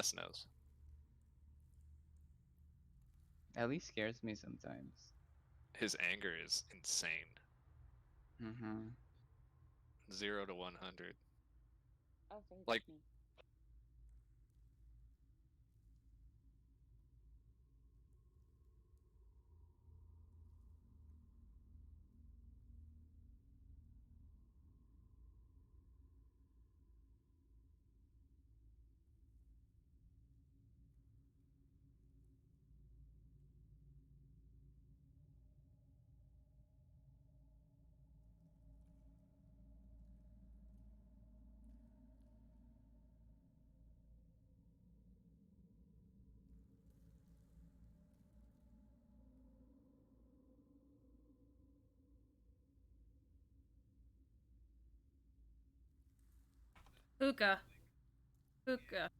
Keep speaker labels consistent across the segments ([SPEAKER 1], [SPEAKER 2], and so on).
[SPEAKER 1] Ness knows.
[SPEAKER 2] At least scares me sometimes.
[SPEAKER 1] His anger is insane.
[SPEAKER 2] Mm-hmm.
[SPEAKER 1] 0 to 100.
[SPEAKER 3] Oh, thank
[SPEAKER 1] Like,
[SPEAKER 3] you.
[SPEAKER 4] Hookah. Hookah.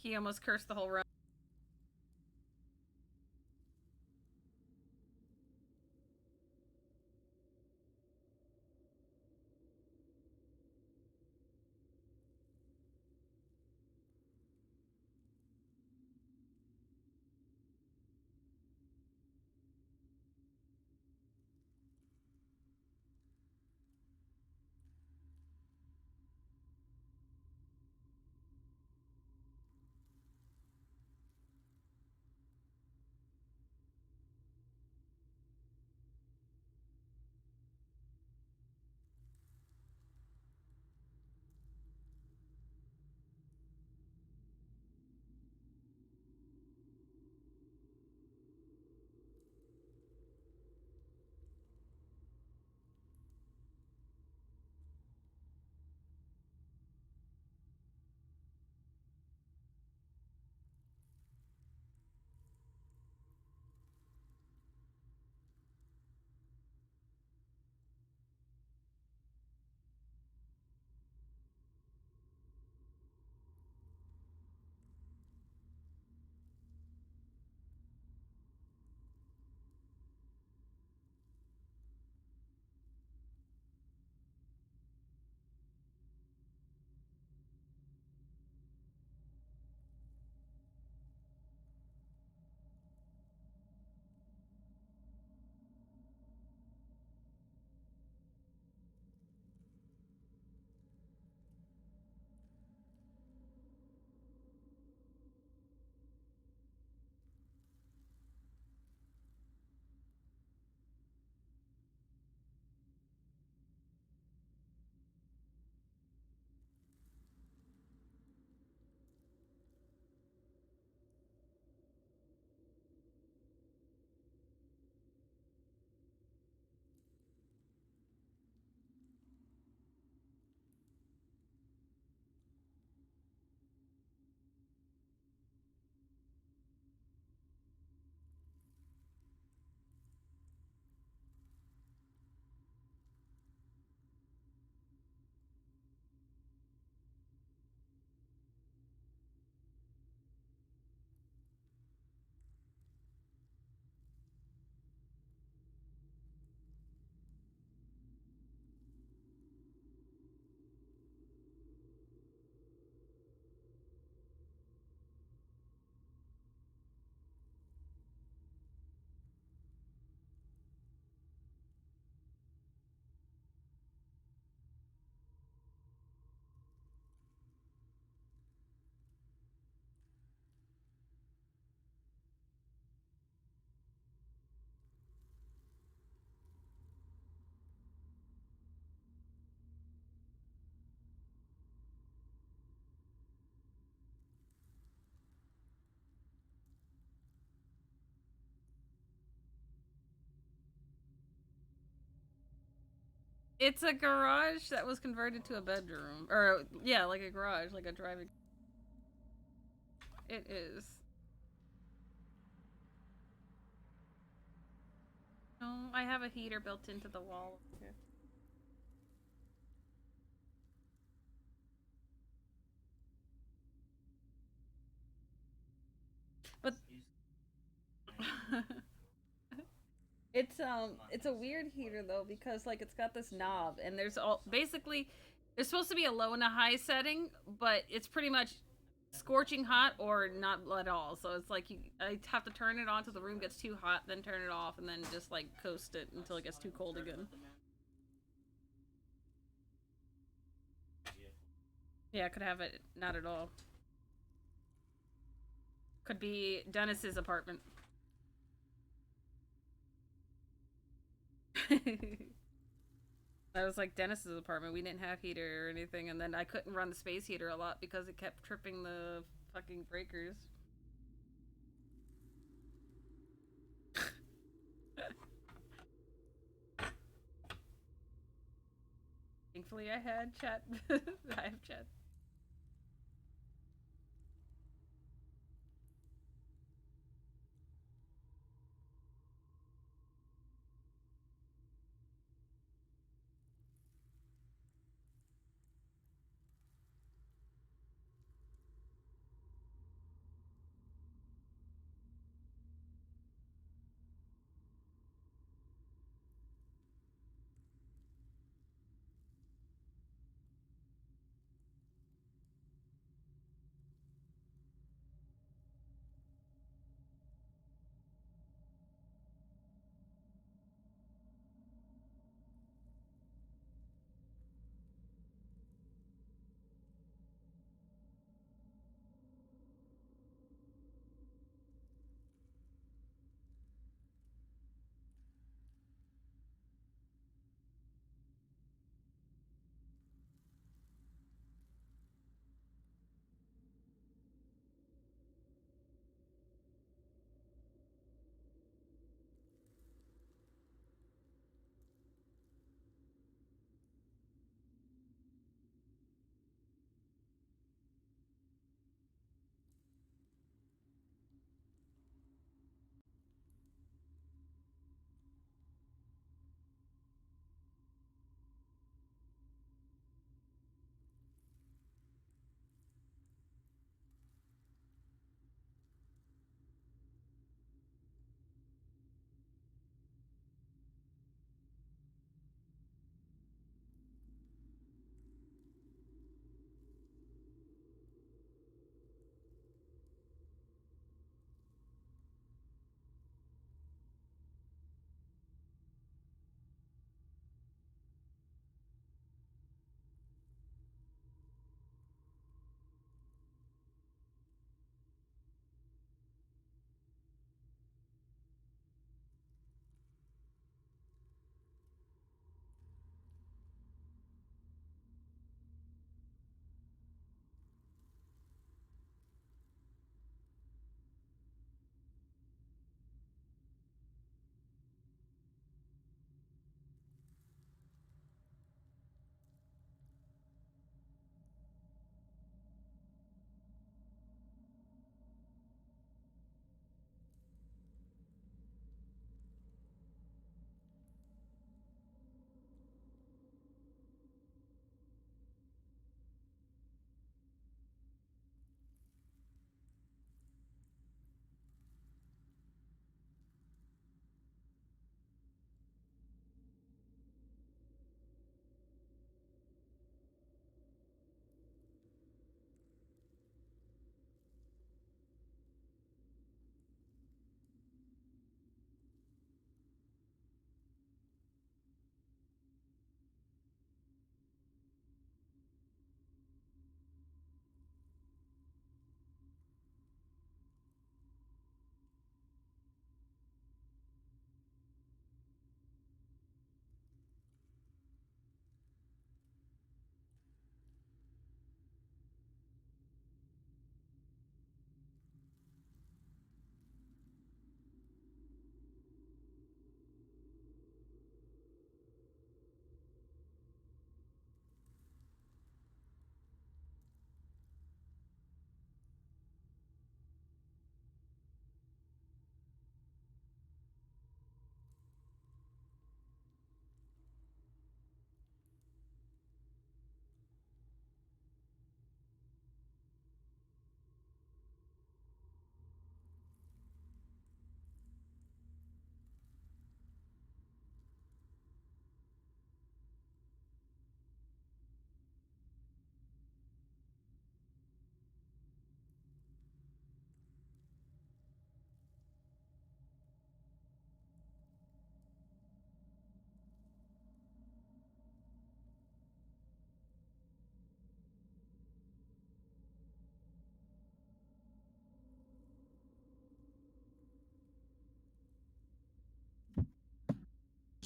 [SPEAKER 4] He almost cursed the whole run. It's a garage that was converted to a bedroom. Or, yeah, like a garage, like a driving. It is. No, I have a heater built into the wall. Okay. But it's a weird heater though because like it's got this knob and there's all basically there's supposed to be a low and a high setting, but it's pretty much scorching hot or not at all. So it's like I have to turn it on till the room gets too hot, then turn it off, and then just like coast it until it gets too cold again. Yeah, I could have it not at all. Could be Dennis's apartment. That was like Dennis's apartment. We didn't have heater or anything, and then I couldn't run the space heater a lot because it kept tripping the fucking breakers. Thankfully, I had chat. I have chat.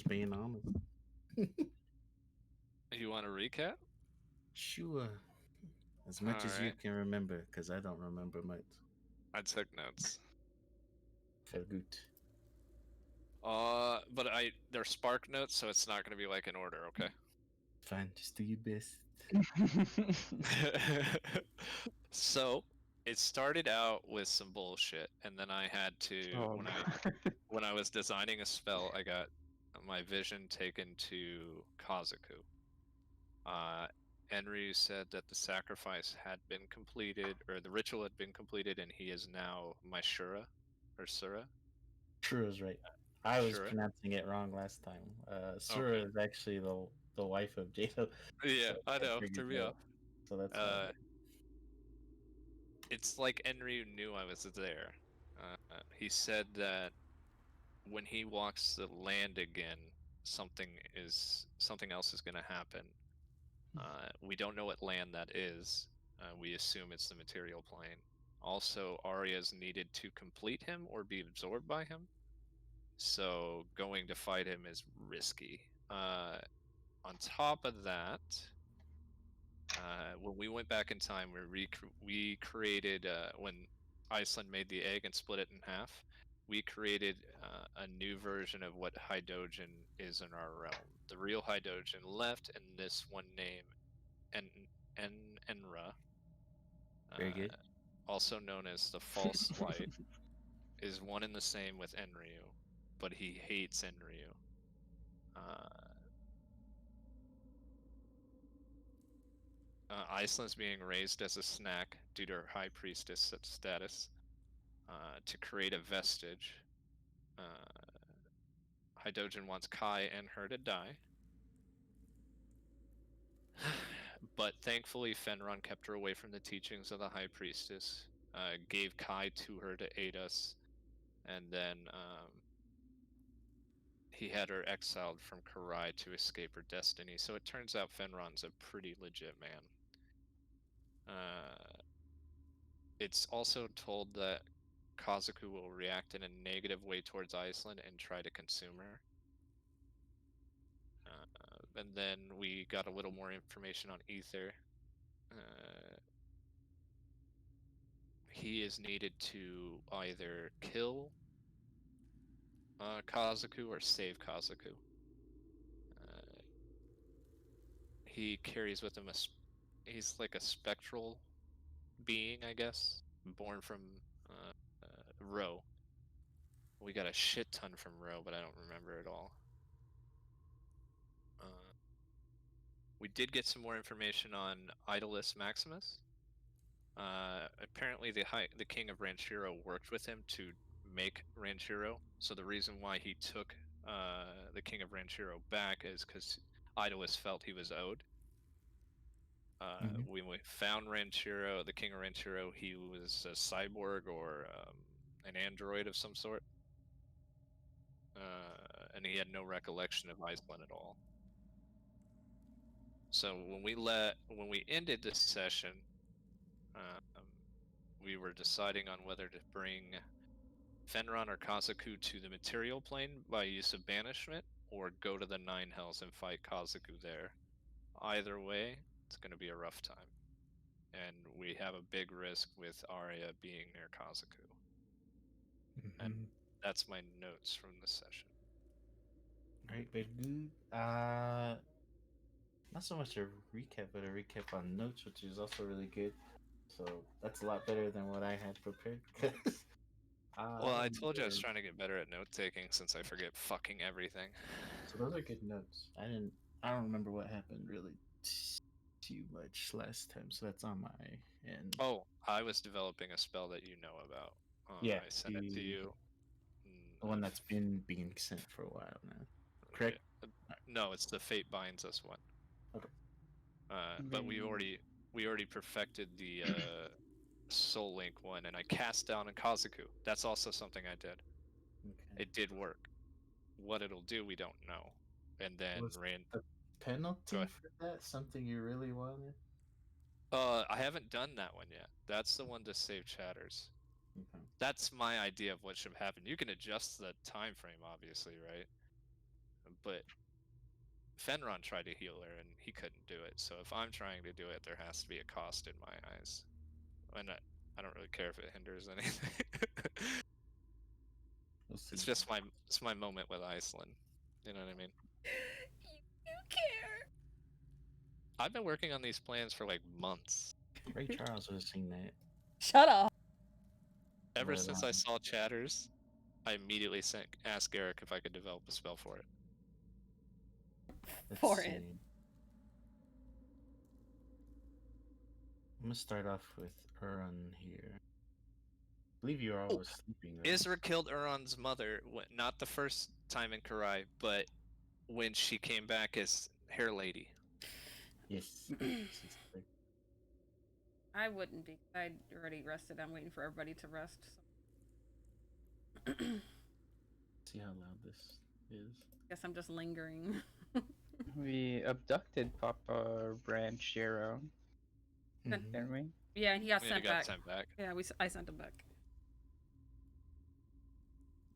[SPEAKER 5] being honest.
[SPEAKER 1] You want to recap?
[SPEAKER 5] Sure. As much as you
[SPEAKER 1] Alright.
[SPEAKER 5] can remember, because I don't remember much.
[SPEAKER 1] I took notes.
[SPEAKER 5] Very good.
[SPEAKER 1] But they're spark notes, so it's not gonna be like in order, okay?
[SPEAKER 5] Fine, just do your best.
[SPEAKER 1] So it started out with some bullshit, and then I had to
[SPEAKER 2] Oh,
[SPEAKER 1] when I was designing a spell, I got my vision taken to Kazaku. Enryu said that the sacrifice had been completed, or the ritual had been completed, and he is now my Shura, or Sura.
[SPEAKER 5] Sura's right. I was
[SPEAKER 1] Shura.
[SPEAKER 5] pronouncing it wrong last time. Sura
[SPEAKER 1] Okay.
[SPEAKER 5] is actually the wife of Jado.
[SPEAKER 1] Yeah,
[SPEAKER 5] So
[SPEAKER 1] I know.
[SPEAKER 5] figured
[SPEAKER 1] Threw me
[SPEAKER 5] that
[SPEAKER 1] off.
[SPEAKER 5] out. So that's why.
[SPEAKER 1] It's like Enryu knew I was there. He said that when he walks the land again, something else is going to happen. We don't know what land that is. We assume it's the material plane. Also, Arya's needed to complete him or be absorbed by him. So going to fight him is risky. On top of that, when we went back in time, we created when Iceland made the egg and split it in half. We created a new version of what Hydogen is in our realm. The real Hydogen left, and this one name, Enra,
[SPEAKER 5] Very good.
[SPEAKER 1] also known as the False Light, is one and the same with Enryu, but he hates Enryu. Iceland's being raised as a snack due to her high priestess status to create a vestige. Hydogen wants Kai and her to die. But thankfully, Fenron kept her away from the teachings of the high priestess, gave Kai to her to aid us, and then he had her exiled from Kurai to escape her destiny. So it turns out Fenron's a pretty legit man. It's also told that Kazaku will react in a negative way towards Aislynn and try to consume her. And then we got a little more information on Ether. He is needed to either kill Kazaku or save Kazaku. He carries with him he's like a spectral being, I guess, born from Ro. We got a shit ton from Ro, but I don't remember it all. We did get some more information on Idolus Maximus. Apparently, the king of Ranchiro worked with him to make Ranchiro. So the reason why he took the king of Ranchiro back is because Idolus felt he was owed. When we found Ranchiro, the king of Ranchiro, he was a cyborg or an android of some sort. And he had no recollection of Aislynn at all. So when we ended this session, we were deciding on whether to bring Fenron or Kazaku to the material plane by use of banishment, or go to the Nine Hells and fight Kazaku there. Either way, it's going to be a rough time. And we have a big risk with Arya being near Kazaku. And that's my notes from the session.
[SPEAKER 5] Alright, very good. Not so much a recap, but a recap on notes, which is also really good. So that's a lot better than what I had prepared.
[SPEAKER 1] Well, I told you I was trying to get better at note taking since I forget fucking everything.
[SPEAKER 5] So those are good notes. I don't remember what happened really too much last time, so that's on my end.
[SPEAKER 1] Oh, I was developing a spell that you know about.
[SPEAKER 5] Yeah,
[SPEAKER 1] I sent it to you.
[SPEAKER 5] The one that's been being sent for a while now. Correct?
[SPEAKER 1] Yeah. No, it's the Fate Binds Us one.
[SPEAKER 5] Okay.
[SPEAKER 1] But we already perfected the Soul Link one, and I cast down on Kazaku. That's also something I did.
[SPEAKER 5] Okay.
[SPEAKER 1] It did work. What it'll do, we don't know. And then
[SPEAKER 5] Was the penalty for that something you really wanted?
[SPEAKER 1] I haven't done that one yet. That's the one to save chatters.
[SPEAKER 5] Okay.
[SPEAKER 1] That's my idea of what should happen. You can adjust the time frame, obviously, right? but Fenron tried to heal her and he couldn't do it. So if I'm trying to do it, there has to be a cost in my eyes. And I don't really care if it hinders anything.
[SPEAKER 5] We'll see.
[SPEAKER 1] It's my moment with Aislynn. You know what I mean?
[SPEAKER 4] You care.
[SPEAKER 1] I've been working on these plans for like months.
[SPEAKER 5] Ray Charles would have seen that.
[SPEAKER 4] Shut up.
[SPEAKER 1] Ever
[SPEAKER 5] But,
[SPEAKER 1] since I saw Chatters, I immediately asked Garrick if I could develop a spell for it.
[SPEAKER 5] let's
[SPEAKER 4] For
[SPEAKER 5] see.
[SPEAKER 4] it.
[SPEAKER 5] I'm gonna start off with Uran here. I believe you are
[SPEAKER 1] Oh,
[SPEAKER 5] always sleeping, right?
[SPEAKER 1] Isra killed Uron's mother, not the first time in Kurai, but when she came back as Hair Lady.
[SPEAKER 5] Yes.
[SPEAKER 4] I wouldn't be. I'd already rested. I'm waiting for everybody to rest. So.
[SPEAKER 5] See how loud this is.
[SPEAKER 4] Guess I'm just lingering.
[SPEAKER 2] We abducted Papa Ranchero,
[SPEAKER 5] Mhm.
[SPEAKER 2] didn't we?
[SPEAKER 4] Yeah, and he got
[SPEAKER 1] Yeah,
[SPEAKER 4] sent
[SPEAKER 1] he got
[SPEAKER 4] back.
[SPEAKER 1] sent back.
[SPEAKER 4] Yeah, I sent him back.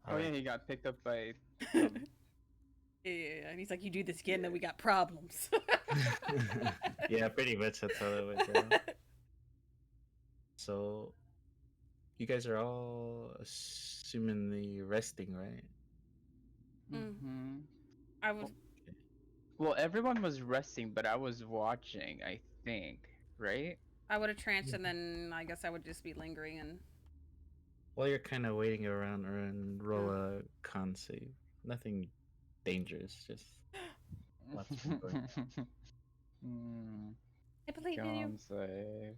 [SPEAKER 2] Oh yeah,
[SPEAKER 5] Alright.
[SPEAKER 2] he got picked up by.
[SPEAKER 4] Yeah, and he's like, "You do this again, then we got problems."
[SPEAKER 5] Yeah, pretty much that's how it went down. So, you guys are all assumingly resting, right?
[SPEAKER 2] Mm-hmm.
[SPEAKER 4] I was.
[SPEAKER 2] Well, everyone was resting, but I was watching. I think, right?
[SPEAKER 4] I would have tranced, and then I guess I would just be lingering and.
[SPEAKER 5] While you're kind of waiting around, and roll a con save. Nothing dangerous, just lots of going on.
[SPEAKER 4] I believe in you.
[SPEAKER 2] Con save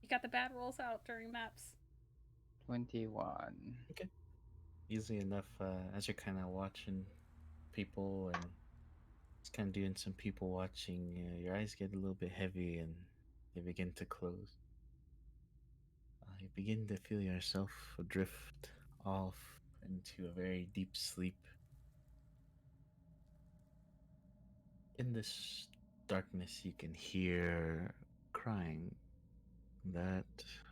[SPEAKER 4] You got the bad rolls out during maps.
[SPEAKER 2] 21.
[SPEAKER 5] Easy enough as you're kind of watching people and just kind of doing some people watching. Your eyes get a little bit heavy and they begin to close. You begin to feel yourself drift off into a very deep sleep. In this darkness, you can hear crying, that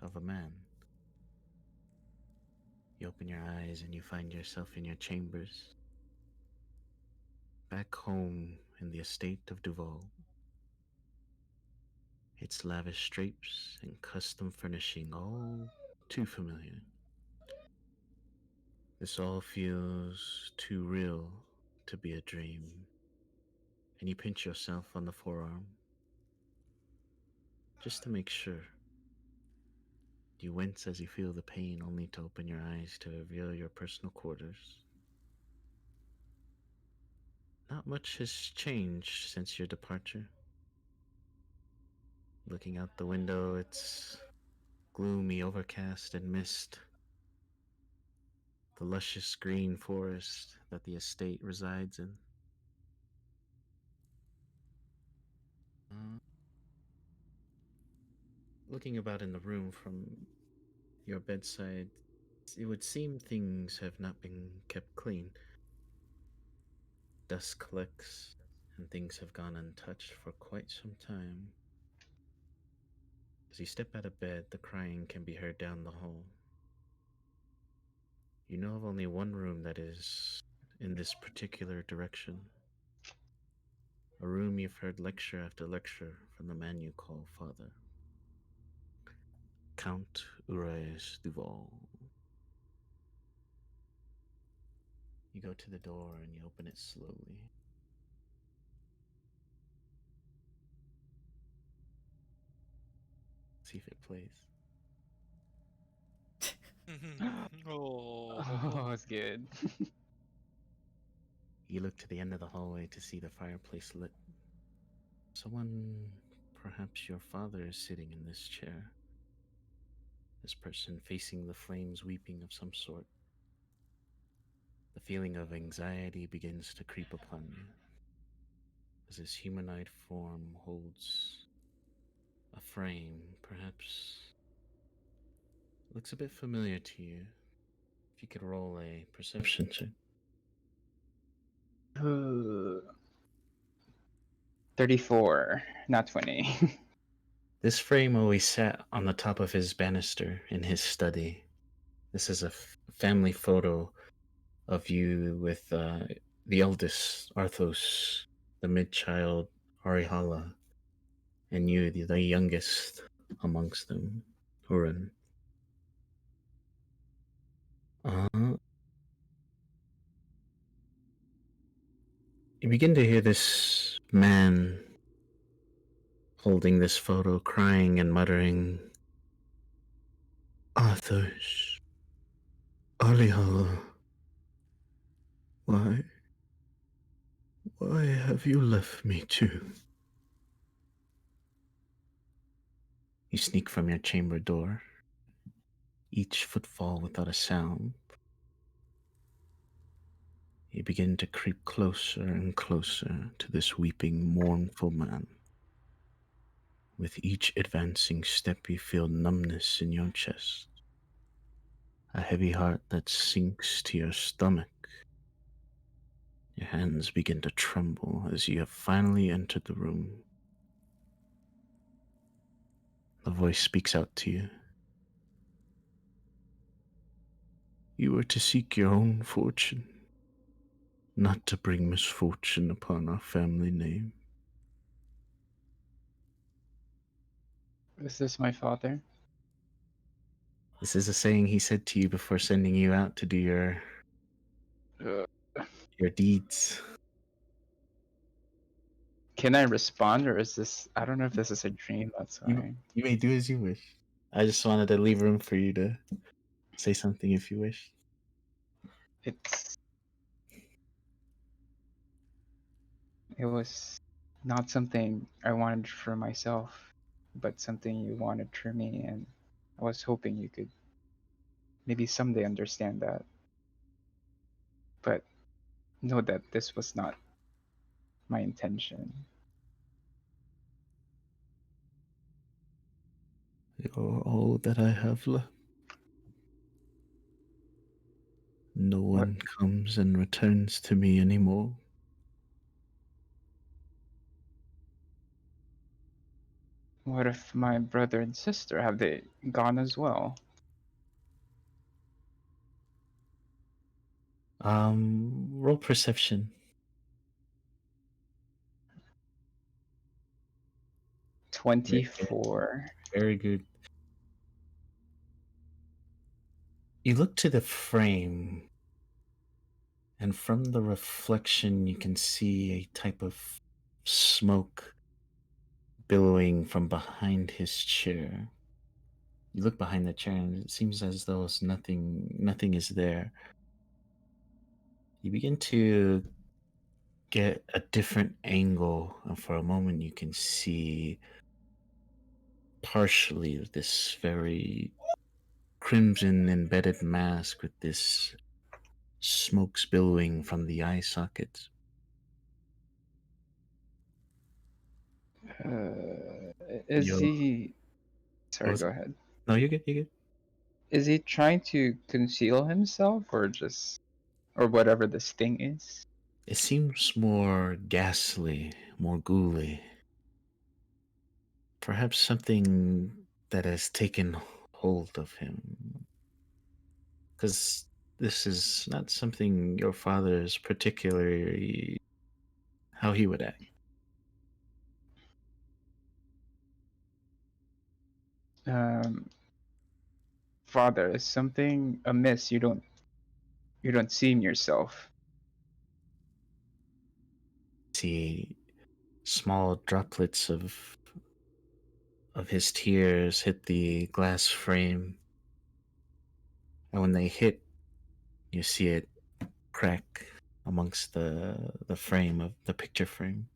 [SPEAKER 5] of a man. You open your eyes and you find yourself in your chambers, back home in the estate of Duval. Its lavish drapes and custom furnishing all too familiar. This all feels too real to be a dream, and you pinch yourself on the forearm just to make sure. You wince as you feel the pain, only to open your eyes to reveal your personal quarters. Not much has changed since your departure. Looking out the window, it's gloomy, overcast, and mist. The luscious green forest that the estate resides in. Looking about in the room from your bedside, it would seem things have not been kept clean. Dust collects, and things have gone untouched for quite some time. As you step out of bed, the crying can be heard down the hall. You know of only one room that is in this particular direction. A room you've heard lecture after lecture from the man you call father. Count Ures Duval. You go to the door and you open it slowly. See if it plays.
[SPEAKER 2] Oh, it's good.
[SPEAKER 5] You look to the end of the hallway to see the fireplace lit. Someone, perhaps your father, is sitting in this chair. This person facing the flames, weeping of some sort. The feeling of anxiety begins to creep upon you as this humanoid form holds a frame, perhaps looks a bit familiar to you. If you could roll a perception check.
[SPEAKER 2] 34, not 20.
[SPEAKER 5] This frame always sat on the top of his banister in his study. This is a family photo of you with the eldest, Arthos, the mid-child, Harihala, and you, the youngest amongst them, Hurin. You begin to hear this man holding this photo, crying and muttering, Arthos, Harihala, why have you left me too? You sneak from your chamber door, each footfall without a sound. You begin to creep closer and closer to this weeping, mournful man. With each advancing step, you feel numbness in your chest, a heavy heart that sinks to your stomach. Your hands begin to tremble as you have finally entered the room. The voice speaks out to you. You are to seek your own fortune, not to bring misfortune upon our family name.
[SPEAKER 2] Is this my father?
[SPEAKER 5] This is a saying he said to you before sending you out to do your deeds.
[SPEAKER 2] Can I respond, or is this? I don't know if this is a dream. That's
[SPEAKER 5] You,
[SPEAKER 2] why.
[SPEAKER 5] you may do as you wish. I just wanted to leave room for you to say something if you wish.
[SPEAKER 2] It's. It was not something I wanted for myself, but something you wanted for me, and I was hoping you could maybe someday understand that. But know that this was not my intention.
[SPEAKER 5] You're all that I have left. No
[SPEAKER 2] What?
[SPEAKER 5] one comes and returns to me anymore.
[SPEAKER 2] What if my brother and sister, have they gone as well?
[SPEAKER 5] Roll perception.
[SPEAKER 2] 24.
[SPEAKER 5] Very good. You look to the frame, and from the reflection, you can see a type of smoke billowing from behind his chair. You look behind the chair, and it seems as though nothing is there. You begin to get a different angle, and for a moment, you can see partially this very crimson embedded mask with this smoke billowing from the eye sockets.
[SPEAKER 2] Is
[SPEAKER 5] Yo,
[SPEAKER 2] he?
[SPEAKER 5] what
[SPEAKER 2] Sorry,
[SPEAKER 5] was
[SPEAKER 2] go
[SPEAKER 5] it?
[SPEAKER 2] ahead.
[SPEAKER 5] No, you're good. You're good.
[SPEAKER 2] Is he trying to conceal himself, or just, or whatever this thing is?
[SPEAKER 5] It seems more ghastly, more ghouly. Perhaps something that has taken hold of him. Because this is not something your father is particularly how he would act.
[SPEAKER 2] Father, is something amiss? You don't see in yourself.
[SPEAKER 5] See small droplets of his tears hit the glass frame, and when they hit, you see it crack amongst the frame of the picture frame.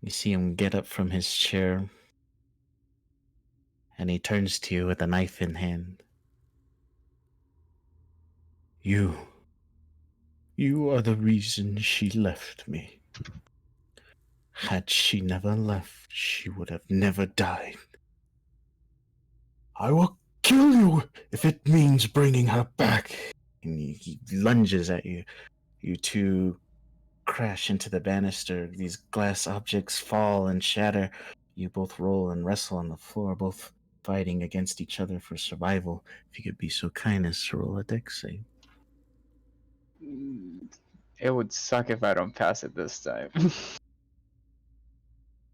[SPEAKER 5] You see him get up from his chair, and he turns to you with a knife in hand. You are the reason she left me. Had she never left, she would have never died. I will kill you if it means bringing her back. And he lunges at you. You two crash into the banister. These glass objects fall and shatter. You both roll and wrestle on the floor, both fighting against each other for survival. If you could be so kind as to roll a dex save.
[SPEAKER 2] It would suck if I don't pass it this time.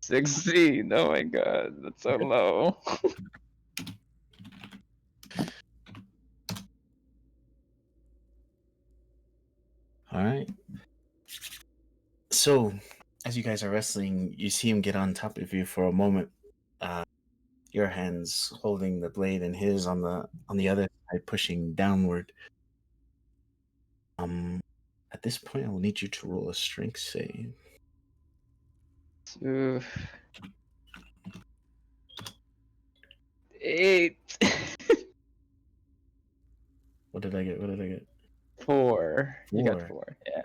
[SPEAKER 2] 16. Oh my god, that's so low.
[SPEAKER 5] All right. So, as you guys are wrestling, you see him get on top of you for a moment. Your hands holding the blade, and his on the other side, pushing downward. At this point, I will need you to roll a strength save.
[SPEAKER 2] Oof. 8.
[SPEAKER 5] What did I get?
[SPEAKER 2] 4. You got
[SPEAKER 5] 4.
[SPEAKER 2] 4. Yeah.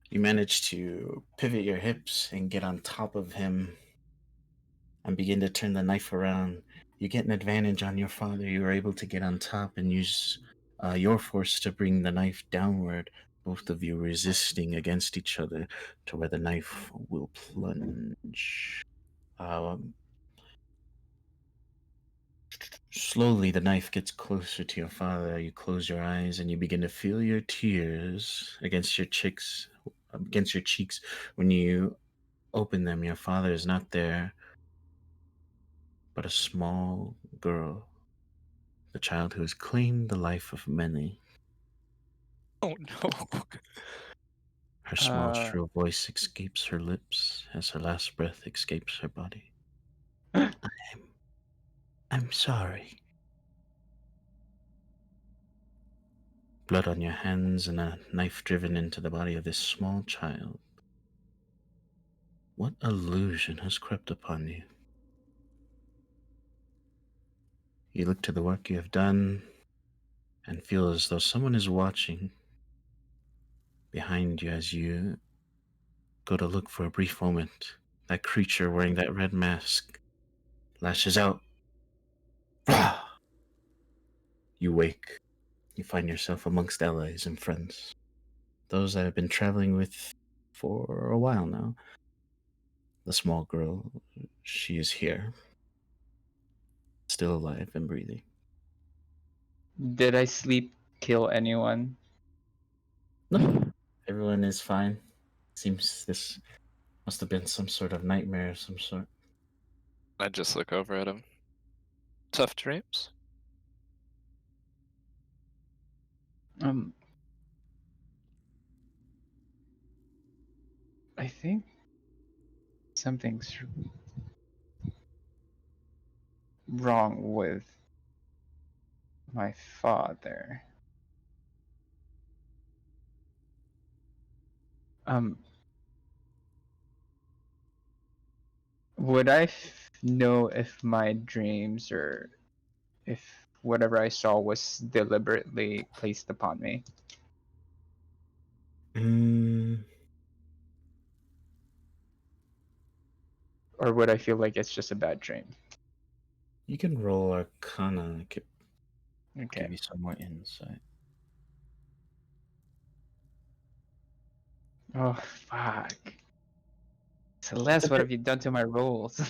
[SPEAKER 5] You manage to pivot your hips and get on top of him and begin to turn the knife around. You get an advantage on your father. You are able to get on top and use your force to bring the knife downward, both of you resisting against each other to where the knife will plunge. Slowly, the knife gets closer to your father. You close your eyes and you begin to feel your tears against your cheeks. When you open them, your father is not there, but a small girl, the child who has claimed the life of many.
[SPEAKER 1] Oh no.
[SPEAKER 5] Her small, shrill voice escapes her lips as her last breath escapes her body. I'm sorry. Blood on your hands and a knife driven into the body of this small child. What illusion has crept upon you? You look to the work you have done and feel as though someone is watching behind you as you go to look for a brief moment. That creature wearing that red mask lashes out. You wake. You find yourself amongst allies and friends. Those that have been traveling with for a while now. The small girl, she is here. Still alive and breathing.
[SPEAKER 2] Did I sleep kill anyone?
[SPEAKER 5] No, everyone is fine. Seems this must have been some sort of nightmare of some sort.
[SPEAKER 1] I just look over at him. Tough dreams?
[SPEAKER 2] I think something's wrong with my father. Would I know if my dreams or if whatever I saw was deliberately placed upon me? Or would I feel like it's just a bad dream?
[SPEAKER 5] You can roll Arcana. I could
[SPEAKER 2] Okay.
[SPEAKER 5] give you some more insight.
[SPEAKER 2] Oh, fuck. Celeste, what have you done to my rolls?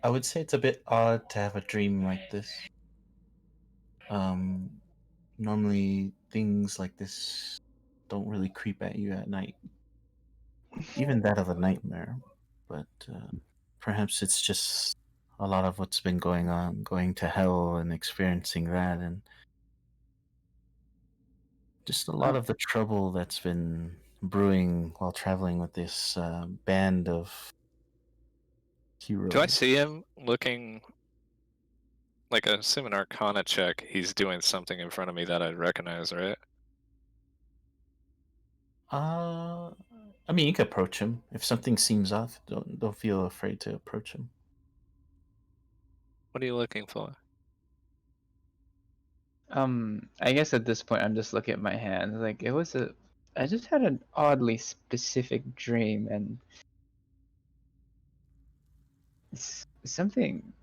[SPEAKER 5] I would say it's a bit odd to have a dream like this. Normally things like this don't really creep at you at night. Even that of a nightmare. But perhaps it's just a lot of what's been going on, going to hell and experiencing that, and just a lot of the trouble that's been brewing while traveling with this band of heroes.
[SPEAKER 1] Do I see him looking like I assume an Arcana check? He's doing something in front of me that I'd recognize, right?
[SPEAKER 5] I mean, you could approach him if something seems off. Don't feel afraid to approach him.
[SPEAKER 1] What are you looking for?
[SPEAKER 2] I guess at this point I'm just looking at my hands. Like I just had an oddly specific dream, and it's something.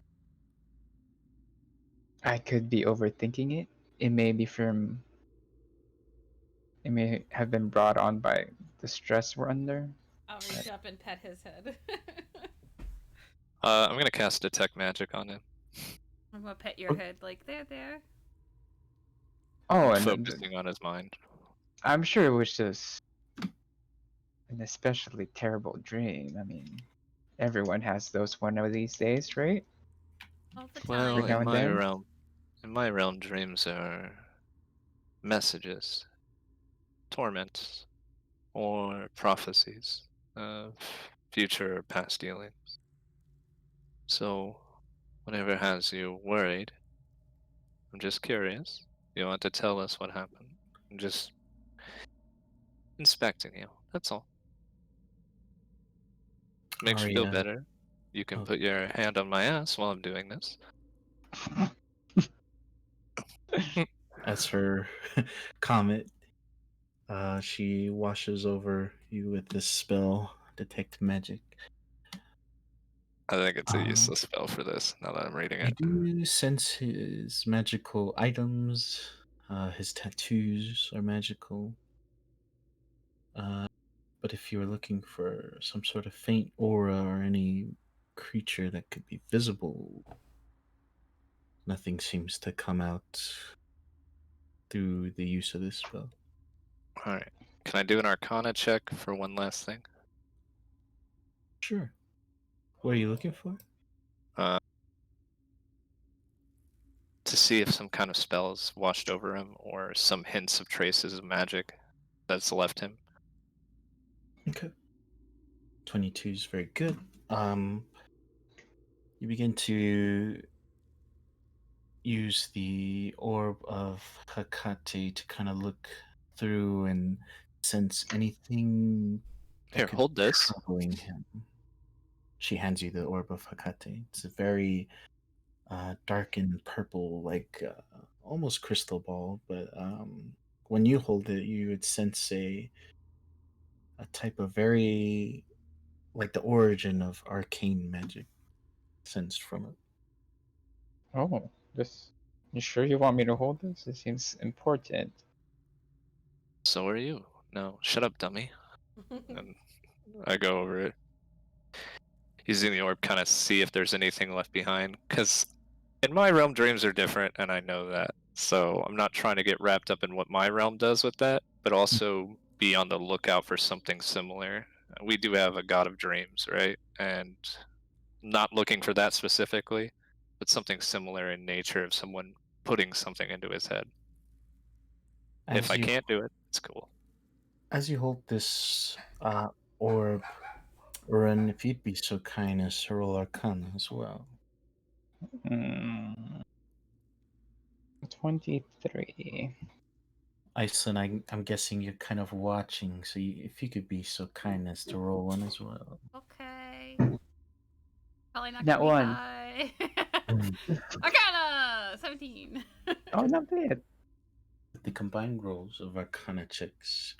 [SPEAKER 2] I could be overthinking it. It may be from. It may have been brought on by the stress we're under.
[SPEAKER 4] I'll reach up and pet his head.
[SPEAKER 1] I'm gonna cast Detect Magic on him.
[SPEAKER 4] I'm gonna pet your head like there.
[SPEAKER 2] Oh,
[SPEAKER 1] I'm
[SPEAKER 2] and
[SPEAKER 1] focusing on his mind.
[SPEAKER 2] I'm sure it was just an especially terrible dream. I mean, everyone has those one of these days, right?
[SPEAKER 4] All the
[SPEAKER 1] Well,
[SPEAKER 2] Every now
[SPEAKER 4] time.
[SPEAKER 2] and then.
[SPEAKER 1] in my realm, dreams are messages, torments, or prophecies of future or past dealings. So, whatever has you worried, I'm just curious. You want to tell us what happened? I'm just inspecting you. That's all. Makes you feel
[SPEAKER 5] Arya.
[SPEAKER 1] better. You can
[SPEAKER 5] Oh,
[SPEAKER 1] put your hand on my ass while I'm doing this.
[SPEAKER 5] as her comment, she washes over you with this spell, Detect Magic.
[SPEAKER 1] I think it's a
[SPEAKER 5] Um,
[SPEAKER 1] useless spell for this, now that I'm reading
[SPEAKER 5] you
[SPEAKER 1] it.
[SPEAKER 5] do sense his magical items. His tattoos are magical. But if you were looking for some sort of faint aura or any creature that could be visible, nothing seems to come out through the use of this spell.
[SPEAKER 1] Alright. Can I do an Arcana check for one last thing?
[SPEAKER 5] Sure. What are you looking for?
[SPEAKER 1] Uh, to see if some kind of spell is washed over him or some hints of traces of magic that's left him.
[SPEAKER 5] Okay. 22 is very good. You begin to use the orb of Hakate to kind of look through and sense anything that
[SPEAKER 1] Here,
[SPEAKER 5] could
[SPEAKER 1] hold
[SPEAKER 5] be
[SPEAKER 1] this.
[SPEAKER 5] troubling him. She hands you the orb of Hakate. It's a very dark and purple, like almost crystal ball, but when you hold it, you would sense a type of very like the origin of arcane magic sensed from it.
[SPEAKER 2] Oh, this. You sure you want me to hold this? It seems important.
[SPEAKER 1] So are you. No, shut up, dummy. And I go over it. Using the orb, kind of see if there's anything left behind. Because in my realm, dreams are different, and I know that. So I'm not trying to get wrapped up in what my realm does with that, but also be on the lookout for something similar. We do have a god of dreams, right? And not looking for that specifically, but something similar in nature of someone putting something into his head. If
[SPEAKER 5] As
[SPEAKER 1] I
[SPEAKER 5] you
[SPEAKER 1] can't do it, it's cool.
[SPEAKER 5] as you hold this orb, Ren, if you'd be so kind as to roll Arcana as well.
[SPEAKER 2] 23.
[SPEAKER 5] Aislynn, I'm guessing you're kind of watching, so if you could be so kind as to roll one as well.
[SPEAKER 4] Okay. Probably not
[SPEAKER 2] That
[SPEAKER 4] gonna be
[SPEAKER 2] one.
[SPEAKER 4] high. Arcana! 17.
[SPEAKER 2] Oh, not bad.
[SPEAKER 5] With the combined rolls of Arcana checks,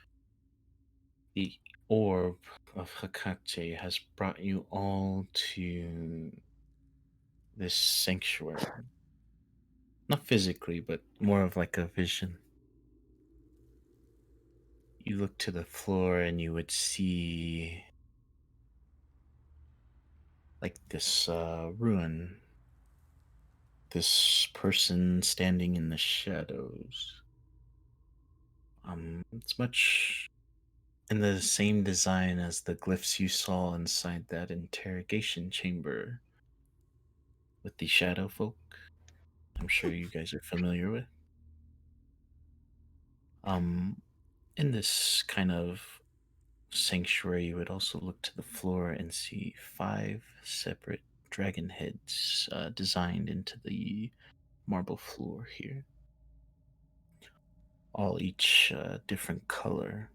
[SPEAKER 5] the orb of Hakache has brought you all to this sanctuary. Not physically, but more of like a vision. You look to the floor and you would see like this ruin, this person standing in the shadows. It's much in the same design as the glyphs you saw inside that interrogation chamber with the shadow folk. I'm sure you guys are familiar with. Um, in this kind of sanctuary, you would also look to the floor and see 5 separate dragon heads designed into the marble floor here, all each different color.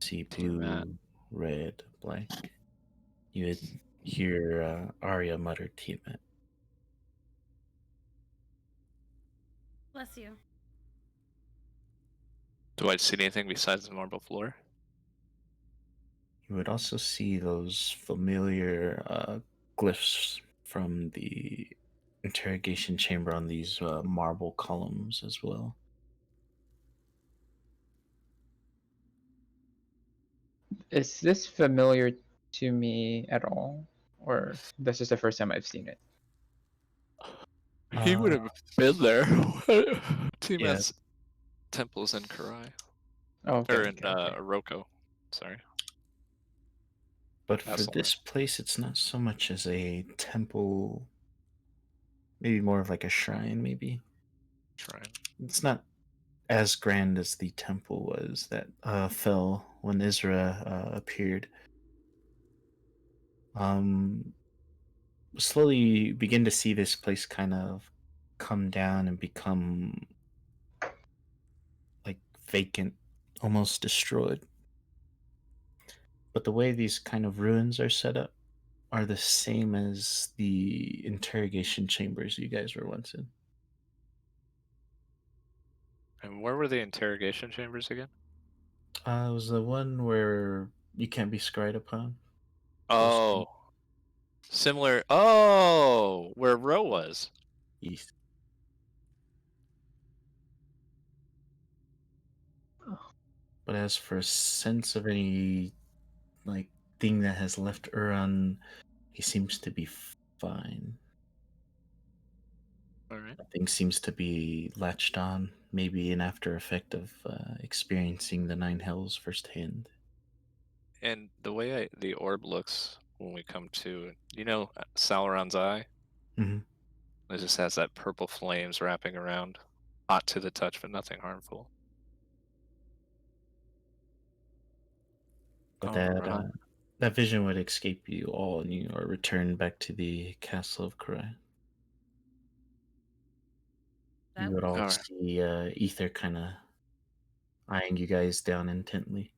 [SPEAKER 5] See
[SPEAKER 1] Do that.
[SPEAKER 5] blue, red, black. You would hear Arya mutter Tiamat.
[SPEAKER 4] Bless you.
[SPEAKER 1] Do I see anything besides the marble floor?
[SPEAKER 5] You would also see those familiar glyphs from the interrogation chamber on these marble columns as well.
[SPEAKER 2] Is this familiar to me at all? Or this is the first time I've seen it?
[SPEAKER 1] He would have been there. Team
[SPEAKER 5] Yeah.
[SPEAKER 1] has temples in Kurai.
[SPEAKER 2] Okay,
[SPEAKER 1] Or in
[SPEAKER 2] okay, okay.
[SPEAKER 1] Roko. Sorry.
[SPEAKER 5] But for
[SPEAKER 1] Aislynn.
[SPEAKER 5] this place, it's not so much as a temple, maybe more of like a shrine, maybe.
[SPEAKER 1] Shrine.
[SPEAKER 5] It's not as grand as the temple was that fell when Isra appeared. Slowly begin to see this place kind of come down and become like vacant, almost destroyed. But the way these kind of ruins are set up are the same as the interrogation chambers you guys were once in.
[SPEAKER 1] And where were the interrogation chambers again?
[SPEAKER 5] It was the one where you can't be scryed upon.
[SPEAKER 1] Oh. Similar. Oh, where Ro was.
[SPEAKER 5] East. But as for a sense of any like thing that has left Uran, he seems to be fine.
[SPEAKER 1] All right.
[SPEAKER 5] Nothing seems to be latched on. Maybe an after effect of experiencing the nine hells firsthand.
[SPEAKER 1] And the way the orb looks when we come to, Sauron's eye?
[SPEAKER 5] Mm-hmm.
[SPEAKER 1] It just has that purple flames wrapping around. Hot to the touch, but nothing harmful.
[SPEAKER 5] But
[SPEAKER 1] Alright.
[SPEAKER 5] that vision would escape you all, and you are returned back to the castle of Kurai.
[SPEAKER 4] That
[SPEAKER 5] You would
[SPEAKER 4] was
[SPEAKER 5] all
[SPEAKER 1] Alright.
[SPEAKER 5] see Ether kind of eyeing you guys down intently.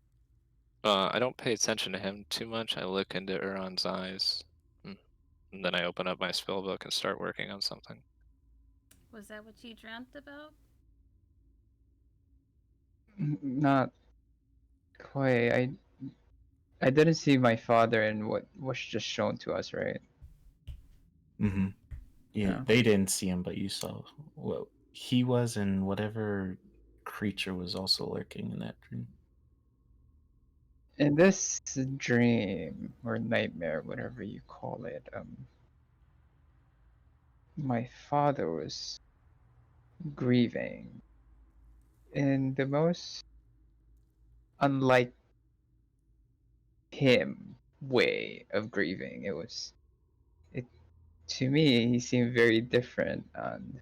[SPEAKER 1] I don't pay attention to him too much. I look into Uran's eyes. And then I open up my spellbook and start working on something.
[SPEAKER 4] was that what you dreamt about?
[SPEAKER 2] Not quite. I didn't see my father in what was just shown to us, right?
[SPEAKER 5] Mm-hmm. Yeah,
[SPEAKER 2] No.
[SPEAKER 5] they didn't see him, but you saw what he was, and whatever creature was also lurking in that dream.
[SPEAKER 2] In this dream or nightmare, whatever you call it, my father was grieving in the most unlike him way of grieving. It to me, he seemed very different, and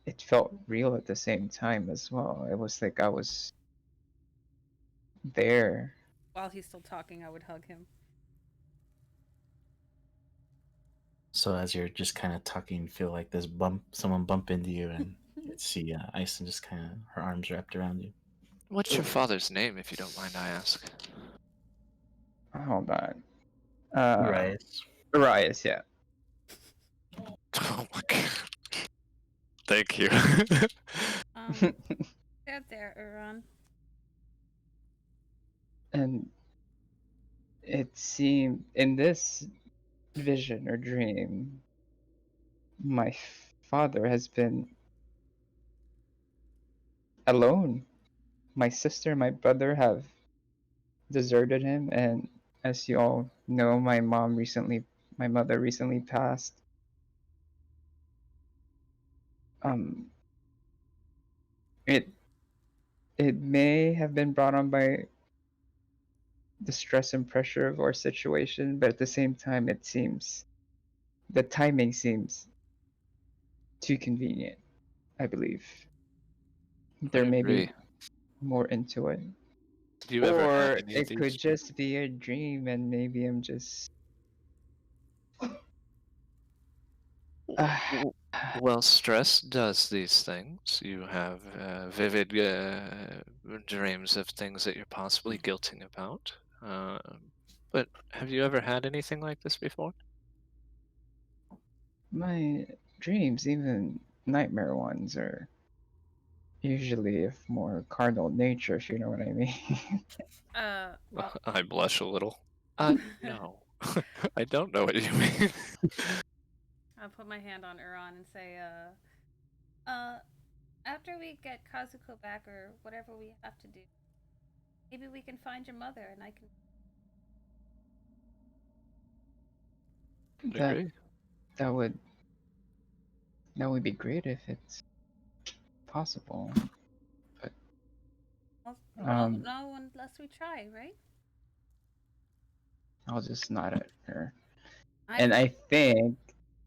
[SPEAKER 2] it felt real at the same time as well. It was like I was there.
[SPEAKER 4] While he's still talking, I would hug him.
[SPEAKER 5] So as you're just kind of talking, you feel like this someone bump into you, and you see Aislynn just kind of her arms wrapped around you.
[SPEAKER 1] What's your father's name, if you don't mind I ask?
[SPEAKER 2] Hold on.
[SPEAKER 5] Right.
[SPEAKER 2] Arias, yeah.
[SPEAKER 1] Oh my god. Thank you.
[SPEAKER 4] There, Uran.
[SPEAKER 2] And it seemed in this vision or dream, my father has been alone. My sister, my brother have deserted him, and as you all know, my mother recently passed. Um, it it may have been brought on by the stress and pressure of our situation, but at the same time, the timing seems too convenient. I believe
[SPEAKER 1] I
[SPEAKER 2] there may be
[SPEAKER 1] agree.
[SPEAKER 2] more into it.
[SPEAKER 1] Do you ever have
[SPEAKER 2] Or
[SPEAKER 1] any of
[SPEAKER 2] it could
[SPEAKER 1] these?
[SPEAKER 2] just be a dream and maybe I'm just
[SPEAKER 1] Well, stress does these things. You have vivid dreams of things that you're possibly guilting about. But have you ever had anything like this before?
[SPEAKER 2] my dreams, even nightmare ones, are usually of more carnal nature, if you know what I mean.
[SPEAKER 1] I blush a little. No. I don't know what you mean.
[SPEAKER 4] I'll put my hand on Uran and say, after we get Kazuko back or whatever we have to do, maybe we can find your mother and I can.
[SPEAKER 2] That
[SPEAKER 1] Agree.
[SPEAKER 2] that would be great if it's possible.
[SPEAKER 4] Well,
[SPEAKER 2] Um,
[SPEAKER 4] no unless we try, right?
[SPEAKER 2] I'll just nod at her.
[SPEAKER 4] I
[SPEAKER 2] And I think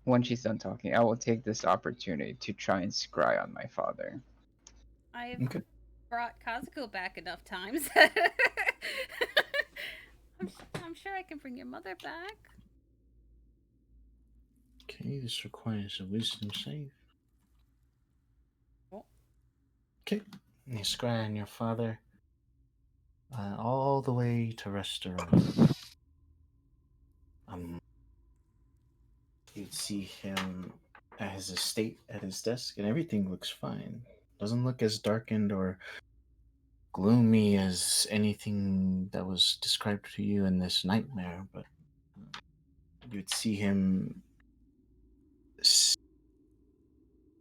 [SPEAKER 2] when she's done talking, I will take this opportunity to try and scry on my father.
[SPEAKER 4] I've
[SPEAKER 5] Okay.
[SPEAKER 4] brought Kazuko back enough times. I'm sure I can bring your mother back.
[SPEAKER 5] Okay, this requires a wisdom save.
[SPEAKER 4] Oh.
[SPEAKER 5] Okay, you scry on your father all the way to Restaurant. You'd see him at his estate at his desk, and everything looks fine. Doesn't look as darkened or gloomy as anything that was described to you in this nightmare, but you'd see him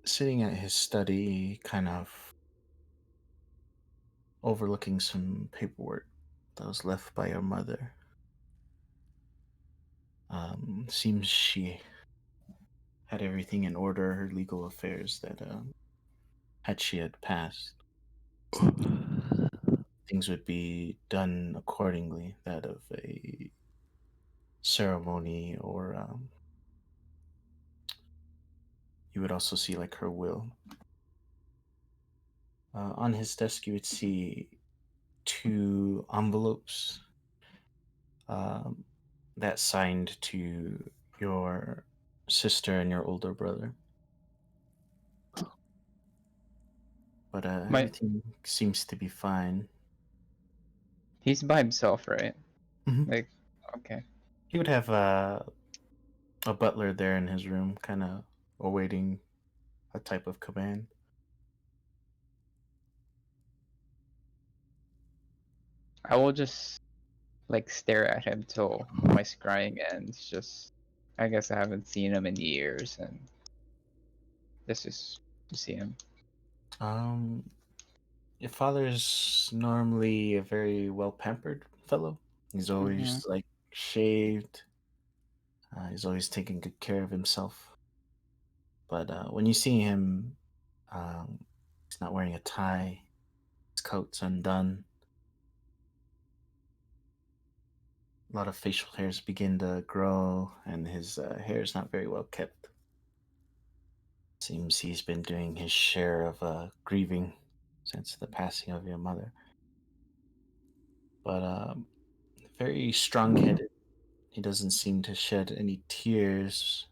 [SPEAKER 5] sitting at his study, kind of overlooking some paperwork that was left by your mother. Seems she had everything in order, her legal affairs, that had she had passed, things would be done accordingly, that of a ceremony, or you would also see like her will. On his desk, you would see 2 envelopes that signed to your sister and your older brother. But everything seems to be fine.
[SPEAKER 2] He's by himself, right?
[SPEAKER 5] Mhm.
[SPEAKER 2] Like, okay.
[SPEAKER 5] He would have a butler there in his room, kind of awaiting a type of command.
[SPEAKER 2] I will just like stare at him till my scrying ends. Just, I guess I haven't seen him in years, and this is to see him.
[SPEAKER 5] Your father is normally a very well pampered fellow. He's always
[SPEAKER 2] Mhm.
[SPEAKER 5] like shaved. He's always taking good care of himself. But when you see him, he's not wearing a tie. His coat's undone. A lot of facial hairs begin to grow, and his hair is not very well kept. Seems he's been doing his share of grieving since the passing of your mother. But very strong-headed. He doesn't seem to shed any tears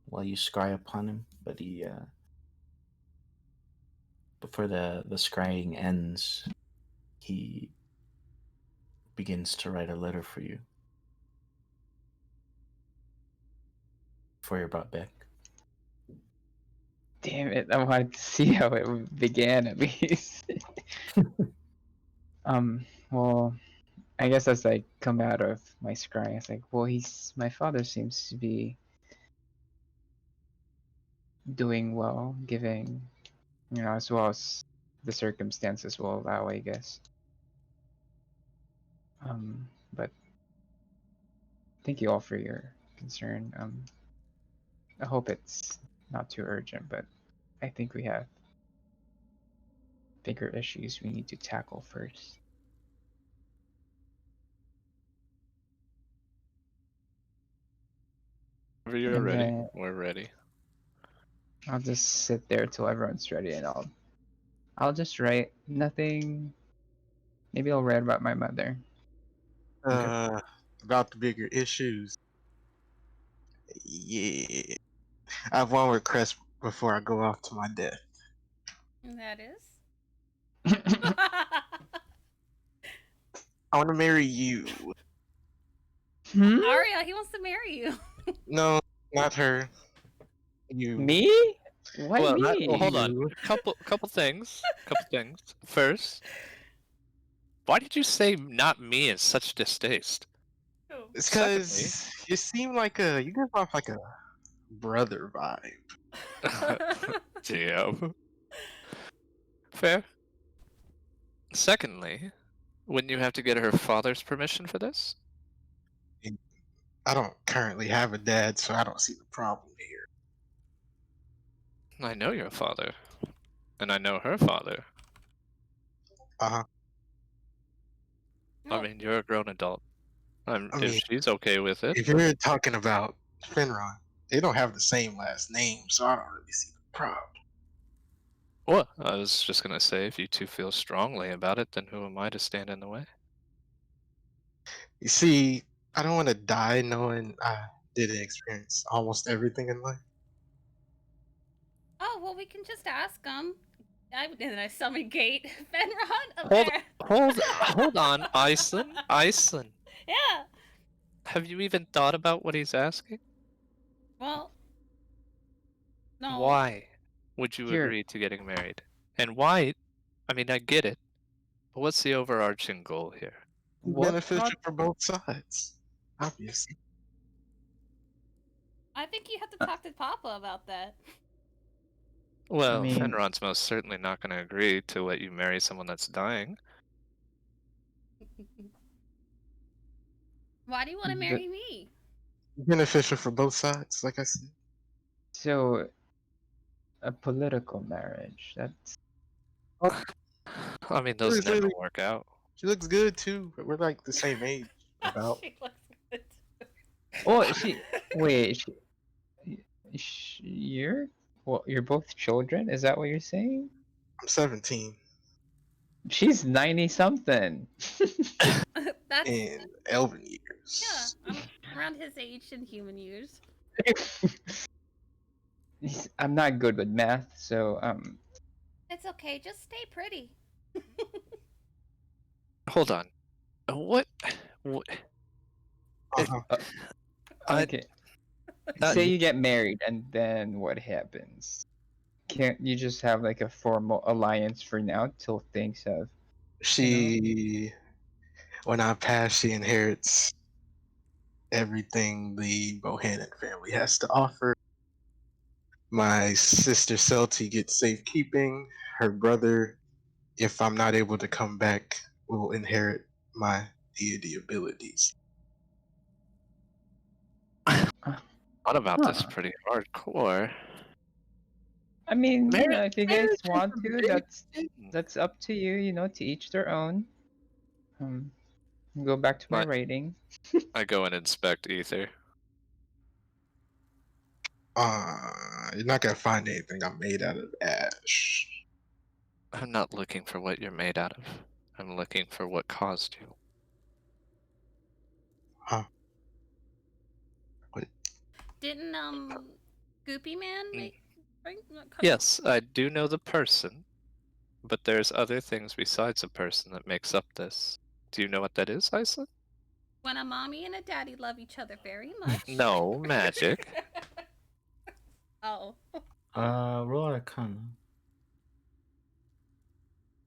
[SPEAKER 5] while you scry upon him, but he before the scrying ends, he begins to write a letter for you before you're brought back.
[SPEAKER 2] Damn it! I wanted to see how it began at least. Well, I guess as I come out of my scrying, it's like, well, my father seems to be doing well, giving, as well as the circumstances will allow, I guess. But thank you all for your concern. I hope it's not too urgent, but I think we have bigger issues we need to tackle first.
[SPEAKER 1] Whenever you're
[SPEAKER 2] And
[SPEAKER 1] ready,
[SPEAKER 2] then
[SPEAKER 1] we're ready.
[SPEAKER 2] I'll just sit there till everyone's ready, and I'll just write nothing. Maybe I'll write about my mother.
[SPEAKER 5] Okay.
[SPEAKER 6] About the bigger issues. Yeah. I have one request before I go off to my death.
[SPEAKER 4] And that is.
[SPEAKER 6] I want to marry you.
[SPEAKER 4] Aria, he wants to marry you.
[SPEAKER 6] No, not her. You.
[SPEAKER 2] Me? Why
[SPEAKER 1] Well,
[SPEAKER 2] me?
[SPEAKER 1] hold on.
[SPEAKER 6] You.
[SPEAKER 1] Couple things. First, why did you say not me in such distaste?
[SPEAKER 6] It's
[SPEAKER 1] Secondly,
[SPEAKER 6] because you seem like you give off like a brother vibe.
[SPEAKER 1] damn. Fair. Secondly, wouldn't you have to get her father's permission for this?
[SPEAKER 6] I don't currently have a dad, so I don't see the problem here.
[SPEAKER 1] I know your father, and I know her father.
[SPEAKER 6] Uh-huh.
[SPEAKER 1] I
[SPEAKER 4] Oh,
[SPEAKER 1] mean, you're a grown adult.
[SPEAKER 6] I
[SPEAKER 1] If
[SPEAKER 6] mean,
[SPEAKER 1] she's okay with it,
[SPEAKER 6] if you're talking about Finron, they don't have the same last name, so I don't really see the problem.
[SPEAKER 1] what? I was just gonna say, if you two feel strongly about it, then who am I to stand in the way?
[SPEAKER 6] You see, I don't want to die knowing I didn't experience almost everything in life.
[SPEAKER 4] oh well, we can just ask him. And then I summon Gate Fenron up
[SPEAKER 1] Hold,
[SPEAKER 4] there.
[SPEAKER 1] hold on, Aislynn. Aislynn,
[SPEAKER 4] Yeah.
[SPEAKER 1] have you even thought about what he's asking?
[SPEAKER 4] Well, no.
[SPEAKER 1] Why would you
[SPEAKER 2] Here,
[SPEAKER 1] agree to getting married? And why? I mean, I get it, but what's the overarching goal here?
[SPEAKER 2] what
[SPEAKER 6] Beneficial
[SPEAKER 2] brought
[SPEAKER 6] for both sides, obviously.
[SPEAKER 4] I think you have to talk to Papa about that.
[SPEAKER 1] Well,
[SPEAKER 2] mean,
[SPEAKER 1] Fenron's most certainly not going to agree to let you marry someone that's dying.
[SPEAKER 4] Why do you want to
[SPEAKER 2] the,
[SPEAKER 4] marry me?
[SPEAKER 6] Beneficial for both sides, like I said.
[SPEAKER 2] so a political marriage. That's
[SPEAKER 1] I mean,
[SPEAKER 6] She
[SPEAKER 1] those
[SPEAKER 6] looks,
[SPEAKER 1] never
[SPEAKER 6] really,
[SPEAKER 1] work out.
[SPEAKER 6] she looks good too. We're like the same age, about.
[SPEAKER 4] She looks good.
[SPEAKER 2] oh you're well, you're both children. Is that what you're saying?
[SPEAKER 6] I'm 17
[SPEAKER 2] She's 90 something.
[SPEAKER 4] That's
[SPEAKER 6] in elven
[SPEAKER 4] yeah.
[SPEAKER 6] years.
[SPEAKER 4] I'm around his age in human years.
[SPEAKER 2] I'm not good with math, so
[SPEAKER 4] It's okay. Just stay pretty.
[SPEAKER 1] Hold on. What? What?
[SPEAKER 6] Uh-huh.
[SPEAKER 1] I,
[SPEAKER 2] okay.
[SPEAKER 1] that,
[SPEAKER 2] Say you get married, and then what happens? Can't you just have like a formal alliance for now till things have?
[SPEAKER 6] She, when I pass, she inherits everything the Bohannon family has to offer. My sister Celti gets safekeeping. Her brother, if I'm not able to come back, will inherit my deity abilities.
[SPEAKER 1] thought about this
[SPEAKER 2] Huh.
[SPEAKER 1] pretty hardcore.
[SPEAKER 2] I mean,
[SPEAKER 1] Marriage,
[SPEAKER 2] if you guys
[SPEAKER 1] marriage is
[SPEAKER 2] want
[SPEAKER 1] a
[SPEAKER 2] to,
[SPEAKER 1] big thing.
[SPEAKER 2] that's up to you. To each their own. Go back to my
[SPEAKER 1] I,
[SPEAKER 2] rating.
[SPEAKER 1] I go and inspect Ether.
[SPEAKER 6] You're not gonna find anything I'm made out of ash.
[SPEAKER 1] I'm not looking for what you're made out of. I'm looking for what caused you.
[SPEAKER 6] Huh? What?
[SPEAKER 4] Didn't Goopy Man
[SPEAKER 1] Mm.
[SPEAKER 4] make bring?
[SPEAKER 1] Yes, I do know the person, but there's other things besides a person that makes up this. Do you know what that is, Aislynn?
[SPEAKER 4] When a mommy and a daddy love each other very much.
[SPEAKER 1] No, magic.
[SPEAKER 4] Oh.
[SPEAKER 5] Roll Arcana.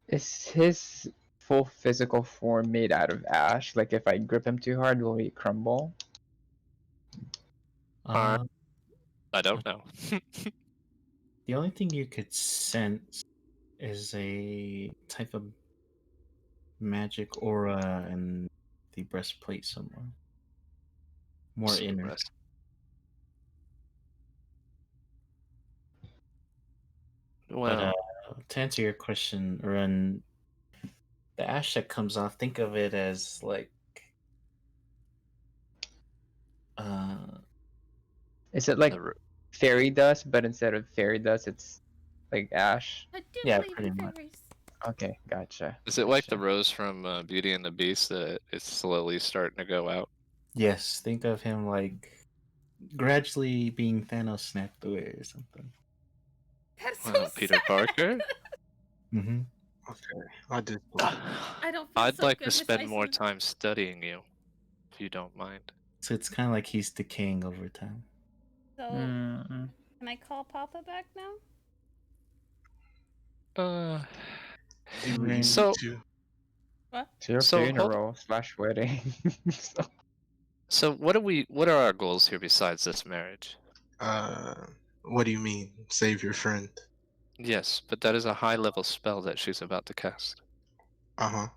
[SPEAKER 2] Is his full physical form made out of ash? Like if I grip him too hard, will he crumble?
[SPEAKER 1] Uh,
[SPEAKER 5] Uh,
[SPEAKER 1] I don't know.
[SPEAKER 5] the only thing you could sense is a type of magic aura in the breastplate somewhere. More inner.
[SPEAKER 1] Breast-
[SPEAKER 5] But
[SPEAKER 1] Well,
[SPEAKER 5] to answer your question, Ren, the ash that comes off, think of it as like uh
[SPEAKER 2] Is it like
[SPEAKER 1] the,
[SPEAKER 2] fairy dust, but instead of fairy dust, it's like ash?
[SPEAKER 4] I do
[SPEAKER 5] Yeah,
[SPEAKER 4] believe
[SPEAKER 5] pretty
[SPEAKER 4] in
[SPEAKER 5] much.
[SPEAKER 4] fairies.
[SPEAKER 2] Okay, gotcha.
[SPEAKER 1] is it like the
[SPEAKER 2] gotcha.
[SPEAKER 1] rose from Beauty and the Beast that it's slowly starting to go out?
[SPEAKER 5] Yes, think of him like gradually being Thanos snapped away or something.
[SPEAKER 4] That's so
[SPEAKER 1] Peter
[SPEAKER 4] sad.
[SPEAKER 1] Parker?
[SPEAKER 5] Mm-hmm.
[SPEAKER 6] Okay, I just.
[SPEAKER 4] I don't feel
[SPEAKER 1] I'd
[SPEAKER 4] so
[SPEAKER 1] like
[SPEAKER 4] good
[SPEAKER 1] to
[SPEAKER 4] with
[SPEAKER 1] spend more
[SPEAKER 4] Aislynn.
[SPEAKER 1] time studying you, if you don't mind.
[SPEAKER 5] So it's kind of like he's decaying over time.
[SPEAKER 4] So
[SPEAKER 2] Mm-mm.
[SPEAKER 4] can I call Papa back now?
[SPEAKER 6] Do what you
[SPEAKER 2] mean,
[SPEAKER 6] need
[SPEAKER 1] So,
[SPEAKER 6] to.
[SPEAKER 4] What?
[SPEAKER 2] It's your
[SPEAKER 1] so hold.
[SPEAKER 2] funeral / wedding. So,
[SPEAKER 1] So what are our goals here besides this marriage?
[SPEAKER 6] Uh, what do you mean? Save your friend?
[SPEAKER 1] Yes, but that is a high level spell that she's about to cast.
[SPEAKER 6] Uh-huh.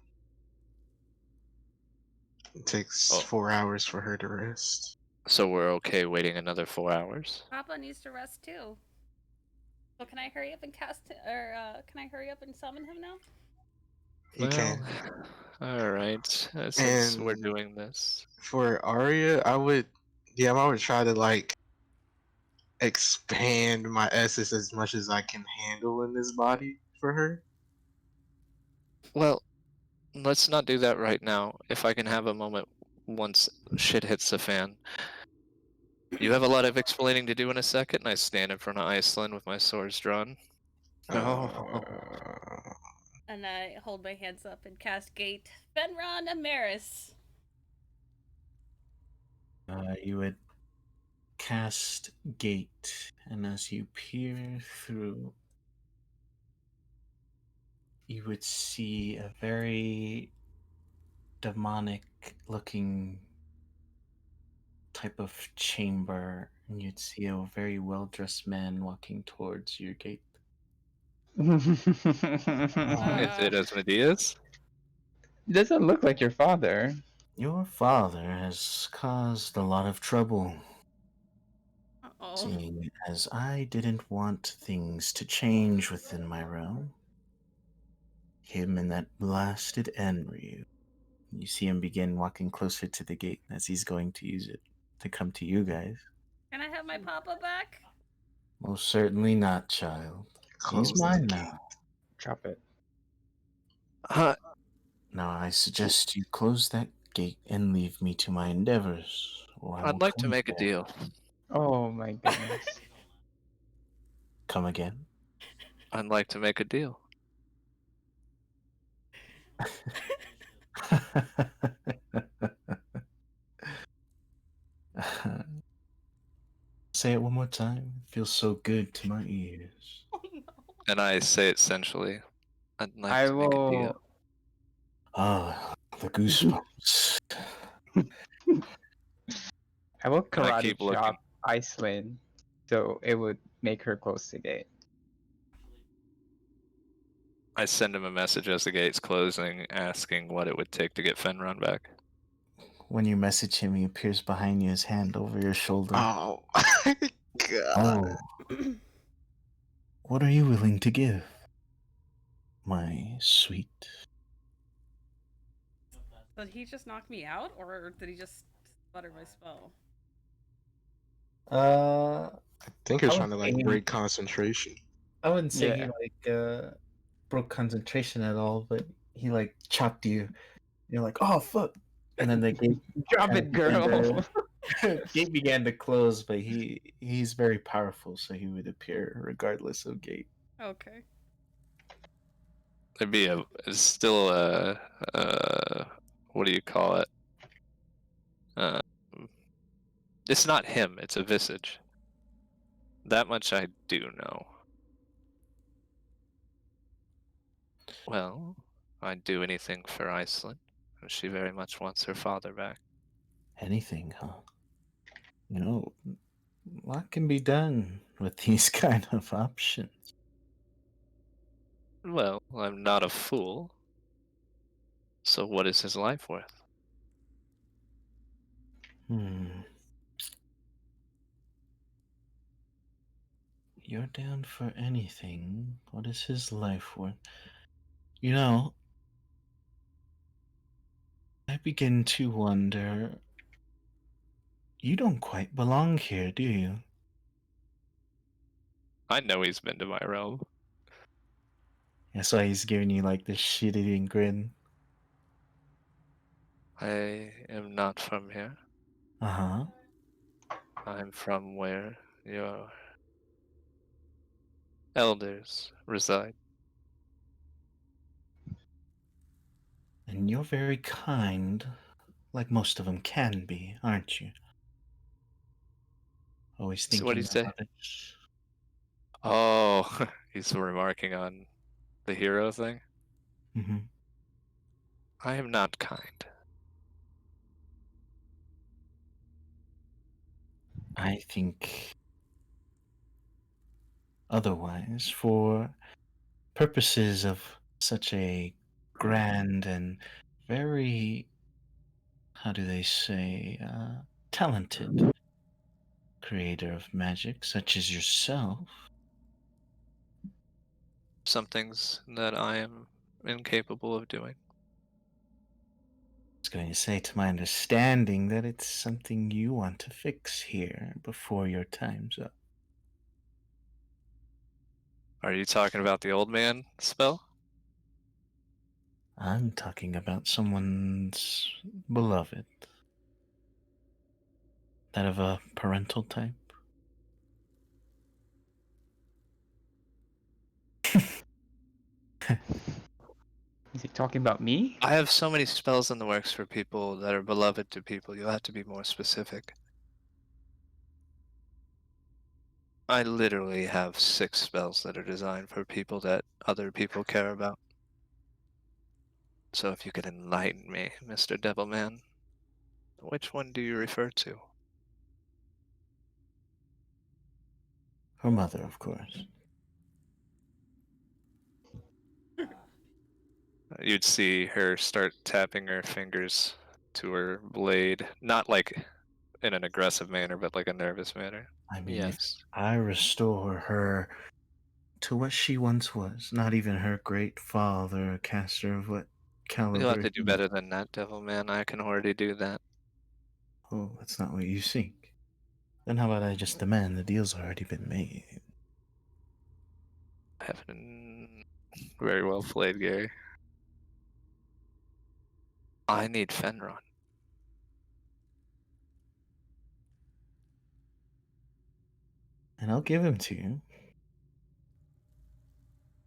[SPEAKER 6] It takes
[SPEAKER 1] Oh,
[SPEAKER 6] 4 hours for her to rest.
[SPEAKER 1] So we're okay waiting another 4 hours?
[SPEAKER 4] Papa needs to rest too. So can I hurry up and can I hurry up and summon him now?
[SPEAKER 6] You can.
[SPEAKER 1] Alright. Since we're
[SPEAKER 6] And
[SPEAKER 1] doing this.
[SPEAKER 6] for Arya, I would try to like expand my essence as much as I can handle in this body for her.
[SPEAKER 1] Well, let's not do that right now. If I can have a moment once shit hits the fan. You have a lot of explaining to do in a second, and I stand in front of Aislynn with my swords drawn. No.
[SPEAKER 6] Uh,
[SPEAKER 4] And I hold my hands up and cast Gate Fenron Amaris.
[SPEAKER 5] You would cast Gate, and as you peer through, you would see a very demonic looking type of chamber, and you'd see a very well dressed man walking towards your gate.
[SPEAKER 1] Is it Asmodeus?
[SPEAKER 2] Doesn't look like your father.
[SPEAKER 5] Your father has caused a lot of trouble,
[SPEAKER 4] Uh-oh.
[SPEAKER 5] seeing as I didn't want things to change within my realm. Him and that blasted Enryu. You see him begin walking closer to the gate as he's going to use it to come to you guys.
[SPEAKER 4] Can I have my Papa back?
[SPEAKER 5] Most certainly not, child.
[SPEAKER 6] close
[SPEAKER 5] He's
[SPEAKER 6] the
[SPEAKER 5] mine
[SPEAKER 6] gate.
[SPEAKER 5] now.
[SPEAKER 2] Drop it.
[SPEAKER 5] Now I suggest you close that gate and leave me to my endeavors, or I will
[SPEAKER 1] I'd like to
[SPEAKER 5] come
[SPEAKER 1] make a
[SPEAKER 5] there.
[SPEAKER 1] deal.
[SPEAKER 2] Oh my goodness.
[SPEAKER 5] Come again?
[SPEAKER 1] I'd like to make a deal.
[SPEAKER 5] Say it one more time. It feels so good to my ears.
[SPEAKER 4] Oh no.
[SPEAKER 1] And I say it sensually. I'd like
[SPEAKER 2] I
[SPEAKER 1] to make a deal.
[SPEAKER 2] will.
[SPEAKER 5] Ah, the goosebumps.
[SPEAKER 2] I will
[SPEAKER 1] And I
[SPEAKER 2] karate
[SPEAKER 1] keep looking.
[SPEAKER 2] chop Aislynn, so it would make her close the gate.
[SPEAKER 1] I send him a message as the gate's closing, asking what it would take to get Fenron back.
[SPEAKER 5] When you message him, he appears behind you, his hand over your shoulder.
[SPEAKER 6] Oh my god.
[SPEAKER 5] Oh, what are you willing to give, my sweet?
[SPEAKER 4] Did he just knock me out, or did he just stutter my spell?
[SPEAKER 6] I think he's
[SPEAKER 5] I
[SPEAKER 6] trying
[SPEAKER 5] would
[SPEAKER 6] to like
[SPEAKER 5] say-
[SPEAKER 6] break concentration.
[SPEAKER 5] I wouldn't say
[SPEAKER 2] Yeah.
[SPEAKER 5] he broke concentration at all, but he like chopped you. You're like, oh fuck, and then the gate
[SPEAKER 2] Drop
[SPEAKER 5] kinda
[SPEAKER 2] it, girl.
[SPEAKER 5] gate began to close, but he's very powerful, so he would appear regardless of gate.
[SPEAKER 4] Okay.
[SPEAKER 1] There'd be still a what do you call it? It's not him, it's a visage. That much I do know. Well, I'd do anything for Aislynn. She very much wants her father back.
[SPEAKER 5] Anything, huh? You know, a lot can be done with these kind of options.
[SPEAKER 1] Well, I'm not a fool. So what is his life worth?
[SPEAKER 5] You're down for anything. What is his life worth? You know, I begin to wonder. You don't quite belong here, do you?
[SPEAKER 1] I know he's been to my realm.
[SPEAKER 5] That's why he's giving you like this shit-eating grin.
[SPEAKER 1] I am not from here.
[SPEAKER 5] Uh-huh.
[SPEAKER 1] I'm from where your elders reside.
[SPEAKER 5] And you're very kind, like most of them can be, aren't you? Always
[SPEAKER 1] So
[SPEAKER 5] thinking
[SPEAKER 1] what do you
[SPEAKER 5] of
[SPEAKER 1] say?
[SPEAKER 5] others.
[SPEAKER 1] Oh, he's remarking on the hero thing.
[SPEAKER 5] Mm-hmm.
[SPEAKER 1] I am not kind.
[SPEAKER 5] I think otherwise, for purposes of such a grand and very, how do they say, talented creator of magic such as yourself.
[SPEAKER 1] Some things that I am incapable of doing.
[SPEAKER 5] I was going to say, to my understanding, that it's something you want to fix here before your time's up.
[SPEAKER 1] Are you talking about the old man spell?
[SPEAKER 5] I'm talking about someone's beloved. That of a parental type.
[SPEAKER 2] Is he talking about me?
[SPEAKER 1] I have so many spells in the works for people that are beloved to people. You'll have to be more specific. I literally have 6 spells that are designed for people that other people care about. So if you could enlighten me, Mr. Devilman, which one do you refer to?
[SPEAKER 5] Her mother, of course.
[SPEAKER 1] You'd see her start tapping her fingers to her blade, not like in an aggressive manner, but like a nervous manner.
[SPEAKER 5] I mean, if
[SPEAKER 1] Yes.
[SPEAKER 5] I restore her to what she once was, not even her great father, a caster of what caliber.
[SPEAKER 1] You'll have to do
[SPEAKER 5] he-
[SPEAKER 1] better than that, Devilman. I can already do that.
[SPEAKER 5] Oh, that's not what you seek. Then how about I just demand the deal's already been made?
[SPEAKER 1] Heaven. Very well played, Gary. I need Fenron.
[SPEAKER 5] And I'll give him to you.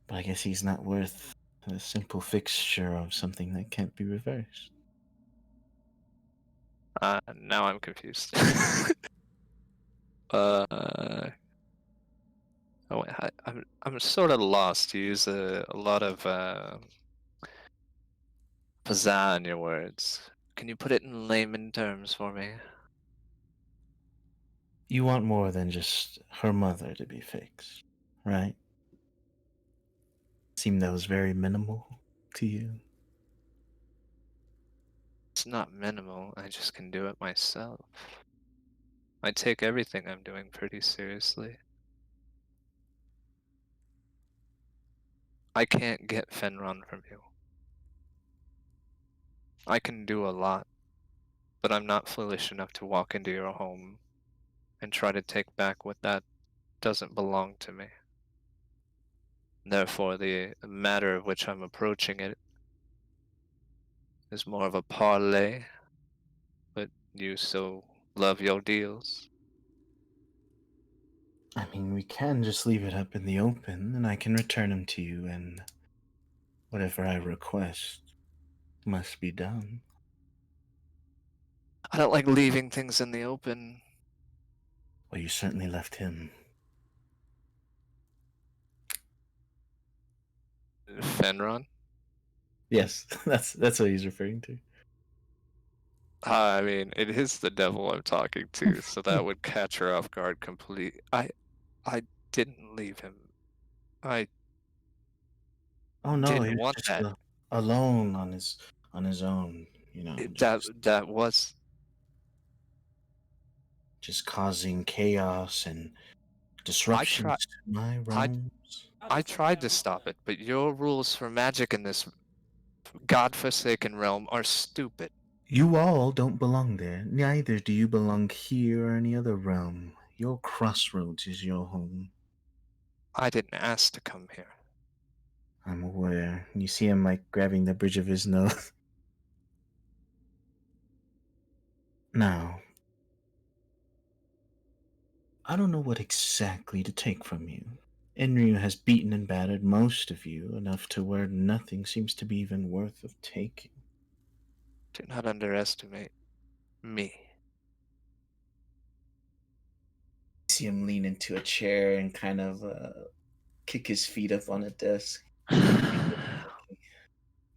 [SPEAKER 5] But I guess he's not worth a simple fixture of something that can't be reversed.
[SPEAKER 1] Now I'm confused. Oh, wait, I'm sort of lost. You use a lot of pizzazz in your words. Can you put it in layman terms for me?
[SPEAKER 5] You want more than just her mother to be fixed, right? Seemed that was very minimal to you.
[SPEAKER 1] It's not minimal. I just can do it myself. I take everything I'm doing pretty seriously. I can't get Fenron from you. I can do a lot, but I'm not foolish enough to walk into your home and try to take back what that doesn't belong to me. Therefore, the matter of which I'm approaching it is more of a parlay, but you so love your deals.
[SPEAKER 5] I mean, we can just leave it up in the open, and I can return him to you, and whatever I request must be done.
[SPEAKER 1] I don't like leaving things in the open.
[SPEAKER 5] Well, you certainly left him.
[SPEAKER 1] Fenron?
[SPEAKER 5] Yes, that's what he's referring to.
[SPEAKER 1] I mean, it is the devil I'm talking to, so that would catch her off guard completely. I didn't leave him. I
[SPEAKER 5] Oh no,
[SPEAKER 1] didn't
[SPEAKER 5] he was
[SPEAKER 1] want
[SPEAKER 5] just
[SPEAKER 1] that.
[SPEAKER 5] alone on his own. You know,
[SPEAKER 1] That was.
[SPEAKER 5] just causing chaos and disruptions to my realms.
[SPEAKER 1] I tried to stop it, but your rules for magic in this godforsaken realm are stupid.
[SPEAKER 5] You all don't belong there. Neither do you belong here or any other realm. Your crossroads is your home.
[SPEAKER 1] I didn't ask to come here.
[SPEAKER 5] I'm aware. You see him like grabbing the bridge of his nose. Now, I don't know what exactly to take from you. Enryu has beaten and battered most of you, enough to where nothing seems to be even worth of taking.
[SPEAKER 1] Do not underestimate me.
[SPEAKER 5] See him lean into a chair and kind of kick his feet up on a desk.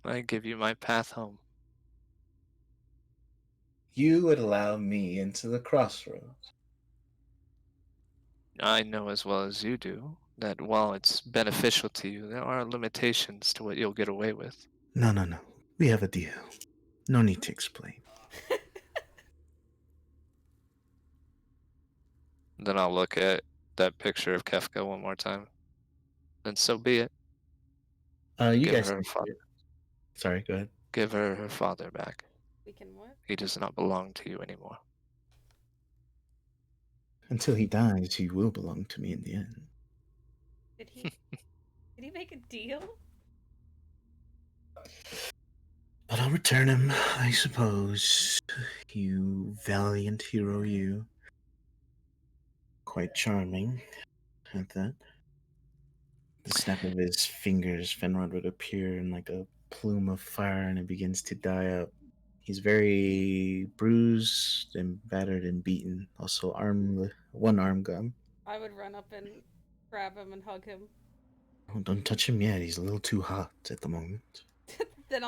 [SPEAKER 1] I give you my path home.
[SPEAKER 5] You would allow me into the crossroads.
[SPEAKER 1] I know as well as you do that while it's beneficial to you, there are limitations to what you'll get away with.
[SPEAKER 5] No. We have a deal. No need to explain.
[SPEAKER 1] Then I'll look at that picture of Kefka one more time. Then so be it.
[SPEAKER 5] You
[SPEAKER 1] Give
[SPEAKER 5] guys
[SPEAKER 1] her
[SPEAKER 5] can
[SPEAKER 1] her
[SPEAKER 5] see
[SPEAKER 1] father.
[SPEAKER 5] it. Sorry, go ahead.
[SPEAKER 1] Give her her father back.
[SPEAKER 4] We can what?
[SPEAKER 1] He does not belong to you anymore.
[SPEAKER 5] Until he dies, he will belong to me in the end.
[SPEAKER 4] Did he? Did he make a deal?
[SPEAKER 5] But I'll return him, I suppose. You valiant hero, you. Quite charming at that. The snap of his fingers, Fenrod would appear in like a plume of fire and it begins to die out. He's very bruised and battered and beaten. Also, one arm gone.
[SPEAKER 4] I would run up and grab him and hug him.
[SPEAKER 5] Oh, don't touch him yet. He's a little too hot at the moment.
[SPEAKER 4] Then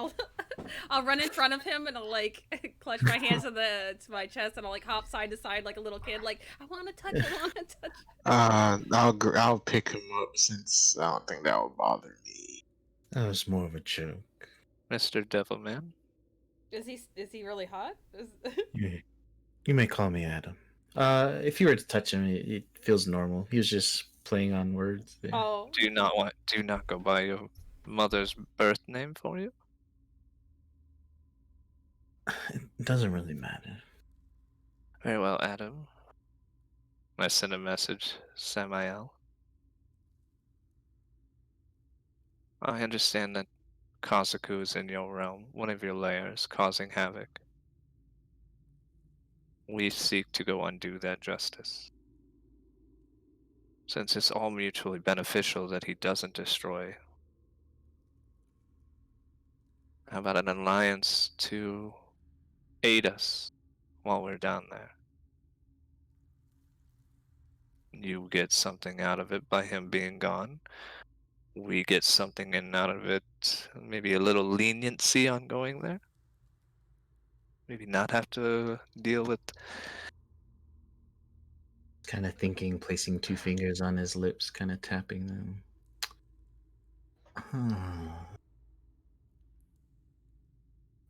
[SPEAKER 4] I'll run in front of him and I'll like clutch my hands to my chest and I'll like hop side to side like a little kid, like I want to touch, I want to touch.
[SPEAKER 6] I'll pick him up since I don't think that would bother me.
[SPEAKER 5] That was more of a joke.
[SPEAKER 1] Mr. Devilman.
[SPEAKER 4] Is he really hot?
[SPEAKER 5] You may call me Adam. If you were to touch him, it feels normal. He was just playing on words there.
[SPEAKER 4] Oh.
[SPEAKER 1] Do you not go by your mother's birth name for you?
[SPEAKER 5] It doesn't really matter.
[SPEAKER 1] Very well, Adam. I send a message, Samael. I understand that Kazaku is in your realm, one of your layers, causing havoc. We seek to go undo that justice. Since it's all mutually beneficial that he doesn't destroy, how about an alliance to aid us while we're down there? You get something out of it by him being gone. We get something in out of it, maybe a little leniency on going there. Maybe not have to deal with.
[SPEAKER 5] Kind of thinking, placing two fingers on his lips, kind of tapping them.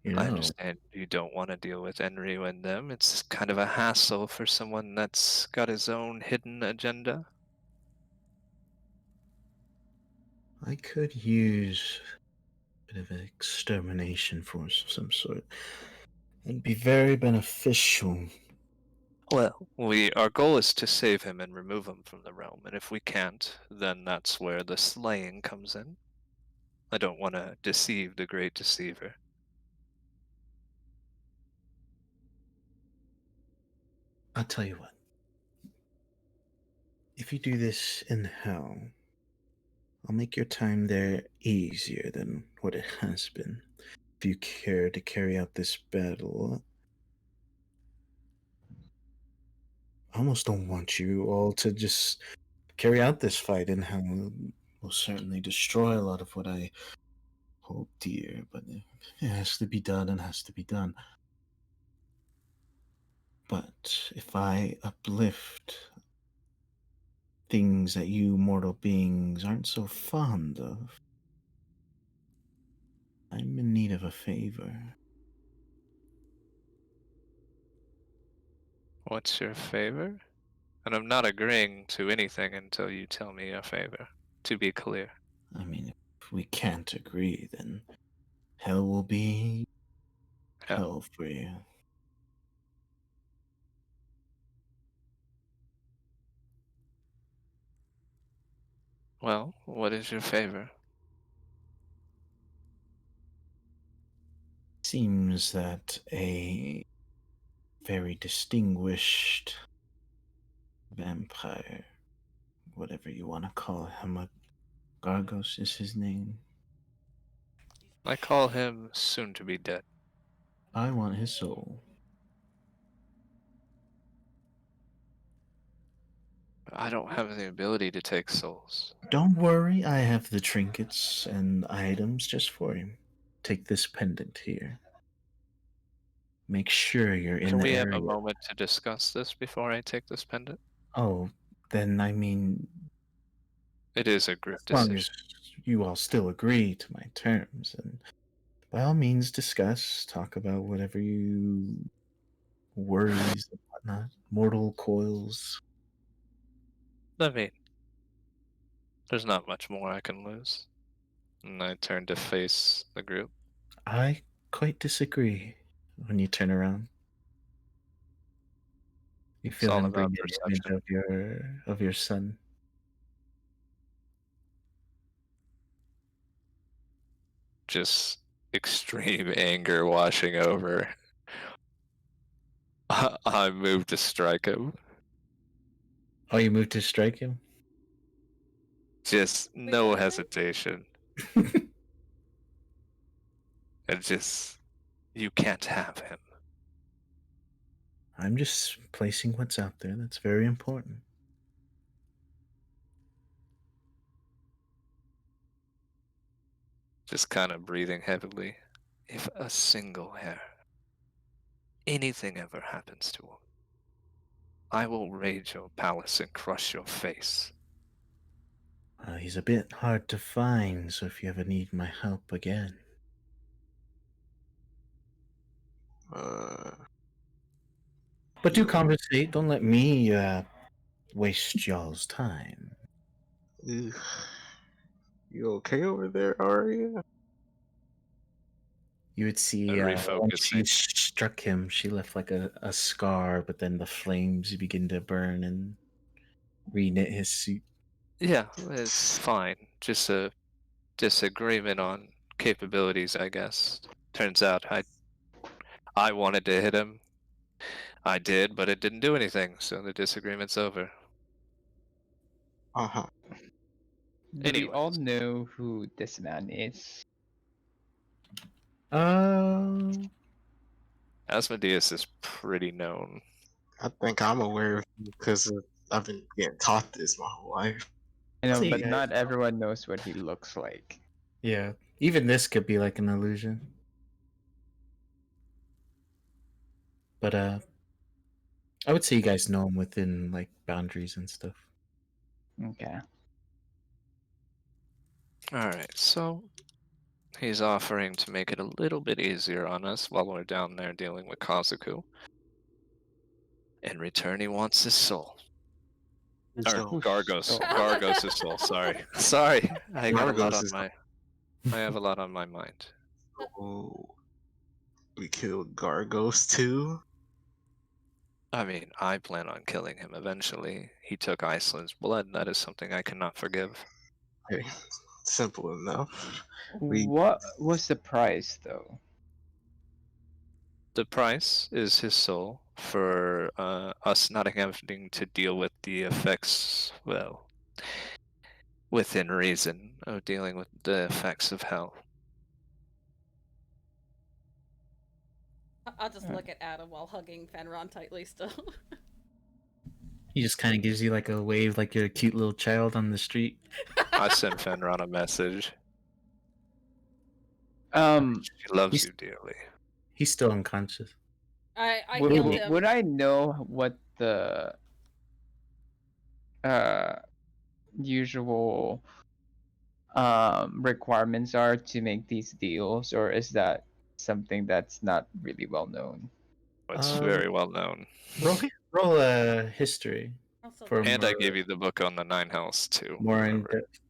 [SPEAKER 5] You
[SPEAKER 1] I
[SPEAKER 5] know,
[SPEAKER 1] understand you don't want to deal with Enryu and them. It's kind of a hassle for someone that's got his own hidden agenda.
[SPEAKER 5] I could use a bit of an extermination force of some sort. It'd be very beneficial.
[SPEAKER 1] Well, our goal is to save him and remove him from the realm, and if we can't, then that's where the slaying comes in. I don't want to deceive the great deceiver.
[SPEAKER 5] I'll tell you what. If you do this in hell, I'll make your time there easier than what it has been. If you care to carry out this battle, I almost don't want you all to just carry out this fight in hell. Will certainly destroy a lot of what I hold dear, but it has to be done and has to be done. But if I uplift things that you mortal beings aren't so fond of, I'm in need of a favor.
[SPEAKER 1] What's your favor? And I'm not agreeing to anything until you tell me a favor, to be clear.
[SPEAKER 5] I mean, if we can't agree, then hell will be hell for you.
[SPEAKER 1] Well, what is your favor?
[SPEAKER 5] Seems that a very distinguished vampire, whatever you want to call him, Gargos is his name.
[SPEAKER 1] I call him soon to be dead.
[SPEAKER 5] I want his soul.
[SPEAKER 1] I don't have the ability to take souls.
[SPEAKER 5] Don't worry, I have the trinkets and items just for him. Take this pendant here. Make sure you're in
[SPEAKER 1] Can
[SPEAKER 5] the
[SPEAKER 1] we
[SPEAKER 5] area.
[SPEAKER 1] have a moment to discuss this before I take this pendant?
[SPEAKER 5] Oh, then I mean,
[SPEAKER 1] It is a group
[SPEAKER 5] as long
[SPEAKER 1] decision.
[SPEAKER 5] as you all still agree to my terms, and by all means discuss, talk about whatever you worries and whatnot, mortal coils.
[SPEAKER 1] I mean, there's not much more I can lose. And I turn to face the group.
[SPEAKER 5] I quite disagree. When you turn around, you
[SPEAKER 1] It's
[SPEAKER 5] feel
[SPEAKER 1] all
[SPEAKER 5] him
[SPEAKER 1] about
[SPEAKER 5] bring an image
[SPEAKER 1] perception.
[SPEAKER 5] of your son.
[SPEAKER 1] Just extreme anger washing over. I move to strike him.
[SPEAKER 5] Oh, you moved to strike him?
[SPEAKER 1] Just
[SPEAKER 3] Wait,
[SPEAKER 1] no
[SPEAKER 3] what?
[SPEAKER 1] hesitation. And just, you can't have him.
[SPEAKER 5] I'm just placing what's out there. That's very important.
[SPEAKER 1] Just kind of breathing heavily. If a single hair, anything ever happens to him, I will raid your palace and crush your face.
[SPEAKER 5] He's a bit hard to find, so if you ever need my help again.
[SPEAKER 6] Uh,
[SPEAKER 5] But do
[SPEAKER 6] you,
[SPEAKER 5] conversate. Don't let me waste y'all's time.
[SPEAKER 6] ugh. You okay over there, Arya?
[SPEAKER 5] You would see
[SPEAKER 1] I
[SPEAKER 5] when she
[SPEAKER 1] refocusing.
[SPEAKER 5] struck him, she left like a scar, but then the flames begin to burn and reknit his suit.
[SPEAKER 1] Yeah, it's fine. Just a disagreement on capabilities, I guess. Turns out I wanted to hit him. I did, but it didn't do anything, so the disagreement's over.
[SPEAKER 6] Uh-huh.
[SPEAKER 2] Do we all
[SPEAKER 1] Anyways,
[SPEAKER 2] know who this man is?
[SPEAKER 5] Uh,
[SPEAKER 1] Asmodeus is pretty known.
[SPEAKER 6] I think I'm aware of you because I've been getting taught this my whole life.
[SPEAKER 2] I know,
[SPEAKER 5] See,
[SPEAKER 2] but
[SPEAKER 5] guys.
[SPEAKER 2] not everyone knows what he looks like.
[SPEAKER 5] Yeah, even this could be like an illusion. But I would say you guys know him within like boundaries and stuff.
[SPEAKER 2] Okay.
[SPEAKER 1] Alright, so he's offering to make it a little bit easier on us while we're down there dealing with Kazuku. In return, he wants his soul. Or
[SPEAKER 6] So,
[SPEAKER 2] Who's
[SPEAKER 1] Gargos.
[SPEAKER 2] so-
[SPEAKER 1] Gargos' soul, sorry. Sorry. I got a lot
[SPEAKER 6] Gargos
[SPEAKER 1] on
[SPEAKER 6] is
[SPEAKER 1] my I have a lot on my mind.
[SPEAKER 6] oh, we killed Gargos too.
[SPEAKER 1] I mean, I plan on killing him eventually. He took Iceland's blood, and that is something I cannot forgive.
[SPEAKER 6] Okay, simple enough.
[SPEAKER 2] What was the price, though?
[SPEAKER 1] The price is his soul for us not having to deal with the effects, well, within reason, of dealing with the effects of hell.
[SPEAKER 4] I'll just look at Adam while hugging Fenron tightly still.
[SPEAKER 5] He just kind of gives you like a wave, like you're a cute little child on the street.
[SPEAKER 1] I sent Fenron a message.
[SPEAKER 2] Um,
[SPEAKER 1] She loves
[SPEAKER 5] He's-
[SPEAKER 1] you dearly.
[SPEAKER 5] He's still unconscious.
[SPEAKER 4] I
[SPEAKER 2] would,
[SPEAKER 4] healed
[SPEAKER 2] would-
[SPEAKER 4] him.
[SPEAKER 2] would I know what the uh usual requirements are to make these deals, or is that something that's not really well known?
[SPEAKER 1] It's
[SPEAKER 5] Um,
[SPEAKER 1] very well known.
[SPEAKER 5] roll a history
[SPEAKER 4] Also,
[SPEAKER 5] for
[SPEAKER 1] And I
[SPEAKER 5] more,
[SPEAKER 1] gave you the book on the Nine Hells too.
[SPEAKER 5] more in
[SPEAKER 1] Remember?
[SPEAKER 5] depth.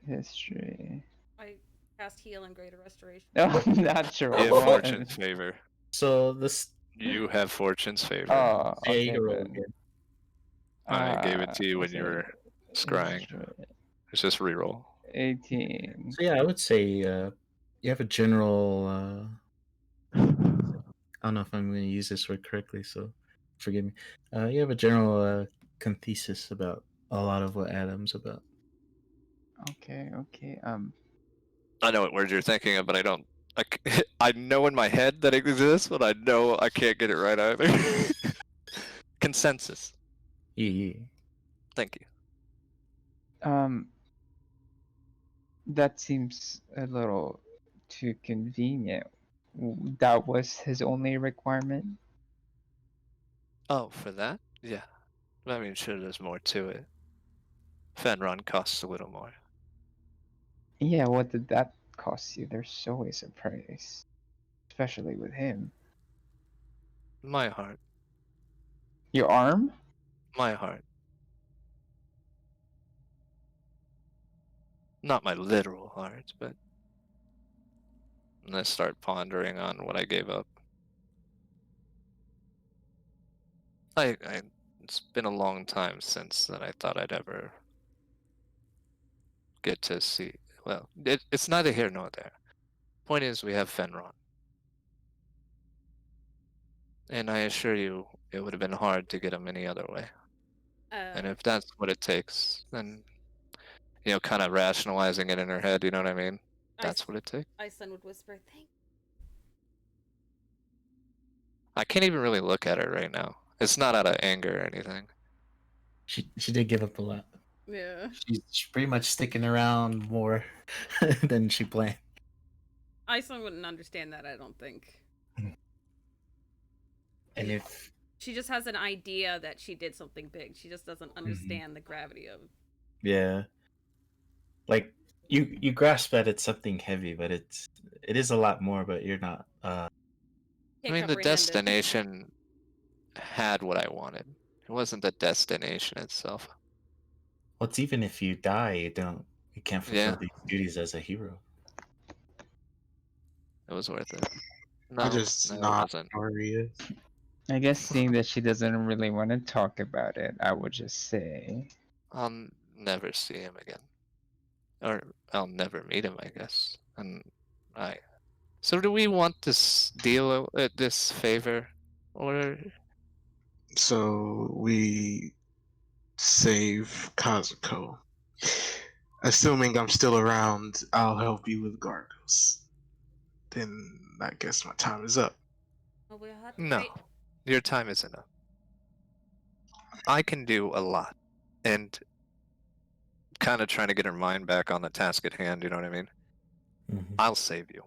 [SPEAKER 2] History.
[SPEAKER 4] I cast heal and greater restoration.
[SPEAKER 2] No, I'm not sure
[SPEAKER 1] You have
[SPEAKER 2] what.
[SPEAKER 1] fortune's favor.
[SPEAKER 5] So this
[SPEAKER 1] You have fortune's favor.
[SPEAKER 2] Oh,
[SPEAKER 5] yeah,
[SPEAKER 2] okay
[SPEAKER 5] you can roll
[SPEAKER 2] then.
[SPEAKER 5] again.
[SPEAKER 1] I gave it to you when
[SPEAKER 2] let's
[SPEAKER 1] you
[SPEAKER 2] see.
[SPEAKER 1] were scrying.
[SPEAKER 2] History,
[SPEAKER 1] It's just reroll.
[SPEAKER 2] 18.
[SPEAKER 5] So yeah, I would say you have a general. I don't know if I'm going to use this word correctly, so forgive me. You have a general conthesis about a lot of what Adam's about.
[SPEAKER 2] Okay, okay.
[SPEAKER 1] I know what words you're thinking of, but I don't. I know in my head that it exists, but I know I can't get it right either. Consensus.
[SPEAKER 5] Yeah.
[SPEAKER 1] Thank you.
[SPEAKER 2] That seems a little too convenient. That was his only requirement.
[SPEAKER 1] Oh, for that? Yeah. I mean, sure, there's more to it. Fenron costs a little more.
[SPEAKER 2] Yeah, what did that cost you? There's always a price, especially with him.
[SPEAKER 1] My heart.
[SPEAKER 2] Your arm?
[SPEAKER 1] My heart. Not my literal heart, but and I start pondering on what I gave up. It's been a long time since that I thought I'd ever get to see. Well, it's neither here nor there. Point is, we have Fenron. And I assure you, it would have been hard to get him any other way. And if that's what it takes, then, kind of rationalizing it in her head, you know what I mean? That's what it takes.
[SPEAKER 4] Aislynn would whisper, "Thank."
[SPEAKER 1] I can't even really look at her right now. It's not out of anger or anything.
[SPEAKER 5] She did give up a lot.
[SPEAKER 4] Yeah.
[SPEAKER 5] She's pretty much sticking around more than she planned.
[SPEAKER 4] Aislynn wouldn't understand that, I don't think.
[SPEAKER 5] And if
[SPEAKER 4] she just has an idea that she did something big, she just doesn't understand the gravity of.
[SPEAKER 5] Yeah, like you grasp that it's something heavy, but it is a lot more. But you're not.
[SPEAKER 1] I mean, the destination had what I wanted. It wasn't the destination itself.
[SPEAKER 5] Well, it's even if you die, you can't fulfill these duties as a hero.
[SPEAKER 1] It was worth it. No,
[SPEAKER 6] I just
[SPEAKER 1] it
[SPEAKER 6] not
[SPEAKER 1] wasn't.
[SPEAKER 6] curious.
[SPEAKER 2] I guess seeing that she doesn't really want to talk about it, I would just say
[SPEAKER 1] I'll never see him again. Or I'll never meet him, I guess. And So do we want this deal, this favor? Or
[SPEAKER 6] So we save Kazuko. Assuming I'm still around, I'll help you with Gargos. Then I guess my time is up.
[SPEAKER 4] Well, we'll have to
[SPEAKER 1] no,
[SPEAKER 4] wait.
[SPEAKER 1] your time isn't up. I can do a lot. And kind of trying to get her mind back on the task at hand, you know what I mean?
[SPEAKER 5] Mm-hmm.
[SPEAKER 1] I'll save you.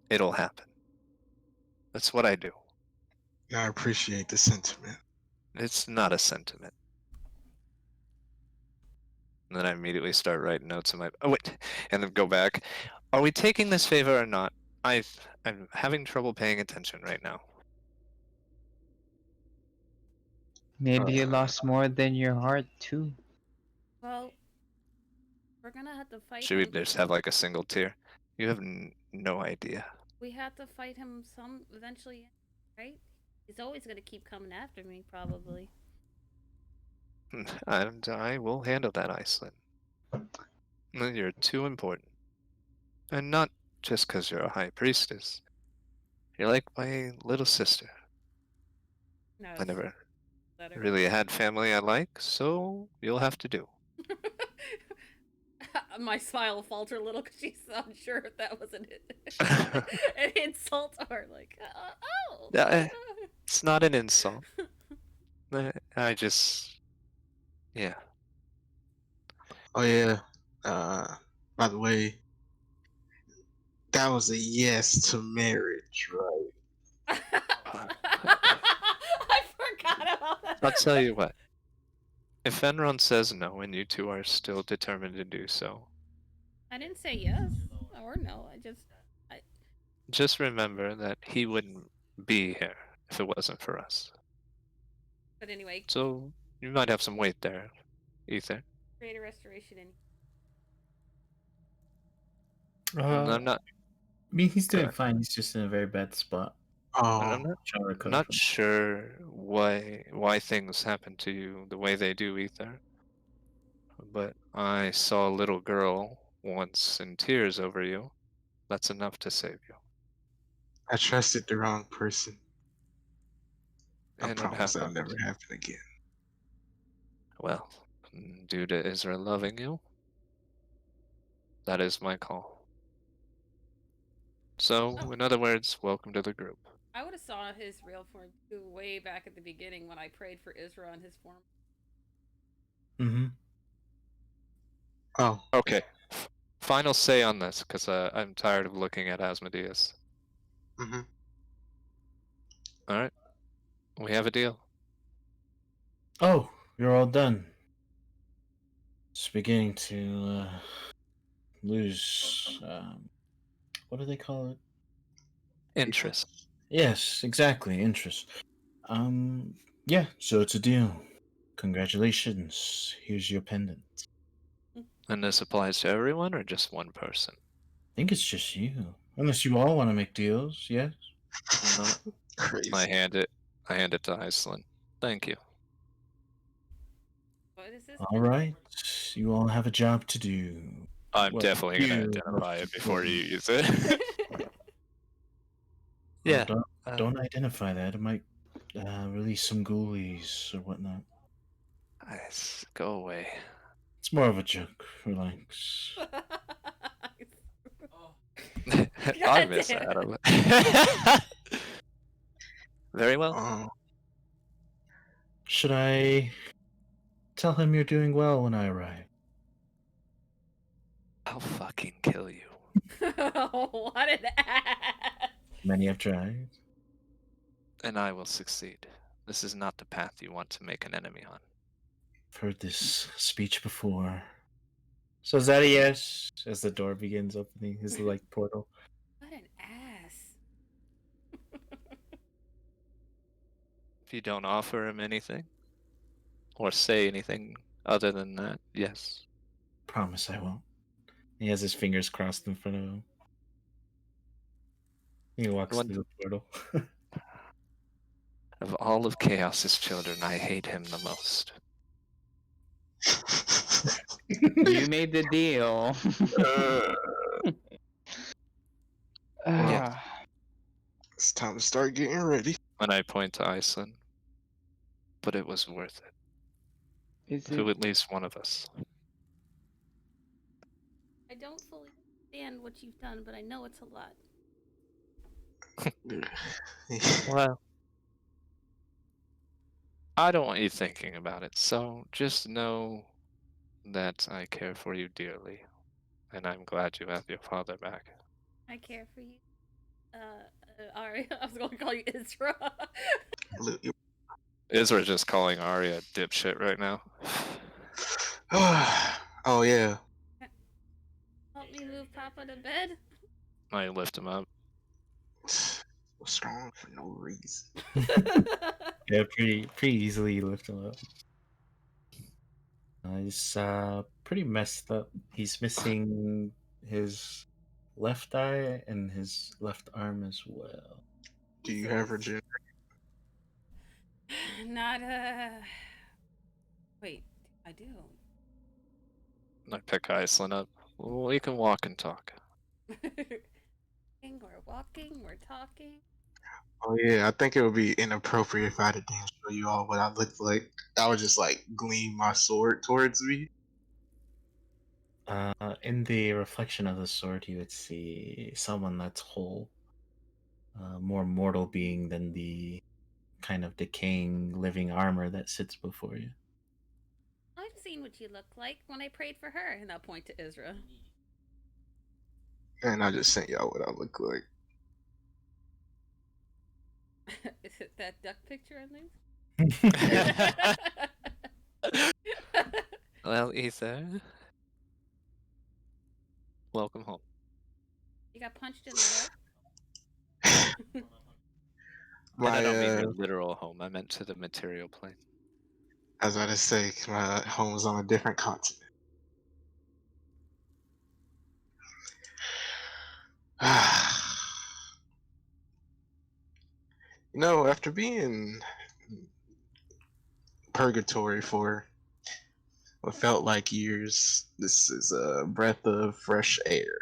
[SPEAKER 1] It'll happen. That's what I do.
[SPEAKER 6] I appreciate the sentiment.
[SPEAKER 1] It's not a sentiment. And then I immediately start writing notes in my... Oh, wait. And then go back. Are we taking this favor or not? I'm having trouble paying attention right now.
[SPEAKER 2] maybe you lost more than your heart too.
[SPEAKER 4] Well, we're gonna have to fight
[SPEAKER 1] Should we
[SPEAKER 4] him.
[SPEAKER 1] just have like a single tear? You have no idea.
[SPEAKER 4] We have to fight him eventually, right? He's always gonna keep coming after me, probably.
[SPEAKER 1] And I will handle that, Aislynn. You're too important. And not just because you're a high priestess. You're like my little sister.
[SPEAKER 4] No,
[SPEAKER 1] I never really had family I like, so you'll have to do.
[SPEAKER 4] My smile faltered a little because she's unsure if that was an insult or like, oh.
[SPEAKER 1] It's not an insult. I just, yeah.
[SPEAKER 6] Oh yeah. By the way, that was a yes to marriage, right?
[SPEAKER 4] I forgot about that.
[SPEAKER 1] I'll tell you what. If Fenron says no and you two are still determined to do so,
[SPEAKER 4] I didn't say yes or no.
[SPEAKER 1] just remember that he wouldn't be here if it wasn't for us.
[SPEAKER 4] But anyway.
[SPEAKER 1] So you might have some weight there, Ether.
[SPEAKER 4] Create a restoration in.
[SPEAKER 1] I'm not.
[SPEAKER 5] I mean, he's doing fine. He's just in a very bad spot.
[SPEAKER 1] I'm not sure why things happen to you the way they do, Ether. But I saw a little girl once in tears over you. That's enough to save you.
[SPEAKER 6] I trusted the wrong person. I
[SPEAKER 1] And
[SPEAKER 6] promise that'll never happen again.
[SPEAKER 1] Well, due to Israel loving you, that is my call. So, in other words, welcome to the group.
[SPEAKER 4] I would have saw his real form too way back at the beginning when I prayed for Israel in his form.
[SPEAKER 5] Mm-hmm.
[SPEAKER 6] Oh.
[SPEAKER 1] Okay. Final say on this, because I'm tired of looking at Asmodeus.
[SPEAKER 6] Mm-hmm.
[SPEAKER 1] All right. We have a deal.
[SPEAKER 5] Oh, you're all done. It's beginning to lose. What do they call it?
[SPEAKER 1] Interest.
[SPEAKER 5] Yes, exactly. Interest. Yeah, so it's a deal. Congratulations. Here's your pendant.
[SPEAKER 1] And this applies to everyone or just one person?
[SPEAKER 5] I think it's just you. Unless you all want to make deals, yes?
[SPEAKER 1] No.
[SPEAKER 6] Crazy.
[SPEAKER 1] I hand it to Aislynn. Thank you.
[SPEAKER 4] What is this?
[SPEAKER 5] All right. You all have a job to do.
[SPEAKER 1] I'm
[SPEAKER 5] What
[SPEAKER 1] definitely going to
[SPEAKER 5] you
[SPEAKER 1] identify
[SPEAKER 5] most
[SPEAKER 1] it before you
[SPEAKER 5] important?
[SPEAKER 1] use it.
[SPEAKER 5] Well,
[SPEAKER 1] Yeah.
[SPEAKER 5] don't identify that. It might release some ghoulies or whatnot.
[SPEAKER 1] Go away.
[SPEAKER 5] It's more of a joke. Relax.
[SPEAKER 1] I miss
[SPEAKER 4] damn it.
[SPEAKER 1] Adam. Very well.
[SPEAKER 5] Should I tell him you're doing well when I arrive?
[SPEAKER 1] I'll fucking kill you.
[SPEAKER 4] What an ass.
[SPEAKER 5] Many have tried.
[SPEAKER 1] And I will succeed. This is not the path you want to make an enemy on.
[SPEAKER 5] I've heard this speech before. So is that a yes? As the door begins opening, his like portal.
[SPEAKER 4] What an ass.
[SPEAKER 1] If you don't offer him anything, or say anything other than that, yes.
[SPEAKER 5] Promise I won't. He has his fingers crossed in front of him. He walks
[SPEAKER 1] One-
[SPEAKER 5] through the portal.
[SPEAKER 1] Of all of Chaos's children, I hate him the most.
[SPEAKER 2] You made the deal.
[SPEAKER 1] Yeah.
[SPEAKER 6] It's time to start getting ready.
[SPEAKER 1] And I point to Aislynn. But it was worth it.
[SPEAKER 2] Is
[SPEAKER 1] To
[SPEAKER 2] it?
[SPEAKER 1] at least one of us.
[SPEAKER 4] I don't fully understand what you've done, but I know it's a lot.
[SPEAKER 1] Well, I don't want you thinking about it, so just know that I care for you dearly. And I'm glad you have your father back.
[SPEAKER 4] I care for you. Aria. I was going to call you Isra.
[SPEAKER 1] Isra just calling Arya a dipshit right now.
[SPEAKER 6] Oh yeah.
[SPEAKER 4] Help me move Papa to bed.
[SPEAKER 1] I lift him up.
[SPEAKER 6] Strong for no reason.
[SPEAKER 5] Yeah, pretty easily you lift him up. He's pretty messed up. He's missing his left eye and his left arm as well.
[SPEAKER 6] Do you have Virginia?
[SPEAKER 4] Not Wait, I do.
[SPEAKER 1] I pick Aislynn up. We can walk and talk.
[SPEAKER 4] We're walking, we're talking.
[SPEAKER 6] Oh yeah, I think it would be inappropriate if I didn't show you all what I look like. I would just like gleam my sword towards me.
[SPEAKER 5] In the reflection of the sword, you would see someone that's whole, more mortal being than the kind of decaying living armor that sits before you.
[SPEAKER 4] I've seen what you look like when I prayed for her, and I'll point to Isra.
[SPEAKER 6] And I just sent y'all what I look like.
[SPEAKER 4] Is it that duck picture on there?
[SPEAKER 1] Well, Ether. Welcome home.
[SPEAKER 4] You got punched in the leg?
[SPEAKER 1] And I don't mean
[SPEAKER 6] My
[SPEAKER 1] your literal home. I meant to the material plane.
[SPEAKER 6] I was about to say my home's on a different continent. You know, after being in purgatory for what felt like years, this is a breath of fresh air.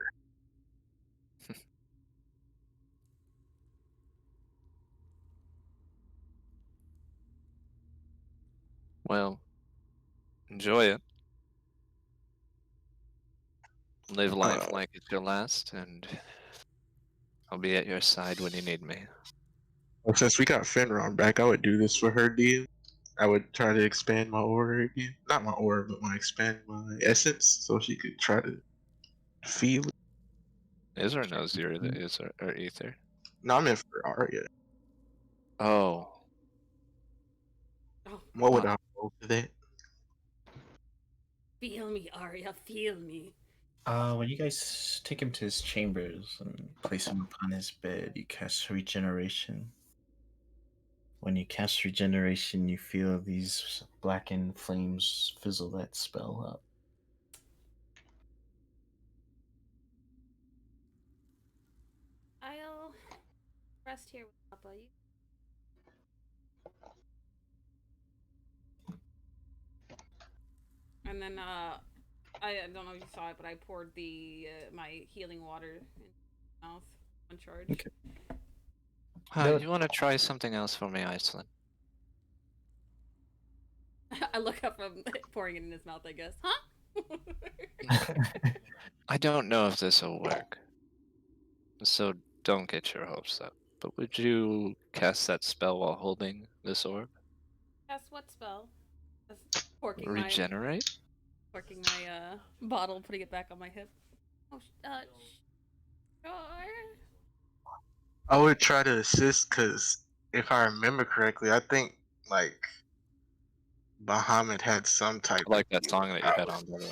[SPEAKER 1] Well, enjoy it. Live life like it's your last, and I'll be at your side when you need me.
[SPEAKER 6] Well, since we got Finron back, I would do this for her deal. I would try to expand my aura again. Not my aura, but expand my essence so she could try to feel it.
[SPEAKER 1] Isra knows you're the Isra or Ether.
[SPEAKER 6] No, I meant for Arya.
[SPEAKER 1] Oh.
[SPEAKER 4] Oh,
[SPEAKER 6] What would I roll for that?
[SPEAKER 4] feel me, Arya, feel me.
[SPEAKER 5] When you guys take him to his chambers and place him upon his bed, you cast regeneration. When you cast regeneration, you feel these blackened flames fizzle that spell up.
[SPEAKER 4] Rest here with Papa. And then I don't know if you saw it, but I poured the my healing water in my mouth on charge.
[SPEAKER 5] Okay.
[SPEAKER 1] You want to try something else for me, Aislynn?
[SPEAKER 4] I look up from pouring it in his mouth, I guess. Huh?
[SPEAKER 1] I don't know if this will work, so don't get your hopes up. But would you cast that spell while holding this orb?
[SPEAKER 4] Cast what spell? Just corking
[SPEAKER 1] Regenerate?
[SPEAKER 4] my bottle, putting it back on my hip. Oh, sure.
[SPEAKER 6] I would try to assist because if I remember correctly, I think like Bahamut had some type
[SPEAKER 1] I like
[SPEAKER 6] of
[SPEAKER 1] that song that you had
[SPEAKER 6] power.
[SPEAKER 1] on, by the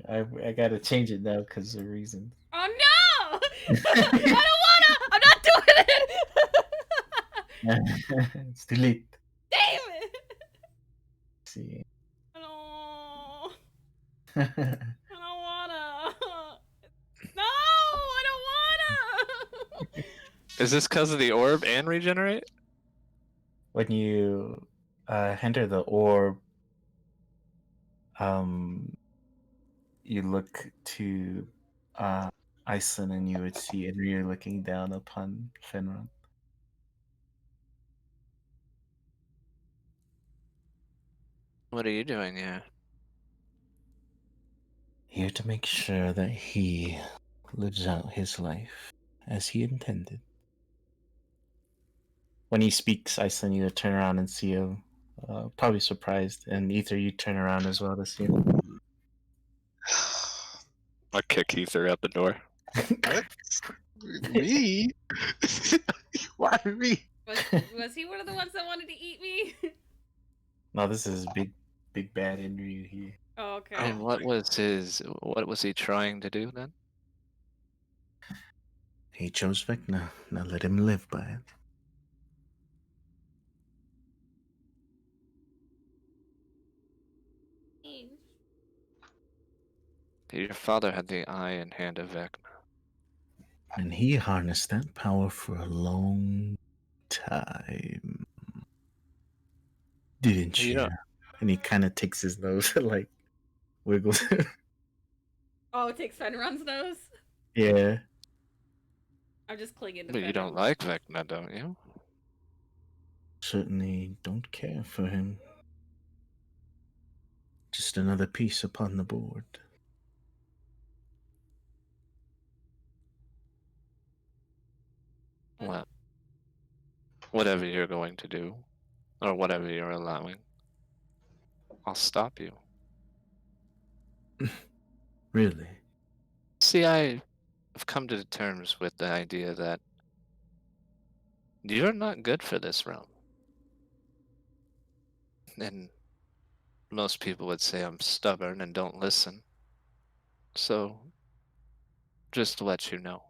[SPEAKER 1] way.
[SPEAKER 7] I gotta change it now because of reasons.
[SPEAKER 4] Oh no! I don't wanna! I'm not doing it!
[SPEAKER 7] It's too late.
[SPEAKER 4] Damn it!
[SPEAKER 7] Let's see.
[SPEAKER 4] No! I don't wanna! No! I don't wanna!
[SPEAKER 1] Is this because of the orb and regenerate?
[SPEAKER 7] When you enter the orb, you look to Aislynn and you would see Enryu looking down upon Fenron.
[SPEAKER 1] What are you doing here?
[SPEAKER 7] Here to make sure that he lives out his life as he intended. When he speaks, Aislynn, you turn around and see him, probably surprised, and Ether, you turn around as well to see him.
[SPEAKER 1] I'll kick Ether out the door.
[SPEAKER 6] What? Me? Why me?
[SPEAKER 4] Was he one of the ones that wanted to eat me?
[SPEAKER 7] No, this is big bad Enryu here.
[SPEAKER 4] Oh, okay.
[SPEAKER 1] And what was he trying to do then?
[SPEAKER 7] He chose Vecna. Now let him live by it.
[SPEAKER 1] Your father had the eye and hand of Vecna.
[SPEAKER 7] And he harnessed that power for a long time. Didn't
[SPEAKER 1] You
[SPEAKER 7] you?
[SPEAKER 1] know-
[SPEAKER 7] And he kind of takes his nose and like wiggles.
[SPEAKER 4] Oh, it takes Fenron's nose?
[SPEAKER 7] Yeah.
[SPEAKER 4] I'm just clinging to
[SPEAKER 1] But you don't
[SPEAKER 4] Fenron.
[SPEAKER 1] like Vecna, don't you?
[SPEAKER 7] Certainly don't care for him. Just another piece upon the board.
[SPEAKER 1] Well, whatever you're going to do, or whatever you're allowing, I'll stop you.
[SPEAKER 7] Really?
[SPEAKER 1] See, I've come to terms with the idea that you're not good for this realm. And most people would say I'm stubborn and don't listen. So, just to let you know.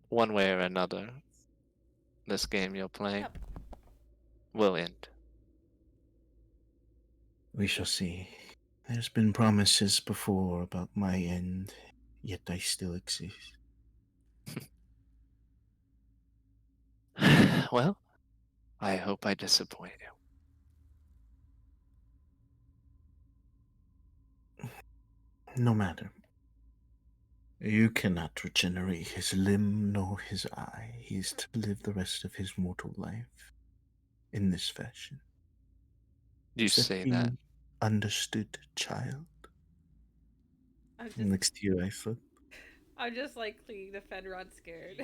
[SPEAKER 1] One way or another, this game you're playing
[SPEAKER 4] Yep.
[SPEAKER 1] will end.
[SPEAKER 7] We shall see. There's been promises before about my end, yet I still exist.
[SPEAKER 1] Well, I hope I disappoint you.
[SPEAKER 7] No matter. You cannot regenerate his limb nor his eye. He is to live the rest of his mortal life in this fashion.
[SPEAKER 1] You
[SPEAKER 7] Is
[SPEAKER 1] say that.
[SPEAKER 7] Understood, child?
[SPEAKER 4] I'm just,
[SPEAKER 7] Next to you, Aislynn.
[SPEAKER 4] I'm just like clinging to Fenron, scared.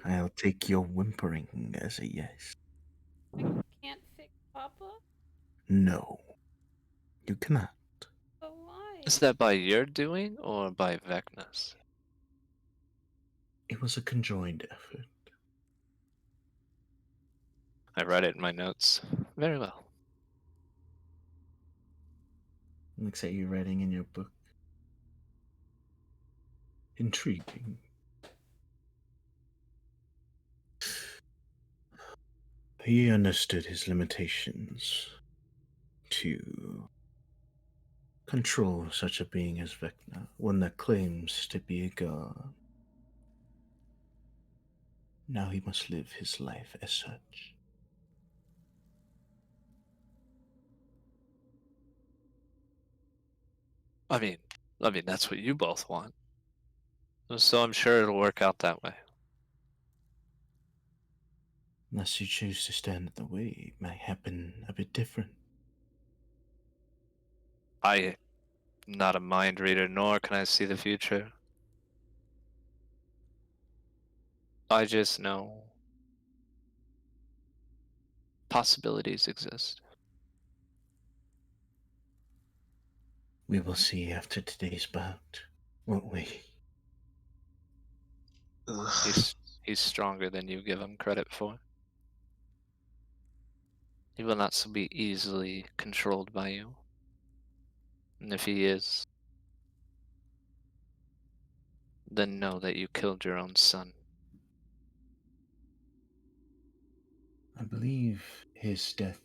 [SPEAKER 7] I'll take your whimpering as a yes.
[SPEAKER 4] I can't fix Papa?
[SPEAKER 7] No, you cannot.
[SPEAKER 4] But why?
[SPEAKER 1] Is that by your doing or by Vecna's?
[SPEAKER 7] It was a conjoined effort.
[SPEAKER 1] I read it in my notes. Very well.
[SPEAKER 7] Looks at you writing in your book. Intriguing. He understood his limitations to control such a being as Vecna, one that claims to be a god. Now he must live his life as such.
[SPEAKER 1] I mean, that's what you both want. So I'm sure it'll work out that way.
[SPEAKER 7] Unless you choose to stand in the way, it might happen a bit different.
[SPEAKER 1] I'm not a mind reader, nor can I see the future. I just know possibilities exist.
[SPEAKER 7] We will see after today's bout, won't we?
[SPEAKER 6] Ugh.
[SPEAKER 1] He's stronger than you give him credit for. He will not so be easily controlled by you. And if he is, then know that you killed your own son.
[SPEAKER 7] I believe his death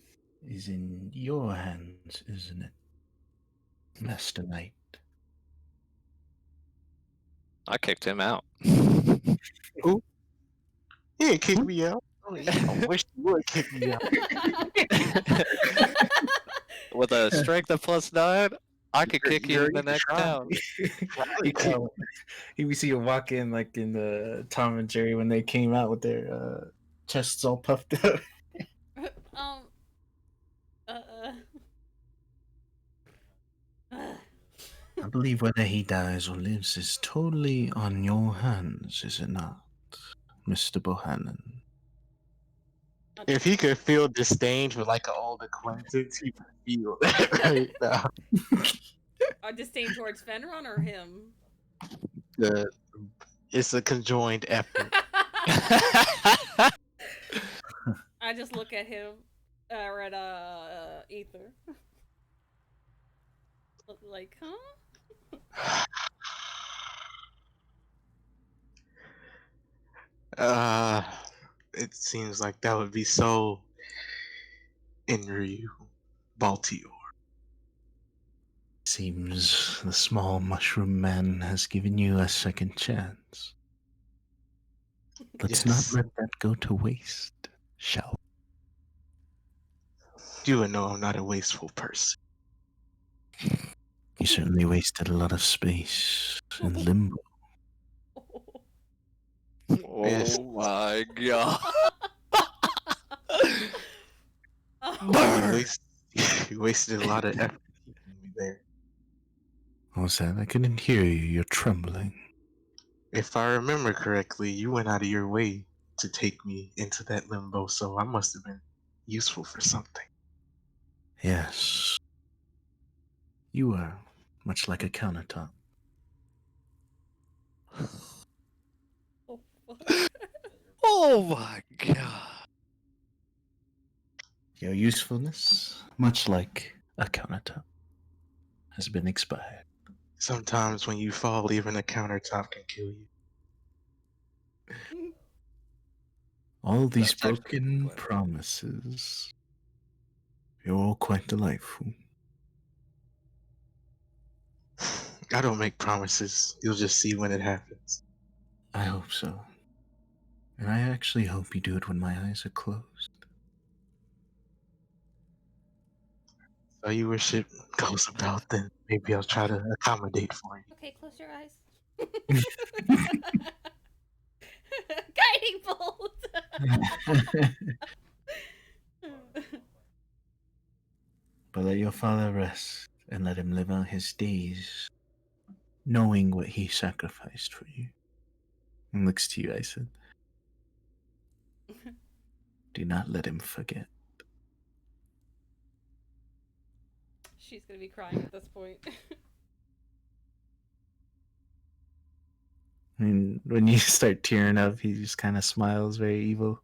[SPEAKER 7] is in your hands, isn't it, Master Knight?
[SPEAKER 1] I kicked him out.
[SPEAKER 6] Who? He ain't kick me out. I wish you would kick me out.
[SPEAKER 1] With a strength of +9, I could kick you
[SPEAKER 6] Girl,
[SPEAKER 1] in the
[SPEAKER 6] you
[SPEAKER 1] neck
[SPEAKER 6] try.
[SPEAKER 1] down.
[SPEAKER 6] Probably kick me.
[SPEAKER 7] We see you walk in like in the Tom and Jerry when they came out with their chests all puffed up.
[SPEAKER 4] um.
[SPEAKER 7] I believe whether he dies or lives is totally on your hands, is it not, Mr. Bohannon?
[SPEAKER 6] If he could feel disdain for like an old acquaintance, he would feel that right now.
[SPEAKER 4] A disdain towards Fenron or him?
[SPEAKER 6] It's a conjoined effort.
[SPEAKER 4] I just look at him, or at Ether. Like, huh?
[SPEAKER 6] It seems like that would be so in Ryu, Baltior.
[SPEAKER 7] Seems the small mushroom man has given you a second chance. Let's
[SPEAKER 6] Yes.
[SPEAKER 7] not let that go to waste, shall
[SPEAKER 6] You would know I'm not a wasteful person.
[SPEAKER 7] we? You certainly wasted a lot of space in limbo.
[SPEAKER 6] Yes.
[SPEAKER 1] Oh my god.
[SPEAKER 6] You wasted a lot of effort keeping me there.
[SPEAKER 7] What was that? I couldn't hear you. You're trembling.
[SPEAKER 6] If I remember correctly, you went out of your way to take me into that limbo, so I must have been useful for something.
[SPEAKER 7] Yes. You were much like a countertop.
[SPEAKER 1] Oh my god.
[SPEAKER 7] Your usefulness, much like a countertop, has been expired.
[SPEAKER 6] Sometimes when you fall, even a countertop can kill you.
[SPEAKER 7] All these
[SPEAKER 1] That's actually
[SPEAKER 7] broken
[SPEAKER 1] clever.
[SPEAKER 7] promises. You're all quite delightful.
[SPEAKER 6] I don't make promises. You'll just see when it happens.
[SPEAKER 7] I hope so. And I actually hope you do it when my eyes are closed.
[SPEAKER 6] So you worship goes about, then maybe I'll try to accommodate for you.
[SPEAKER 4] Okay, close your eyes. Guiding bolt.
[SPEAKER 7] But let your father rest and let him live out his days knowing what he sacrificed for you. And looks to you, I said. Do not let him forget.
[SPEAKER 4] She's gonna be crying at this point.
[SPEAKER 7] And when you start tearing up, he just kind of smiles very evil.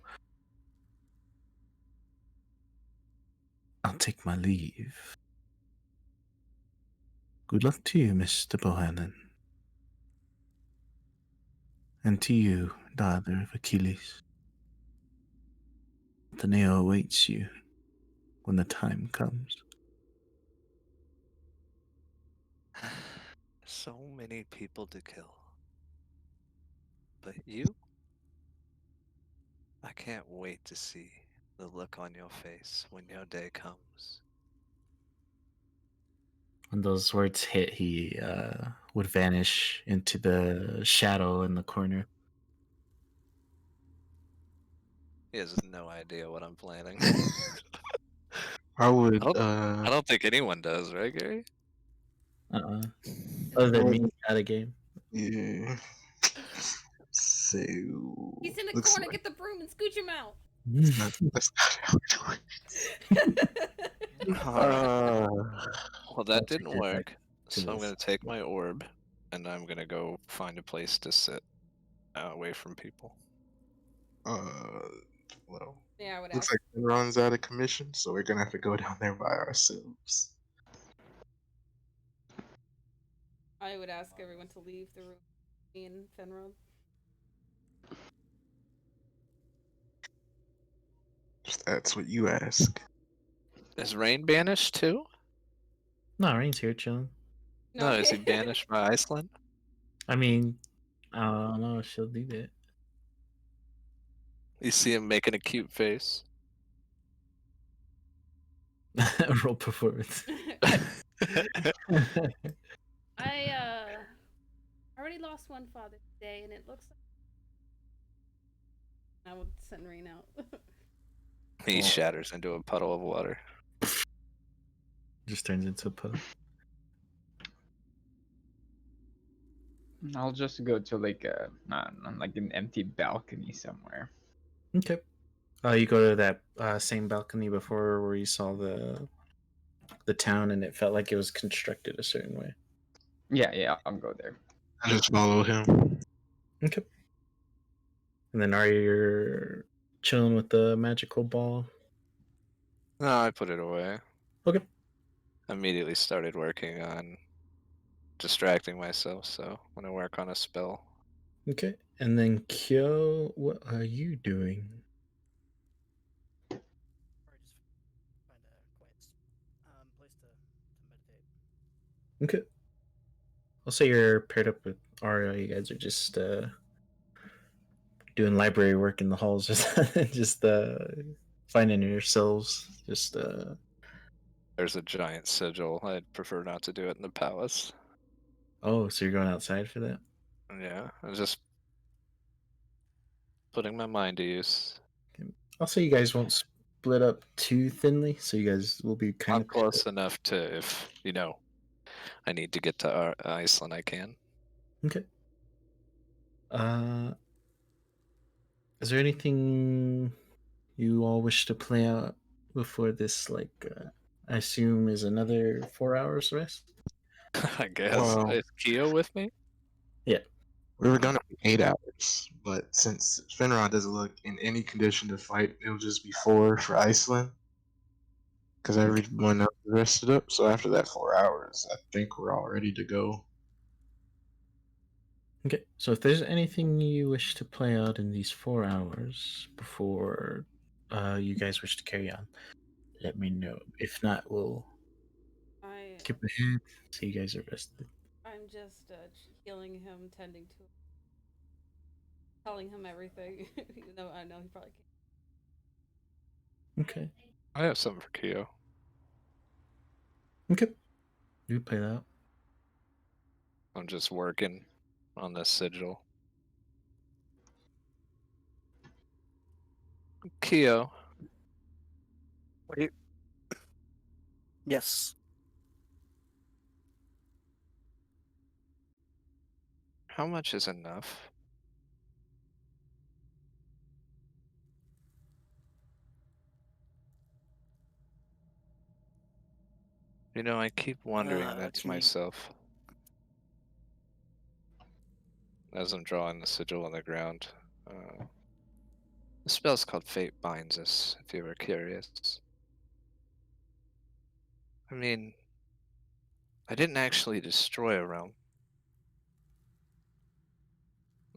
[SPEAKER 7] I'll take my leave. Good luck to you, Mr. Bohannon. And to you, daughter of Achilles. The nail awaits you when the time comes.
[SPEAKER 1] so many people to kill. But you? I can't wait to see the look on your face when your day comes.
[SPEAKER 5] When those words hit, he would vanish into the shadow in the corner.
[SPEAKER 1] He has no idea what I'm planning.
[SPEAKER 6] I would
[SPEAKER 1] I don't think anyone does, right, Gary?
[SPEAKER 5] Uh-uh. Other than me, out of game.
[SPEAKER 6] yeah. So
[SPEAKER 4] He's in the
[SPEAKER 6] looks
[SPEAKER 4] corner.
[SPEAKER 6] like
[SPEAKER 4] Get the broom and scooch him out.
[SPEAKER 6] that's not how it works.
[SPEAKER 1] Well, that
[SPEAKER 5] Let's
[SPEAKER 1] didn't
[SPEAKER 5] get back
[SPEAKER 1] work.
[SPEAKER 5] to
[SPEAKER 1] So I'm
[SPEAKER 5] this.
[SPEAKER 1] gonna take my orb, and I'm gonna go find a place to sit away from people.
[SPEAKER 6] Well,
[SPEAKER 4] Yeah, I would
[SPEAKER 6] looks
[SPEAKER 4] ask.
[SPEAKER 6] like Finron's out of commission, so we're gonna have to go down there by ourselves.
[SPEAKER 4] I would ask everyone to leave the room. Me and Fenrod.
[SPEAKER 6] If that's what you ask.
[SPEAKER 1] Is Rain banished too?
[SPEAKER 5] No, Rain's here chilling.
[SPEAKER 1] No, is he banished by Aislynn?
[SPEAKER 5] I mean, I don't know if she'll do that.
[SPEAKER 1] You see him making a cute face.
[SPEAKER 5] Roll performance.
[SPEAKER 4] I already lost one father today, and it looks like I would send Rain out.
[SPEAKER 1] He
[SPEAKER 5] Oh.
[SPEAKER 1] shatters into a puddle of water.
[SPEAKER 5] Just turns into a puddle.
[SPEAKER 2] I'll just go to like like an empty balcony somewhere.
[SPEAKER 5] Okay. You go to that same balcony before where you saw the town, and it felt like it was constructed a certain way.
[SPEAKER 2] Yeah, I'll go there.
[SPEAKER 6] I just follow him.
[SPEAKER 5] Okay. And then are you chilling with the magical ball?
[SPEAKER 1] No, I put it away.
[SPEAKER 5] Okay.
[SPEAKER 1] Immediately started working on distracting myself, so I'm gonna work on a spell.
[SPEAKER 5] Okay. And then Kyo, what are you doing?
[SPEAKER 8] Or just find a quiet place to meditate.
[SPEAKER 5] Okay. I'll say you're paired up with Aria. You guys are just doing library work in the halls, just finding yourselves. Just
[SPEAKER 1] There's a giant sigil. I'd prefer not to do it in the palace.
[SPEAKER 5] oh, so you're going outside for that?
[SPEAKER 1] Yeah, I'm just putting my mind to use.
[SPEAKER 5] I'll say you guys won't split up too thinly, so you guys will be kind
[SPEAKER 1] I'm
[SPEAKER 5] of
[SPEAKER 1] close enough to, if I need to get to Iceland, I can.
[SPEAKER 5] Okay. Is there anything you all wish to play out before this? I assume is another 4 hours rest.
[SPEAKER 1] I guess.
[SPEAKER 6] Well,
[SPEAKER 1] Is Keo with me?
[SPEAKER 5] Yeah.
[SPEAKER 6] we were gonna be 8 hours, but since Finron doesn't look in any condition to fight, it'll just be 4 for Iceland. Because everyone else is rested up. So after that 4 hours, I think we're all ready to go.
[SPEAKER 5] Okay. So if there's anything you wish to play out in these 4 hours before you guys wish to carry on, let me know. If not, we'll skip ahead so you guys are rested.
[SPEAKER 4] I'm just healing him, tending to him, telling him everything, even though I know he probably can't.
[SPEAKER 5] Okay.
[SPEAKER 1] I have something for Keo.
[SPEAKER 5] Okay. You play that.
[SPEAKER 1] I'm just working on this sigil. Keo,
[SPEAKER 8] Wait. Yes.
[SPEAKER 1] how much is enough? I keep wondering that to
[SPEAKER 8] can you-
[SPEAKER 1] myself as I'm drawing the sigil on the ground. The spell's called Fate Binds Us, if you were curious. I mean, I didn't actually destroy a realm.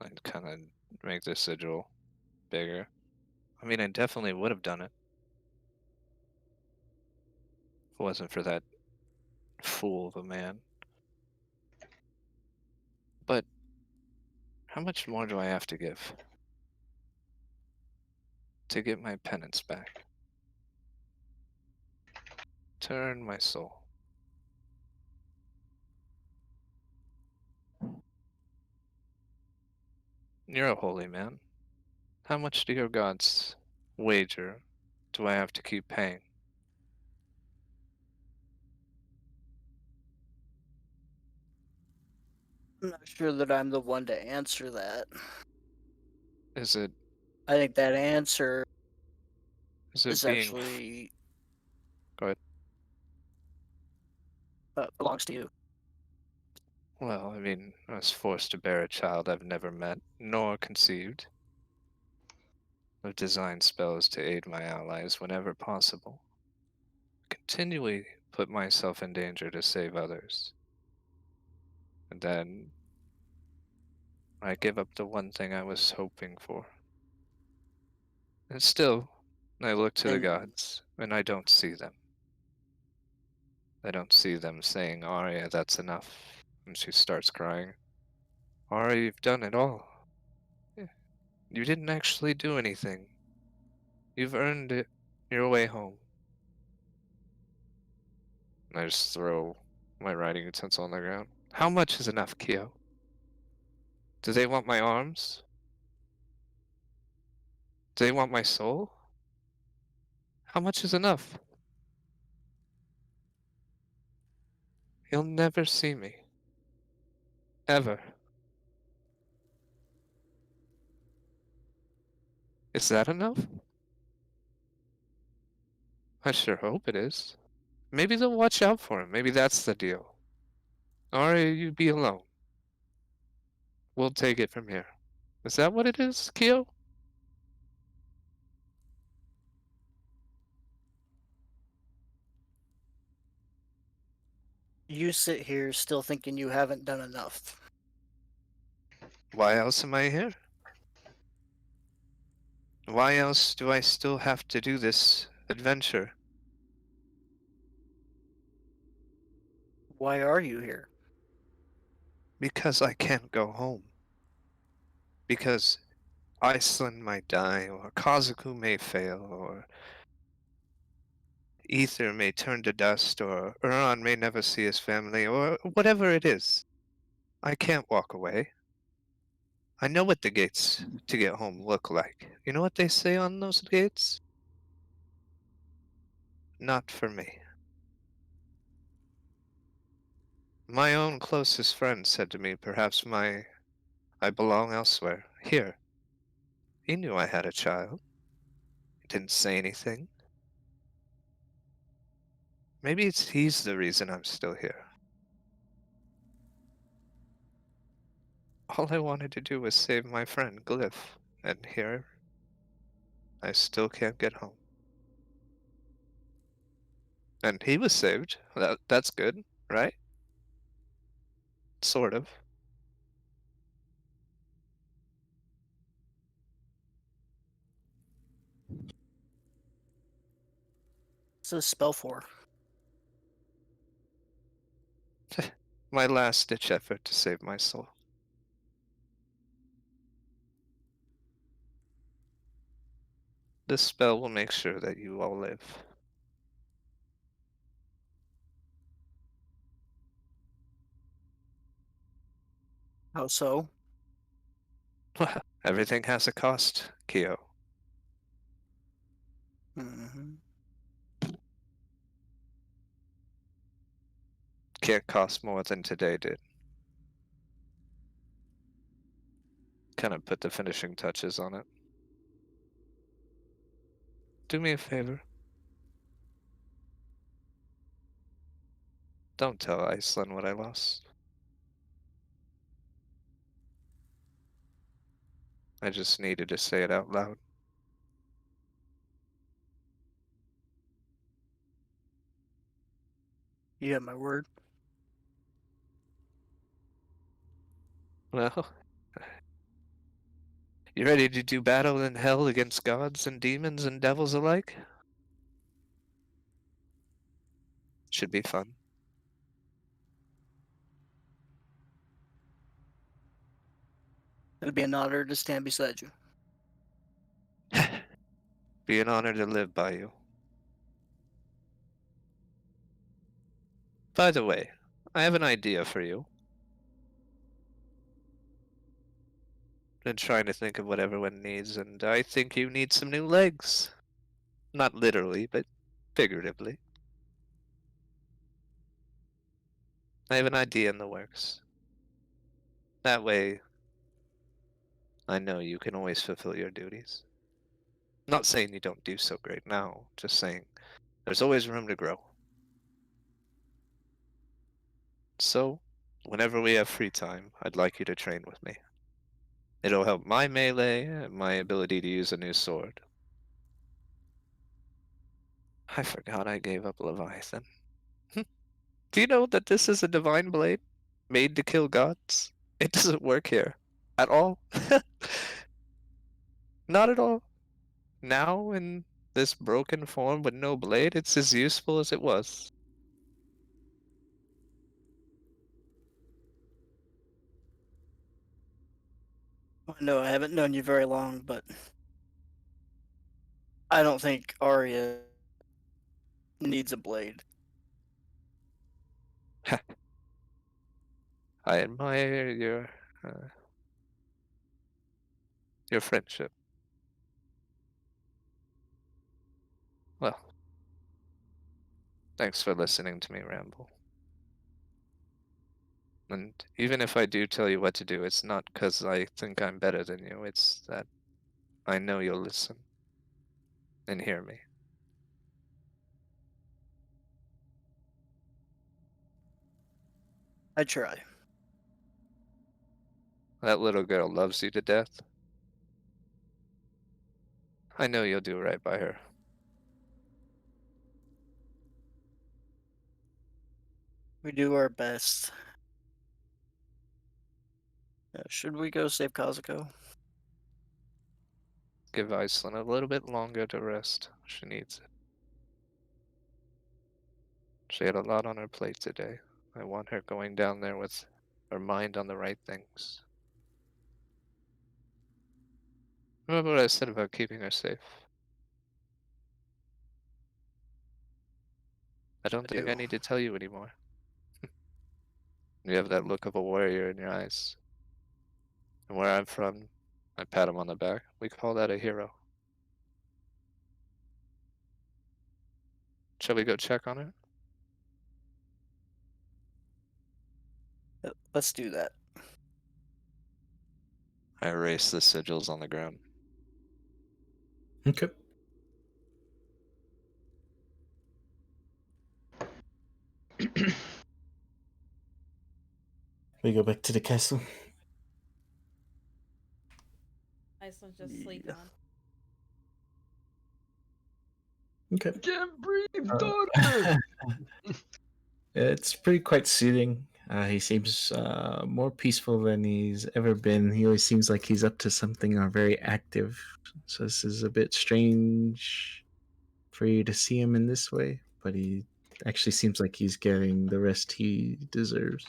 [SPEAKER 1] I'd kind of make the sigil bigger. I mean, I definitely would have done it if it wasn't for that fool of a man. How much more do I have to give to get my penance back? Turn my soul. You're a holy man. How much do your gods wager do I have to keep paying?
[SPEAKER 8] I'm not sure that I'm the one to answer that.
[SPEAKER 1] Is it
[SPEAKER 8] I think that answer
[SPEAKER 1] is it
[SPEAKER 8] is
[SPEAKER 1] being
[SPEAKER 8] actually
[SPEAKER 1] Go ahead.
[SPEAKER 8] belongs to you.
[SPEAKER 1] Well, I mean, I was forced to bear a child I've never met nor conceived. I've designed spells to aid my allies whenever possible. Continually put myself in danger to save others. And then I give up the one thing I was hoping for. And still, I look to the
[SPEAKER 8] And
[SPEAKER 1] gods, and I don't see them. I don't see them saying, Arya, that's enough. And she starts crying. Arya, you've done it all. You didn't actually do anything. You've earned it your way home. And I just throw my writing utensil on the ground. How much is enough, Kyo? Do they want my arms? Do they want my soul? How much is enough? He'll never see me. Ever. Is that enough? I sure hope it is. Maybe they'll watch out for him. Maybe that's the deal. Arya, you be alone. We'll take it from here. Is that what it is, Kyo?
[SPEAKER 8] you sit here still thinking you haven't done enough.
[SPEAKER 1] Why else am I here? Why else do I still have to do this adventure?
[SPEAKER 8] Why are you here?
[SPEAKER 1] Because I can't go home. Because Aislynn might die, or Kazuku may fail, or Ether may turn to dust, or Uran may never see his family, or whatever it is. I can't walk away. I know what the gates to get home look like. You know what they say on those gates? Not for me. My own closest friend said to me, perhaps I belong elsewhere. Here. He knew I had a child. He didn't say anything. Maybe he's the reason I'm still here. All I wanted to do was save my friend, Glyph, and here I still can't get home. And he was saved. That's good, right? Sort of.
[SPEAKER 8] What's this spell for?
[SPEAKER 1] My last-ditch effort to save my soul. This spell will make sure that you all live.
[SPEAKER 8] How so?
[SPEAKER 1] Everything has a cost, Kyo.
[SPEAKER 8] Mm-hmm.
[SPEAKER 1] Can't cost more than today did. Kind of put the finishing touches on it. Do me a favor. Don't tell Aislynn what I lost. I just needed to say it out loud.
[SPEAKER 8] You have my word.
[SPEAKER 1] Well, you ready to do battle in hell against gods and demons and devils alike? Should be fun.
[SPEAKER 8] It'd be an honor to stand beside you.
[SPEAKER 1] Be an honor to live by you. By the way, I have an idea for you. Been trying to think of what everyone needs, and I think you need some new legs. Not literally, but figuratively. I have an idea in the works. That way, I know you can always fulfill your duties. Not saying you don't do so great now, just saying there's always room to grow. So, whenever we have free time, I'd like you to train with me. It'll help my melee and my ability to use a new sword. I forgot I gave up Leviathan. Do you know that this is a divine blade made to kill gods? It doesn't work here at all. Not at all. Now, in this broken form with no blade, it's as useful as it was.
[SPEAKER 8] I know I haven't known you very long, but I don't think Arya needs a blade.
[SPEAKER 1] I admire your friendship. Well, thanks for listening to me ramble. And even if I do tell you what to do, it's not because I think I'm better than you, it's that I know you'll listen and hear me.
[SPEAKER 8] I try.
[SPEAKER 1] That little girl loves you to death. I know you'll do right by her.
[SPEAKER 8] We do our best. Should we go save Kazuko?
[SPEAKER 1] Give Aislynn a little bit longer to rest. She needs it. She had a lot on her plate today. I want her going down there with her mind on the right things. Remember what I said about keeping her safe? I don't think I
[SPEAKER 8] do.
[SPEAKER 1] need to tell you anymore. You have that look of a warrior in your eyes. And where I'm from, I pat him on the back. We call that a hero. Shall we go check on her?
[SPEAKER 8] Let's do that.
[SPEAKER 1] I erase the sigils on the ground.
[SPEAKER 7] Okay. We go back to the castle.
[SPEAKER 4] Aislynn just
[SPEAKER 8] Yeah.
[SPEAKER 4] sleeping.
[SPEAKER 7] Okay.
[SPEAKER 2] Can't breathe,
[SPEAKER 7] Uh,
[SPEAKER 2] daughter.
[SPEAKER 7] It's pretty quite soothing. He seems more peaceful than he's ever been. He always seems like he's up to something or very active. So this is a bit strange for you to see him in this way, but he actually seems like he's getting the rest he deserves.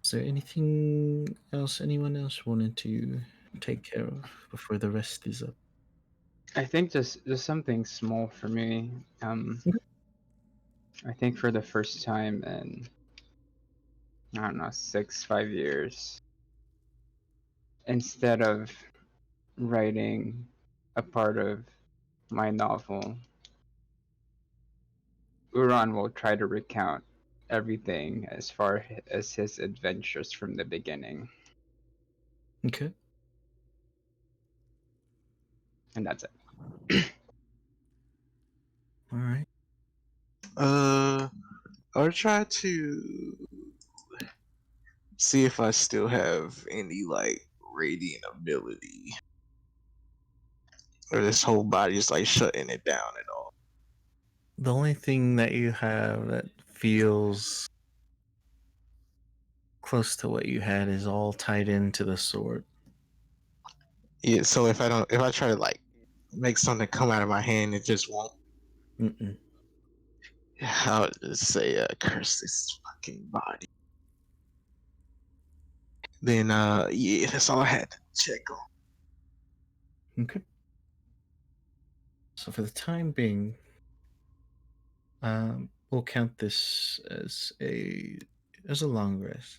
[SPEAKER 7] Is there anything else anyone else wanted to take care of before the rest is up?
[SPEAKER 2] I think just something small for me. I think for the first time in, I don't know, 5 years, instead of writing a part of my novel, Uran will try to recount everything as far as his adventures from the beginning,
[SPEAKER 7] Okay.
[SPEAKER 2] and that's it.
[SPEAKER 7] All right.
[SPEAKER 6] I'll try to see if I still have any like radiant ability, or this whole body is like shutting it down at all.
[SPEAKER 7] The only thing that you have that feels close to what you had is all tied into the sword.
[SPEAKER 6] Yeah. So if I try to like make something come out of my hand, it just won't.
[SPEAKER 7] Mm-mm.
[SPEAKER 6] I'll just say, curse this fucking body. Then, yeah, that's all I had to check on.
[SPEAKER 7] Okay. So for the time being, we'll count this as a long rest,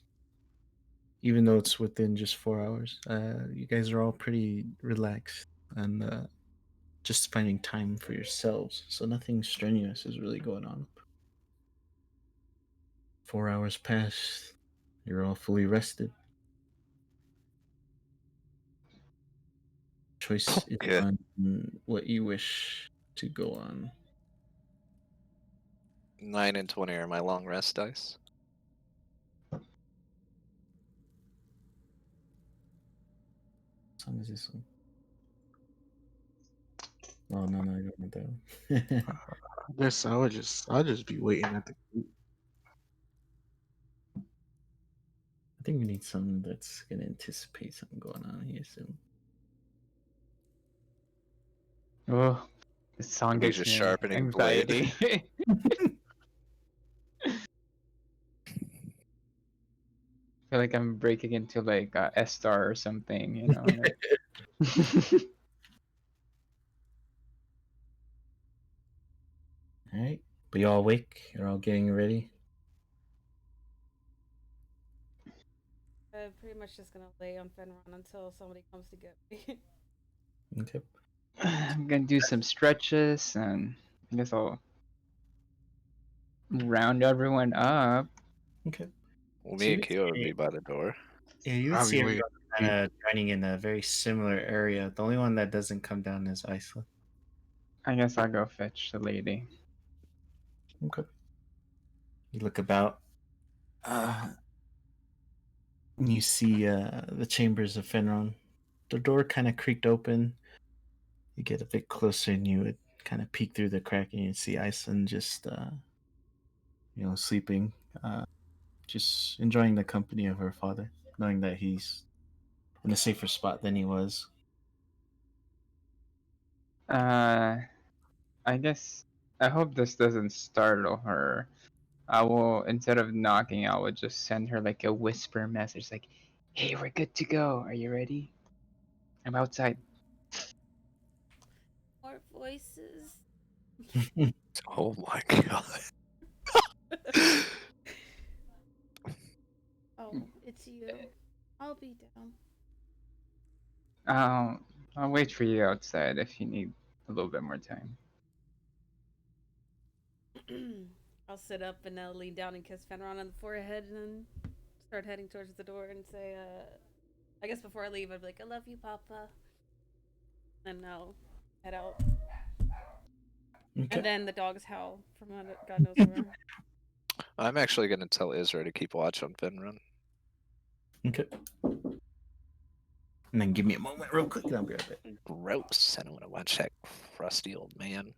[SPEAKER 7] even though it's within just 4 hours. You guys are all pretty relaxed and just finding time for yourselves, so nothing strenuous is really going on. 4 hours pass. You're all fully rested. Choice is
[SPEAKER 1] Okay.
[SPEAKER 7] on what you wish to go on.
[SPEAKER 1] 9 and 20 are my long rest dice.
[SPEAKER 7] What song is this one? Oh no, I don't want that one.
[SPEAKER 6] I guess I'll just be waiting at the gate.
[SPEAKER 7] I think we need something that's gonna anticipate something going on here soon.
[SPEAKER 2] Oh, this song
[SPEAKER 1] He's
[SPEAKER 2] gives
[SPEAKER 1] just
[SPEAKER 2] me
[SPEAKER 1] sharpening blade.
[SPEAKER 2] anxiety. I feel like I'm breaking into like S-Star or something, you know. Like...
[SPEAKER 7] All right, but you all awake? You're all getting ready.
[SPEAKER 4] I'm pretty much just gonna lay on Fenron until somebody comes to get me.
[SPEAKER 7] Okay.
[SPEAKER 2] I'm gonna do some stretches, and I guess I'll round everyone up.
[SPEAKER 7] Okay.
[SPEAKER 1] Well,
[SPEAKER 7] So
[SPEAKER 1] me
[SPEAKER 7] you
[SPEAKER 1] and
[SPEAKER 7] would
[SPEAKER 1] Keo would
[SPEAKER 7] say,
[SPEAKER 1] be by the door.
[SPEAKER 7] yeah, you would
[SPEAKER 6] I'll
[SPEAKER 7] see
[SPEAKER 6] be waiting.
[SPEAKER 7] everyone kind of joining in a very similar area. The only one that doesn't come down is Aislynn.
[SPEAKER 2] I guess I'll go fetch the lady.
[SPEAKER 7] Okay. You look about. You see the chambers of Fenron. The door kind of creaked open. You get a bit closer, and you would kind of peek through the crack, and you see Aislynn just, sleeping, just enjoying the company of her father, knowing that he's in a safer spot than he was.
[SPEAKER 2] I guess I hope this doesn't startle her. I will, instead of knocking, I would just send her like a whisper message, like, "Hey, we're good to go. Are you ready? I'm outside."
[SPEAKER 4] More voices.
[SPEAKER 1] Oh my god.
[SPEAKER 4] Oh, it's you. I'll be down.
[SPEAKER 2] I'll wait for you outside if you need a little bit more time.
[SPEAKER 4] I'll sit up and lean down and kiss Fenron on the forehead and then start heading towards the door and say, I guess before I leave, I'd be like, I love you, Papa. And I'll head out.
[SPEAKER 7] Okay.
[SPEAKER 4] And then the dogs howl from God knows where.
[SPEAKER 1] I'm actually going to tell Isra to keep watch on Finrun.
[SPEAKER 7] Okay. And then give me a moment real quick and I'll grab it.
[SPEAKER 1] Gross. I don't want to watch that crusty old man.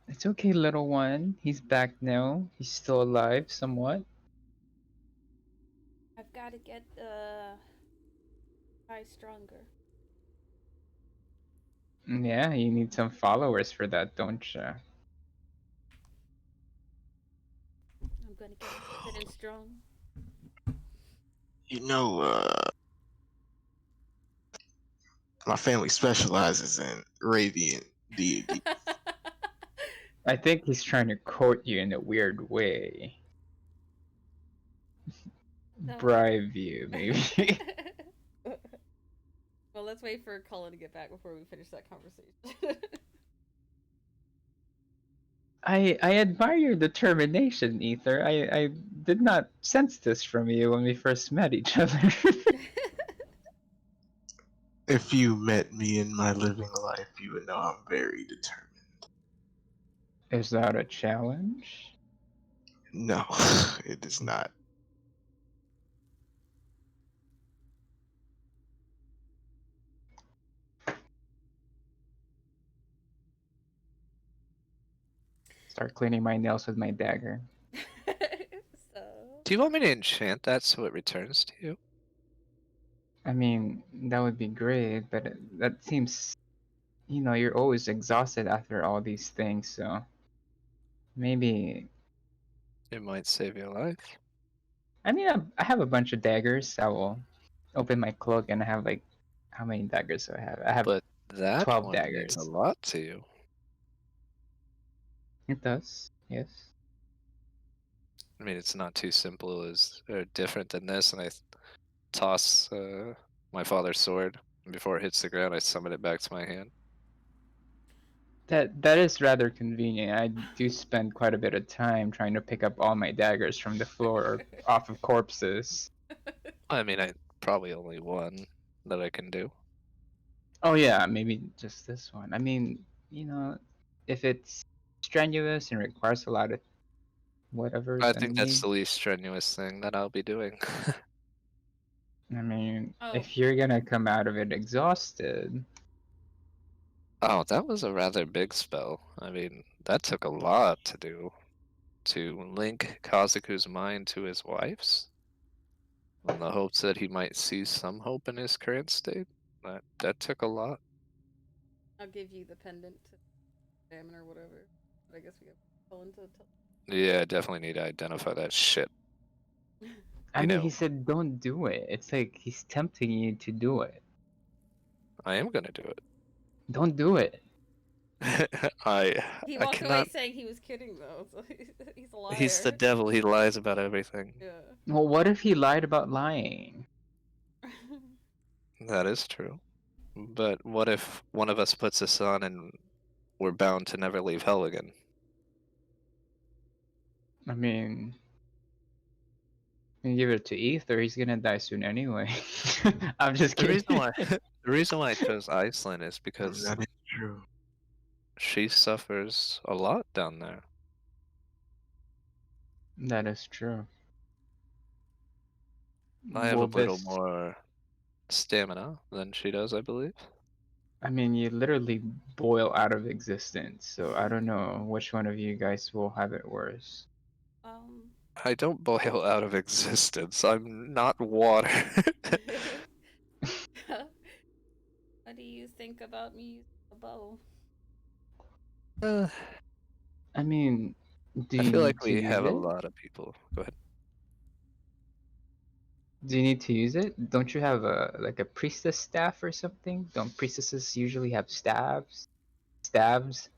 [SPEAKER 2] It's okay, little one. He's back now. He's still alive, somewhat.
[SPEAKER 4] I've got to get the eye stronger.
[SPEAKER 2] Yeah, you need some followers for that, don't you?
[SPEAKER 4] I'm gonna get fit and strong.
[SPEAKER 6] You know, my family specializes in radiant deity.
[SPEAKER 2] I think he's trying to court you in a weird way.
[SPEAKER 4] No.
[SPEAKER 2] Bribe you, maybe.
[SPEAKER 4] Well, let's wait for Cullen to get back before we finish that conversation.
[SPEAKER 2] I admire your determination, Ether. I did not sense this from you when we first met each other.
[SPEAKER 6] If you met me in my living life, you would know I'm very determined.
[SPEAKER 2] Is that a challenge?
[SPEAKER 6] No, it is not.
[SPEAKER 2] Start cleaning my nails with my dagger.
[SPEAKER 4] So
[SPEAKER 1] Do you want me to enchant that so it returns to you?
[SPEAKER 2] I mean, that would be great, but that seems, you're always exhausted after all these things, so maybe.
[SPEAKER 1] It might save your life.
[SPEAKER 2] I mean, I have a bunch of daggers. I will open my cloak and I have like, how many daggers do I have? I have
[SPEAKER 1] But that
[SPEAKER 2] 12
[SPEAKER 1] one means a
[SPEAKER 2] daggers.
[SPEAKER 1] lot to you.
[SPEAKER 2] It does, yes.
[SPEAKER 1] I mean, it's not too simple as or different than this, and I toss my father's sword. And before it hits the ground, I summon it back to my hand.
[SPEAKER 2] That is rather convenient. I do spend quite a bit of time trying to pick up all my daggers from the floor or off of corpses.
[SPEAKER 1] I mean, I probably only one that I can do.
[SPEAKER 2] Oh yeah, maybe just this one. I mean, if it's strenuous and requires a lot of whatever's
[SPEAKER 1] I
[SPEAKER 2] on
[SPEAKER 1] think that's
[SPEAKER 2] me,
[SPEAKER 1] the least strenuous thing that I'll be doing.
[SPEAKER 2] I mean,
[SPEAKER 4] Oh.
[SPEAKER 2] if you're gonna come out of it exhausted,
[SPEAKER 1] Oh, that was a rather big spell. I mean, that took a lot to do. To link Kazuku's mind to his wife's, in the hopes that he might see some hope in his current state. That took a lot.
[SPEAKER 4] I'll give you the pendant to examine or whatever. But I guess we have to go into
[SPEAKER 1] Yeah, definitely need to identify that shit.
[SPEAKER 2] I
[SPEAKER 1] You
[SPEAKER 2] mean,
[SPEAKER 1] know,
[SPEAKER 2] he said don't do it. It's like he's tempting you to do it.
[SPEAKER 1] I am gonna do it.
[SPEAKER 2] Don't do it.
[SPEAKER 1] I
[SPEAKER 4] He
[SPEAKER 1] I
[SPEAKER 4] walked away
[SPEAKER 1] cannot.
[SPEAKER 4] saying he was kidding though, so he's a liar.
[SPEAKER 1] He's the devil. He lies about everything.
[SPEAKER 4] Yeah.
[SPEAKER 2] Well, what if he lied about lying?
[SPEAKER 1] That is true. But what if one of us puts this on and we're bound to never leave hell again?
[SPEAKER 2] I mean, you give it to Ether, he's gonna die soon anyway. I'm just
[SPEAKER 1] The
[SPEAKER 2] kidding.
[SPEAKER 1] reason why the reason why I chose Iceland is because
[SPEAKER 6] That is true.
[SPEAKER 1] she suffers a lot down there.
[SPEAKER 2] That is true.
[SPEAKER 1] I have
[SPEAKER 2] Well,
[SPEAKER 1] a little
[SPEAKER 2] this,
[SPEAKER 1] more stamina than she does, I believe.
[SPEAKER 2] I mean, you literally boil out of existence, so I don't know which one of you guys will have it worse.
[SPEAKER 4] um.
[SPEAKER 1] I don't boil out of existence. I'm not water.
[SPEAKER 4] What do you think about me using a bow?
[SPEAKER 2] I mean, do
[SPEAKER 1] I
[SPEAKER 2] you
[SPEAKER 1] feel
[SPEAKER 2] need
[SPEAKER 1] like
[SPEAKER 2] to
[SPEAKER 1] we
[SPEAKER 2] use
[SPEAKER 1] have a
[SPEAKER 2] it?
[SPEAKER 1] lot of people. Go ahead.
[SPEAKER 2] Do you need to use it? Don't you have a priestess staff or something? Don't priestesses usually have staves? Stabs?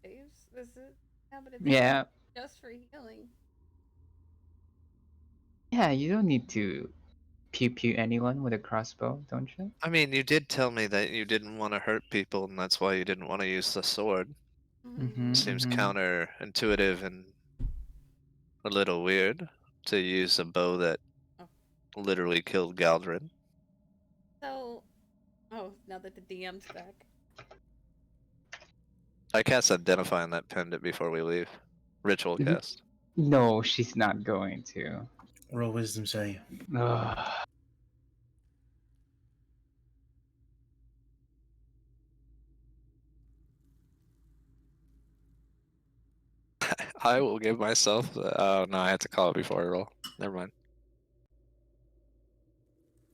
[SPEAKER 4] Saves? Is it? Yeah, but it's
[SPEAKER 2] Yeah.
[SPEAKER 4] just for healing.
[SPEAKER 2] Yeah, you don't need to pew pew anyone with a crossbow, don't you?
[SPEAKER 1] I mean, you did tell me that you didn't want to hurt people, and that's why you didn't want to use the sword.
[SPEAKER 2] Mm-hmm,
[SPEAKER 1] Seems
[SPEAKER 2] mm-hmm.
[SPEAKER 1] counterintuitive and a little weird to use a bow that
[SPEAKER 4] Oh.
[SPEAKER 1] literally killed Galdrin.
[SPEAKER 4] So, now that the DM's back.
[SPEAKER 1] I cast Identify on that pendant before we leave. Ritual
[SPEAKER 2] Mhm.
[SPEAKER 1] cast.
[SPEAKER 2] No, she's not going to.
[SPEAKER 5] Roll wisdom save.
[SPEAKER 2] Ugh.
[SPEAKER 1] I will give myself. Oh no, I had to call it before I roll. Never mind.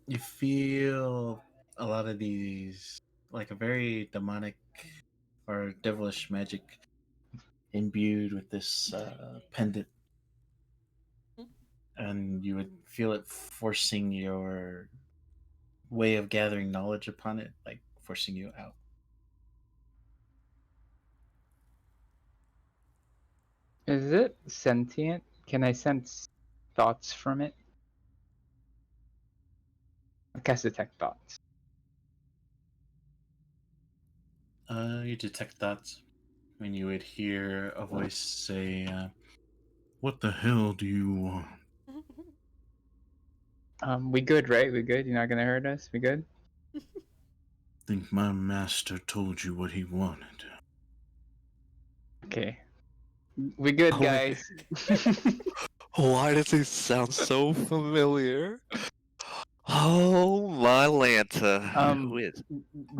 [SPEAKER 5] You feel a lot of these, like a very demonic or devilish magic imbued with this pendant. And you would feel it forcing your way of gathering knowledge upon it, like forcing you out.
[SPEAKER 2] Is it sentient? Can I sense thoughts from it? I cast detect thoughts.
[SPEAKER 5] You detect thoughts when you would hear a voice say, "What the hell do you want?"
[SPEAKER 2] We good, right? We good? You're not gonna hurt us? We good?
[SPEAKER 5] Think my master told you what he wanted.
[SPEAKER 2] Okay. We good,
[SPEAKER 1] Oh my-
[SPEAKER 2] guys.
[SPEAKER 1] Why does he sound so familiar? Oh my Lanta. Who is?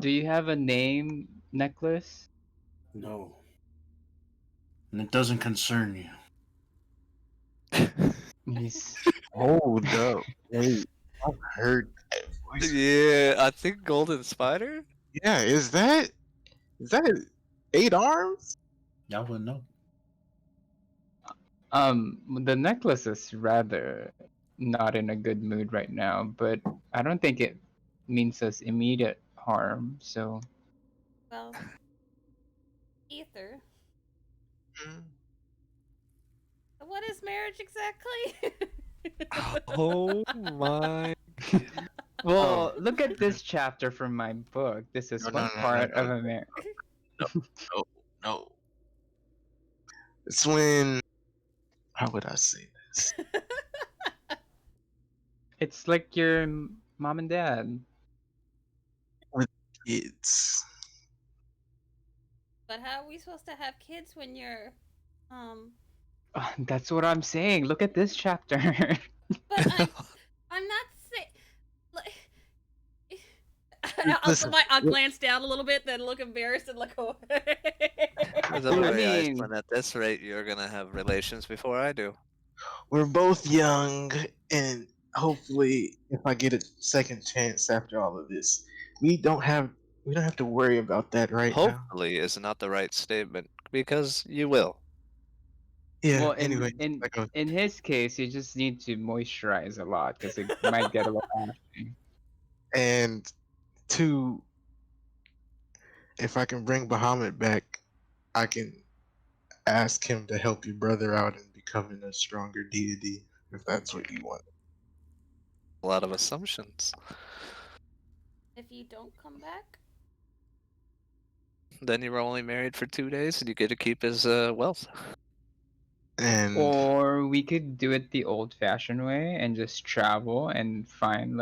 [SPEAKER 2] Do you have a name necklace?
[SPEAKER 5] No. And it doesn't concern you.
[SPEAKER 2] He's
[SPEAKER 6] Hold up. Wait. I've heard that voice.
[SPEAKER 1] Yeah, I think Golden Spider.
[SPEAKER 6] Yeah, is that 8 arms?
[SPEAKER 9] Y'all wouldn't know.
[SPEAKER 2] The necklace is rather not in a good mood right now, but I don't think it means us immediate harm. So
[SPEAKER 4] Well, ether.
[SPEAKER 6] Mm.
[SPEAKER 4] What is marriage exactly?
[SPEAKER 1] Oh my!
[SPEAKER 2] well, look at this chapter from my book. This is
[SPEAKER 6] No,
[SPEAKER 2] one
[SPEAKER 6] no, no,
[SPEAKER 2] part
[SPEAKER 6] no,
[SPEAKER 2] of a marriage.
[SPEAKER 6] no. It's when, how would I say this?
[SPEAKER 2] It's like your mom and dad.
[SPEAKER 6] It's
[SPEAKER 4] But how are we supposed to have kids when you're,
[SPEAKER 2] That's what I'm saying. Look at this chapter.
[SPEAKER 4] But I'm not saying.
[SPEAKER 6] Listen,
[SPEAKER 4] I'll glance down a little bit, then look embarrassed and look away.
[SPEAKER 1] Don't
[SPEAKER 2] I
[SPEAKER 1] worry,
[SPEAKER 2] mean-
[SPEAKER 1] Aislynn, at this rate, you're gonna have relations before I do.
[SPEAKER 6] we're both young, and hopefully, if I get a second chance after all of this, we don't have to worry about that right now.
[SPEAKER 1] Hopefully is not the right statement because you will.
[SPEAKER 6] Yeah.
[SPEAKER 2] Well,
[SPEAKER 6] Anyway,
[SPEAKER 2] in his case, you just need to moisturize a lot because it might get a little ashy.
[SPEAKER 6] and 2, if I can bring Bahamut back, I can ask him to help your brother out in becoming a stronger deity, if that's what you want.
[SPEAKER 1] A lot of assumptions.
[SPEAKER 4] If you don't come back,
[SPEAKER 1] Then you were only married for 2 days and you get to keep his wealth.
[SPEAKER 6] And
[SPEAKER 2] Or we could do it the old-fashioned way and just travel and find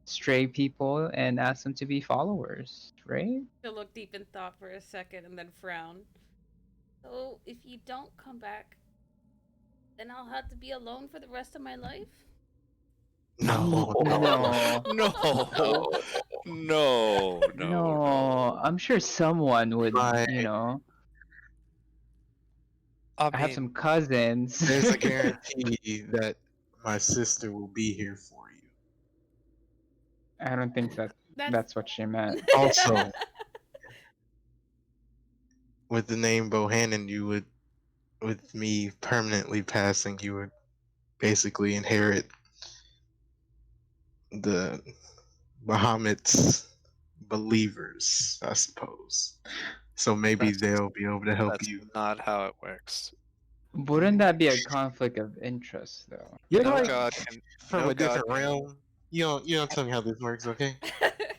[SPEAKER 2] stray people and ask them to be followers, right?
[SPEAKER 4] he'll look deep in thought for a second and then frown. So if you don't come back, then I'll have to be alone for the rest of my life.
[SPEAKER 6] no,
[SPEAKER 2] No.
[SPEAKER 1] No.
[SPEAKER 2] I'm sure someone would,
[SPEAKER 6] My-
[SPEAKER 1] I
[SPEAKER 2] I have
[SPEAKER 1] mean,
[SPEAKER 2] some cousins.
[SPEAKER 6] there's a guarantee that my sister will be here for you.
[SPEAKER 2] I don't think that's what she meant.
[SPEAKER 6] Also, with the name Bohannon, you would, with me permanently passing, you would basically inherit the Bahamut's believers, I suppose. So maybe
[SPEAKER 1] That's-
[SPEAKER 6] they'll be able to help
[SPEAKER 1] that's
[SPEAKER 6] you.
[SPEAKER 1] not how it works.
[SPEAKER 2] Wouldn't that be a conflict of interest, though?
[SPEAKER 6] You're
[SPEAKER 1] No
[SPEAKER 6] like
[SPEAKER 1] god can.
[SPEAKER 6] from
[SPEAKER 1] no
[SPEAKER 6] a different
[SPEAKER 1] god can-
[SPEAKER 6] realm. You don't tell me how this works, okay?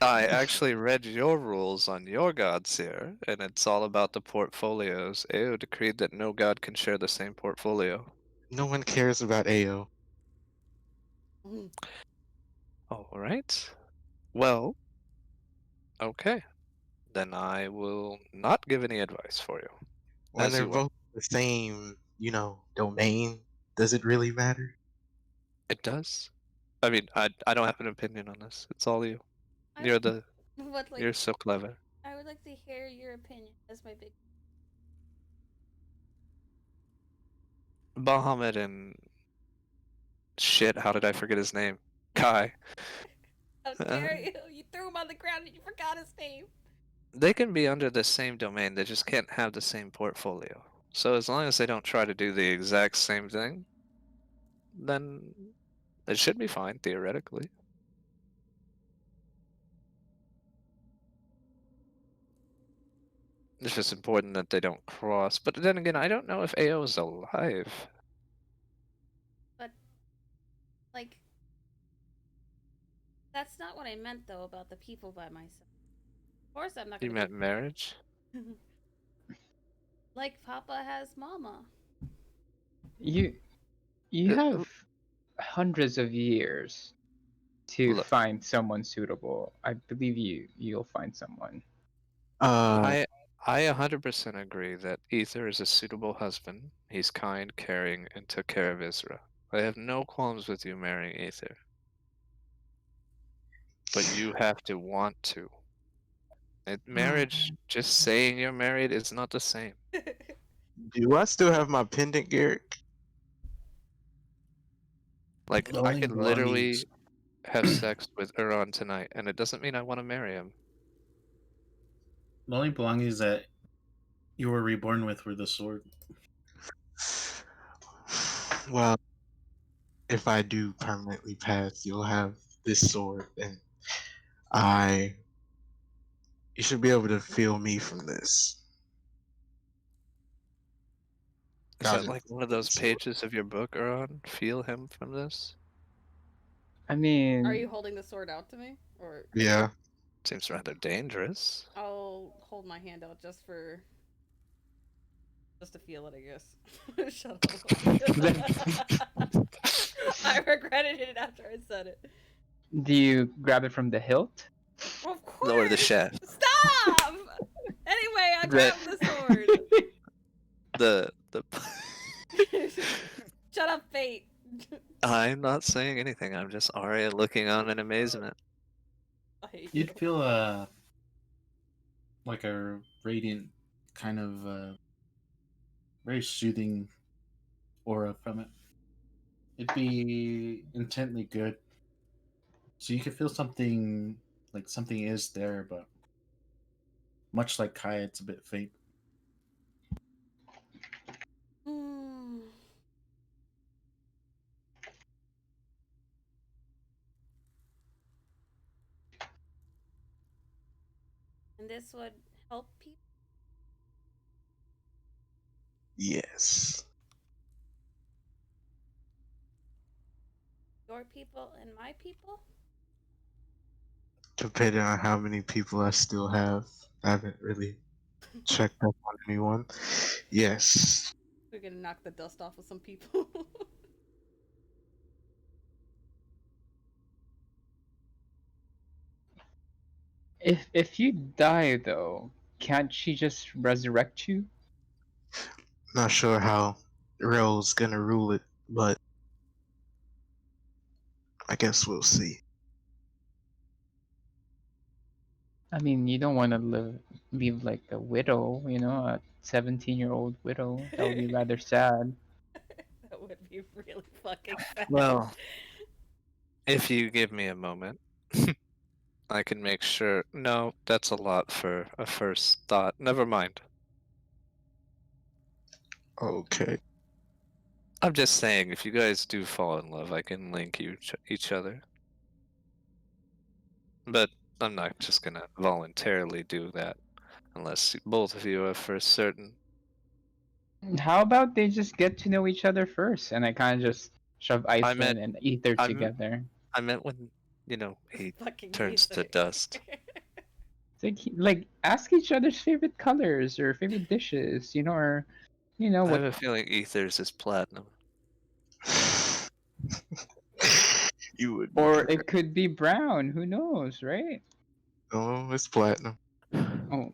[SPEAKER 1] I actually read your rules on your gods here, and it's all about the portfolios. Ao decreed that no god can share the same portfolio.
[SPEAKER 6] No one cares about AO.
[SPEAKER 1] All right. Well, okay. Then I will not give any advice for you.
[SPEAKER 6] When
[SPEAKER 1] As
[SPEAKER 6] they're
[SPEAKER 1] you will.
[SPEAKER 6] both the same, domain, does it really matter?
[SPEAKER 1] It does. I mean, I don't have an opinion on this. It's all you. You're the.
[SPEAKER 4] But like,
[SPEAKER 1] You're so clever.
[SPEAKER 4] I would like to hear your opinion. That's my big.
[SPEAKER 1] Bahamut and shit. How did I forget his name? Kai.
[SPEAKER 4] How dare you? You threw him on the ground and you forgot his name.
[SPEAKER 1] They can be under the same domain. They just can't have the same portfolio. So as long as they don't try to do the exact same thing, then it should be fine theoretically. It's just important that they don't cross. But then again, I don't know if AO is alive.
[SPEAKER 4] But, like, that's not what I meant though about the people by myself. Of course, I'm not
[SPEAKER 1] You
[SPEAKER 4] gonna.
[SPEAKER 1] meant marriage?
[SPEAKER 4] Like Papa has Mama.
[SPEAKER 2] You have hundreds of years to
[SPEAKER 1] Look.
[SPEAKER 2] find someone suitable. I believe you'll find someone.
[SPEAKER 1] I 100% agree that Ether is a suitable husband. He's kind, caring, and took care of Isra. I have no qualms with you marrying Ether. But you have to want to. Marriage, just saying you're married, is not the same.
[SPEAKER 6] Do I still have my pendant, Garrick?
[SPEAKER 1] Like,
[SPEAKER 5] The
[SPEAKER 1] I
[SPEAKER 5] only
[SPEAKER 1] could
[SPEAKER 5] belongings-
[SPEAKER 1] literally have sex with Uron tonight, and it doesn't mean I want to marry him.
[SPEAKER 5] The only belongings that you were reborn with were the sword.
[SPEAKER 6] Well, if I do permanently pass, you'll have this sword, and you should be able to feel me from this.
[SPEAKER 1] Is
[SPEAKER 6] I'll
[SPEAKER 1] that
[SPEAKER 6] just-
[SPEAKER 1] like one of those pages of your book, Uron? Feel him from this?
[SPEAKER 2] I mean,
[SPEAKER 4] Are you holding the sword out to me? Or
[SPEAKER 6] Yeah.
[SPEAKER 1] Seems rather dangerous.
[SPEAKER 4] I'll hold my hand out just to feel it, I guess. Shut up. I regretted it after I said it.
[SPEAKER 2] do you grab it from the hilt?
[SPEAKER 4] Of course.
[SPEAKER 1] Lower the shaft.
[SPEAKER 4] Stop. Anyway, I
[SPEAKER 1] The-
[SPEAKER 4] grabbed the sword.
[SPEAKER 1] The
[SPEAKER 4] Shut up, Fate.
[SPEAKER 1] I'm not saying anything. I'm just Arya looking on in amazement.
[SPEAKER 4] I hate
[SPEAKER 5] You'd
[SPEAKER 4] you.
[SPEAKER 5] feel like a radiant kind of very soothing aura from it. It'd be intently good. So you could feel something like something is there, but much like Kai, it's a bit faint.
[SPEAKER 4] Hmm. And this would help people.
[SPEAKER 6] Yes.
[SPEAKER 4] Your people and my people?
[SPEAKER 6] Depending on how many people I still have, I haven't really checked up on anyone. Yes.
[SPEAKER 4] We're gonna knock the dust off of some people.
[SPEAKER 2] If you die though, can't she just resurrect you?
[SPEAKER 6] Not sure how Rel's gonna rule it, but I guess we'll see.
[SPEAKER 2] I mean, you don't want to leave like a widow, you know, a 17-year-old widow. That would be rather sad.
[SPEAKER 4] That would be really fucking sad.
[SPEAKER 1] Well, if you give me a moment, I can make sure. No, that's a lot for a first thought. Never mind.
[SPEAKER 6] Okay.
[SPEAKER 1] I'm just saying, if you guys do fall in love, I can link you each other. But I'm not just gonna voluntarily do that unless both of you are for certain.
[SPEAKER 2] How about they just get to know each other first, and I kind of just shove Aislynn
[SPEAKER 1] meant-
[SPEAKER 2] and Ether
[SPEAKER 1] I'm-
[SPEAKER 2] together.
[SPEAKER 1] I meant when, he
[SPEAKER 4] Fucking
[SPEAKER 1] turns to
[SPEAKER 4] Ether.
[SPEAKER 1] dust.
[SPEAKER 2] It's like ask each other's favorite colors or favorite dishes, you know, or you know
[SPEAKER 1] I
[SPEAKER 2] what.
[SPEAKER 1] have a feeling Ether's is platinum.
[SPEAKER 6] You would be
[SPEAKER 2] Or
[SPEAKER 6] correct.
[SPEAKER 2] it could be brown. Who knows, right?
[SPEAKER 6] Oh, it's platinum.
[SPEAKER 2] Oh,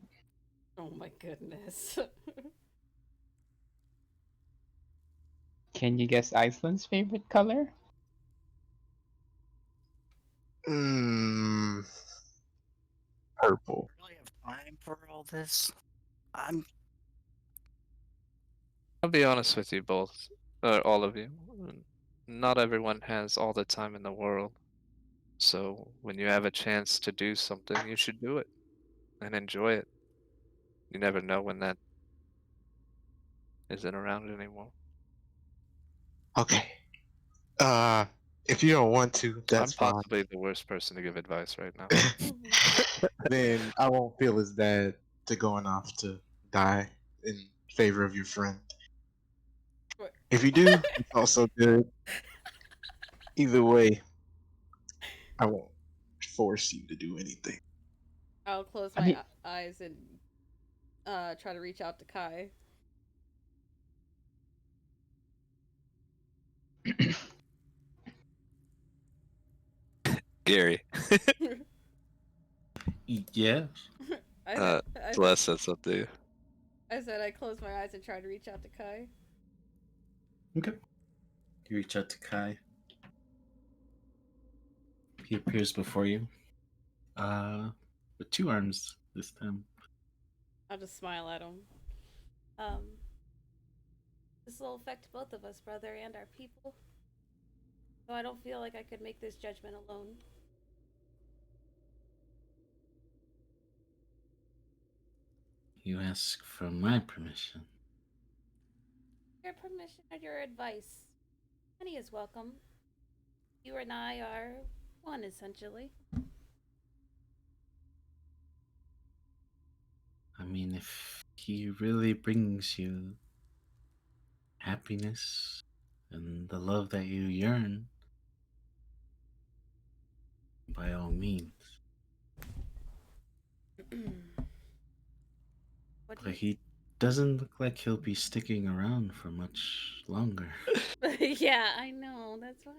[SPEAKER 4] Oh my goodness.
[SPEAKER 2] can you guess Iceland's favorite color?
[SPEAKER 6] Purple.
[SPEAKER 8] Really have time for all this? I'm
[SPEAKER 1] I'll be honest with you both, or all of you. Not everyone has all the time in the world. So when you have a chance to do something, you should do it and enjoy it. You never know when that isn't around anymore.
[SPEAKER 6] Okay. If you don't want to, that's
[SPEAKER 1] I'm
[SPEAKER 6] fine.
[SPEAKER 1] possibly the worst person to give advice right now.
[SPEAKER 6] Then I won't feel as bad to going off to die in favor of your friend.
[SPEAKER 4] What?
[SPEAKER 6] If you do, it's also good. Either way, I won't force you to do anything.
[SPEAKER 4] I'll close
[SPEAKER 2] I
[SPEAKER 4] my
[SPEAKER 2] mean-
[SPEAKER 4] eyes and try to reach out to Kai.
[SPEAKER 1] Gary,
[SPEAKER 5] Yes.
[SPEAKER 4] I
[SPEAKER 1] Celeste said something.
[SPEAKER 4] I said I close my eyes and try to reach out to Kai.
[SPEAKER 5] Okay. You reach out to Kai. He appears before you. With two arms this time.
[SPEAKER 4] I'll just smile at him. This will affect both of us, brother, and our people. So I don't feel like I could make this judgment alone.
[SPEAKER 5] You ask for my permission.
[SPEAKER 4] Your permission or your advice. Any is welcome. You and I are one, essentially.
[SPEAKER 5] I mean, if he really brings you happiness and the love that you yearn, by all means.
[SPEAKER 4] What do
[SPEAKER 5] But he doesn't look like he'll be sticking around for much longer.
[SPEAKER 4] you... Yeah, I know. That's why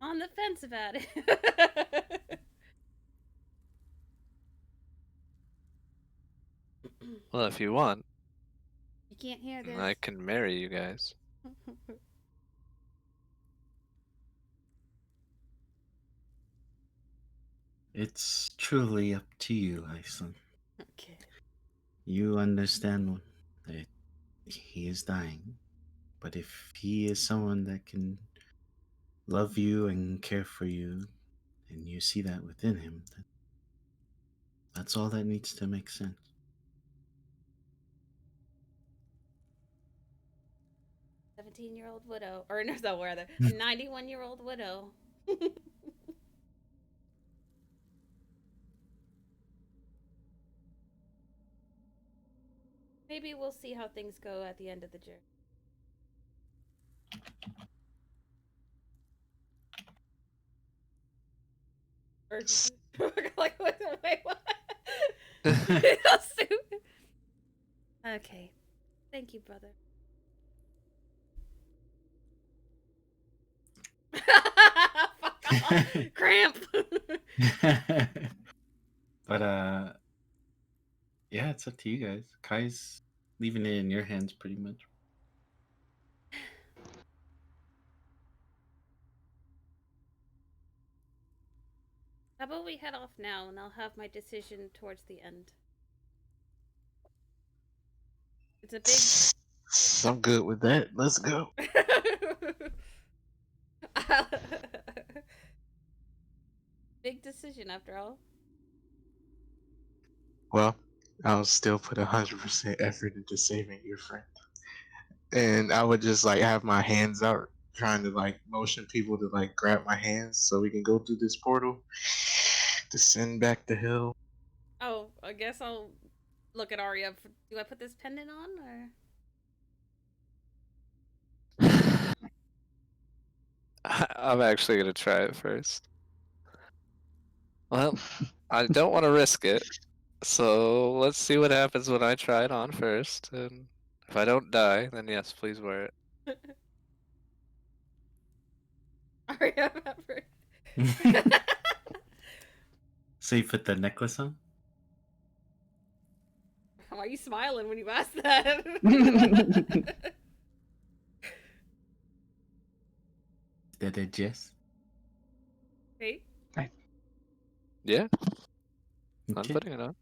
[SPEAKER 4] I'm on the fence about it.
[SPEAKER 1] Well, if you want,
[SPEAKER 4] You can't hear this.
[SPEAKER 1] I can marry you guys.
[SPEAKER 5] It's truly up to you, Aislynn.
[SPEAKER 4] Okay.
[SPEAKER 5] You understand that he is dying, but if he is someone that can love you and care for you, and you see that within him, then that's all that needs to make sense.
[SPEAKER 4] 17-year-old widow. Or no, rather, a 91-year-old widow. Maybe we'll see how things go at the end of the journey. Or like, wait, what? That's stupid. Okay. Thank you, brother. Fuck off. Cramp.
[SPEAKER 5] But yeah, it's up to you guys. Kai's leaving it in your hands pretty much.
[SPEAKER 4] How about we head off now and I'll have my decision towards the end. It's a big
[SPEAKER 6] I'm good with that. Let's go.
[SPEAKER 4] big decision after all.
[SPEAKER 6] Well, I'll still put 100% effort into saving your friend. And I would just like have my hands out, trying to like motion people to like grab my hands so we can go through this portal, descend back the hill.
[SPEAKER 4] Oh, I guess I'll look at Arya. Do I put this pendant on or?
[SPEAKER 1] I'm actually gonna try it first. Well, I don't want to risk it, so let's see what happens when I try it on first. And if I don't die, then yes, please wear it.
[SPEAKER 4] Arya Pepper.
[SPEAKER 5] So you put the necklace on?
[SPEAKER 4] Why are you smiling when you ask that?
[SPEAKER 5] Is that a yes?
[SPEAKER 4] Hey?
[SPEAKER 1] Yeah, I'm
[SPEAKER 5] Okay.
[SPEAKER 1] putting it on.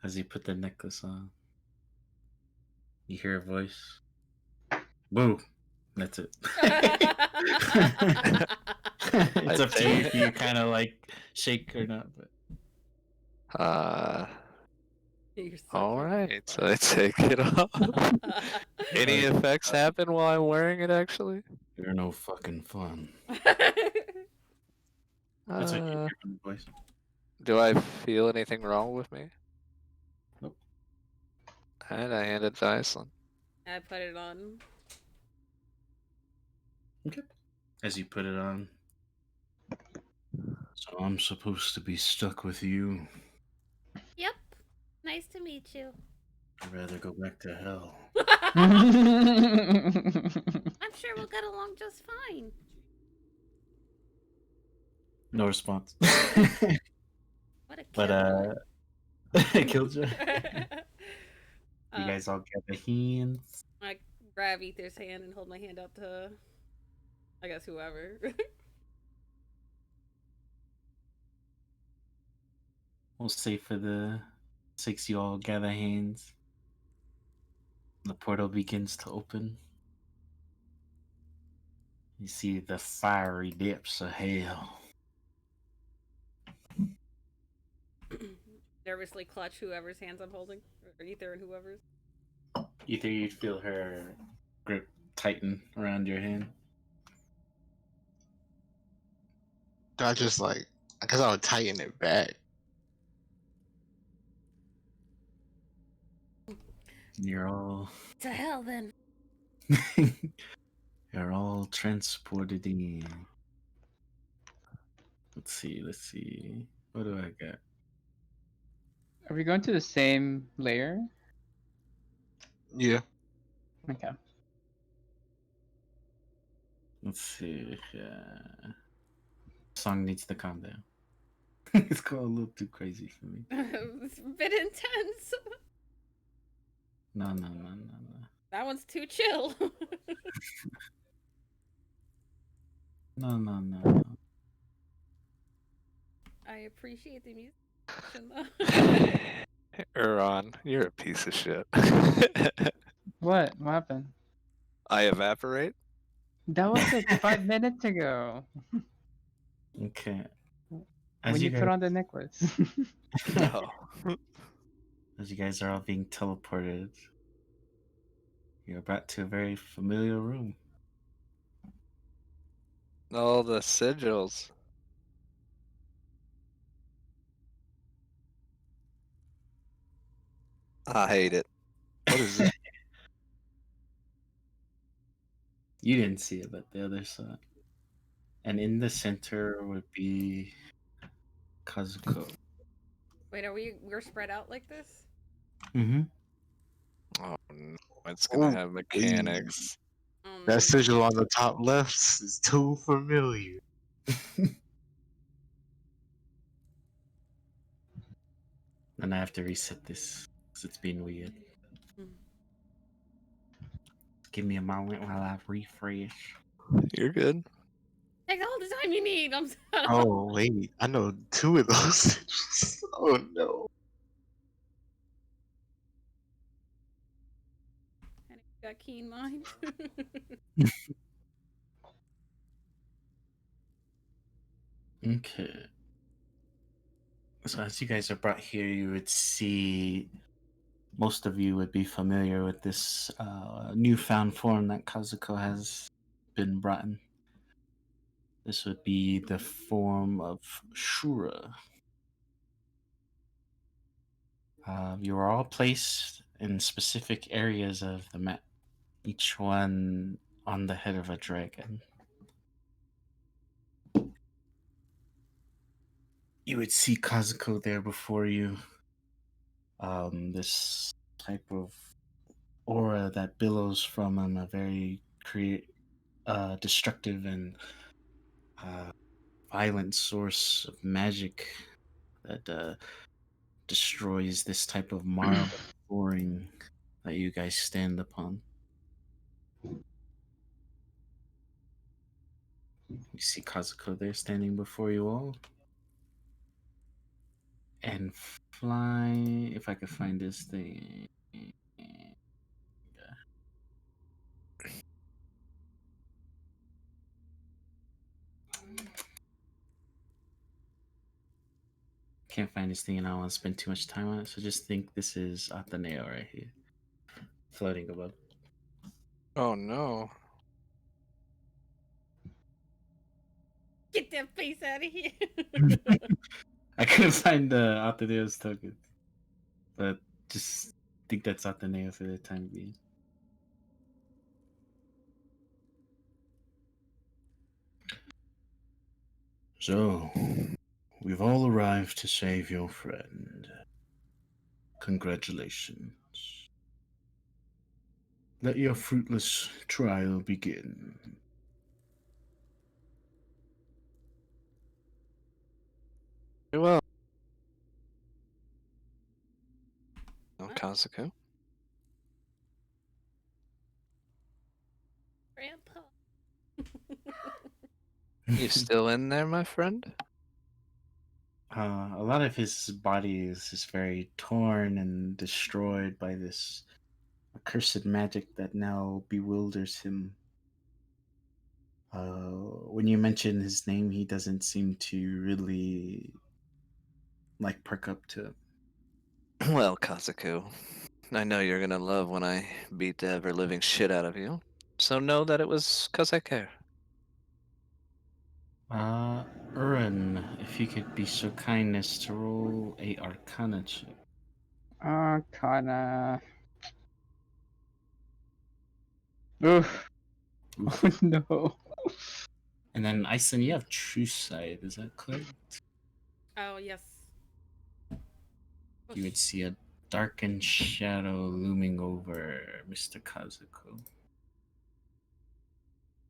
[SPEAKER 5] As you put the necklace on, you hear a voice. Boo! That's it. It's up to you if you kind of like shake or not. But
[SPEAKER 4] You're so
[SPEAKER 1] All
[SPEAKER 4] funny.
[SPEAKER 1] right, so I take it off. Any effects happen while I'm wearing it, actually?
[SPEAKER 5] you're no fucking fun.
[SPEAKER 4] That's
[SPEAKER 5] That's what you hear from the voice.
[SPEAKER 1] Do I feel anything wrong with me?
[SPEAKER 5] Nope.
[SPEAKER 1] And I hand it to Aislynn.
[SPEAKER 4] I put it on.
[SPEAKER 5] Okay. As you put it on. So I'm supposed to be stuck with you.
[SPEAKER 4] Yep. Nice to meet you.
[SPEAKER 5] I'd rather go back to hell.
[SPEAKER 4] I'm sure we'll get along just fine.
[SPEAKER 5] No response.
[SPEAKER 4] What a
[SPEAKER 5] But
[SPEAKER 4] killer.
[SPEAKER 5] I killed you. You guys all get the hands.
[SPEAKER 4] I grab Ether's hand and hold my hand out to, I guess, whoever.
[SPEAKER 5] We'll say for the 6 you all gather hands. The portal begins to open. You see the fiery depths of hell.
[SPEAKER 4] Nervously clutch whoever's hands I'm holding, or Ether and whoever's.
[SPEAKER 5] Either you'd feel her grip tighten around your hand.
[SPEAKER 6] I just like, because I would tighten it back.
[SPEAKER 5] You're all
[SPEAKER 4] To hell then.
[SPEAKER 5] you're all transported in. Let's see. What do I got?
[SPEAKER 2] Are we going to the same layer?
[SPEAKER 6] Yeah.
[SPEAKER 2] Okay.
[SPEAKER 5] Let's see. Song needs to calm down. It's going a little too crazy for me.
[SPEAKER 4] It's a bit intense.
[SPEAKER 5] No.
[SPEAKER 4] That one's too chill.
[SPEAKER 5] No.
[SPEAKER 4] I appreciate the music though.
[SPEAKER 1] Uron, you're a piece of shit.
[SPEAKER 2] What? What happened?
[SPEAKER 1] I evaporate?
[SPEAKER 2] That was like 5 minutes ago.
[SPEAKER 5] Okay.
[SPEAKER 2] When you put on the necklace.
[SPEAKER 1] No.
[SPEAKER 5] As you guys are all being teleported, you're brought to a very familiar room.
[SPEAKER 1] All the sigils. I hate it. What is this?
[SPEAKER 5] You didn't see it, but the others saw it. And in the center would be Kazuko.
[SPEAKER 4] Wait, we're spread out like this?
[SPEAKER 5] Mm-hmm.
[SPEAKER 1] Oh no, it's gonna
[SPEAKER 6] Oh,
[SPEAKER 1] have mechanics.
[SPEAKER 6] That sigil on the top left is too familiar.
[SPEAKER 5] And I have to reset this because it's been weird. Give me a moment while I refresh.
[SPEAKER 1] You're good.
[SPEAKER 4] Take all the time you need. I'm sorry.
[SPEAKER 6] Oh, wait. I know 2 of those sigils. Oh, no.
[SPEAKER 4] Got keen mind.
[SPEAKER 5] Okay. So as you guys are brought here, you would see most of you would be familiar with this newfound form that Kazuko has been brought in. This would be the form of Shura. You are all placed in specific areas of the map, each one on the head of a dragon. You would see Kazuko there before you. This type of aura that billows from him, a very destructive and violent source of magic that destroys this type of marble flooring that you guys stand upon. You see Kazuko there standing before you all. And fly, if I could find this thing. Can't find this thing and I don't want to spend too much time on it, so just think this is Ateneo right here. Floating above.
[SPEAKER 1] Oh no.
[SPEAKER 4] Get that face out of here.
[SPEAKER 5] I couldn't find the Ateneo's token. But just think that's Ateneo for the time being. So, we've all arrived to save your friend. Congratulations. Let your fruitless trial begin.
[SPEAKER 1] Very well. Oh, Kazuko.
[SPEAKER 4] Grandpa.
[SPEAKER 1] You still in there, my friend?
[SPEAKER 5] A lot of his body is just very torn and destroyed by this accursed magic that now bewilders him. When you mention his name, he doesn't seem to really like perk up to it.
[SPEAKER 1] Well, Kazuku, I know you're gonna love when I beat the ever living shit out of you. So know that it was 'cause I care.
[SPEAKER 5] Urin, if you could be so kind as to roll a Arcana check.
[SPEAKER 2] Kinda. Oof. Oh no.
[SPEAKER 5] And then Aislynn, you have True Sight, is that correct?
[SPEAKER 4] Oh yes.
[SPEAKER 5] You would see a darkened shadow looming over Mr. Kazuko.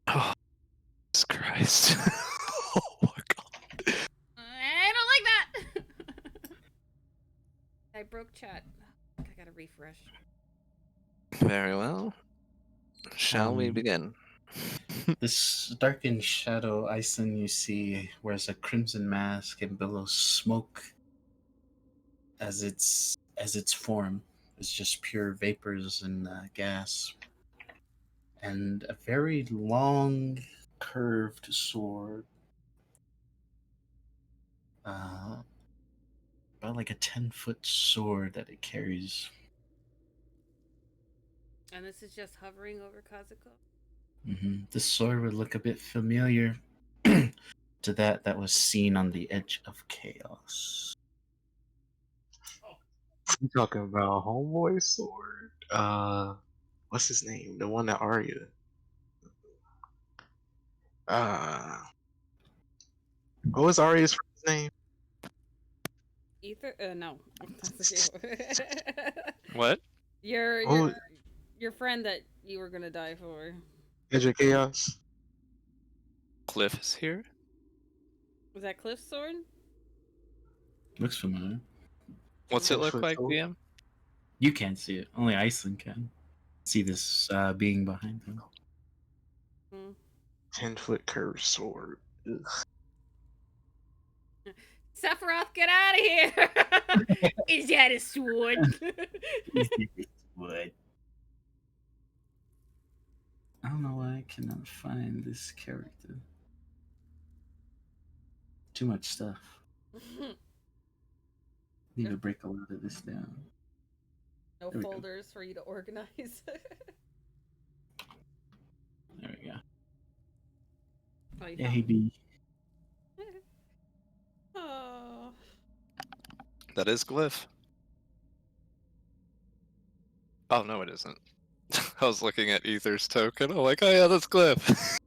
[SPEAKER 1] Oh, Jesus Christ. Oh my god.
[SPEAKER 4] I don't like that. I broke chat. I gotta refresh.
[SPEAKER 1] Very well. Shall we begin?
[SPEAKER 5] This darkened shadow, Aislynn, you see, wears a crimson mask and billows smoke as its form is just pure vapors and gas, and a very long, curved sword, about like a 10-foot sword that it carries.
[SPEAKER 4] And this is just hovering over Kazuko.
[SPEAKER 5] This sword would look a bit familiar to that was seen on the edge of chaos.
[SPEAKER 6] You talking about Homeboy's sword? What's his name? The one that Arya. What was Arya's first name?
[SPEAKER 4] Ether? No. That's
[SPEAKER 1] What?
[SPEAKER 4] your
[SPEAKER 6] Oh,
[SPEAKER 4] your your friend that you were gonna die for.
[SPEAKER 6] Edge of Chaos.
[SPEAKER 1] Cliff is here?
[SPEAKER 4] Was that Cliff's sword?
[SPEAKER 5] Looks familiar.
[SPEAKER 1] What's it look
[SPEAKER 6] 10-foot
[SPEAKER 1] like,
[SPEAKER 6] sword?
[SPEAKER 1] DM?
[SPEAKER 5] You can't see it. Only Aislynn can see this being behind him.
[SPEAKER 6] 10-foot curved sword. Ugh.
[SPEAKER 4] Sephiroth, get out of here! Is that a sword?
[SPEAKER 5] Wood. I don't know why I cannot find this character. Too much stuff. Need to break a lot of this down.
[SPEAKER 4] No
[SPEAKER 5] There we go.
[SPEAKER 4] folders for you to organize.
[SPEAKER 5] There we go.
[SPEAKER 4] Oh, you
[SPEAKER 5] Yeah,
[SPEAKER 4] found
[SPEAKER 5] he be.
[SPEAKER 4] Oh.
[SPEAKER 1] That is Glyph. Oh, no, it isn't. I was looking at Ether's token. I'm like, oh yeah, that's Glyph.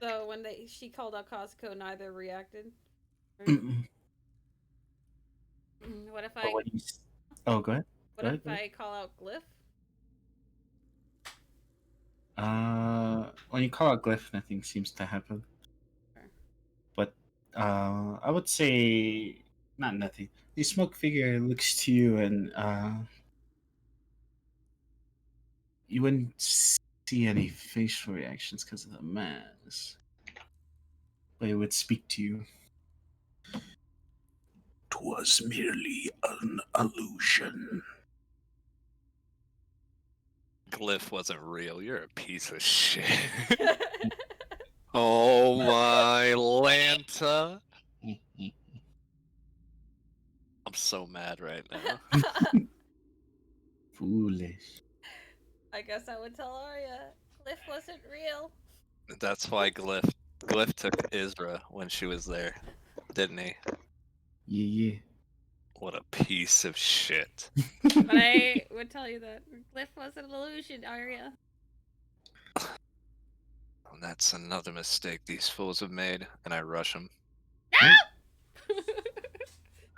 [SPEAKER 4] So when she called out Costco, neither reacted. Right?
[SPEAKER 5] Mm-mm.
[SPEAKER 4] What if
[SPEAKER 5] But
[SPEAKER 4] I?
[SPEAKER 5] when you oh, go ahead.
[SPEAKER 4] What
[SPEAKER 5] Go
[SPEAKER 4] if
[SPEAKER 5] ahead.
[SPEAKER 4] I call out Glyph?
[SPEAKER 5] When you call out Glyph, nothing seems to happen.
[SPEAKER 4] Okay.
[SPEAKER 5] But I would say not nothing. The smoke figure looks to you, and you wouldn't see any facial reactions because of the mask. But it would speak to you. 'Twas merely an illusion.
[SPEAKER 1] Glyph wasn't real. You're a piece of shit. Oh my Lanta. I'm so mad right now.
[SPEAKER 5] Foolish.
[SPEAKER 4] I guess I would tell Arya. Glyph wasn't real.
[SPEAKER 1] That's why Glyph took Isra when she was there, didn't he?
[SPEAKER 5] Yeah.
[SPEAKER 1] What a piece of shit.
[SPEAKER 4] But I would tell you that Glyph was an illusion, Arya.
[SPEAKER 1] And that's another mistake these fools have made, and I rush them.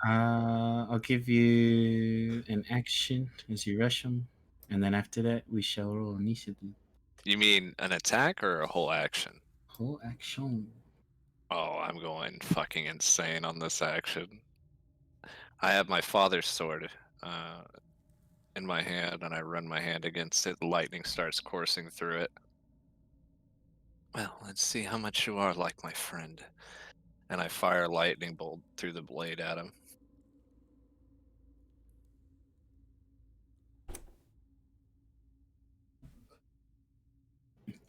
[SPEAKER 5] I'll give you an action as you rush him, and then after that we shall roll initiative.
[SPEAKER 1] You mean an attack or a whole action?
[SPEAKER 5] Whole action.
[SPEAKER 1] Oh, I'm going fucking insane on this action. I have my father's sword in my hand, and I run my hand against it. Lightning starts coursing through it. Well, let's see how much you are like my friend. And I fire a lightning bolt through the blade at him.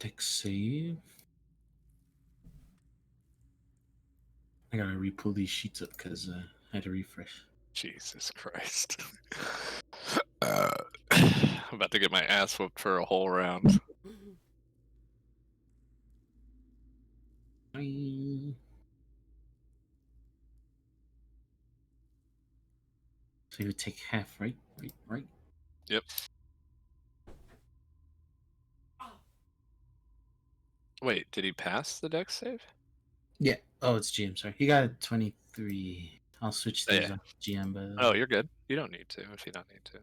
[SPEAKER 5] Dex save. I gotta re-pull these sheets up because I had to refresh.
[SPEAKER 1] Jesus Christ. I'm about to get my ass whooped for a whole round.
[SPEAKER 5] Bye. So you would take half, right? Right.
[SPEAKER 1] Yep. Wait, did he pass the dex save?
[SPEAKER 5] Yeah. Oh, it's GM. Sorry, he got a 23. I'll switch these
[SPEAKER 1] Yeah.
[SPEAKER 5] off GM. By the
[SPEAKER 1] Oh,
[SPEAKER 5] way.
[SPEAKER 1] you're good. You don't need to if you don't need to.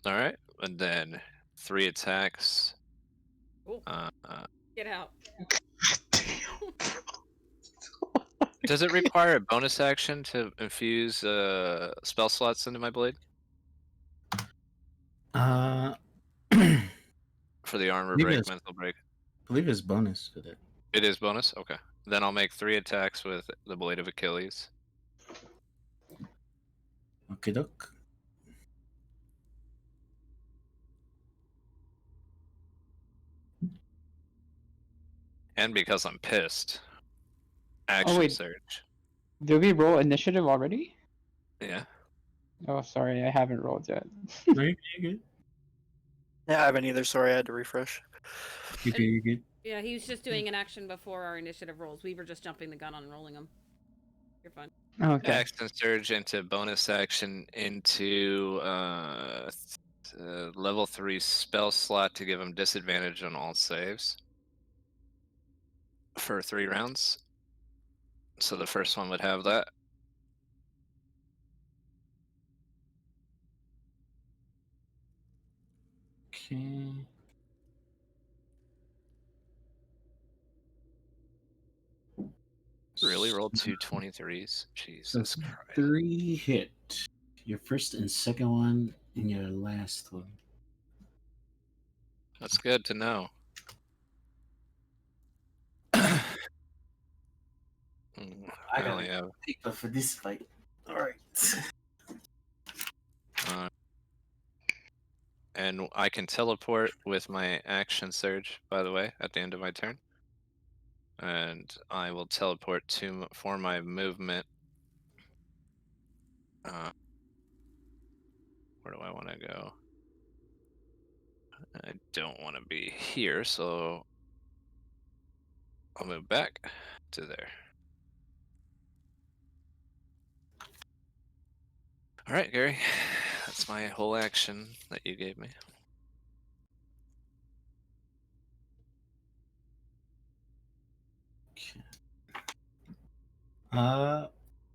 [SPEAKER 1] All right, and then 3 attacks.
[SPEAKER 4] Ooh, get out.
[SPEAKER 1] Does it require a bonus action to infuse spell slots into my blade
[SPEAKER 5] Uh,
[SPEAKER 1] for the armor
[SPEAKER 5] believe
[SPEAKER 1] break,
[SPEAKER 5] it's
[SPEAKER 1] mental break?
[SPEAKER 5] believe it's bonus for that.
[SPEAKER 1] It is bonus. Okay, then I'll make 3 attacks with the blade of Achilles.
[SPEAKER 5] Okay, doc.
[SPEAKER 1] And because I'm pissed, action
[SPEAKER 2] wait.
[SPEAKER 1] surge.
[SPEAKER 2] Did we roll initiative already?
[SPEAKER 1] Yeah.
[SPEAKER 2] Oh, sorry, I haven't rolled yet.
[SPEAKER 5] No, you're good.
[SPEAKER 8] Yeah, I haven't either. Sorry, I had to refresh.
[SPEAKER 5] You're good. You're good.
[SPEAKER 4] Yeah, he was just doing an action before our initiative rolls. We were just jumping the gun on rolling them. You're fine.
[SPEAKER 2] Okay.
[SPEAKER 1] Action surge into bonus action into level 3 spell slot to give him disadvantage on all saves for 3 rounds. So the first one would have that.
[SPEAKER 5] Okay.
[SPEAKER 1] Really rolled 2 23s.
[SPEAKER 5] So
[SPEAKER 1] Jesus Christ.
[SPEAKER 5] 3 hit. Your first and second one, and your last one.
[SPEAKER 1] That's good to know. I only have.
[SPEAKER 5] paper for this fight. All right.
[SPEAKER 1] And I can teleport with my action surge, by the way, at the end of my turn. And I will teleport for my movement. Where do I want to go? I don't want to be here, so I'll move back to there. All right, Gary. That's my whole action that you gave me.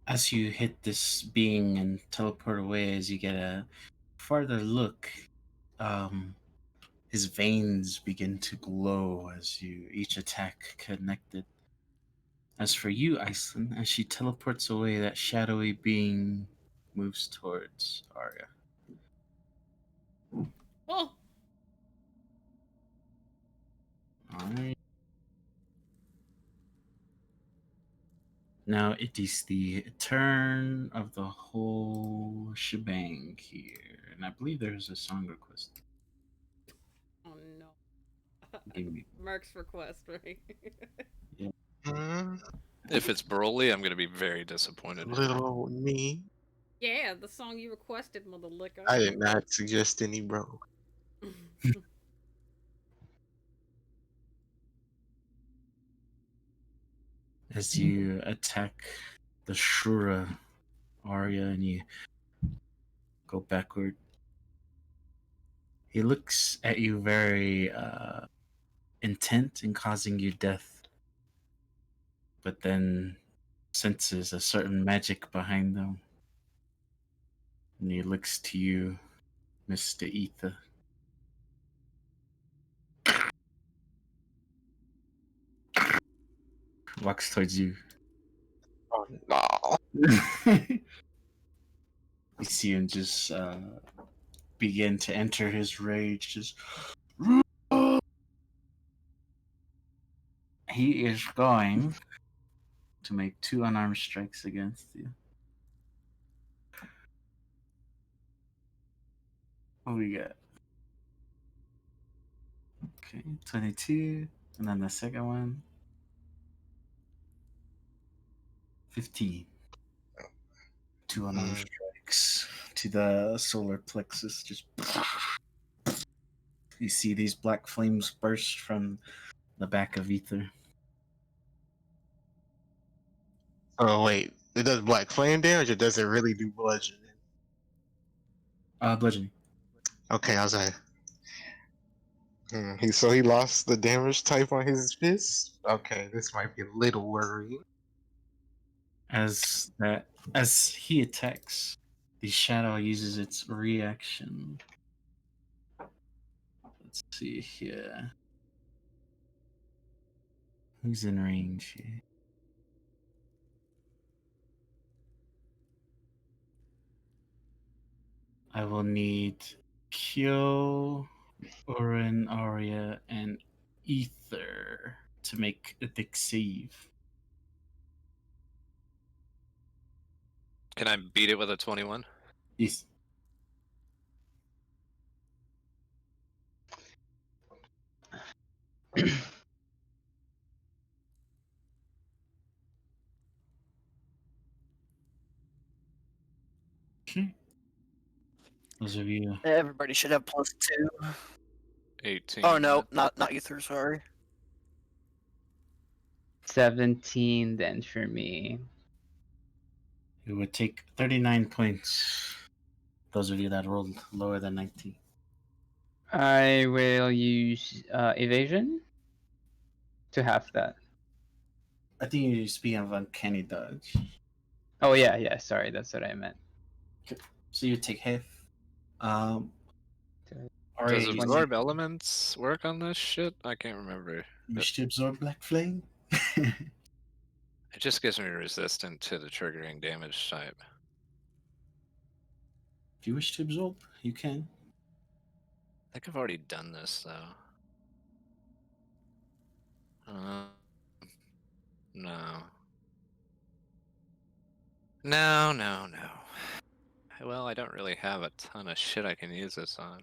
[SPEAKER 5] As you hit this being and teleport away, as you get a farther look, his veins begin to glow as you each attack connected. As for you, Aislynn, as she teleports away, that shadowy being moves towards Arya.
[SPEAKER 4] Oh,
[SPEAKER 5] Alright. Now it is the turn of the whole shebang here. And I believe there's a song request.
[SPEAKER 4] oh no.
[SPEAKER 5] Give me.
[SPEAKER 4] Mark's request, right?
[SPEAKER 1] If it's Broly, I'm going to be very disappointed.
[SPEAKER 6] Little old me.
[SPEAKER 4] Yeah, the song you requested, mother licker.
[SPEAKER 6] I did not suggest any bro.
[SPEAKER 5] As you attack the Shura Arya and you go backward, he looks at you very intent in causing you death, but then senses a certain magic behind them. And he looks to you, Mr. Ether. Walks towards you.
[SPEAKER 6] Oh no.
[SPEAKER 5] You see him just begin to enter his rage. Just he is going to make 2 unarmed strikes against you. What we got? Okay, 22. And then the second one, 15. 2 unarmed strikes to the solar plexus. Just you see these black flames burst from the back of Ether.
[SPEAKER 6] Oh wait, it does black flame damage, or does it really do bludgeoning?
[SPEAKER 5] Bludgeoning.
[SPEAKER 6] Okay, I was like, he lost the damage type on his fist. Okay, this might be a little worrying.
[SPEAKER 5] As he attacks, the shadow uses its reaction. Let's see here. Who's in range here? I will need Kyo, Orin, Arya, and Ether to make a dex save.
[SPEAKER 1] Can I beat it with a 21?
[SPEAKER 5] Yes. Okay. Those of you.
[SPEAKER 8] Everybody should have +2.
[SPEAKER 1] 18.
[SPEAKER 8] Oh no, not Ether. Sorry.
[SPEAKER 2] 17 then for me.
[SPEAKER 5] It would take 39 points. Those of you that rolled lower than 19.
[SPEAKER 2] I will use evasion to half that.
[SPEAKER 5] I think you're speaking of uncanny dodge.
[SPEAKER 2] Oh yeah, sorry, that's what I meant.
[SPEAKER 5] So you take half.
[SPEAKER 1] Does
[SPEAKER 5] You
[SPEAKER 1] absorb elements work on this shit? I can't remember.
[SPEAKER 5] wish to absorb black flame?
[SPEAKER 1] It just gives me resistant to the triggering damage type.
[SPEAKER 5] If you wish to absorb, you can.
[SPEAKER 1] I think I've already done this though. No. No. Well, I don't really have a ton of shit I can use this on.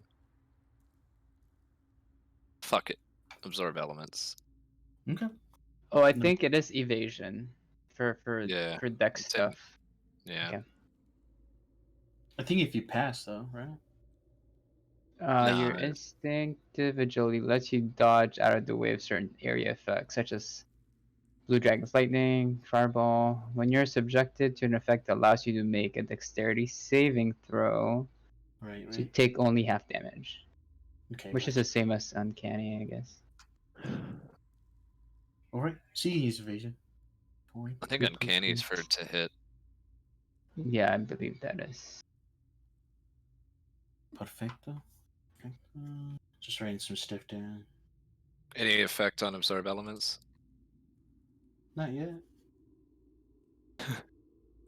[SPEAKER 1] Fuck it. Absorb elements.
[SPEAKER 5] Okay.
[SPEAKER 2] Oh, I
[SPEAKER 5] No.
[SPEAKER 2] think it is evasion for
[SPEAKER 1] Yeah,
[SPEAKER 2] dex
[SPEAKER 1] it's in-
[SPEAKER 2] stuff.
[SPEAKER 1] Yeah.
[SPEAKER 2] Okay.
[SPEAKER 5] I think if you pass, though, right?
[SPEAKER 2] Your
[SPEAKER 1] Nah.
[SPEAKER 2] instinctive agility lets you dodge out of the way of certain area effects, such as Blue Dragon's Lightning, Fireball. When you're subjected to an effect that allows you to make a dexterity saving throw
[SPEAKER 5] Right.
[SPEAKER 2] to take only half damage,
[SPEAKER 5] Okay.
[SPEAKER 2] which is the same as Uncanny, I guess.
[SPEAKER 5] All right. So you use evasion.
[SPEAKER 1] I think uncanny is for it to hit.
[SPEAKER 2] Yeah, I believe that is.
[SPEAKER 5] Perfecto. Just writing some stuff down.
[SPEAKER 1] Any effect on absorb elements?
[SPEAKER 5] Not yet.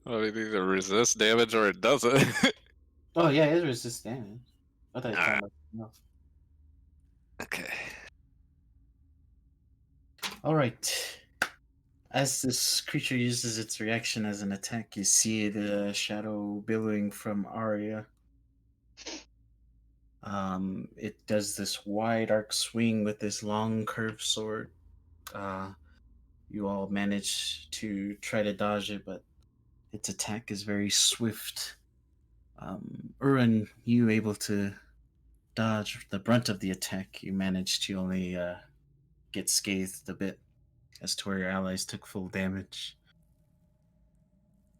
[SPEAKER 1] Well, it either resists damage or it doesn't.
[SPEAKER 5] Oh yeah, it resists damage. I thought you were
[SPEAKER 1] Alright.
[SPEAKER 5] talking about
[SPEAKER 1] Okay.
[SPEAKER 5] All right. As this creature uses its reaction as an attack, you see the shadow billowing from Arya. It does this wide arc swing with this long curved sword. You all manage to try to dodge it, but its attack is very swift. Urin, you able to dodge the brunt of the attack. You managed to only get scathed a bit, as to where your allies took full damage.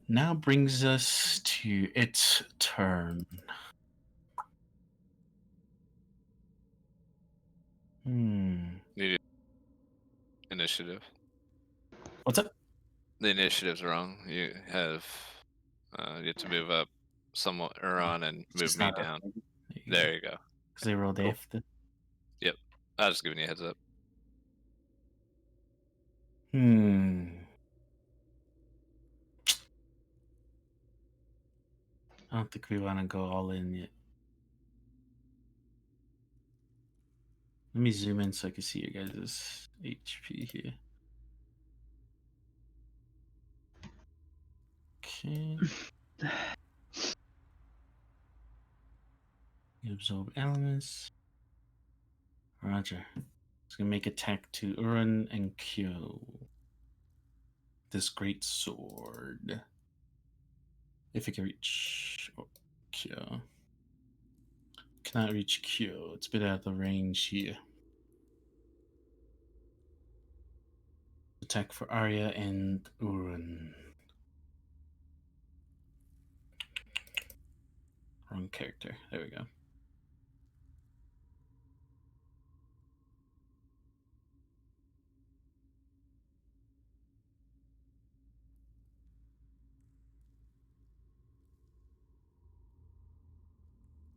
[SPEAKER 5] Now brings us to its turn.
[SPEAKER 1] Need initiative.
[SPEAKER 5] What's up?
[SPEAKER 1] The initiative's wrong. You have to move up somewhat on and
[SPEAKER 5] It's
[SPEAKER 1] move
[SPEAKER 5] just
[SPEAKER 1] me
[SPEAKER 5] not up.
[SPEAKER 1] down. There you go.
[SPEAKER 5] Because they rolled
[SPEAKER 1] Cool.
[SPEAKER 5] after.
[SPEAKER 1] Yep. I was just giving you a heads up.
[SPEAKER 5] I don't think we want to go all in yet. Let me zoom in so I can see your guys' HP here. Okay. You absorb elements. Roger. gonna make attack to Uran and Kyo. This great sword. If it can reach Kyo. Cannot reach Kyo. It's been out of the range here. Attack for Arya and Uran. Wrong character. There we go.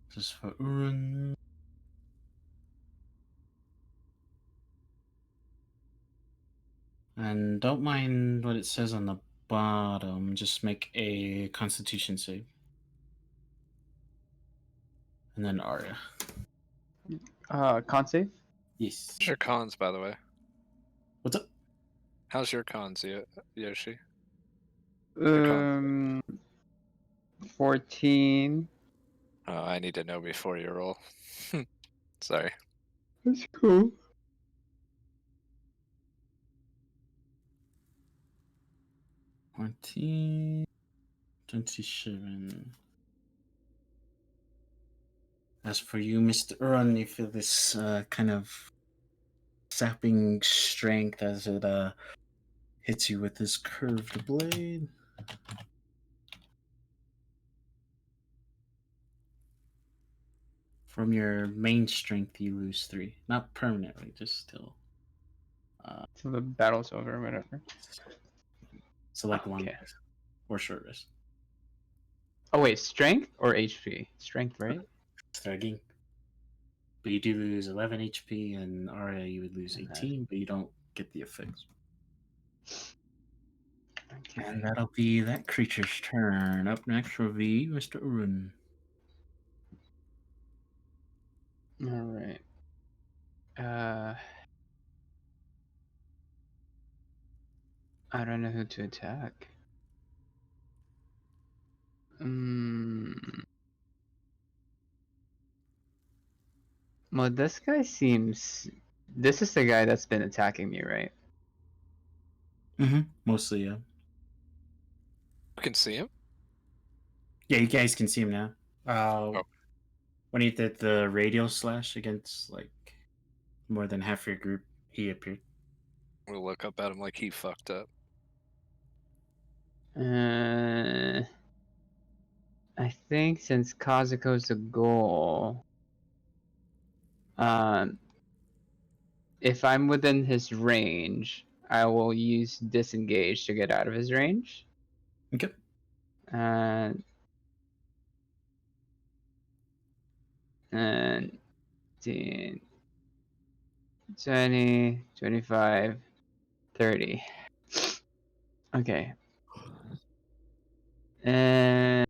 [SPEAKER 5] This is for Uran. And don't mind what it says on the bottom. Just make a Constitution save. And then Arya.
[SPEAKER 2] Con save?
[SPEAKER 5] Yes.
[SPEAKER 1] How's your cons, by the way?
[SPEAKER 5] What's up?
[SPEAKER 1] How's your cons, Yoshi? Your cons.
[SPEAKER 2] 14.
[SPEAKER 1] Oh, I need to know before you roll. Sorry.
[SPEAKER 2] That's cool.
[SPEAKER 5] 27. As for you, Mr. Uran, you feel this kind of sapping strength as it hits you with this curved blade. From your main strength, you lose 3. Not permanently, just still.
[SPEAKER 2] Till the battle's over or whatever.
[SPEAKER 5] So like long
[SPEAKER 2] Okay.
[SPEAKER 5] rest or short rest.
[SPEAKER 2] Oh wait, strength or HP? Strength, right?
[SPEAKER 5] Striking. But you do lose 11 HP, and Arya you would lose 18, but you don't get the effects.
[SPEAKER 2] Okay.
[SPEAKER 5] And that'll be that creature's turn. Up next will be Mr. Uran.
[SPEAKER 2] Alright. I don't know who to attack. Well, this guy seems... This is the guy that's been attacking me, right?
[SPEAKER 5] Mm-hmm. Mostly, yeah.
[SPEAKER 1] You can see him?
[SPEAKER 5] Yeah, you guys can see him now. When he did the radial slash against like more than half your group, he appeared.
[SPEAKER 1] We'll look up at him like he fucked up.
[SPEAKER 2] I think since Kazuko's the goal, if I'm within his range, I will use disengage to get out of his range.
[SPEAKER 5] Okay.
[SPEAKER 2] And 10, 20, 25, 30. Okay. And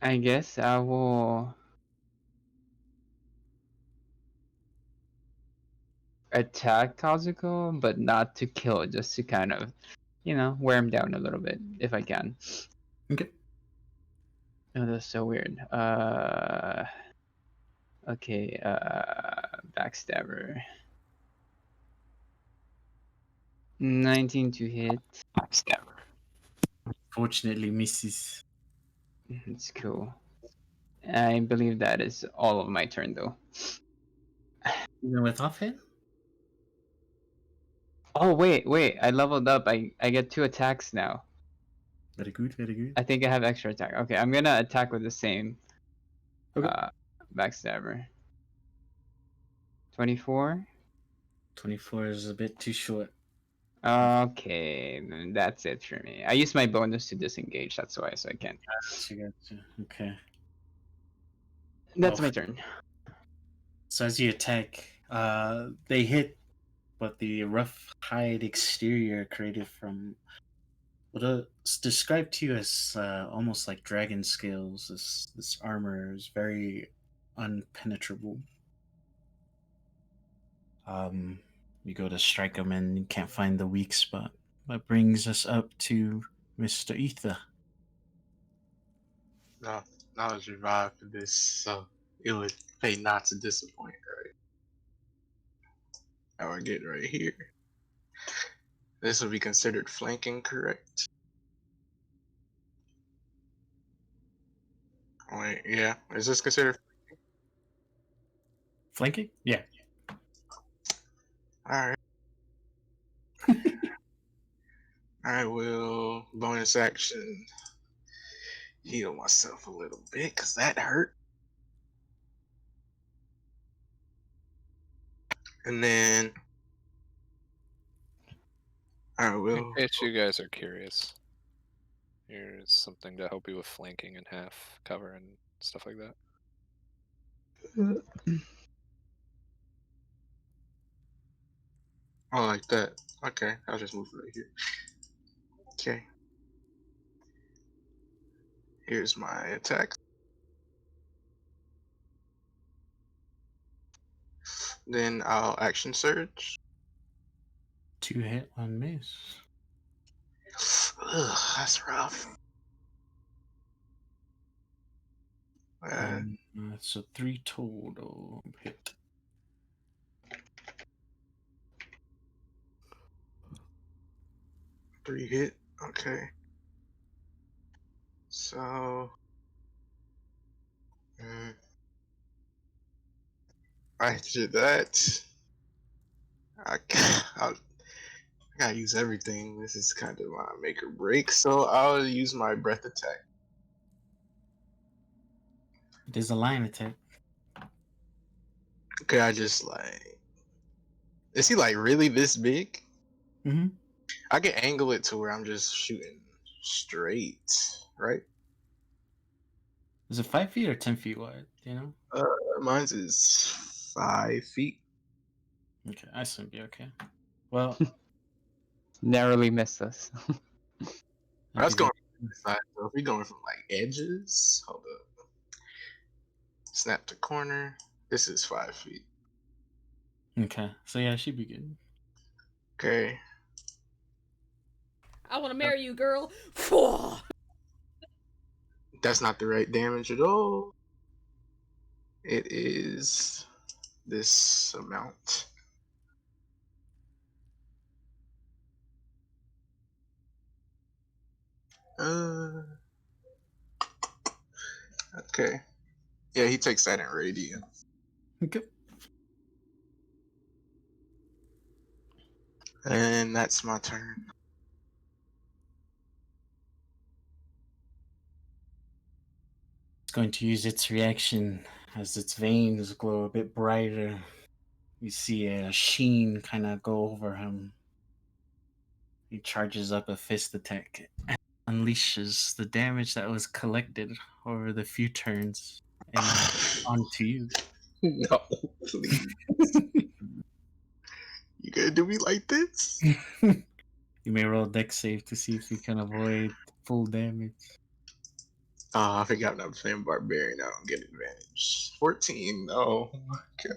[SPEAKER 2] I guess I will attack Kazuko, but not to kill, just to kind of, wear him down a little bit if I can.
[SPEAKER 5] Okay.
[SPEAKER 2] Oh, that's so weird. Okay, backstabber. 19 to hit. Backstabber.
[SPEAKER 5] Fortunately, misses.
[SPEAKER 2] It's cool. I believe that is all of my turn, though.
[SPEAKER 5] Even with offhand?
[SPEAKER 2] Oh, wait. I leveled up. I get 2 attacks now.
[SPEAKER 5] Very good, very good.
[SPEAKER 2] I think I have extra attack. Okay, I'm gonna attack with the same
[SPEAKER 5] Okay.
[SPEAKER 2] backstabber. 24?
[SPEAKER 5] 24 is a bit too short.
[SPEAKER 2] Okay, then that's it for me. I use my bonus to disengage, that's why, so I can't.
[SPEAKER 5] Gotcha. Okay.
[SPEAKER 2] That's
[SPEAKER 5] Well,
[SPEAKER 2] my turn.
[SPEAKER 5] So as you attack, they hit, but the rough hide exterior created from what is described to you as almost like dragon scales. This armor is very unpenetrable. You go to strike them and you can't find the weak spot. That brings us up to Mr. Ether.
[SPEAKER 6] No, I was revived for this, so it would pay not to disappoint, right? how I get right here. This will be considered flanking, correct? Wait, yeah. Is this considered?
[SPEAKER 7] Flanking? Yeah.
[SPEAKER 6] All right. I will bonus action heal myself a little bit because that hurt. And then I
[SPEAKER 1] In
[SPEAKER 6] will.
[SPEAKER 1] case you guys are curious, here's something to help you with flanking and half cover and stuff like that.
[SPEAKER 6] Oh, like that. Okay, I'll just move right here. Okay. Here's my attack. Then I'll action surge.
[SPEAKER 7] 2 hit, 1 miss.
[SPEAKER 6] Ugh, that's rough.
[SPEAKER 7] So 3 total hit.
[SPEAKER 6] Three hit. Okay. So. I did that. I, I gotta use everything. This is kind of my make or break. So I'll use my breath attack.
[SPEAKER 7] It is a line attack.
[SPEAKER 6] Okay, I just like. Is he like really this big?
[SPEAKER 7] Mm-hmm.
[SPEAKER 6] I can angle it to where I'm just shooting straight, right?
[SPEAKER 7] Is it 5 feet or 10 feet wide? Do you know?
[SPEAKER 6] Mine's is 5 feet.
[SPEAKER 7] Okay, I assume be okay. Well,
[SPEAKER 2] Narrowly missed us.
[SPEAKER 6] That's going from the side. So if we're going from like edges, hold up. Snap to corner. This is 5 feet.
[SPEAKER 7] Okay, so yeah, she'd be good.
[SPEAKER 6] Okay.
[SPEAKER 4] I want to marry you, girl.
[SPEAKER 6] That's not the right damage at all. It is this amount. Okay. Yeah, he takes that in radiant.
[SPEAKER 7] Okay.
[SPEAKER 6] And that's my turn.
[SPEAKER 7] It's going to use its reaction as its veins glow a bit brighter. You see a sheen kind of go over him. He charges up a fist attack and unleashes the damage that was collected over the few turns and onto you.
[SPEAKER 6] No, please. You gonna do me like this?
[SPEAKER 7] You may roll a dex save to see if you can avoid full damage.
[SPEAKER 6] Oh, I forgot I'm playing Barbarian. I don't get advantage. 14. Oh, okay.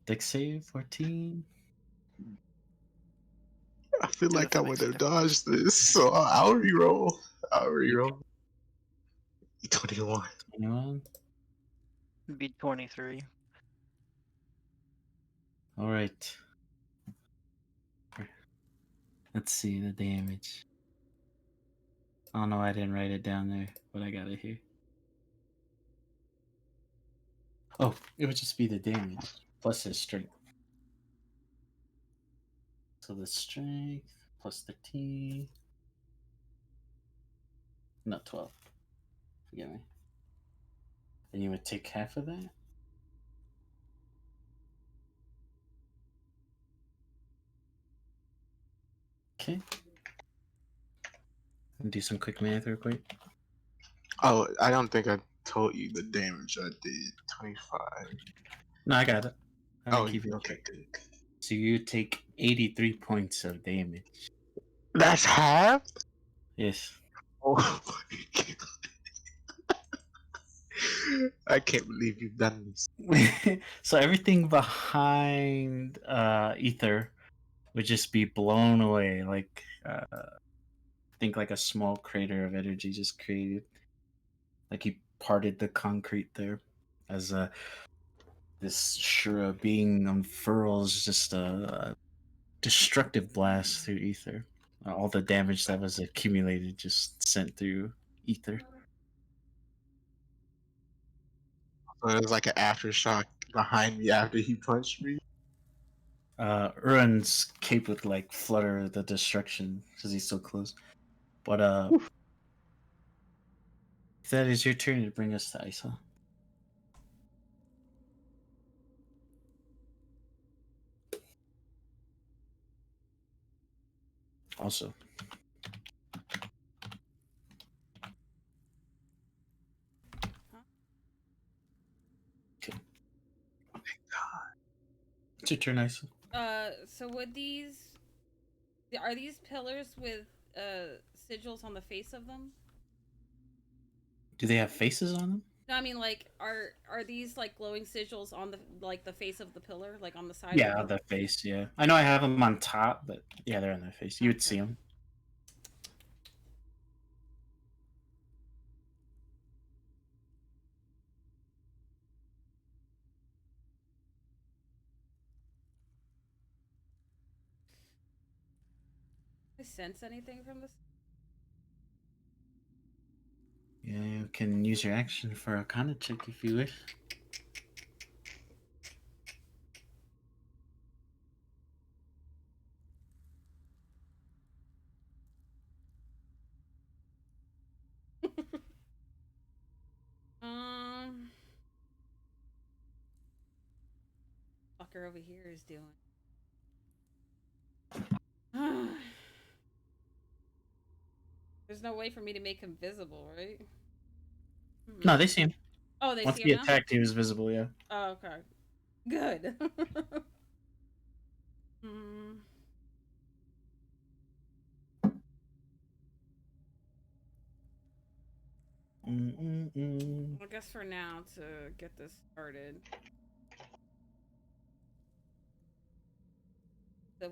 [SPEAKER 7] Dex save 14.
[SPEAKER 6] I feel
[SPEAKER 8] Do it
[SPEAKER 6] like
[SPEAKER 8] if
[SPEAKER 6] I
[SPEAKER 8] it
[SPEAKER 6] would
[SPEAKER 8] makes a
[SPEAKER 6] have
[SPEAKER 8] difference.
[SPEAKER 6] dodged this, so I'll reroll. I'll reroll. 21.
[SPEAKER 7] 21.
[SPEAKER 8] Be 23.
[SPEAKER 7] All right. Let's see the damage. Oh no, I didn't write it down there, but I got it here. Oh, it would just be the damage plus his strength. So the strength plus 13. Not 12. Forgive me. Then you would take half of that. Okay. Do some quick math real quick.
[SPEAKER 6] Oh, I don't think I told you the damage I did. 25.
[SPEAKER 7] No, I got it. I
[SPEAKER 6] Oh,
[SPEAKER 7] didn't keep it
[SPEAKER 6] okay,
[SPEAKER 7] track.
[SPEAKER 6] good.
[SPEAKER 7] So you take 83 points of damage.
[SPEAKER 6] That's half?
[SPEAKER 7] Yes.
[SPEAKER 6] Oh my god. I can't believe you've done this.
[SPEAKER 7] So everything behind Ether would just be blown away. Like, think like a small crater of energy just created. Like he parted the concrete there as this Shura being unfurls just a destructive blast through ether. All the damage that was accumulated just sent through ether.
[SPEAKER 6] So it was like an aftershock behind me after he punched me.
[SPEAKER 7] Uran's cape would like flutter the destruction because he's so close. But that is your turn to bring us to Isa. Also, okay. It's your turn, Isa.
[SPEAKER 4] So would are these pillars with sigils on the face of them?
[SPEAKER 7] Do they have faces on them?
[SPEAKER 4] No, I mean like are these like glowing sigils on the face of the pillar, like on the side
[SPEAKER 7] Yeah,
[SPEAKER 4] of
[SPEAKER 7] on
[SPEAKER 4] the
[SPEAKER 7] their face. Yeah, I know I have them on top, but yeah, they're on their face. You would see
[SPEAKER 4] Okay.
[SPEAKER 7] them.
[SPEAKER 4] I sense anything from this?
[SPEAKER 7] Yeah, you can use your action for a Arcana check if you wish.
[SPEAKER 4] Fucker over here is doing. There's no way for me to make him visible, right?
[SPEAKER 7] No, they see him.
[SPEAKER 4] Oh, they
[SPEAKER 7] Once
[SPEAKER 4] see
[SPEAKER 7] he
[SPEAKER 4] him now?
[SPEAKER 7] attacked, he was visible. Yeah.
[SPEAKER 4] Oh, okay. Good. Hmm. I guess for now to get this started. The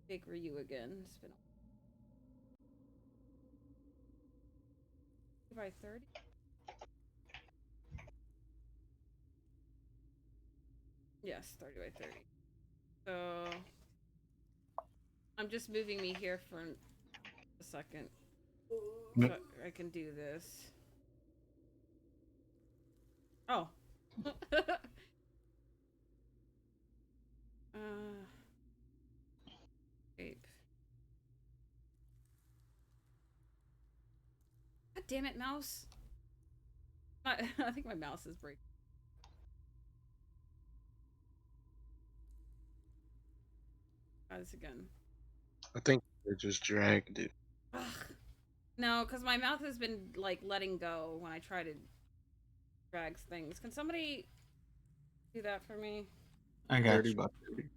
[SPEAKER 4] big Ryu again. It's been by 30. Yes, 30 by 30. So I'm just moving me here for a second. So I can do this. Oh. Ape. God damn it, mouse. I think my mouse is breaking. Try this again.
[SPEAKER 6] I think they just dragged it.
[SPEAKER 4] Ugh. No, because my mouth has been like letting go when I try to drag things. Can somebody do that for me?
[SPEAKER 7] I got
[SPEAKER 6] 30
[SPEAKER 7] you.
[SPEAKER 6] by 30.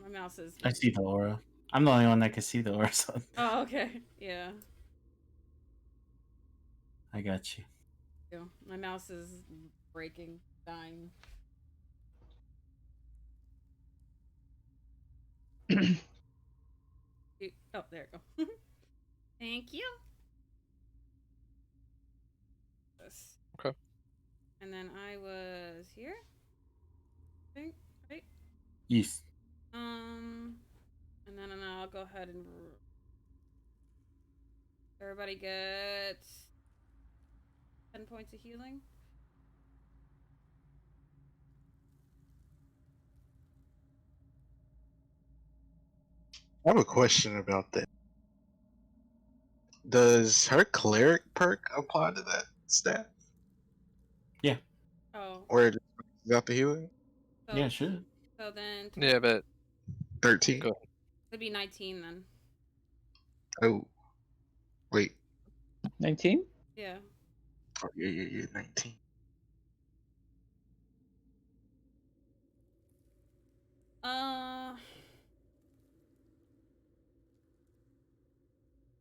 [SPEAKER 4] My mouse is.
[SPEAKER 7] I see the aura. I'm the only one that can see the aura, so
[SPEAKER 4] Oh, okay. Yeah.
[SPEAKER 7] I got you.
[SPEAKER 4] My mouse is breaking, dying. Oh, there you go. Thank you. This.
[SPEAKER 1] Okay.
[SPEAKER 4] And then I was here. I think, right?
[SPEAKER 7] Yes.
[SPEAKER 4] And then I'll go ahead and everybody gets 10 points of healing.
[SPEAKER 6] I have a question about that. Does her cleric perk apply to that stat?
[SPEAKER 7] Yeah.
[SPEAKER 4] Oh.
[SPEAKER 6] Or is that the healing?
[SPEAKER 4] So,
[SPEAKER 7] Yeah, should.
[SPEAKER 4] So then.
[SPEAKER 1] Yeah, but
[SPEAKER 6] 13.
[SPEAKER 1] go ahead.
[SPEAKER 4] It'd be 19 then.
[SPEAKER 6] Oh. Wait.
[SPEAKER 2] 19?
[SPEAKER 4] Yeah.
[SPEAKER 6] Oh, yeah, 19.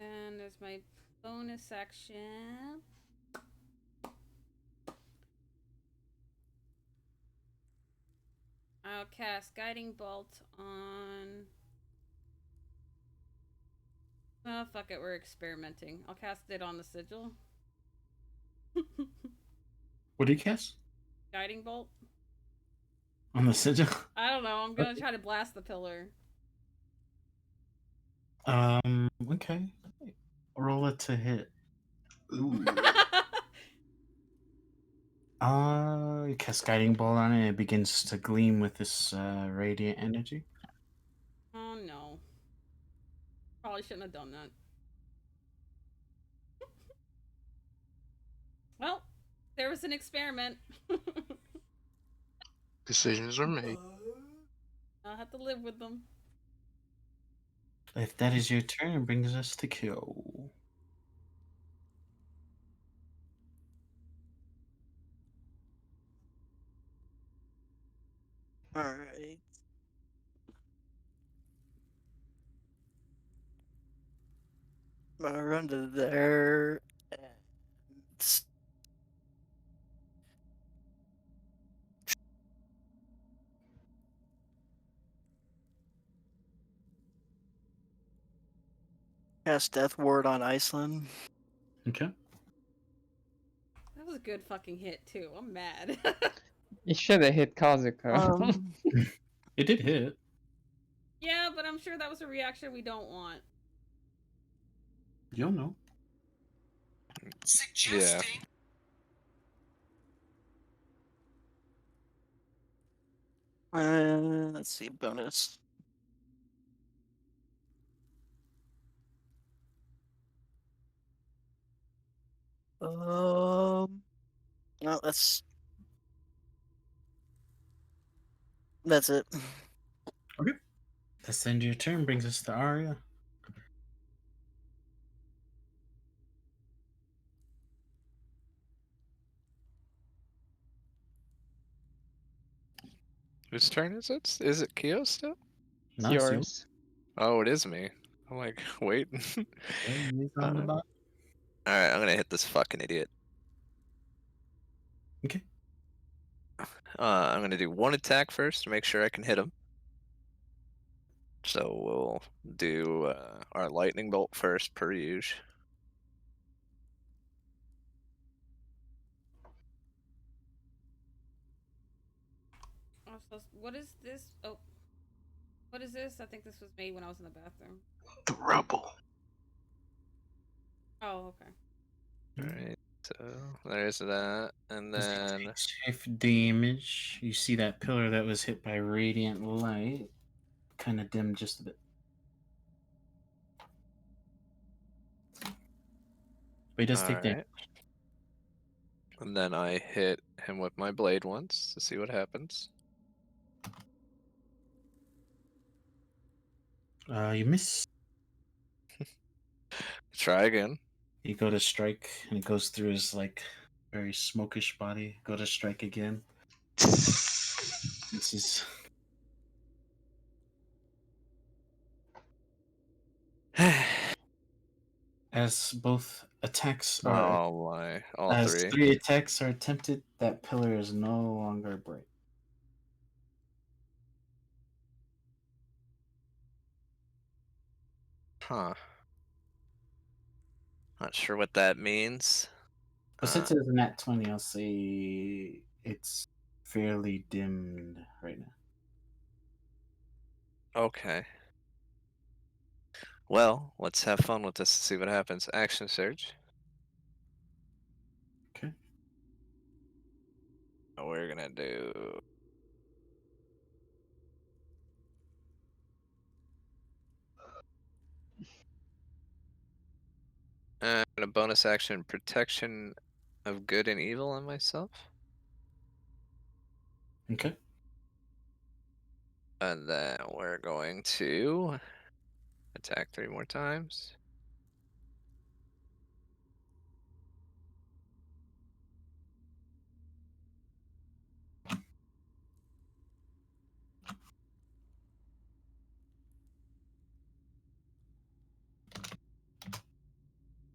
[SPEAKER 4] And there's my bonus section. I'll cast Guiding Bolt on. Oh, fuck it, we're experimenting. I'll cast it on the sigil.
[SPEAKER 7] What do you cast?
[SPEAKER 4] Guiding bolt.
[SPEAKER 7] On the sigil?
[SPEAKER 4] I don't know. I'm gonna try to blast the pillar.
[SPEAKER 7] Okay. Roll it to hit.
[SPEAKER 6] Ooh.
[SPEAKER 7] You cast Guiding Bolt on it. It begins to gleam with this radiant energy.
[SPEAKER 4] Oh no. Probably shouldn't have done that. Well, there was an experiment.
[SPEAKER 6] Decisions were made.
[SPEAKER 4] I'll have to live with them.
[SPEAKER 7] If that is your turn, it brings us to kill.
[SPEAKER 8] Alright. I'll run to there. And cast Death Ward on Aislynn.
[SPEAKER 7] Okay.
[SPEAKER 4] That was a good fucking hit too. I'm mad.
[SPEAKER 2] You should have hit Kazuko.
[SPEAKER 7] It did hit.
[SPEAKER 4] Yeah, but I'm sure that was a reaction we don't want.
[SPEAKER 7] You'll know.
[SPEAKER 1] Yeah.
[SPEAKER 8] Let's see, bonus. No, that's it.
[SPEAKER 7] Okay. That's the end of your turn. Brings us to Arya.
[SPEAKER 1] Whose turn is it? Is it Kyo still?
[SPEAKER 2] It's
[SPEAKER 7] Nice, you.
[SPEAKER 2] yours.
[SPEAKER 1] Oh, it is me. I'm like, wait.
[SPEAKER 7] Yeah, he's on the bot.
[SPEAKER 9] Alright, I'm gonna hit this fucking idiot.
[SPEAKER 7] Okay.
[SPEAKER 9] I'm gonna do one attack first to make sure I can hit him. So we'll do our lightning bolt first, per usual.
[SPEAKER 4] Oh, so what is this? Oh, what is this? I think this was made when I was in the bathroom.
[SPEAKER 6] The rubble.
[SPEAKER 4] Oh, okay.
[SPEAKER 1] Alright, so there's that. And
[SPEAKER 7] As you
[SPEAKER 1] then
[SPEAKER 7] take half damage, you see that pillar that was hit by radiant light kind of dimmed just a bit. But he does take damage.
[SPEAKER 1] alright. And then I hit him with my blade once to see what happens.
[SPEAKER 7] You miss.
[SPEAKER 1] Try again.
[SPEAKER 7] You go to strike, and it goes through his like very smokish body. Go to strike again. This is as both attacks are
[SPEAKER 1] All
[SPEAKER 7] as
[SPEAKER 1] three.
[SPEAKER 7] 3 attacks are attempted. That pillar is no longer bright.
[SPEAKER 1] Huh. Not sure what that means.
[SPEAKER 7] But since it's a nat 20, I'll say it's fairly dimmed right now.
[SPEAKER 1] Okay. Well, let's have fun with this and see what happens. Action surge.
[SPEAKER 7] Okay.
[SPEAKER 1] We're gonna do. And a bonus action protection of good and evil on myself.
[SPEAKER 7] Okay.
[SPEAKER 1] And then we're going to attack 3 more times.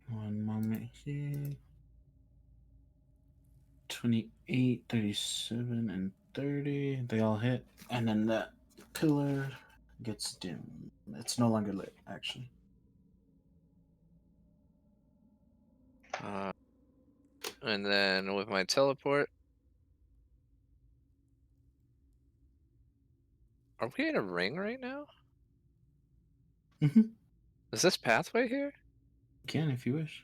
[SPEAKER 7] One moment here. 28, 37, and 30. They all hit. And then that pillar gets dim. It's no longer lit, actually.
[SPEAKER 9] And then with my teleport. Are we in a ring right now?
[SPEAKER 5] Mm-hmm.
[SPEAKER 9] Is this pathway here?
[SPEAKER 5] You can if you wish.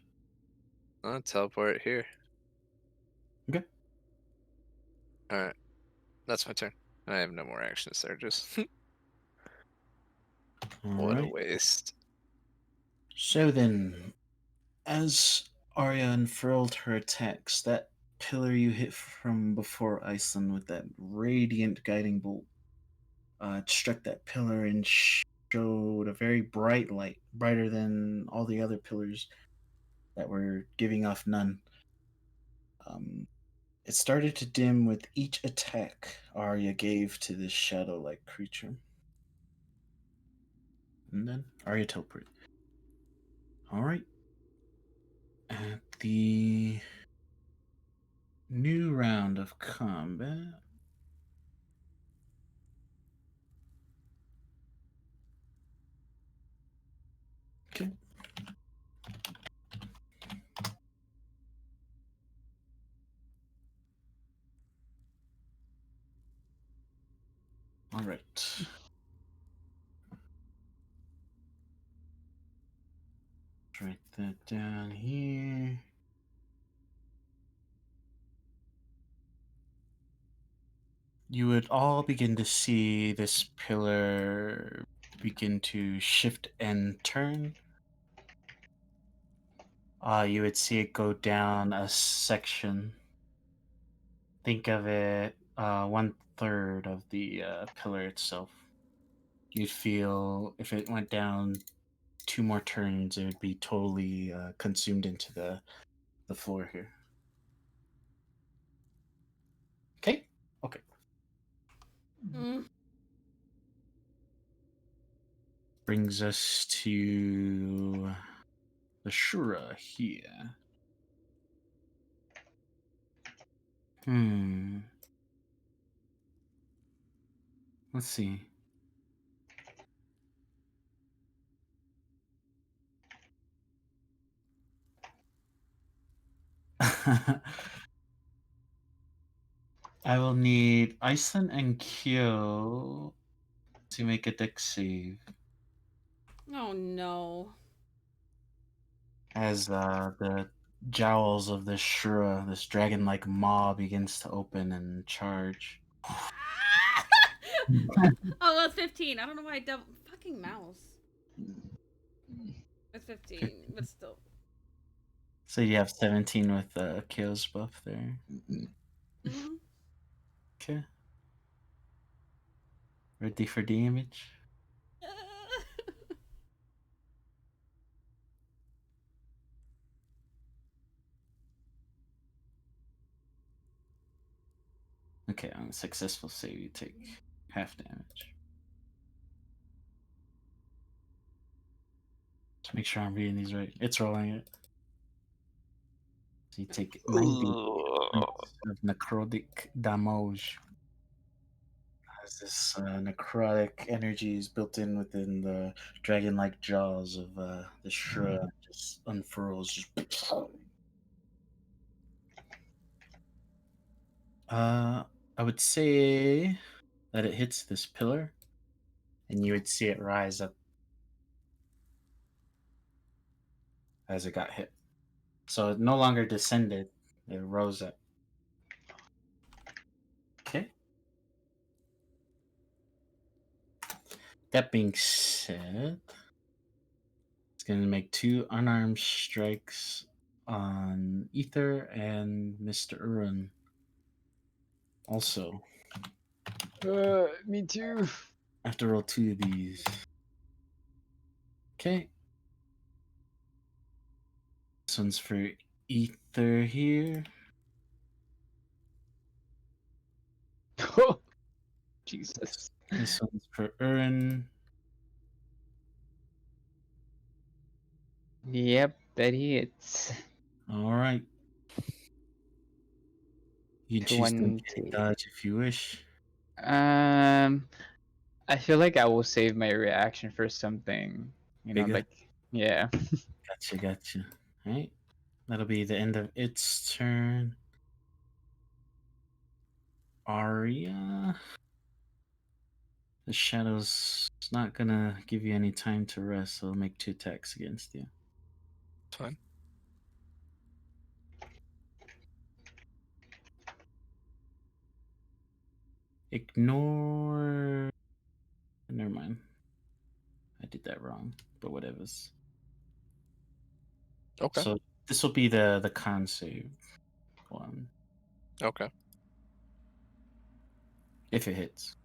[SPEAKER 9] I'll teleport here.
[SPEAKER 5] Okay.
[SPEAKER 9] Alright. That's my turn. I have no more actions there, just
[SPEAKER 5] All
[SPEAKER 9] what a
[SPEAKER 5] right.
[SPEAKER 9] waste.
[SPEAKER 5] So then, as Arya unfurled her attacks, that pillar you hit from before, Aislynn, with that radiant guiding bolt, it struck that pillar and showed a very bright light, brighter than all the other pillars that were giving off none. It started to dim with each attack Arya gave to this shadow-like creature. And then Arya teleport. All right. At the new round of combat. Okay. All right. Write that down here. You would all begin to see this pillar begin to shift and turn. You would see it go down a section. Think of it 1/3 of the pillar itself. You'd feel if it went down 2 more turns, it would be totally consumed into the floor here. Okay? Okay.
[SPEAKER 4] Mm.
[SPEAKER 5] Brings us to the Shura here. Let's see. I will need Aislynn and Kyo to make a dex save
[SPEAKER 4] Oh no.
[SPEAKER 5] as the jowls of this Shura, this dragon-like maw, begins to open and charge.
[SPEAKER 4] Oh, that's 15. I don't know why I double fucking mouse. It's 15, but still.
[SPEAKER 5] So you have 17 with Kyo's buff there.
[SPEAKER 4] Mm-hmm.
[SPEAKER 5] Okay. Ready for damage? Okay, on a successful save, you take half damage. To make sure I'm reading these right. It's rolling it. So you take 90 points of necrotic damage. As this necrotic energy is built in within the dragon-like jaws of the Shura, just unfurls. Just I would say that it hits this pillar, and you would see it rise up as it got hit. So it no longer descended; it rose up. Okay. That being said, it's going to make 2 unarmed strikes on Ether and Mr. Urun. Also,
[SPEAKER 2] Me too.
[SPEAKER 5] I have to roll 2 of these. Okay. This one's for Ether here.
[SPEAKER 2] Oh, Jesus.
[SPEAKER 5] This one's for Urun.
[SPEAKER 2] Yep, that hits.
[SPEAKER 5] All right. You can choose to
[SPEAKER 2] 20.
[SPEAKER 5] dodge if you wish.
[SPEAKER 2] I feel like I will save my reaction for something.
[SPEAKER 5] Bigger?
[SPEAKER 2] Like, yeah.
[SPEAKER 5] Gotcha. All right. That'll be the end of its turn. Arya. The shadow's not gonna give you any time to rest, so it'll make 2 attacks against you.
[SPEAKER 9] Fine.
[SPEAKER 5] Ignore. Never mind. I did that wrong, but whatever's.
[SPEAKER 9] Okay.
[SPEAKER 5] So this will be the con save one,
[SPEAKER 9] Okay.
[SPEAKER 5] if it hits.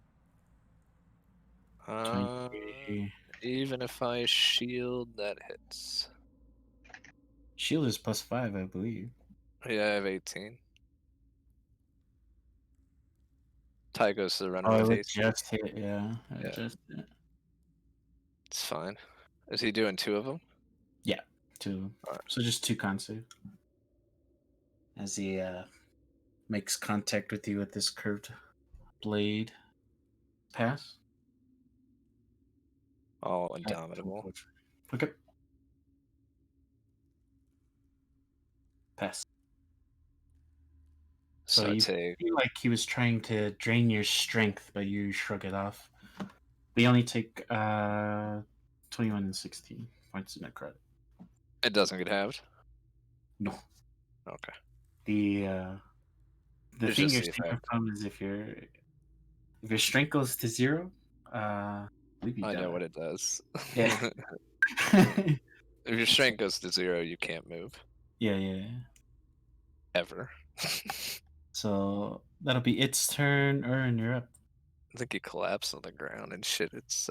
[SPEAKER 9] Uh,
[SPEAKER 5] 23.
[SPEAKER 9] even if I shield, that hits.
[SPEAKER 5] Shield is +5, I believe.
[SPEAKER 9] Yeah, I have 18. Ty goes to the
[SPEAKER 5] Oh,
[SPEAKER 9] runner
[SPEAKER 5] it
[SPEAKER 9] with
[SPEAKER 5] would
[SPEAKER 9] 18.
[SPEAKER 5] just hit, yeah.
[SPEAKER 9] Yeah.
[SPEAKER 5] Just hit.
[SPEAKER 9] It's fine. Is he doing 2 of them?
[SPEAKER 5] Yeah, 2.
[SPEAKER 9] Alright.
[SPEAKER 5] So just 2 con save. As he makes contact with you with this curved blade. Pass.
[SPEAKER 9] Oh, indomitable.
[SPEAKER 5] Okay. Pass. So
[SPEAKER 9] So
[SPEAKER 5] you
[SPEAKER 9] take.
[SPEAKER 5] feel like he was trying to drain your strength, but you shrug it off. We only take 21 and 16 points of necrotic.
[SPEAKER 9] It doesn't get halved.
[SPEAKER 5] No.
[SPEAKER 9] Okay.
[SPEAKER 5] The
[SPEAKER 9] It's
[SPEAKER 5] thing
[SPEAKER 9] just
[SPEAKER 5] you're
[SPEAKER 9] the
[SPEAKER 5] saving
[SPEAKER 9] effect.
[SPEAKER 5] from is if your strength goes to 0, I believe you
[SPEAKER 9] I
[SPEAKER 5] die.
[SPEAKER 9] know what it does.
[SPEAKER 5] Yeah.
[SPEAKER 9] If your strength goes to 0, you can't move
[SPEAKER 5] yeah.
[SPEAKER 9] ever.
[SPEAKER 5] So that'll be its turn. Ern, you're up.
[SPEAKER 9] I think he collapsed on the ground and shit. It's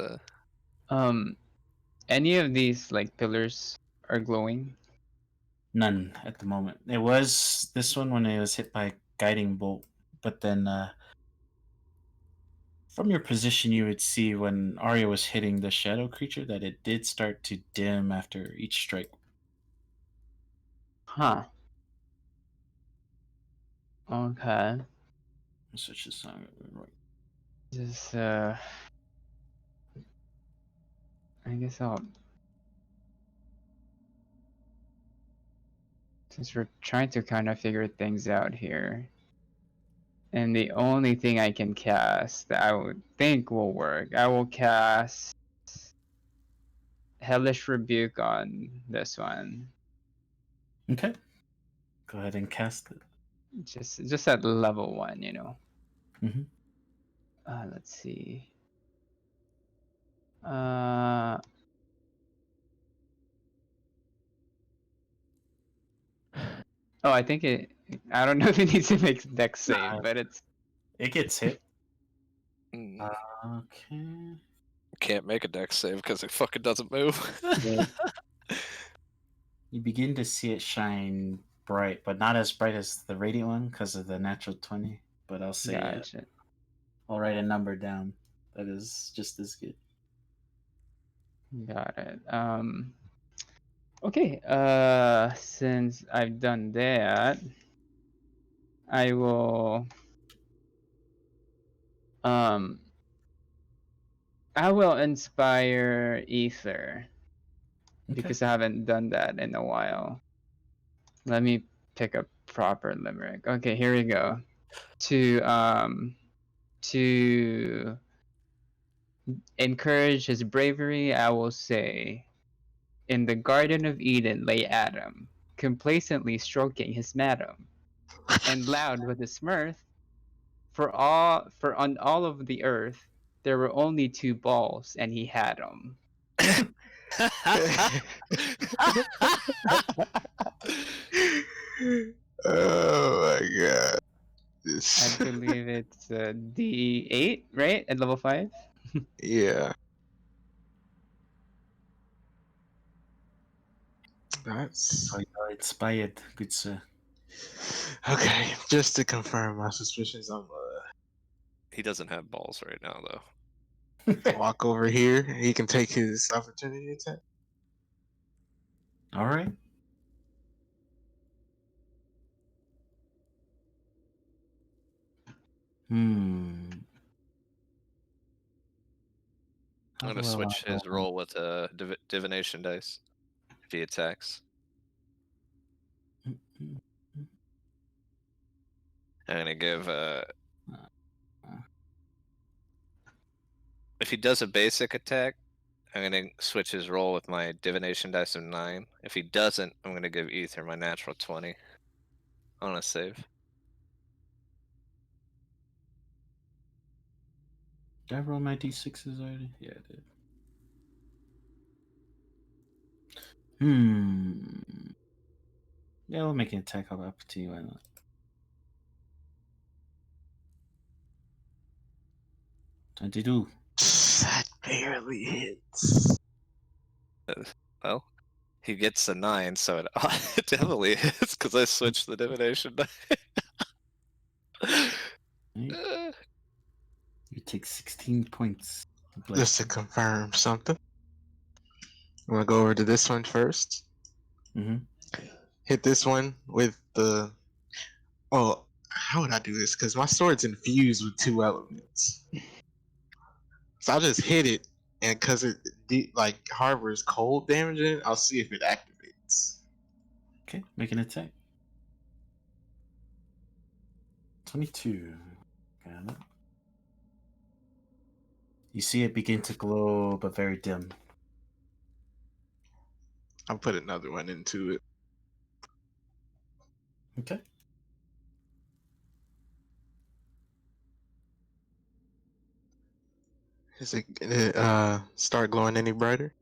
[SPEAKER 2] Any of these like pillars are glowing?
[SPEAKER 5] None at the moment. It was this one when it was hit by a guiding bolt, but then from your position you would see when Arya was hitting the shadow creature that it did start to dim after each strike.
[SPEAKER 2] Huh. Okay.
[SPEAKER 5] Such a song.
[SPEAKER 2] Just I guess I'll, since we're trying to kind of figure things out here. And the only thing I can cast that I would think will work, I will cast Hellish Rebuke on this one.
[SPEAKER 5] Okay. Go ahead and cast it.
[SPEAKER 2] Just at level 1, you know.
[SPEAKER 5] Mm-hmm.
[SPEAKER 2] Let's see. Oh, I think it. I don't know if it needs to make dex save, but it's.
[SPEAKER 5] It gets hit.
[SPEAKER 9] mm,
[SPEAKER 5] Okay.
[SPEAKER 9] can't make a dex save because it fucking doesn't move.
[SPEAKER 5] Yeah. You begin to see it shine bright, but not as bright as the radiant one because of the natural 20. But I'll say
[SPEAKER 2] Gotcha.
[SPEAKER 5] I'll write a number down that is just as good.
[SPEAKER 2] Got it. Okay. Since I've done that, I will. I will inspire Ether because I haven't done that in a while. Let me pick a proper limerick. Okay, here we go. To encourage his bravery, I will say, in the Garden of Eden lay Adam, complacently stroking his madam, and loud with his mirth, for on all of the earth there were only 2 balls, and he had 'em.
[SPEAKER 6] Oh my god.
[SPEAKER 2] I believe it's D8, right? At level 5?
[SPEAKER 6] Yeah. That's
[SPEAKER 5] Oh, you're inspired, good sir.
[SPEAKER 6] okay. Just to confirm my suspicions, I'm
[SPEAKER 1] He doesn't have balls right now, though.
[SPEAKER 6] walk over here. He can take his opportunity attack.
[SPEAKER 5] All right.
[SPEAKER 1] I'm
[SPEAKER 5] How
[SPEAKER 1] gonna
[SPEAKER 5] do I wanna
[SPEAKER 1] switch
[SPEAKER 5] go
[SPEAKER 1] his roll with a divination dice if he attacks.
[SPEAKER 5] on-
[SPEAKER 1] I'm gonna give
[SPEAKER 7] Uh,
[SPEAKER 1] if he does a basic attack, I'm gonna switch his roll with my divination dice of 9. If he doesn't, I'm gonna give Ether my natural 20 on a save.
[SPEAKER 5] Did I roll my d6s already? Yeah, I did. Yeah, we'll make an attack of opportunity. Why not? I do.
[SPEAKER 6] That barely hits.
[SPEAKER 1] Well, he gets a 9, so it, it definitely hits because I switched the divination die.
[SPEAKER 5] Right. You take 16 points. of
[SPEAKER 6] Just to
[SPEAKER 5] bludgeoning.
[SPEAKER 6] confirm something. I'm gonna go over to this one first.
[SPEAKER 5] Mhm.
[SPEAKER 6] Hit this one with the. Well, how would I do this? Because my sword's infused with 2 elements. So I'll just hit it, and because it like harbors cold damage in it, I'll see if it activates.
[SPEAKER 5] Okay, make an attack. 22. Got it. You see it begin to glow, but very dim.
[SPEAKER 6] I'll put another one into it.
[SPEAKER 5] Okay.
[SPEAKER 6] Is it start glowing any brighter?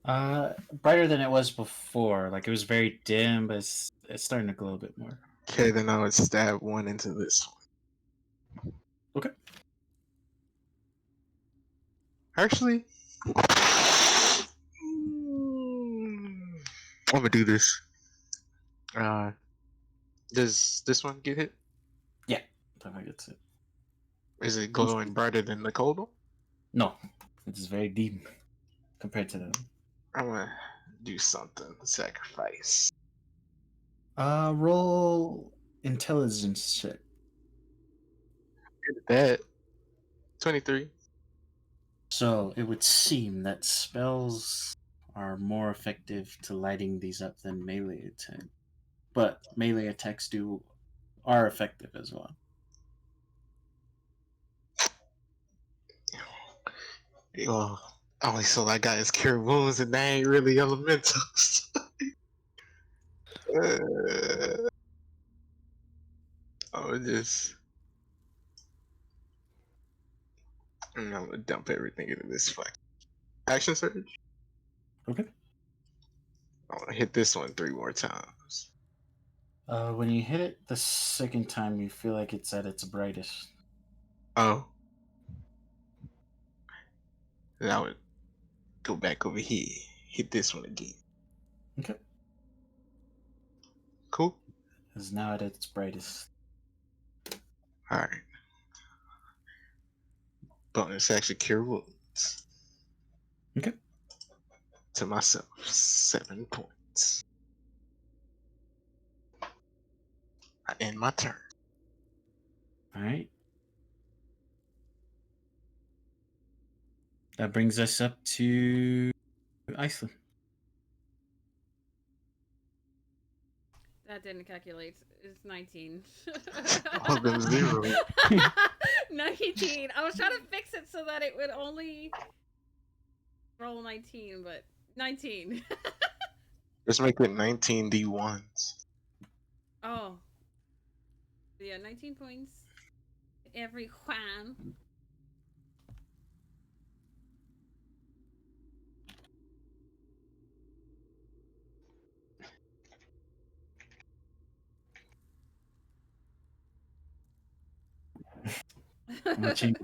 [SPEAKER 5] Brighter than it was before. Like it was very dim, but it's starting to glow a bit more.
[SPEAKER 6] Okay, then I would stab one into this one.
[SPEAKER 5] Okay.
[SPEAKER 6] Actually, I'm gonna do this. Does this one get hit?
[SPEAKER 5] Yeah, I think it's it.
[SPEAKER 6] Is it glowing brighter than the cold one?
[SPEAKER 5] No, it's very dim compared to the.
[SPEAKER 6] I'm gonna do something. Sacrifice.
[SPEAKER 5] Roll intelligence check.
[SPEAKER 6] Good at that. 23.
[SPEAKER 5] So it would seem that spells are more effective to lighting these up than melee attack, but melee attacks are effective as well.
[SPEAKER 6] Well, only so I got is cure wounds, and they ain't really elementals. I'll just. I'm gonna dump everything into this fuck. Action surge.
[SPEAKER 5] Okay.
[SPEAKER 6] I wanna hit this one 3 more times.
[SPEAKER 5] When you hit it the second time, you feel like it's at its brightest.
[SPEAKER 6] Oh. Then I would go back over here. Hit this one again.
[SPEAKER 5] Okay.
[SPEAKER 6] Cool.
[SPEAKER 5] It's now at its brightest.
[SPEAKER 6] Alright. Bonus action cure wounds.
[SPEAKER 5] Okay.
[SPEAKER 6] To myself. 7 points. I end my turn.
[SPEAKER 5] All right. That brings us up to Aislynn.
[SPEAKER 4] That didn't calculate. It's 19.
[SPEAKER 6] All of them zero.
[SPEAKER 4] 19. I was trying to fix it so that it would only roll 19, but 19.
[SPEAKER 6] Let's make it 19 D1s.
[SPEAKER 4] Oh. Yeah, 19 points. Every Juan.
[SPEAKER 5] I'm gonna change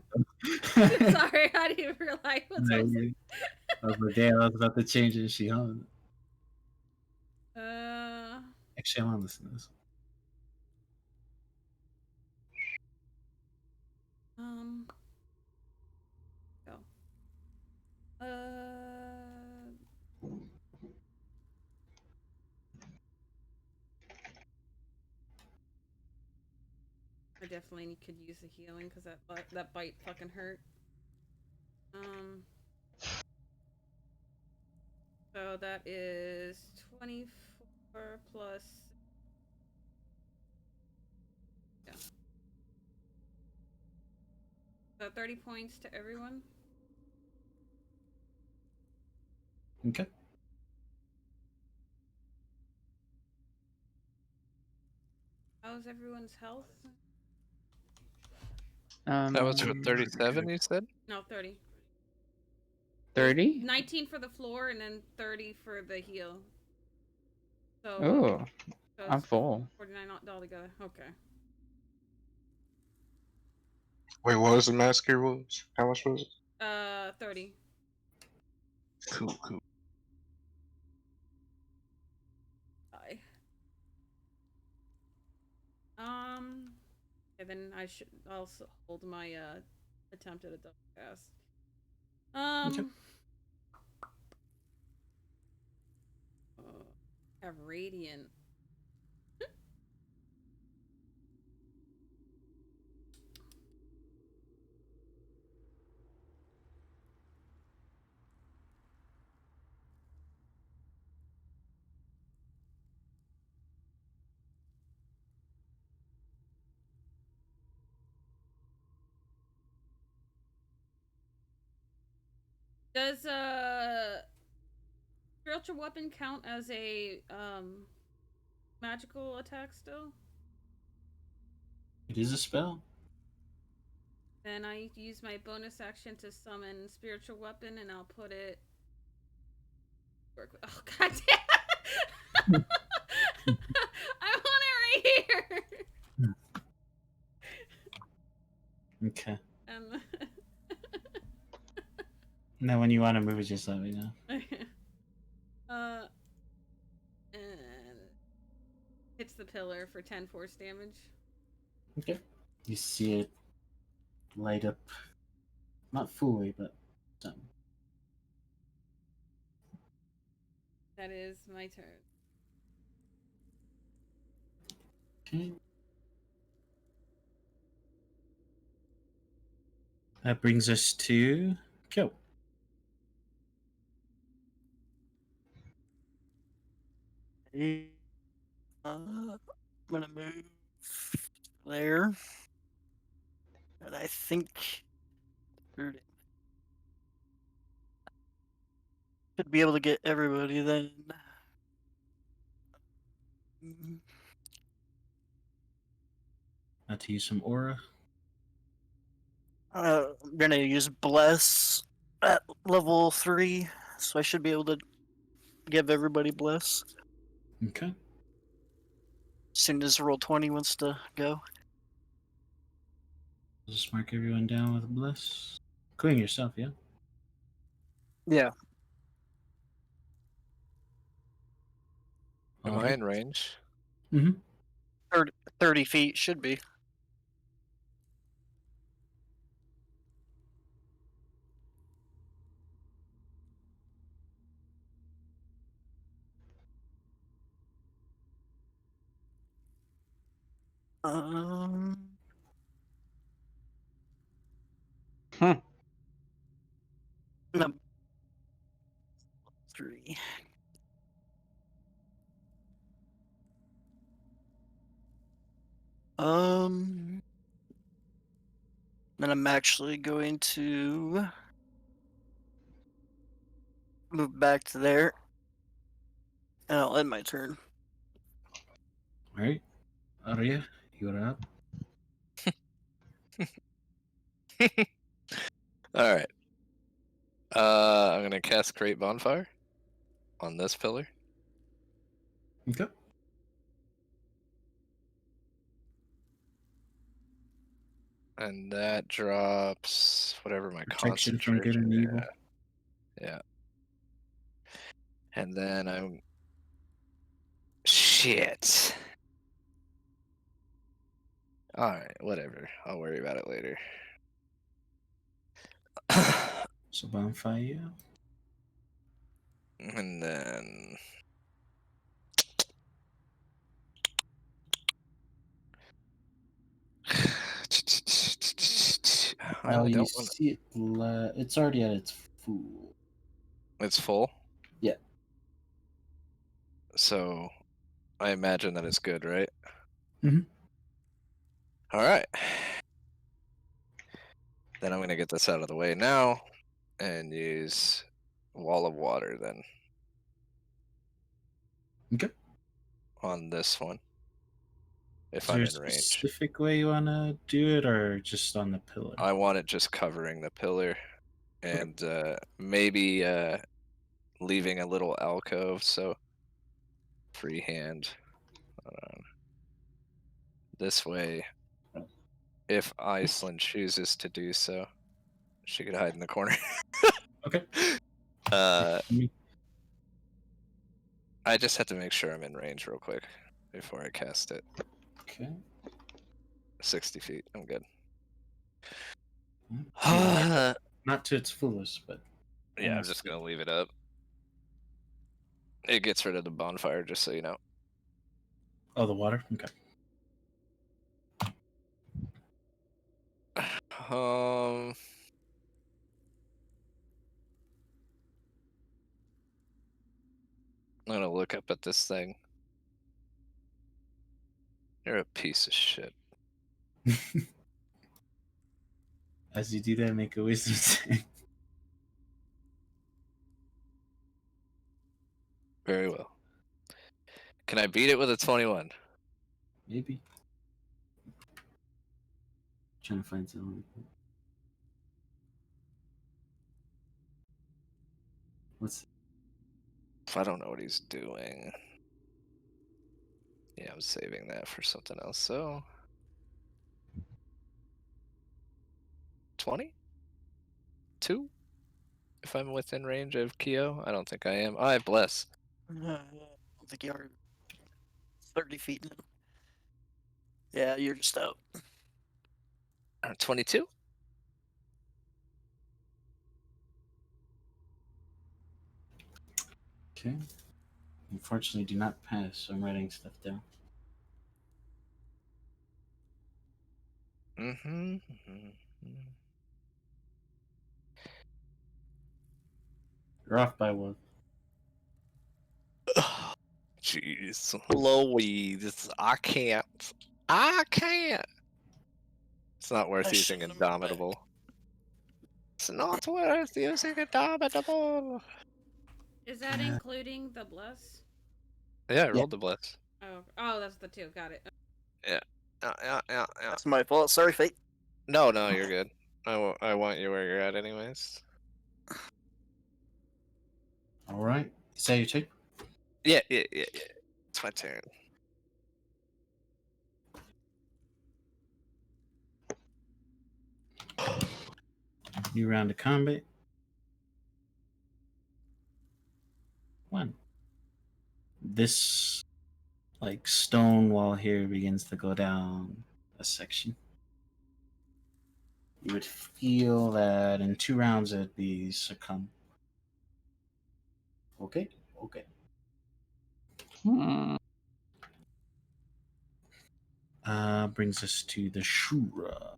[SPEAKER 4] Sorry, I didn't realize what's
[SPEAKER 5] I
[SPEAKER 4] up.
[SPEAKER 5] was like, damn, I was about to change it. She hung. Actually, I want to listen to this.
[SPEAKER 4] Go. I definitely could use a healing because that bite fucking hurt. So that is 24 plus So 30 points to everyone.
[SPEAKER 7] Okay.
[SPEAKER 4] How's everyone's health?
[SPEAKER 1] That was for 37, you said?
[SPEAKER 4] No, 30.
[SPEAKER 2] 30?
[SPEAKER 4] 19 for the floor and then 30 for the heal. So,
[SPEAKER 2] Oh,
[SPEAKER 4] so
[SPEAKER 2] I'm
[SPEAKER 4] it's
[SPEAKER 2] full.
[SPEAKER 4] 49 altogether. Okay.
[SPEAKER 6] Wait, what was the massacre wounds? How much was it?
[SPEAKER 4] 30.
[SPEAKER 6] Cool.
[SPEAKER 4] Die. And then I should also hold my attempt at a double cast.
[SPEAKER 7] Okay.
[SPEAKER 4] Have radiant. Does spiritual weapon count as a magical attack still?
[SPEAKER 7] It is a spell.
[SPEAKER 4] Then I use my bonus action to summon spiritual weapon, and I'll put it. Oh god damn! I want it right here.
[SPEAKER 7] Okay.
[SPEAKER 4] And
[SPEAKER 7] Now, when you want to move it, just let me know.
[SPEAKER 4] and hits the pillar for 10 force damage.
[SPEAKER 7] Okay. You see it light up. Not fully, but some.
[SPEAKER 4] That is my turn.
[SPEAKER 7] Okay. That brings us to Kill.
[SPEAKER 8] I'm gonna move there, and I think should be able to get everybody then.
[SPEAKER 7] Not to use some aura.
[SPEAKER 8] I'm gonna use Bless at level 3, so I should be able to give everybody Bless
[SPEAKER 7] Okay.
[SPEAKER 8] as soon as Roll20 wants to go.
[SPEAKER 7] Just mark everyone down with a bless. Including yourself, yeah?
[SPEAKER 8] Yeah.
[SPEAKER 1] Am I in range?
[SPEAKER 7] Mm-hmm.
[SPEAKER 8] 30 feet should be.
[SPEAKER 2] Huh.
[SPEAKER 8] No. 3. Then I'm actually going to move back to there, and I'll end my turn.
[SPEAKER 7] Alright. Arya, you're up.
[SPEAKER 1] Alright. I'm gonna cast Great Bonfire on this pillar.
[SPEAKER 7] Okay.
[SPEAKER 1] And that drops whatever my
[SPEAKER 7] Protection from good and
[SPEAKER 1] concentration.
[SPEAKER 7] evil.
[SPEAKER 1] Yeah. And then I'm. Shit. Alright, whatever. I'll worry about it later.
[SPEAKER 7] So bonfire.
[SPEAKER 1] And then. I
[SPEAKER 7] Oh,
[SPEAKER 1] really
[SPEAKER 7] you
[SPEAKER 1] don't want.
[SPEAKER 7] see it. It's already at its full.
[SPEAKER 1] It's full?
[SPEAKER 7] Yeah.
[SPEAKER 1] So I imagine that it's good, right?
[SPEAKER 7] Mhm.
[SPEAKER 1] Alright.
[SPEAKER 9] Then I'm gonna get this out of the way now and use Wall of Water then
[SPEAKER 7] Okay.
[SPEAKER 9] on this one. If
[SPEAKER 7] Is there
[SPEAKER 9] I'm
[SPEAKER 7] a
[SPEAKER 9] in range.
[SPEAKER 7] specific way you want to do it, or just on the pillar?
[SPEAKER 9] I want it just covering the pillar and maybe leaving a little alcove, so free hand. Hold on. This way, if Aislynn chooses to do so, she could hide in the corner.
[SPEAKER 7] Okay.
[SPEAKER 9] I just have to make sure I'm in range real quick before I cast it.
[SPEAKER 7] Okay.
[SPEAKER 9] 60 feet. I'm good.
[SPEAKER 7] Not to its fullest, but
[SPEAKER 9] Yeah, I'm
[SPEAKER 7] almost
[SPEAKER 9] just
[SPEAKER 7] good.
[SPEAKER 9] gonna leave it up. It gets rid of the bonfire, just so you know.
[SPEAKER 7] Oh, the water. Okay.
[SPEAKER 9] I'm gonna look up at this thing. You're a piece of shit.
[SPEAKER 7] As you do that, make a wisdom save.
[SPEAKER 9] Very well. Can I beat it with a 21?
[SPEAKER 7] Maybe. Trying to find something. What's
[SPEAKER 9] If I don't know what he's doing. Yeah, I'm saving that for something else. So 20? 2? If I'm within range of Kyo? I don't think I am. I bless.
[SPEAKER 8] I don't think you are 30 feet now. Yeah, you're just out.
[SPEAKER 9] 22?
[SPEAKER 7] okay? Unfortunately, do not pass. So I'm writing stuff down.
[SPEAKER 9] Mm-hmm.
[SPEAKER 7] You're off by one.
[SPEAKER 9] Jeez. Louise. I can't. I can't. It's not worth
[SPEAKER 8] I
[SPEAKER 9] using
[SPEAKER 8] shouldn't have moved back.
[SPEAKER 9] Indomitable. It's not worth using Indomitable.
[SPEAKER 4] Is that including the bless?
[SPEAKER 9] Yeah, I rolled the bless.
[SPEAKER 4] Oh, that's the 2. Got it.
[SPEAKER 9] Yeah. Yeah.
[SPEAKER 8] That's my fault. Sorry, Fate.
[SPEAKER 9] No, you're good. I want you where you're at anyways.
[SPEAKER 7] All right. Is that your take?
[SPEAKER 9] Yeah. It's my turn.
[SPEAKER 7] New round of combat. 1. This like stone wall here begins to go down a section. You would feel that in 2 rounds it'd be succumb. Okay. Brings us to the Shura.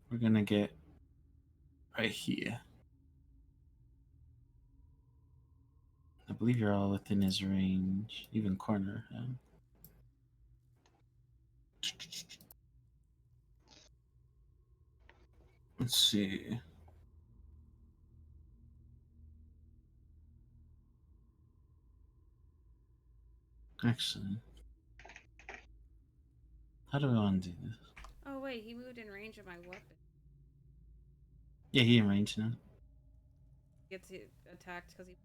[SPEAKER 7] We're gonna get right here. I believe you're all within his range, even corner. Let's see. Actually, how do we want to do this?
[SPEAKER 4] Oh wait, he moved in range of my weapon.
[SPEAKER 7] Yeah, he in range now.
[SPEAKER 4] Gets attacked because he.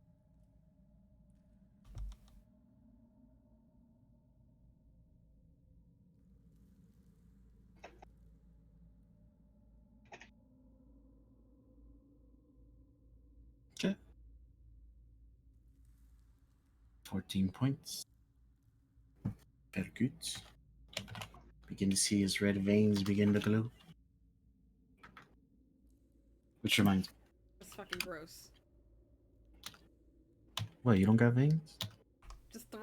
[SPEAKER 7] Okay. 14 points. Very good. Begin to see his red veins begin to glow. Which reminds me.
[SPEAKER 4] That's fucking gross.
[SPEAKER 7] What, you don't got veins?
[SPEAKER 4] Just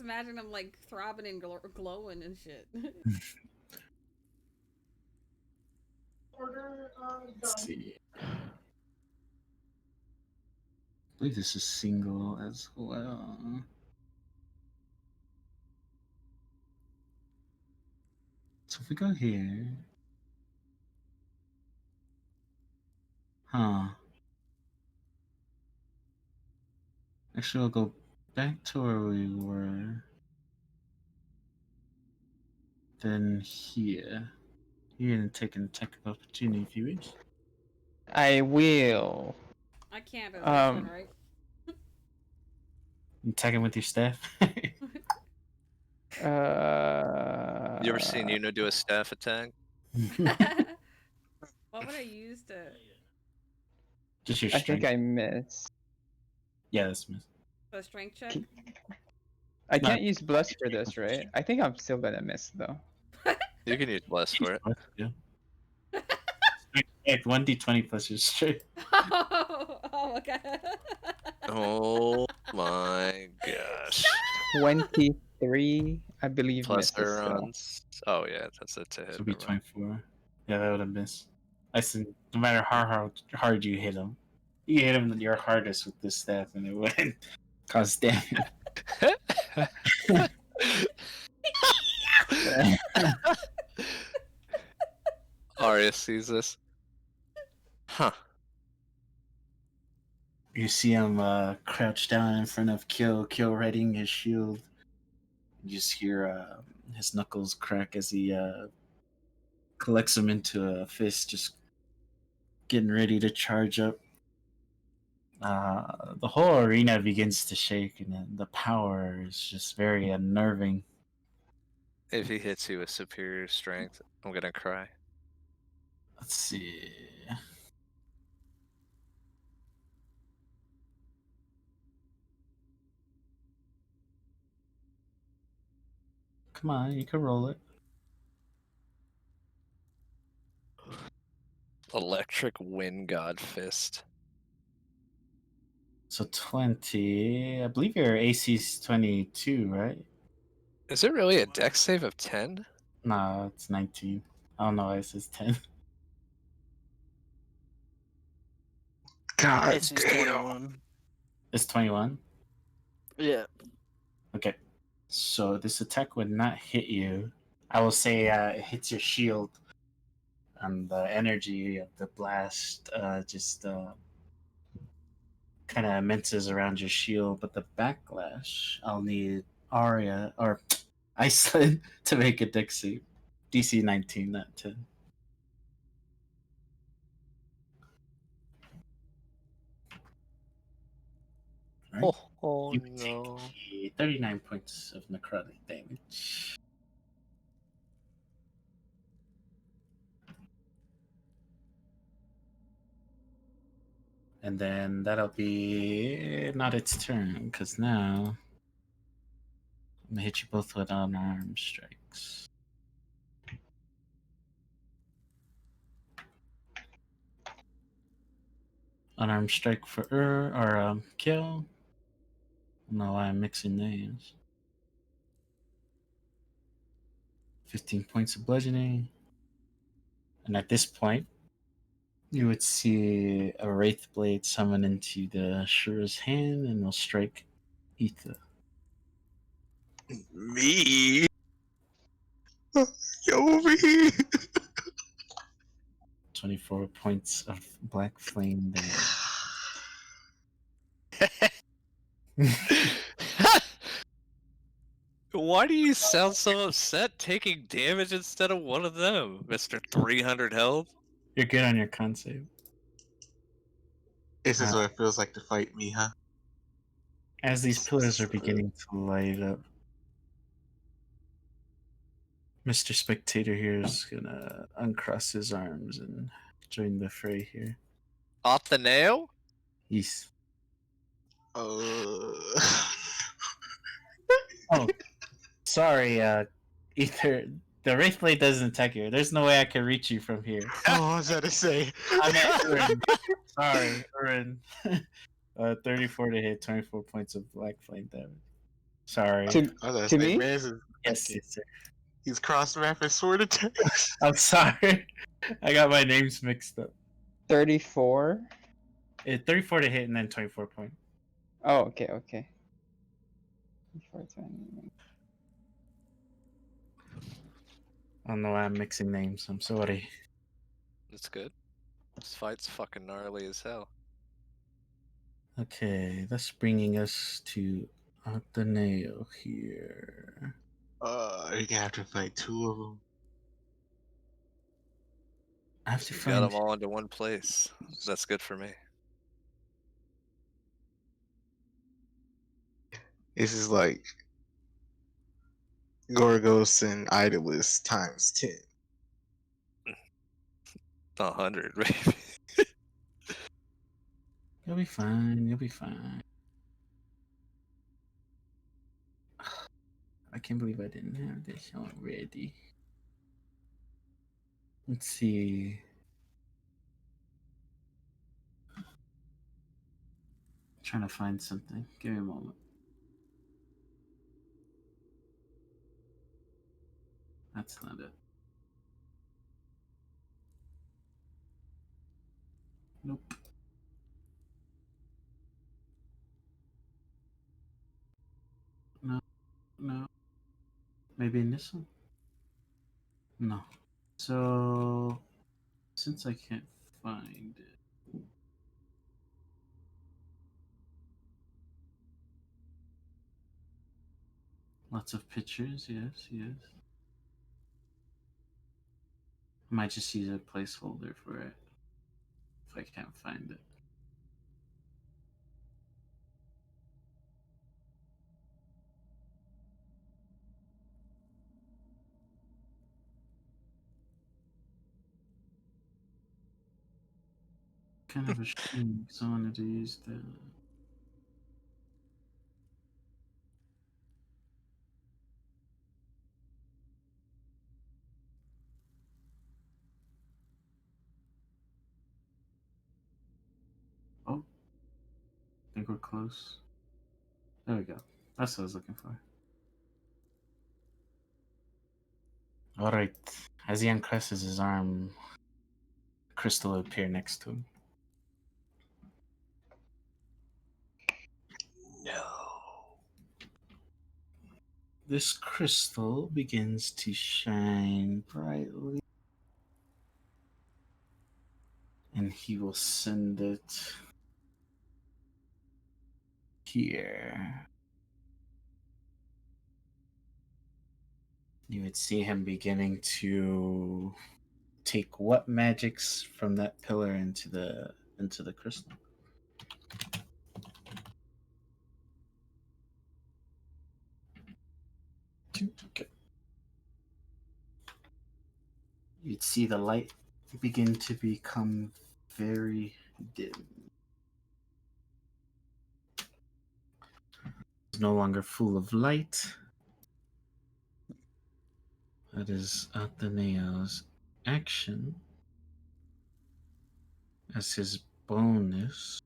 [SPEAKER 4] imagine him like throbbing and glowing and shit.
[SPEAKER 7] Let's see. believe this is single as well. So if we go here, actually, we'll go back to where we were. Then here. You're gonna take an attack of opportunity if you wish.
[SPEAKER 2] I will.
[SPEAKER 4] I can't as Aislynn,
[SPEAKER 2] Um,
[SPEAKER 4] right?
[SPEAKER 7] Attack him with your staff.
[SPEAKER 1] You ever seen Yuno do a staff attack?
[SPEAKER 4] What would I use to?
[SPEAKER 7] Just your
[SPEAKER 2] I
[SPEAKER 7] strength.
[SPEAKER 2] think I missed.
[SPEAKER 7] Yeah, that's miss.
[SPEAKER 4] A strength check?
[SPEAKER 2] I
[SPEAKER 7] No.
[SPEAKER 2] can't use bless for this, right? I think I'm still gonna miss though.
[SPEAKER 1] You can use bless for it.
[SPEAKER 7] Yeah. 1d20 plus your strength.
[SPEAKER 4] Oh my god.
[SPEAKER 1] Oh my gosh.
[SPEAKER 2] 23, I believe,
[SPEAKER 1] Plus
[SPEAKER 2] misses
[SPEAKER 1] her
[SPEAKER 2] still.
[SPEAKER 1] runs. Oh yeah, that's it to hit.
[SPEAKER 7] So it'll be
[SPEAKER 1] never mind.
[SPEAKER 7] 24. Yeah, that would have missed. I said, no matter how hard you hit him, you hit him your hardest with this staff, and it wouldn't cause damage.
[SPEAKER 1] Arya sees this. Huh.
[SPEAKER 7] You see him crouch down in front of Kill readying his shield. You just hear his knuckles crack as he collects them into a fist, just getting ready to charge up. The whole arena begins to shake, and the power is just very unnerving.
[SPEAKER 1] If he hits you with superior strength, I'm gonna cry.
[SPEAKER 7] Let's see. Come on, you can roll it.
[SPEAKER 1] Electric Wind God Fist.
[SPEAKER 7] So 20. I believe your AC's 22, right?
[SPEAKER 1] Is it really a dex save of 10?
[SPEAKER 7] No, it's 19. I don't know why it says 10.
[SPEAKER 6] God
[SPEAKER 8] AC's
[SPEAKER 6] damn.
[SPEAKER 8] 21.
[SPEAKER 7] It's 21?
[SPEAKER 8] Yeah.
[SPEAKER 7] Okay. So this attack would not hit you. I will say it hits your shield. And the energy of the blast just kind of immenses around your shield. But the backlash, I'll need Arya or Aislynn to make a dex save. DC 19, not 10. Right?
[SPEAKER 1] Oh
[SPEAKER 7] You would
[SPEAKER 1] no.
[SPEAKER 7] take 39 points of necrotic damage. And then that'll be not its turn, because now I'm gonna hit you both with unarmed strikes. Unarmed strike for kill. I don't know why I'm mixing names. 15 points of bludgeoning. And at this point, you would see a Wraith Blade summon into the Shura's hand and will strike Ether.
[SPEAKER 6] Me? Yo, over here.
[SPEAKER 7] 24 points of black flame damage.
[SPEAKER 1] Why do you sound so upset taking damage instead of one of them, Mr. 300 health?
[SPEAKER 7] You're good on your con save.
[SPEAKER 6] This is what it feels like to fight me, huh?
[SPEAKER 7] As these pillars are beginning to light up, Mr. Spectator here is gonna uncross his arms and join the fray here.
[SPEAKER 1] Off the nail?
[SPEAKER 7] Yes.
[SPEAKER 6] Uh...
[SPEAKER 7] Oh, sorry, Ether. The Wraith Blade doesn't attack you. There's no way I can reach you from here.
[SPEAKER 6] Oh, I was about to say.
[SPEAKER 7] I meant Urin. Sorry, Urin. 34 to hit, 24 points of black flame damage. Sorry.
[SPEAKER 6] I was about
[SPEAKER 2] To
[SPEAKER 6] say,
[SPEAKER 2] me?
[SPEAKER 6] man,
[SPEAKER 7] Yes, sir.
[SPEAKER 6] he's cross rapping sword attacks.
[SPEAKER 7] I'm sorry. I got my names mixed up.
[SPEAKER 2] 34.
[SPEAKER 7] 34 to hit and then 24 points.
[SPEAKER 2] Oh, okay, okay. 420.
[SPEAKER 7] I don't know why I'm mixing names. I'm sorry.
[SPEAKER 9] That's good. This fight's fucking gnarly as hell.
[SPEAKER 7] Okay, that's bringing us to Ateneo here.
[SPEAKER 6] You're gonna have to fight two of them.
[SPEAKER 7] I have
[SPEAKER 9] So
[SPEAKER 7] to
[SPEAKER 9] you got them
[SPEAKER 7] find.
[SPEAKER 9] all into one place. That's good for me.
[SPEAKER 6] This is like Gorgos and Idolus times 10.
[SPEAKER 9] 100, baby.
[SPEAKER 7] You'll be fine. You'll be fine. I can't believe I didn't have this already. Let's see. Trying to find something. Give me a moment. That's not it. Nope. No. No. Maybe in this one? No. So, since I can't find it. Lots of pictures, yes, yes. I might just use a placeholder for it if I can't find it. Kind of a shame because I wanted to use the. Oh, I think we're close. There we go. That's what I was looking for. All right. As he unclasses his arm, crystal will appear next to him.
[SPEAKER 6] No.
[SPEAKER 7] This crystal begins to shine brightly, and he will send it here. You would see him beginning to take what magics from that pillar into the crystal. Okay. You'd see the light begin to become very dim. It's no longer full of light. That is Atheneo's action. As his bonus,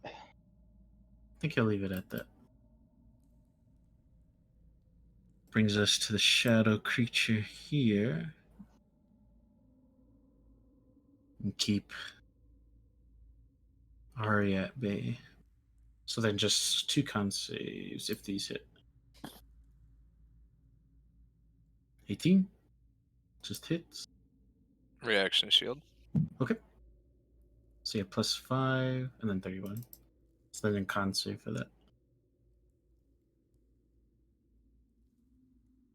[SPEAKER 7] I think he'll leave it at that. Brings us to the shadow creature here. And keep Ari at bay. So then just 2 con saves if these hit. 18. Just hits.
[SPEAKER 9] Reaction shield.
[SPEAKER 7] Okay. So yeah, +5 and then 31. So then con save for that.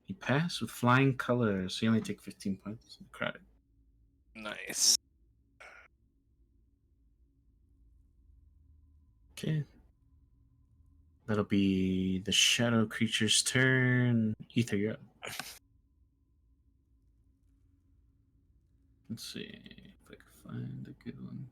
[SPEAKER 7] He passed with flying colors, so you only take 15 points. Credit.
[SPEAKER 9] Nice.
[SPEAKER 7] Okay. That'll be the shadow creature's turn. Ether, you're up. Let's see if I can find a good one.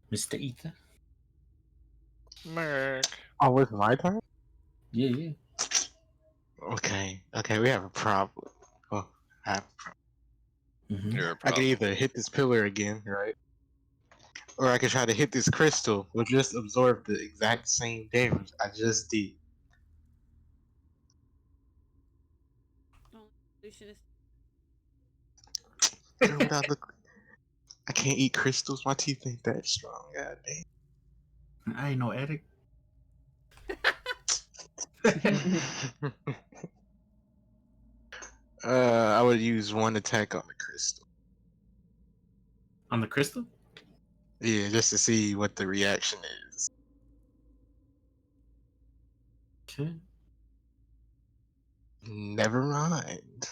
[SPEAKER 7] Mr. Ether?
[SPEAKER 1] Merc.
[SPEAKER 6] Oh, it's my turn?
[SPEAKER 7] Yeah, yeah.
[SPEAKER 6] Okay, we have a problem. Oh, I have a problem.
[SPEAKER 7] Mm-hmm.
[SPEAKER 1] You're a
[SPEAKER 6] I can
[SPEAKER 1] problem.
[SPEAKER 6] either hit this pillar again, right? Or I can try to hit this crystal, which just absorb the exact same damage I just did.
[SPEAKER 4] Only solution is
[SPEAKER 6] Girl, what I look like? I can't eat crystals. My teeth ain't that strong. God
[SPEAKER 7] I ain't no addict.
[SPEAKER 6] damn. I would use one attack on the crystal.
[SPEAKER 7] On the crystal?
[SPEAKER 6] Yeah, just to see what the reaction is.
[SPEAKER 7] Okay.
[SPEAKER 6] Never mind.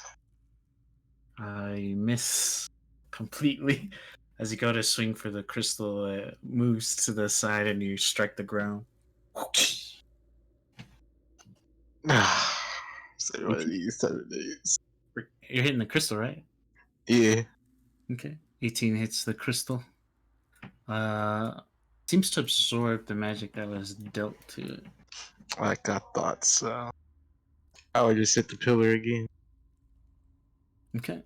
[SPEAKER 7] I miss completely. As you go to swing for the crystal, it moves to the side and you strike the ground.
[SPEAKER 6] So one of these type of days.
[SPEAKER 7] You're hitting the crystal, right?
[SPEAKER 6] Yeah.
[SPEAKER 7] Okay. 18 hits the crystal. Seems to absorb the magic that was dealt to it.
[SPEAKER 6] Like I thought so. I would just hit the pillar again.
[SPEAKER 7] Okay.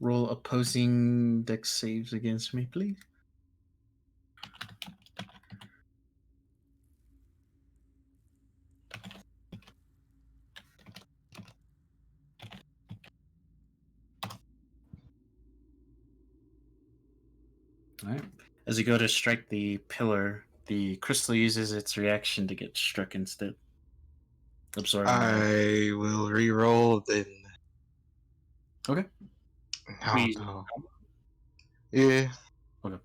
[SPEAKER 7] Roll opposing dex saves against me, please. All right. As you go to strike the pillar, the crystal uses its reaction to get struck instead. Absorbing it.
[SPEAKER 6] I will re-roll then.
[SPEAKER 7] Okay.
[SPEAKER 6] I
[SPEAKER 7] Please.
[SPEAKER 6] don't know. Yeah.
[SPEAKER 7] Okay.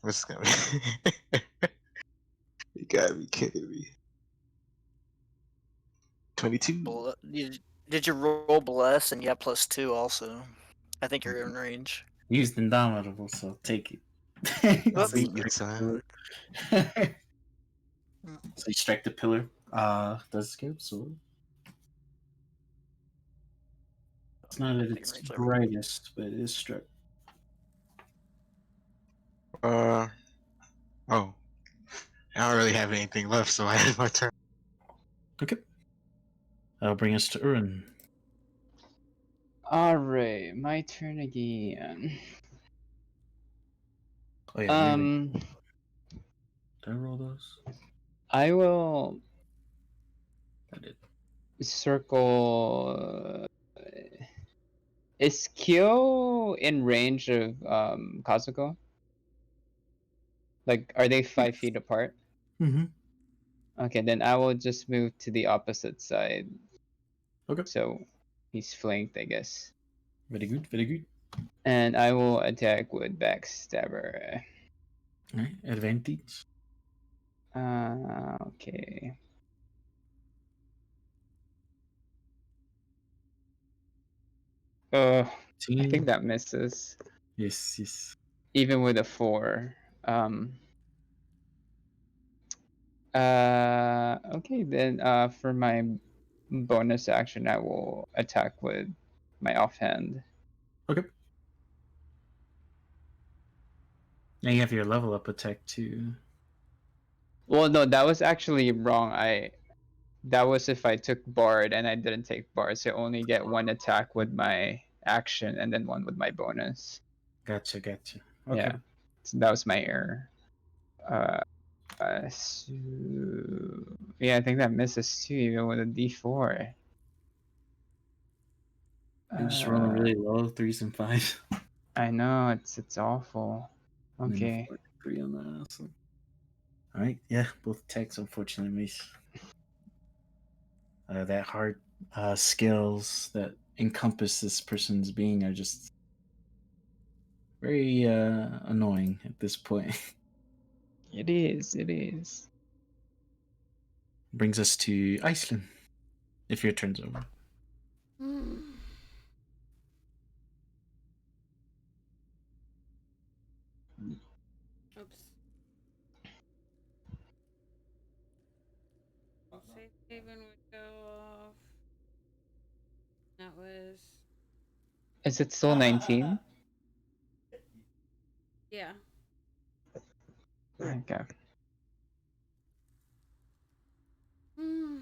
[SPEAKER 6] What's gonna be? You gotta be kidding me. 22.
[SPEAKER 8] Did you roll bless and you have +2 also? I think you're in range.
[SPEAKER 7] Used Indomitable, so take it.
[SPEAKER 6] I'll
[SPEAKER 8] Whoops.
[SPEAKER 6] beat you, son.
[SPEAKER 7] So you strike the pillar. Does it so it's not at its brightest, but it is struck.
[SPEAKER 6] Oh. I don't really have anything left, so I have my turn.
[SPEAKER 7] Okay. That'll bring us to Urin.
[SPEAKER 2] Alright, my turn again.
[SPEAKER 7] Oh yeah.
[SPEAKER 2] Um,
[SPEAKER 7] Did I roll those?
[SPEAKER 2] I will
[SPEAKER 7] I did.
[SPEAKER 2] circle. Is Kyo in range of Kazuko? Like, are they 5 feet apart?
[SPEAKER 7] Mm-hmm.
[SPEAKER 2] Okay, then I will just move to the opposite side.
[SPEAKER 7] Okay.
[SPEAKER 2] So he's flanked, I guess.
[SPEAKER 7] Very good. Very good.
[SPEAKER 2] And I will attack with Backstabber.
[SPEAKER 7] All right. Advantage.
[SPEAKER 2] Okay. I think that misses.
[SPEAKER 7] Yes. Yes.
[SPEAKER 2] Even with a 4. Okay, then for my bonus action, I will attack with my offhand.
[SPEAKER 7] Okay. Now you have your level up attack too.
[SPEAKER 2] Well, no, that was actually wrong. That was if I took Bard and I didn't take Bard, so I only get one attack with my action and then one with my bonus.
[SPEAKER 7] Gotcha. Okay.
[SPEAKER 2] Yeah, so that was my error. So, yeah, I think that misses too, even with a D4.
[SPEAKER 7] You're just rolling really low, 3s and 5s.
[SPEAKER 2] I know it's awful.
[SPEAKER 7] And then
[SPEAKER 2] Okay.
[SPEAKER 7] 3 on that. Awesome. All right. Yeah, both attacks unfortunately miss. That hard skills that encompass this person's being are just very annoying at this point.
[SPEAKER 2] It is. It is.
[SPEAKER 7] Brings us to Aislynn. If your turn's over.
[SPEAKER 4] Oops. Safe haven would go off. That was.
[SPEAKER 2] Is it still 19?
[SPEAKER 4] Yeah.
[SPEAKER 2] Okay.
[SPEAKER 4] Hmm.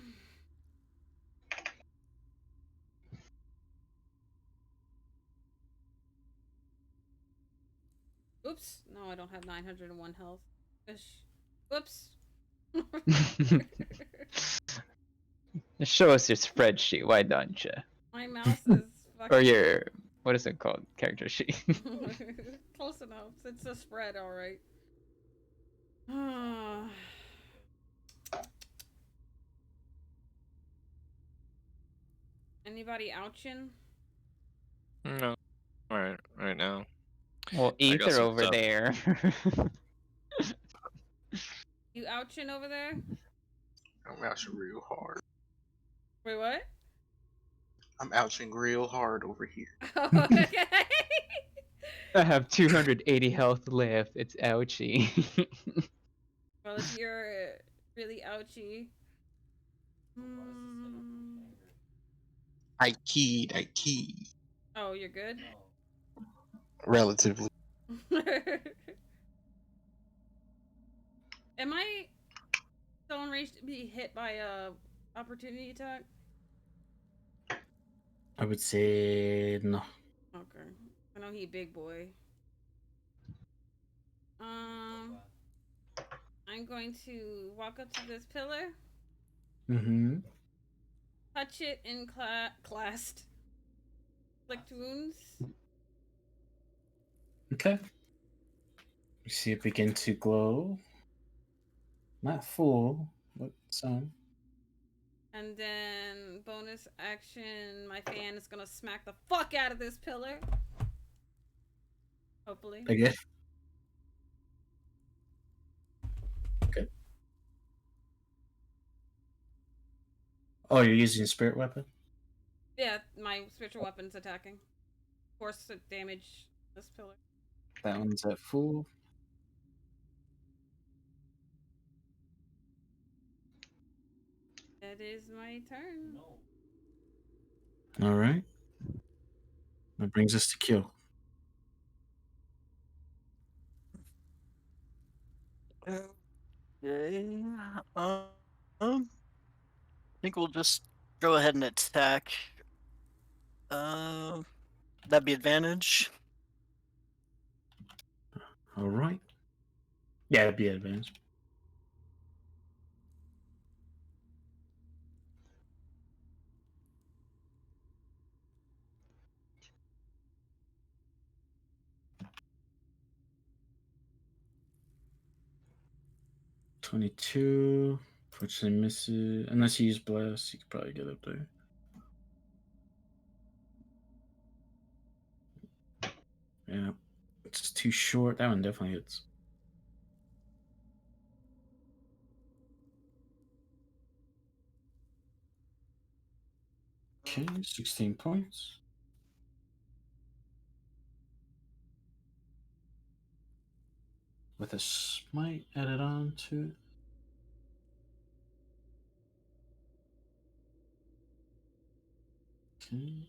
[SPEAKER 4] Oops. No, I don't have 901 health. Ish. Whoops.
[SPEAKER 2] Just show us your spreadsheet, why don't you?
[SPEAKER 4] My mouse is fucking.
[SPEAKER 2] Or your, what is it called? Character sheet.
[SPEAKER 4] Close enough. It's a spread, alright. Anybody ouchin?
[SPEAKER 1] No, right now.
[SPEAKER 2] Well,
[SPEAKER 1] I got
[SPEAKER 2] Ether
[SPEAKER 1] some
[SPEAKER 2] over
[SPEAKER 1] stuff.
[SPEAKER 2] there.
[SPEAKER 4] You ouchin over there?
[SPEAKER 6] I'm ouching real hard.
[SPEAKER 4] Wait, what?
[SPEAKER 6] I'm ouching real hard over here.
[SPEAKER 4] Okay.
[SPEAKER 2] I have 280 health left. It's ouchie.
[SPEAKER 4] Well, if you're really ouchy.
[SPEAKER 6] I keyed.
[SPEAKER 4] Oh, you're good?
[SPEAKER 6] Relatively.
[SPEAKER 4] Am I still on range to be hit by a opportunity attack?
[SPEAKER 5] I would say no.
[SPEAKER 4] Okay. I know he big boy. I'm going to walk up to this pillar,
[SPEAKER 5] Mm-hmm.
[SPEAKER 4] touch it, and clast. Inflict wounds.
[SPEAKER 5] Okay. You see it begin to glow. Not full, but some.
[SPEAKER 4] And then bonus action, my fan is gonna smack the fuck out of this pillar. Hopefully.
[SPEAKER 5] Again. Okay. Oh, you're using spirit weapon?
[SPEAKER 4] Yeah, my spiritual weapon's attacking. Force to damage this pillar.
[SPEAKER 5] That one's at full.
[SPEAKER 4] That is my turn.
[SPEAKER 5] All right. That brings us to kill.
[SPEAKER 8] Okay. I think we'll just go ahead and attack. That'd be advantage.
[SPEAKER 5] All right. Yeah, that'd be advantage. $22. Fortunately misses. Unless you use blast, you could probably get up there. Yeah. It's too short. That one definitely hits. Okay, 16 points. With a smite added on to it. Okay.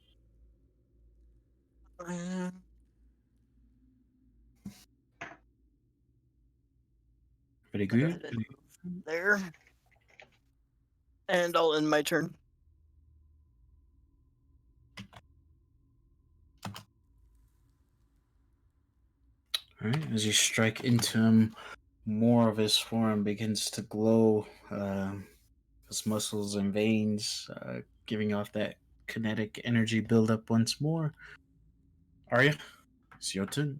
[SPEAKER 5] Pretty
[SPEAKER 8] Go
[SPEAKER 5] good.
[SPEAKER 8] ahead and move there. And I'll end my turn.
[SPEAKER 5] All right. As you strike into him, more of his form begins to glow. His muscles and veins giving off that kinetic energy buildup once more. Arya, it's your turn.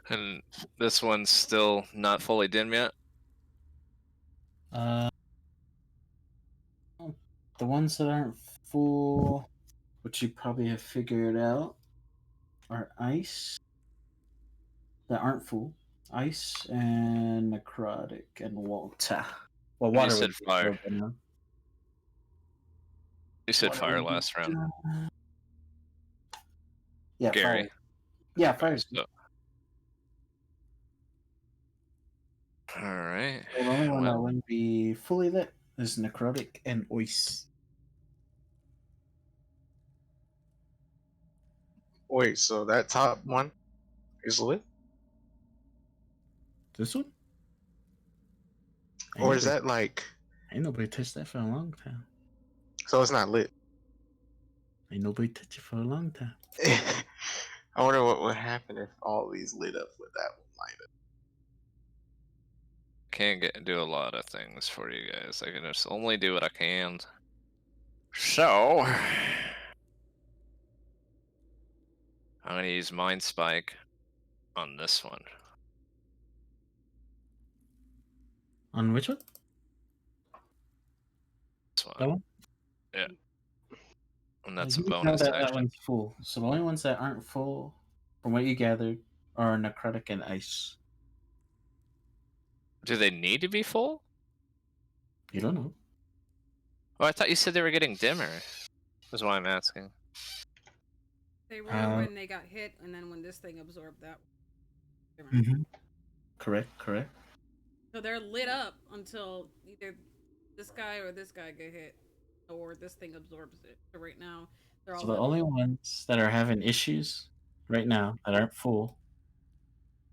[SPEAKER 1] And this one's still not fully dim yet.
[SPEAKER 5] The ones that aren't full, which you probably have figured out, are ice. That aren't full. Ice and necrotic and water. Well,
[SPEAKER 1] And you
[SPEAKER 5] water
[SPEAKER 1] said
[SPEAKER 5] would be
[SPEAKER 1] fire.
[SPEAKER 5] full by now.
[SPEAKER 1] You said
[SPEAKER 5] Water
[SPEAKER 1] fire
[SPEAKER 5] would be
[SPEAKER 1] last round.
[SPEAKER 5] Yeah,
[SPEAKER 1] Gary.
[SPEAKER 5] fire. Yeah,
[SPEAKER 1] Okay,
[SPEAKER 5] fire.
[SPEAKER 1] so- All right.
[SPEAKER 5] So the only one that
[SPEAKER 1] Well,
[SPEAKER 5] wouldn't be fully lit is necrotic and ice.
[SPEAKER 6] Wait, so that top one is lit?
[SPEAKER 5] This one?
[SPEAKER 6] Or is that like...
[SPEAKER 5] Ain't nobody touched that for a long time.
[SPEAKER 6] So it's not lit?
[SPEAKER 5] Ain't nobody touched it for a long time.
[SPEAKER 6] I wonder what would happen if all these lit up with that one lighted.
[SPEAKER 1] Can't do a lot of things for you guys. I can just only do what I can. So I'm gonna use Mind Spike on this one.
[SPEAKER 5] On which one?
[SPEAKER 1] This one.
[SPEAKER 5] That one?
[SPEAKER 1] Yeah. And that's a
[SPEAKER 5] You know
[SPEAKER 1] bonus
[SPEAKER 5] that
[SPEAKER 1] action.
[SPEAKER 5] one's full. So the only ones that aren't full, from what you gathered, are necrotic and ice.
[SPEAKER 1] Do they need to be full?
[SPEAKER 5] You don't know.
[SPEAKER 1] Oh, I thought you said they were getting dimmer. That's why I'm asking.
[SPEAKER 4] They were
[SPEAKER 5] Uh,
[SPEAKER 4] when they got hit, and then when this thing absorbed that.
[SPEAKER 5] Correct.
[SPEAKER 4] So they're lit up until either this guy or this guy get hit, or this thing absorbs it. So right now, they're all
[SPEAKER 5] So the
[SPEAKER 4] lit.
[SPEAKER 5] only ones that are having issues right now that aren't full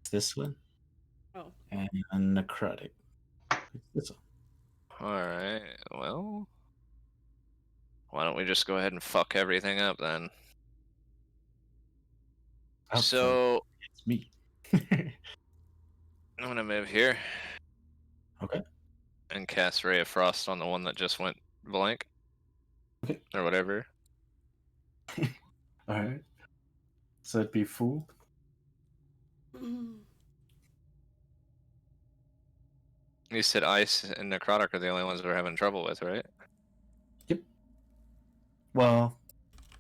[SPEAKER 5] is this one
[SPEAKER 4] Oh,
[SPEAKER 5] and necrotic. It's this one.
[SPEAKER 1] Alright, well. Why don't we just go ahead and fuck everything up then?
[SPEAKER 5] Outside.
[SPEAKER 1] So
[SPEAKER 5] It's me.
[SPEAKER 1] I'm gonna move here.
[SPEAKER 5] Okay.
[SPEAKER 1] And cast Ray of Frost on the one that just went blank.
[SPEAKER 5] Okay.
[SPEAKER 1] Or whatever.
[SPEAKER 5] Alright. So it'd be full.
[SPEAKER 1] You said Ice and Necrotic are the only ones we're having trouble with, right?
[SPEAKER 5] Yep. Well,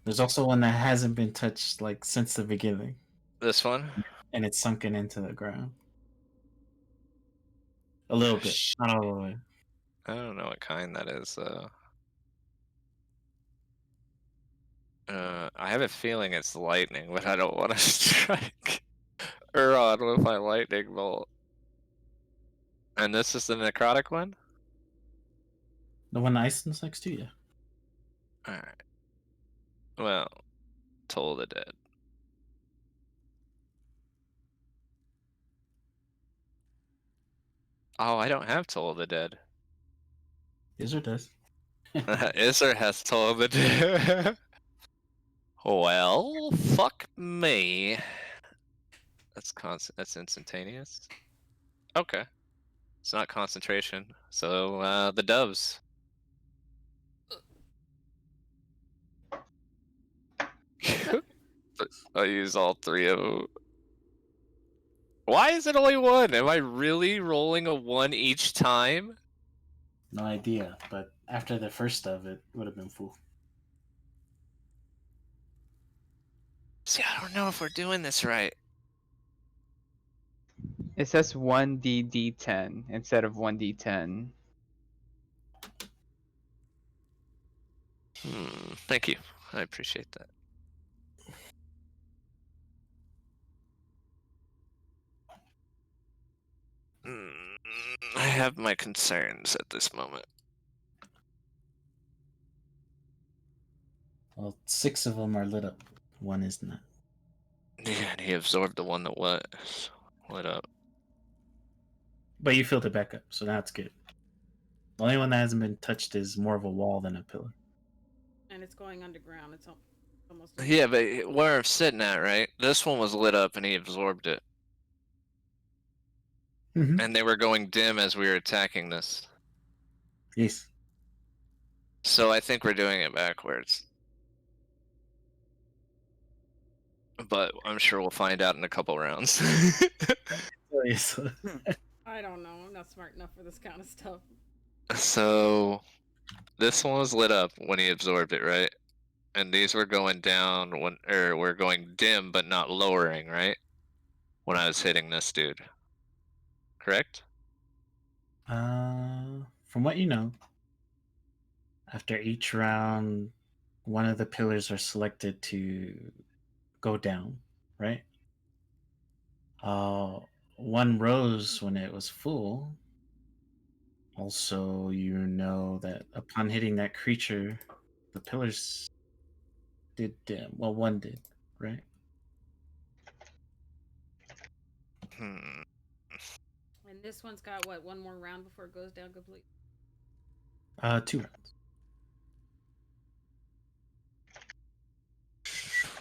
[SPEAKER 5] there's also one that hasn't been touched like since the beginning.
[SPEAKER 1] This one?
[SPEAKER 5] And it's sunken into the ground. A little bit. Not all the way.
[SPEAKER 1] I don't know what kind that is, though. I have a feeling it's lightning, but I don't want to strike Uron with my lightning bolt. And this is the necrotic one?
[SPEAKER 5] The one Aislyn's next to you.
[SPEAKER 1] Alright. Well, Toll of the Dead. Oh, I don't have Toll of the Dead.
[SPEAKER 5] Izzard does.
[SPEAKER 1] Izzard has Toll of the Dead. Well, fuck me. That's instantaneous. Okay. It's not concentration. So, the doves. I'll use all three of them. Why is it only one? Am I really rolling a one each time?
[SPEAKER 5] No idea, but after the first of it would have been full.
[SPEAKER 1] See, I don't know if we're doing this right.
[SPEAKER 2] It says 1d10 instead of 1d10.
[SPEAKER 1] Thank you. I appreciate that. I have my concerns at this moment.
[SPEAKER 5] Well, 6 of them are lit up. One is not.
[SPEAKER 1] Yeah, and he absorbed the one that was lit up.
[SPEAKER 5] But you filled it back up, so that's good. The only one that hasn't been touched is more of a wall than a pillar.
[SPEAKER 4] and it's going underground. It's almost.
[SPEAKER 1] Yeah, but where I'm sitting at, right? This one was lit up and he absorbed it.
[SPEAKER 5] Mm-hmm.
[SPEAKER 1] And they were going dim as we were attacking this.
[SPEAKER 5] Yes.
[SPEAKER 1] So I think we're doing it backwards. But I'm sure we'll find out in a couple rounds.
[SPEAKER 5] Yes.
[SPEAKER 4] I don't know. I'm not smart enough for this kind of stuff.
[SPEAKER 1] So this one was lit up when he absorbed it, right? And these were going down we're going dim but not lowering, right? When I was hitting this dude. Correct?
[SPEAKER 5] From what you know, after each round, one of the pillars are selected to go down, right? One rose when it was full. Also, you know that upon hitting that creature, the pillars did dim. Well, one did, right?
[SPEAKER 1] Hmm.
[SPEAKER 4] And this one's got what, one more round before it goes down completely?
[SPEAKER 7] 2 rounds.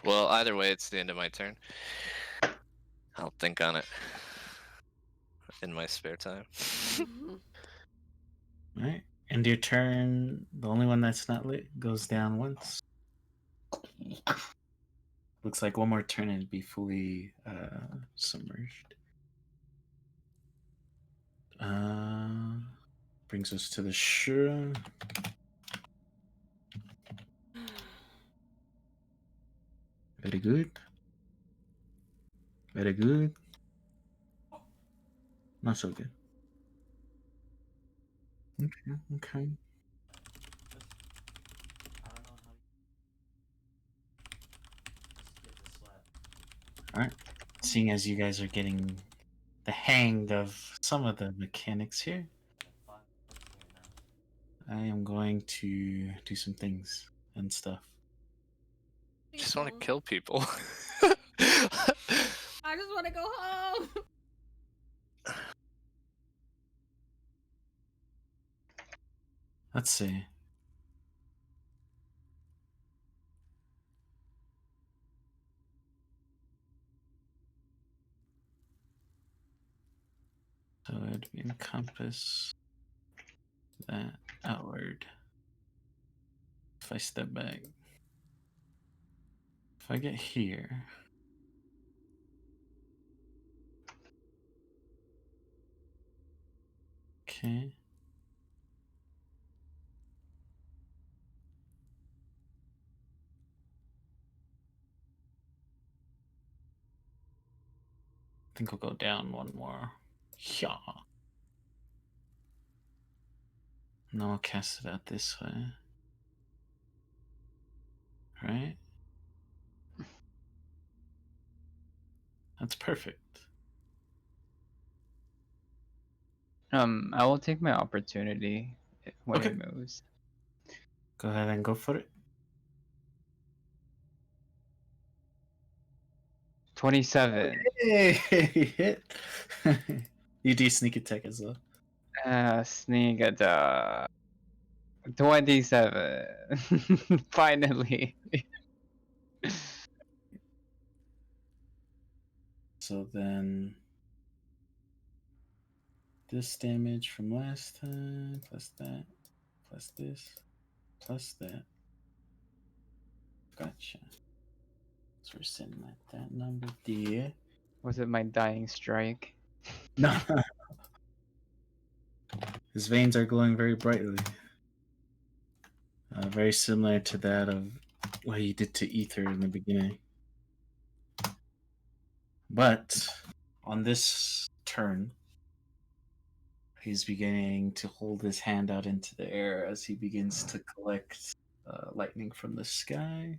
[SPEAKER 1] Well, either way, it's the end of my turn. I'll think on it in my spare time.
[SPEAKER 7] All right. End your turn. The only one that's not lit goes down once. Looks like one more turn and it'd be fully submerged. Brings us to the Shura. Very good. Very good. Not so good. Okay, okay. Alright. Seeing as you guys are getting the hang of some of the mechanics here, I am going to do some things and stuff.
[SPEAKER 1] Just want to kill people.
[SPEAKER 4] I just want to go home.
[SPEAKER 7] Let's see. So it'd encompass that outward. If I step back. If I get here. Okay. I think I'll go down one more. Yeah. Now I'll cast it out this way. Right? That's perfect.
[SPEAKER 2] I will take my opportunity when
[SPEAKER 7] Okay.
[SPEAKER 2] it moves.
[SPEAKER 7] Go ahead and go for it.
[SPEAKER 2] 27.
[SPEAKER 7] Hey, hit. You do sneak attack as well.
[SPEAKER 2] Sneak at 27. Finally.
[SPEAKER 7] So then this damage from last time, plus that, plus this, plus that. Gotcha. So we're sitting at that number there.
[SPEAKER 2] Was it my dying strike?
[SPEAKER 7] No. His veins are glowing very brightly. Very similar to that of what he did to Ether in the beginning. But on this turn, he's beginning to hold his hand out into the air as he begins to collect lightning from the sky.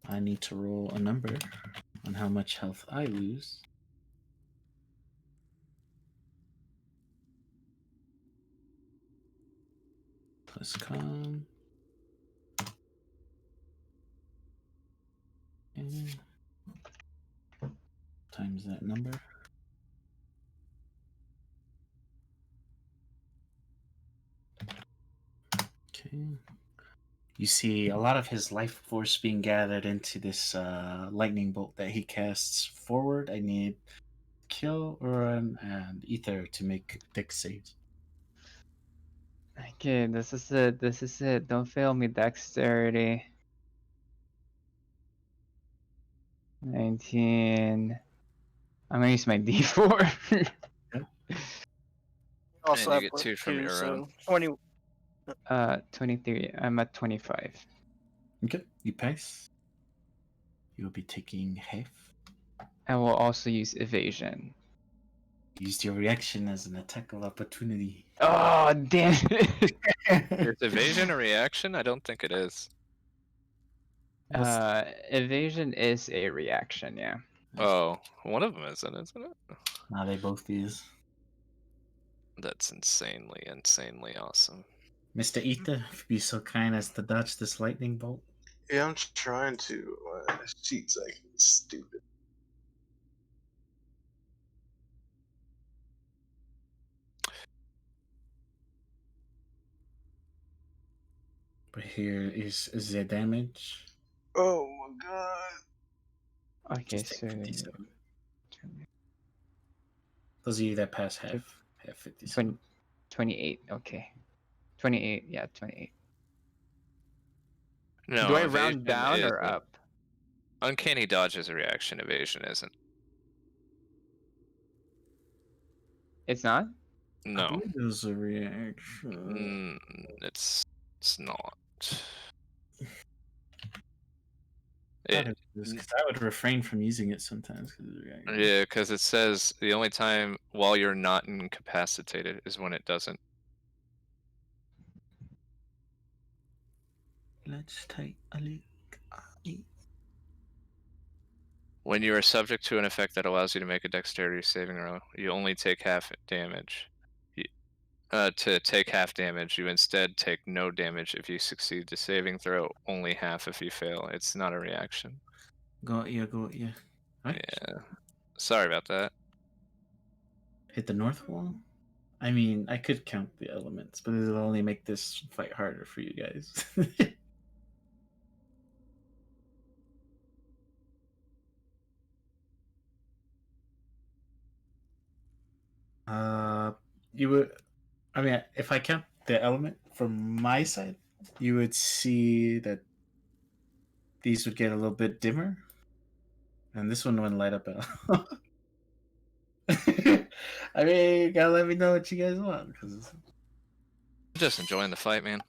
[SPEAKER 7] I need to roll a number on how much health I lose. Plus con. And times that number. Okay. You see a lot of his life force being gathered into this lightning bolt that he casts forward. I need kill Uran and Ether to make dex saves.
[SPEAKER 2] Okay, this is it. This is it. Don't fail me, dexterity. 19. I'm gonna use my D4.
[SPEAKER 8] Also
[SPEAKER 1] And you
[SPEAKER 8] have
[SPEAKER 1] get
[SPEAKER 8] plus
[SPEAKER 1] 2 from
[SPEAKER 8] 2,
[SPEAKER 1] your
[SPEAKER 8] so
[SPEAKER 1] own.
[SPEAKER 8] 20.
[SPEAKER 2] 23. I'm at 25.
[SPEAKER 7] Okay, you pass. You'll be taking half.
[SPEAKER 2] I will also use evasion.
[SPEAKER 7] Used your reaction as an attack of opportunity.
[SPEAKER 2] Oh, damn it.
[SPEAKER 1] Is evasion a reaction? I don't think it is.
[SPEAKER 2] Evasion is a reaction, yeah.
[SPEAKER 1] Oh, one of them isn't it?
[SPEAKER 7] Now they both use.
[SPEAKER 1] That's insanely awesome.
[SPEAKER 7] Mr. Ether, if you be so kind as to dodge this lightning bolt.
[SPEAKER 6] Yeah, I'm trying to. Sheet's like stupid.
[SPEAKER 7] But here is the damage.
[SPEAKER 6] Oh my god.
[SPEAKER 2] Okay,
[SPEAKER 7] Just take
[SPEAKER 2] so
[SPEAKER 7] 57. Those of you that pass half have 57.
[SPEAKER 2] 28. Okay, 28. Yeah, 28.
[SPEAKER 1] No,
[SPEAKER 2] Do I
[SPEAKER 1] evasion
[SPEAKER 2] round down or
[SPEAKER 1] isn't.
[SPEAKER 2] up?
[SPEAKER 1] Uncanny dodge is a reaction. Evasion isn't.
[SPEAKER 2] It's not.
[SPEAKER 7] I
[SPEAKER 1] No,
[SPEAKER 7] believe it was a reaction.
[SPEAKER 1] it's not.
[SPEAKER 7] I thought
[SPEAKER 1] It,
[SPEAKER 7] it was, 'cause I would refrain from using it sometimes. 'Cause of the reaction.
[SPEAKER 1] yeah, because it says the only time while you're not incapacitated is when it doesn't.
[SPEAKER 7] Let's take a look at it.
[SPEAKER 1] When you are subject to an effect that allows you to make a dexterity saving throw, you only take half damage. To take half damage, you instead take no damage if you succeed the saving throw, only half if you fail. It's not a reaction.
[SPEAKER 7] Got you. Right?
[SPEAKER 1] Yeah. Sorry about that.
[SPEAKER 7] Hit the north wall? I mean, I could count the elements, but it'll only make this fight harder for you guys. You would. I mean, if I count the element from my side, you would see that these would get a little bit dimmer, and this one wouldn't light up at all. I mean, you gotta let me know what you guys want, because
[SPEAKER 1] I'm just enjoying the fight, man.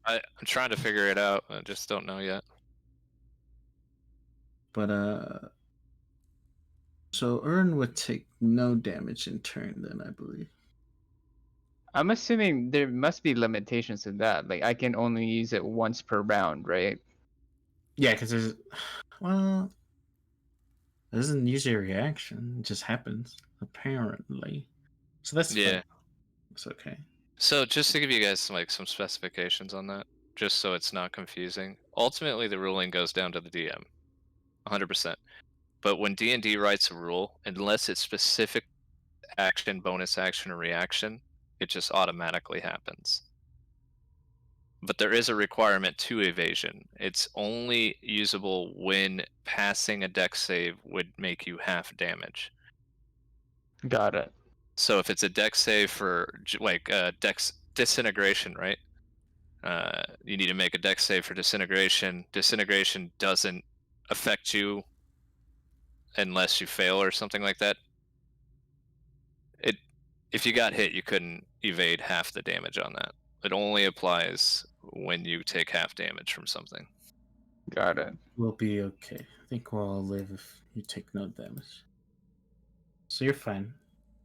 [SPEAKER 1] I'm trying to figure it out. I just don't know yet.
[SPEAKER 7] But so Ern would take no damage in turn, then I believe.
[SPEAKER 2] I'm assuming there must be limitations to that. Like I can only use it once per round, right?
[SPEAKER 7] Yeah, because there's well, it doesn't usually a reaction; it just happens apparently. So that's
[SPEAKER 1] Yeah.
[SPEAKER 7] fine. It's okay.
[SPEAKER 1] So just to give you guys some specifications on that, just so it's not confusing. Ultimately, the ruling goes down to the DM, 100%. But when D&D writes a rule, unless it's specific action, bonus action, or reaction, it just automatically happens. But there is a requirement to evasion. It's only usable when passing a dex save would make you half damage.
[SPEAKER 2] Got it.
[SPEAKER 1] So if it's a dex save for dex disintegration, right? You need to make a dex save for disintegration. Disintegration doesn't affect you unless you fail or something like that. If you got hit, you couldn't evade half the damage on that. It only applies when you take half damage from something.
[SPEAKER 2] Got it.
[SPEAKER 7] We'll be okay. I think we'll all live if you take no damage. So you're fine.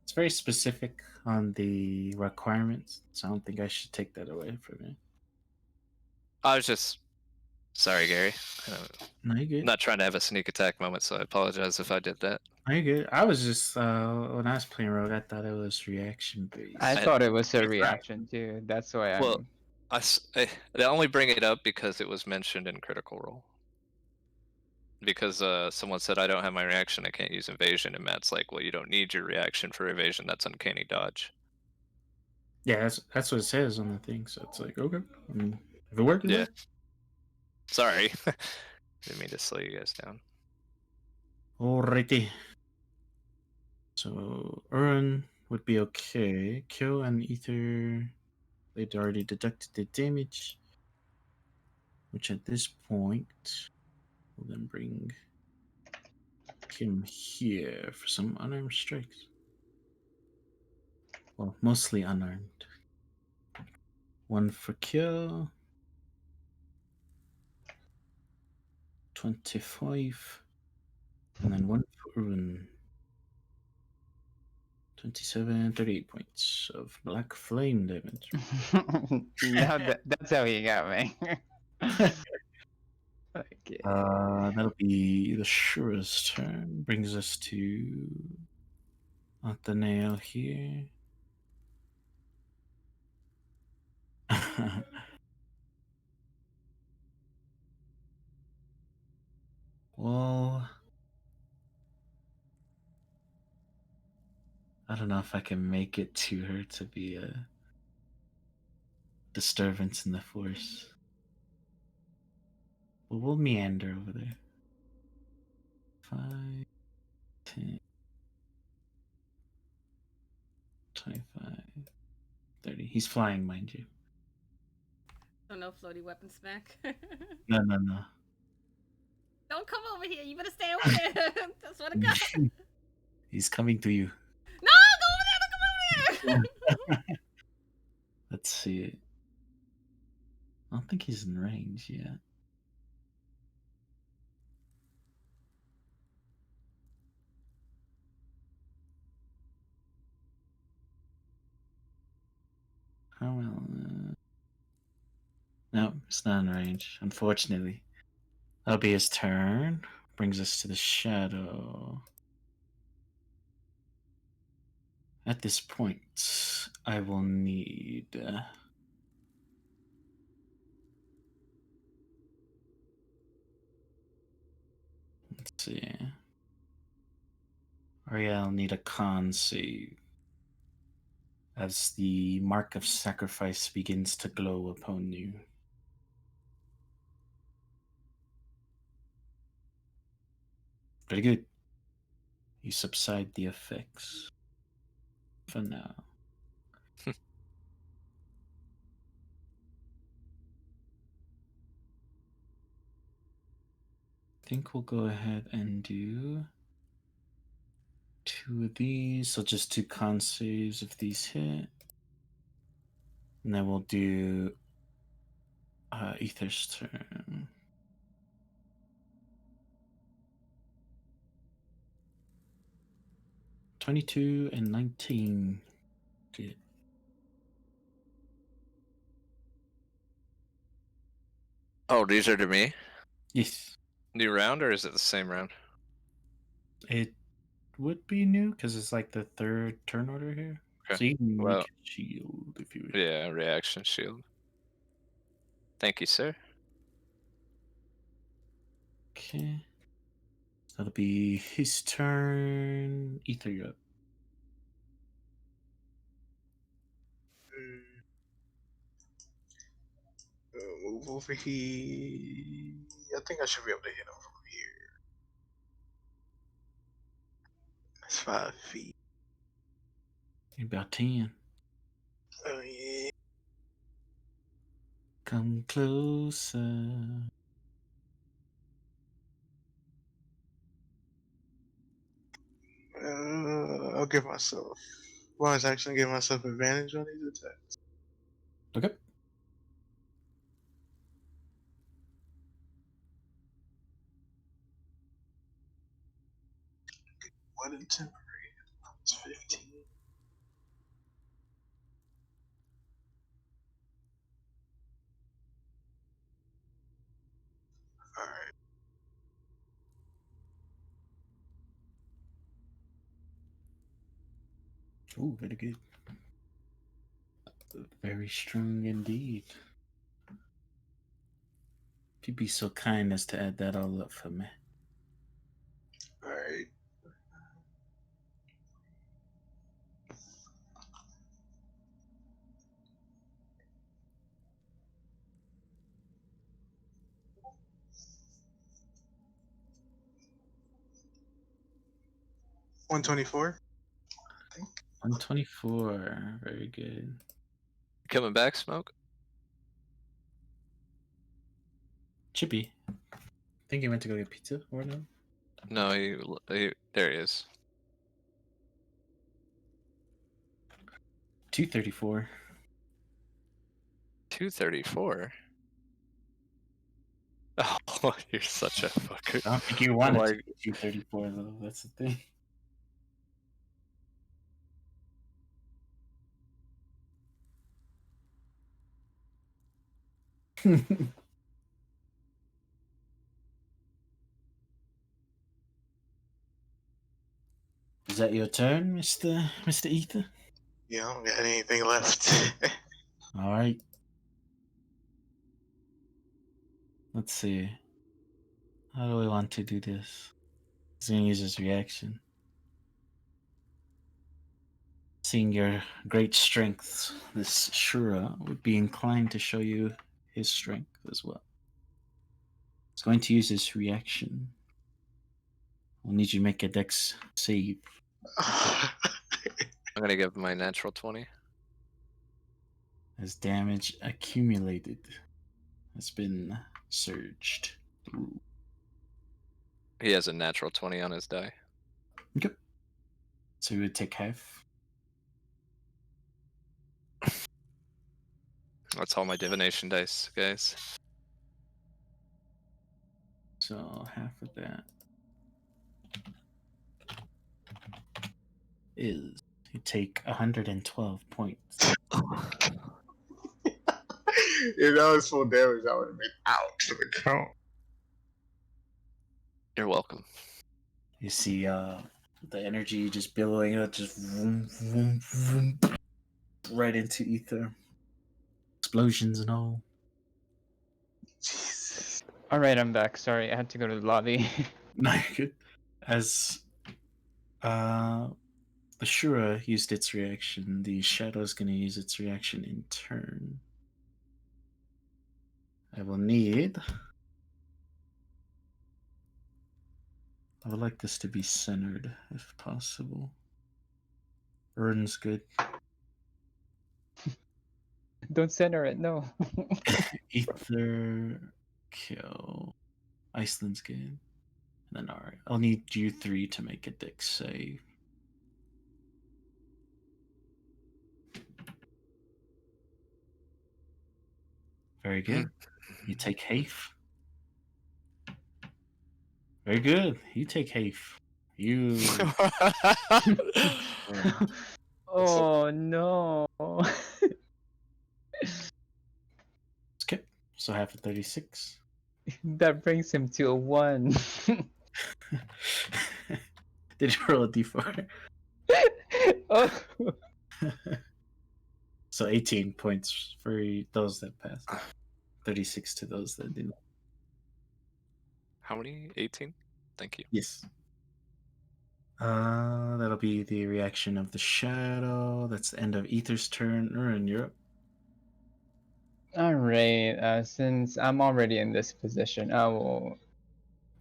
[SPEAKER 7] It's very specific on the requirements, so I don't think I should take that away from you.
[SPEAKER 1] I was just sorry, Gary.
[SPEAKER 7] No, you're good.
[SPEAKER 1] Not trying to have a sneak attack moment, so I apologize if I did that.
[SPEAKER 7] No, you're good. I was just when I was playing Rogue, I thought it was reaction based.
[SPEAKER 2] I
[SPEAKER 1] I-
[SPEAKER 2] thought it was a
[SPEAKER 1] Right.
[SPEAKER 2] reaction too. That's why I'm.
[SPEAKER 1] Well, I only bring it up because it was mentioned in Critical Role. Because someone said I don't have my reaction, I can't use evasion, and Matt's like, well, you don't need your reaction for evasion. That's uncanny dodge.
[SPEAKER 7] Yeah, that's what it says on the thing. So it's like, okay, I mean, if it works, it
[SPEAKER 1] Yeah.
[SPEAKER 7] works.
[SPEAKER 1] Sorry, didn't mean to slow you guys down.
[SPEAKER 7] Alrighty. So Urin would be okay. Kill and Ether, they'd already deducted the damage, which at this point will then bring him here for some unarmed strikes. Well, mostly unarmed. One for kill. 25. And then one for Urin. 27, 38 points of black flame damage.
[SPEAKER 2] Now that's how he got me. Okay.
[SPEAKER 7] That'll be the Shura's turn. Brings us to Nathaniel here. Well, I don't know if I can make it to her to be a disturbance in the force. Well, we'll meander over there. 5, 10, 25, 30. He's flying, mind you.
[SPEAKER 4] So no floaty weapon smack.
[SPEAKER 7] No.
[SPEAKER 4] Don't come over here. You better stay over there. I swear to God.
[SPEAKER 7] He's coming to you.
[SPEAKER 4] No, go over there. Don't come over there.
[SPEAKER 7] Let's see. I don't think he's in range yet. Oh well. No, it's not in range, unfortunately. That'll be his turn. Brings us to the shadow. At this point, I will need. Let's see. Ariel need a con save as the mark of sacrifice begins to glow upon you. Very good. You subside the effects. For now. I think we'll go ahead and do 2 of these. So just 2 con saves if these hit. And then we'll do Ether's turn. (22 and 19). Good.
[SPEAKER 9] Oh, these are to me?
[SPEAKER 7] Yes.
[SPEAKER 9] New round, or is it the same round?
[SPEAKER 7] It would be new because it's like the 3rd turn order here.
[SPEAKER 9] Okay.
[SPEAKER 7] So you can
[SPEAKER 9] Well,
[SPEAKER 7] make a shield if you wish.
[SPEAKER 9] Yeah, reaction shield. Thank you, sir.
[SPEAKER 7] Okay. That'll be his turn. Ether, you're up.
[SPEAKER 6] Move over here. I think I should be able to hit him from here. That's 5 feet.
[SPEAKER 7] You're about 10.
[SPEAKER 6] Oh yeah.
[SPEAKER 7] Come closer.
[SPEAKER 6] I'll give myself. Well, I was actually give myself advantage on these attacks.
[SPEAKER 7] Okay.
[SPEAKER 6] What in temporary? It's 15. Alright.
[SPEAKER 7] Ooh, very good. Very strong indeed. If you'd be so kind as to add that all up for me.
[SPEAKER 6] Alright. $124.
[SPEAKER 7] 124. Very good.
[SPEAKER 9] Coming back, Smoke?
[SPEAKER 7] Chippy. I think he went to go get pizza or no?
[SPEAKER 9] No, there he is.
[SPEAKER 7] 234.
[SPEAKER 9] 234? Oh, you're such a fucker.
[SPEAKER 7] I don't think you wanted to
[SPEAKER 9] Like-
[SPEAKER 7] get 234 though. That's the thing. Is that your turn, Mr. Ether?
[SPEAKER 6] Yeah, I don't got anything left.
[SPEAKER 7] All right. Let's see. How do we want to do this? He's going to use his reaction. Seeing your great strengths, this Shura would be inclined to show you his strength as well.
[SPEAKER 5] It's going to use its reaction. We'll need you to make a dex save.
[SPEAKER 9] I'm gonna give my natural 20.
[SPEAKER 5] As damage accumulated has been surged through.
[SPEAKER 9] He has a natural 20 on his die.
[SPEAKER 5] Okay. So you would take half.
[SPEAKER 9] That's all my divination dice, guys.
[SPEAKER 5] So half of that is you take 112 points.
[SPEAKER 6] If that was full damage, I would have been out for the count.
[SPEAKER 9] You're welcome.
[SPEAKER 5] You see the energy just billowing out, just vroom, vroom, vroom, right into ether. Explosions and all.
[SPEAKER 6] Jesus.
[SPEAKER 2] All right, I'm back. Sorry, I had to go to the lobby.
[SPEAKER 5] No, you're good. As the Shura used its reaction, the Shadow's going to use its reaction in turn. I will need... I would like this to be centered, if possible. Urn's good.
[SPEAKER 2] Don't center it, no.
[SPEAKER 5] Ether, kill. Aislynn's good. And then, alright. I'll need you three to make a dex save. Very good. You take Hafe. Very good. You take Hafe. You.
[SPEAKER 2] Oh no.
[SPEAKER 5] Skip. So half of 36.
[SPEAKER 2] That brings him to a 1.
[SPEAKER 5] Did you roll a d4?
[SPEAKER 2] Oh.
[SPEAKER 5] So 18 points for those that passed. 36 to those that didn't.
[SPEAKER 9] How many? 18? Thank you.
[SPEAKER 5] Yes. That'll be the reaction of the shadow. That's the end of Ether's turn. Urn, you're up.
[SPEAKER 2] Alright, since I'm already in this position, I will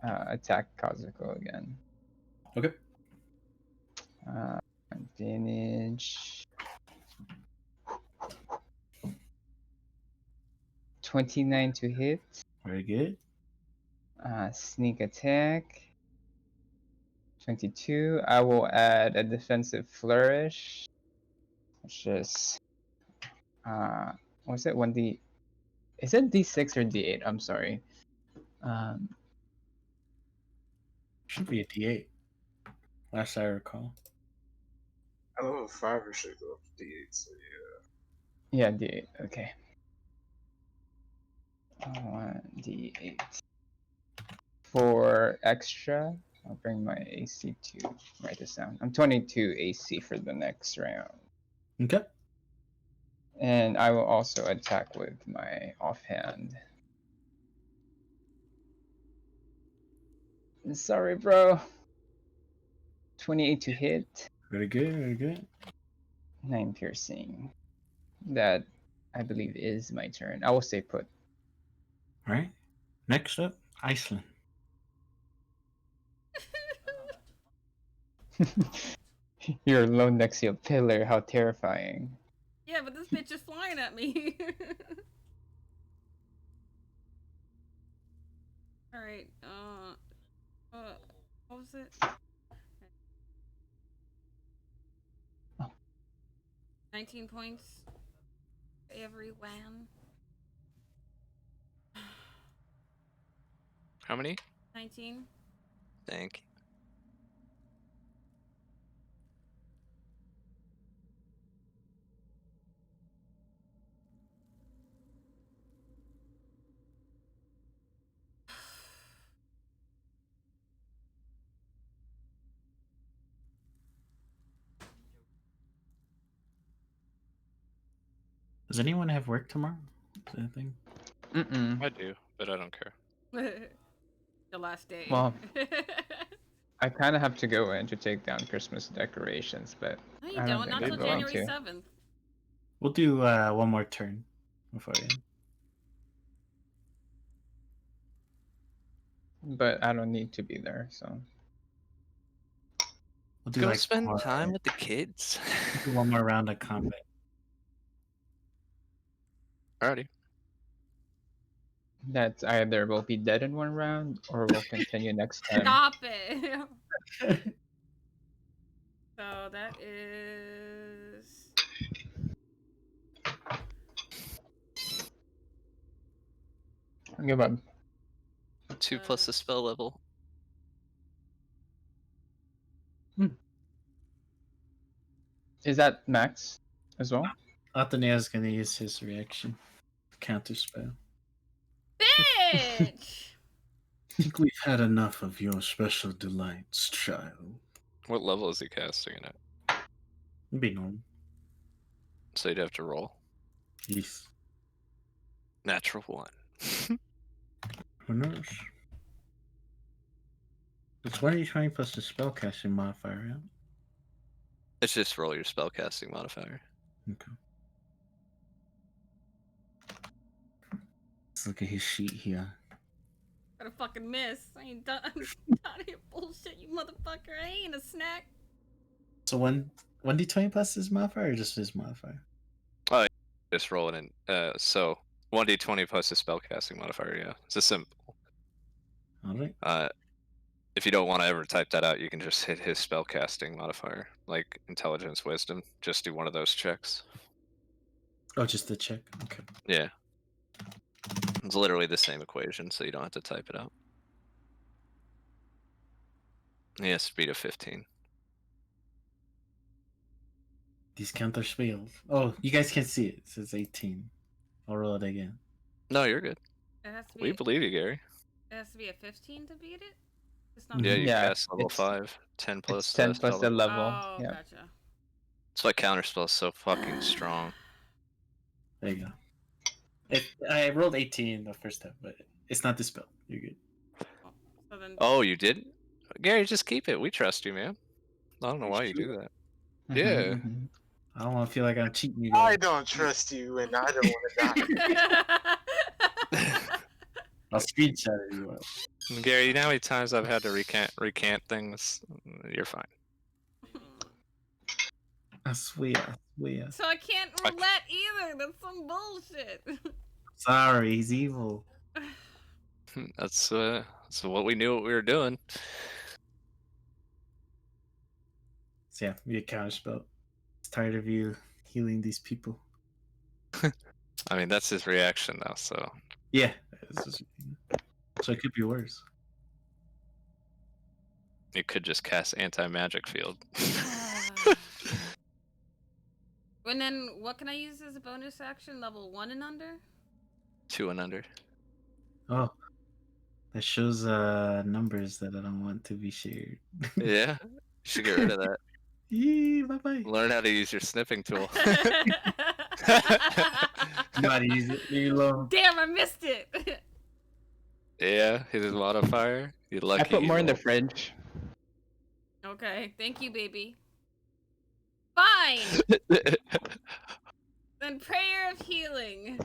[SPEAKER 2] attack Kazuko again.
[SPEAKER 5] Okay.
[SPEAKER 2] Advantage. 29 to hit.
[SPEAKER 5] Very good.
[SPEAKER 2] Sneak attack. 22. I will add a defensive flourish, which is what's it? 1d. Is it d6 or d8? I'm sorry.
[SPEAKER 5] Should be a d8. Last I recall.
[SPEAKER 6] I don't know if 5 or 6 go up to D8, so yeah.
[SPEAKER 2] Yeah, d8. Okay. 1d8. For extra, I'll bring my AC to write this down. I'm 22 AC for the next round.
[SPEAKER 5] Okay.
[SPEAKER 2] And I will also attack with my offhand. Sorry, bro. 28 to hit.
[SPEAKER 5] Very good. Very good.
[SPEAKER 2] 9 piercing. That, I believe, is my turn. I will stay put.
[SPEAKER 5] All right. Next up, Aislynn.
[SPEAKER 2] You're alone next to a pillar. How terrifying.
[SPEAKER 4] Yeah, but this bitch is flying at me. Alright, what was it? 19 points. Everyone.
[SPEAKER 9] How many?
[SPEAKER 4] 19.
[SPEAKER 9] Thank you.
[SPEAKER 5] Does anyone have work tomorrow? Is that a thing?
[SPEAKER 2] Mm-mm.
[SPEAKER 9] I do, but I don't care.
[SPEAKER 4] The last day.
[SPEAKER 2] Well, I kind of have to go in to take down Christmas decorations, but
[SPEAKER 4] No, you
[SPEAKER 2] I don't
[SPEAKER 4] don't.
[SPEAKER 2] think
[SPEAKER 4] Not
[SPEAKER 2] I'm
[SPEAKER 4] till
[SPEAKER 2] going
[SPEAKER 4] January
[SPEAKER 2] to.
[SPEAKER 4] 7th.
[SPEAKER 5] We'll do one more turn before you.
[SPEAKER 2] but I don't need to be there. So
[SPEAKER 5] We'll do
[SPEAKER 9] Go
[SPEAKER 5] like
[SPEAKER 9] spend
[SPEAKER 5] more,
[SPEAKER 9] time with the kids.
[SPEAKER 5] do one more round of combat.
[SPEAKER 9] Alrighty.
[SPEAKER 2] that's either we'll be dead in one round or we'll continue next time.
[SPEAKER 4] Stop it. So that is.
[SPEAKER 2] Give up.
[SPEAKER 1] 2 plus the spell level.
[SPEAKER 2] Is that max as well?
[SPEAKER 5] Athenaeus gonna use his reaction counter spell.
[SPEAKER 4] Bitch!
[SPEAKER 5] I think we've had enough of your special delights, child.
[SPEAKER 1] What level is he casting it at?
[SPEAKER 5] It'd be normal.
[SPEAKER 1] So you'd have to roll.
[SPEAKER 5] Yes.
[SPEAKER 1] Natural 1.
[SPEAKER 5] Who knows? It's 1d20 plus the spellcasting modifier, right?
[SPEAKER 1] It's just roll your spellcasting modifier.
[SPEAKER 5] Okay. Let's look at his sheet here.
[SPEAKER 4] Gotta fucking miss. I ain't done. I'm out of here, bullshit, you motherfucker. I ain't a snack.
[SPEAKER 5] So 1d20 plus his modifier or just his modifier?
[SPEAKER 1] Just roll it in. So 1d20 plus the spellcasting modifier, yeah. It's a simple.
[SPEAKER 5] Alright.
[SPEAKER 1] If you don't want to ever type that out, you can just hit his spellcasting modifier, like intelligence, wisdom. Just do one of those checks.
[SPEAKER 5] Oh, just the check? Okay.
[SPEAKER 1] Yeah. It's literally the same equation, so you don't have to type it out. Yeah, speed of 15.
[SPEAKER 5] These counter spells. Oh, you guys can see it. It says 18. I'll roll it again.
[SPEAKER 1] No, you're good.
[SPEAKER 4] It has to be.
[SPEAKER 1] We believe you, Gary.
[SPEAKER 4] It has to be a 15 to beat it. It's not.
[SPEAKER 1] Yeah, you
[SPEAKER 2] Yeah,
[SPEAKER 1] cast level
[SPEAKER 2] it's-
[SPEAKER 1] 5. 10 plus
[SPEAKER 2] It's 10
[SPEAKER 1] the
[SPEAKER 2] plus the
[SPEAKER 1] spell level.
[SPEAKER 2] level.
[SPEAKER 4] Oh,
[SPEAKER 2] Yeah.
[SPEAKER 4] gotcha.
[SPEAKER 1] That's why counterspell is so fucking strong.
[SPEAKER 5] There you go. I rolled 18 the first time, but it's not the spell. You're good.
[SPEAKER 4] So then.
[SPEAKER 1] Oh, you did? Gary, just keep it. We trust you, man. I don't know why you do that. Yeah.
[SPEAKER 2] Mhm.
[SPEAKER 5] I don't want to feel like I'm cheating you
[SPEAKER 6] I
[SPEAKER 5] guys.
[SPEAKER 6] don't trust you, and I don't want to die.
[SPEAKER 5] I'll screenshot it if you want.
[SPEAKER 1] Gary, you know how many times I've had to recant things? You're fine.
[SPEAKER 5] I swear.
[SPEAKER 4] So I can't roulette either. That's some bullshit.
[SPEAKER 5] Sorry, he's evil.
[SPEAKER 1] That's what we knew what we were doing.
[SPEAKER 5] So yeah, be a counter spell. It's tired of you healing these people.
[SPEAKER 1] I mean, that's his reaction though, so
[SPEAKER 5] Yeah. So it could be worse.
[SPEAKER 1] you could just cast anti-magic field.
[SPEAKER 4] And then what can I use as a bonus action? Level 1 and under?
[SPEAKER 1] 2 and under.
[SPEAKER 5] Oh. That shows numbers that I don't want to be shared.
[SPEAKER 1] Yeah, you should get rid of that.
[SPEAKER 5] Yee, bye-bye.
[SPEAKER 1] Learn how to use your snipping tool.
[SPEAKER 5] You know how to use it. You love.
[SPEAKER 4] Damn, I missed it.
[SPEAKER 1] Yeah, hit his modifier. You're lucky.
[SPEAKER 2] I put more in the
[SPEAKER 1] rolled.
[SPEAKER 2] fridge.
[SPEAKER 4] Okay, thank you, baby. Fine. Then prayer of healing.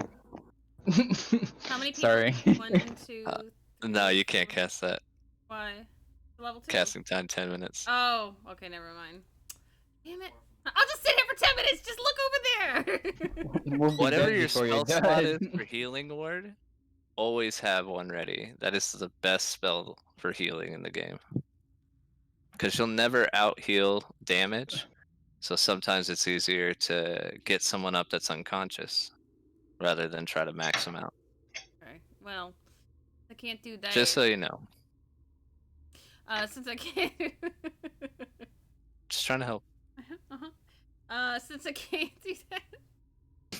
[SPEAKER 4] How many people?
[SPEAKER 2] Sorry.
[SPEAKER 4] 1, 2,
[SPEAKER 1] No, you can't cast that.
[SPEAKER 4] Why? Level 2.
[SPEAKER 1] Casting time 10 minutes.
[SPEAKER 4] Oh, okay, never mind. Damn it. I'll just sit here for 10 minutes. Just look over there.
[SPEAKER 2] We'll be
[SPEAKER 1] Whatever
[SPEAKER 2] dead
[SPEAKER 1] your
[SPEAKER 2] before
[SPEAKER 1] spell
[SPEAKER 2] you're
[SPEAKER 1] slot
[SPEAKER 2] done.
[SPEAKER 1] is for healing ward, always have one ready. That is the best spell for healing in the game. Because you'll never out heal damage, so sometimes it's easier to get someone up that's unconscious rather than try to max them out.
[SPEAKER 4] Okay, well, I can't do that.
[SPEAKER 1] Just so you know.
[SPEAKER 4] Since I can't.
[SPEAKER 1] Just trying to help.
[SPEAKER 4] Since I can't do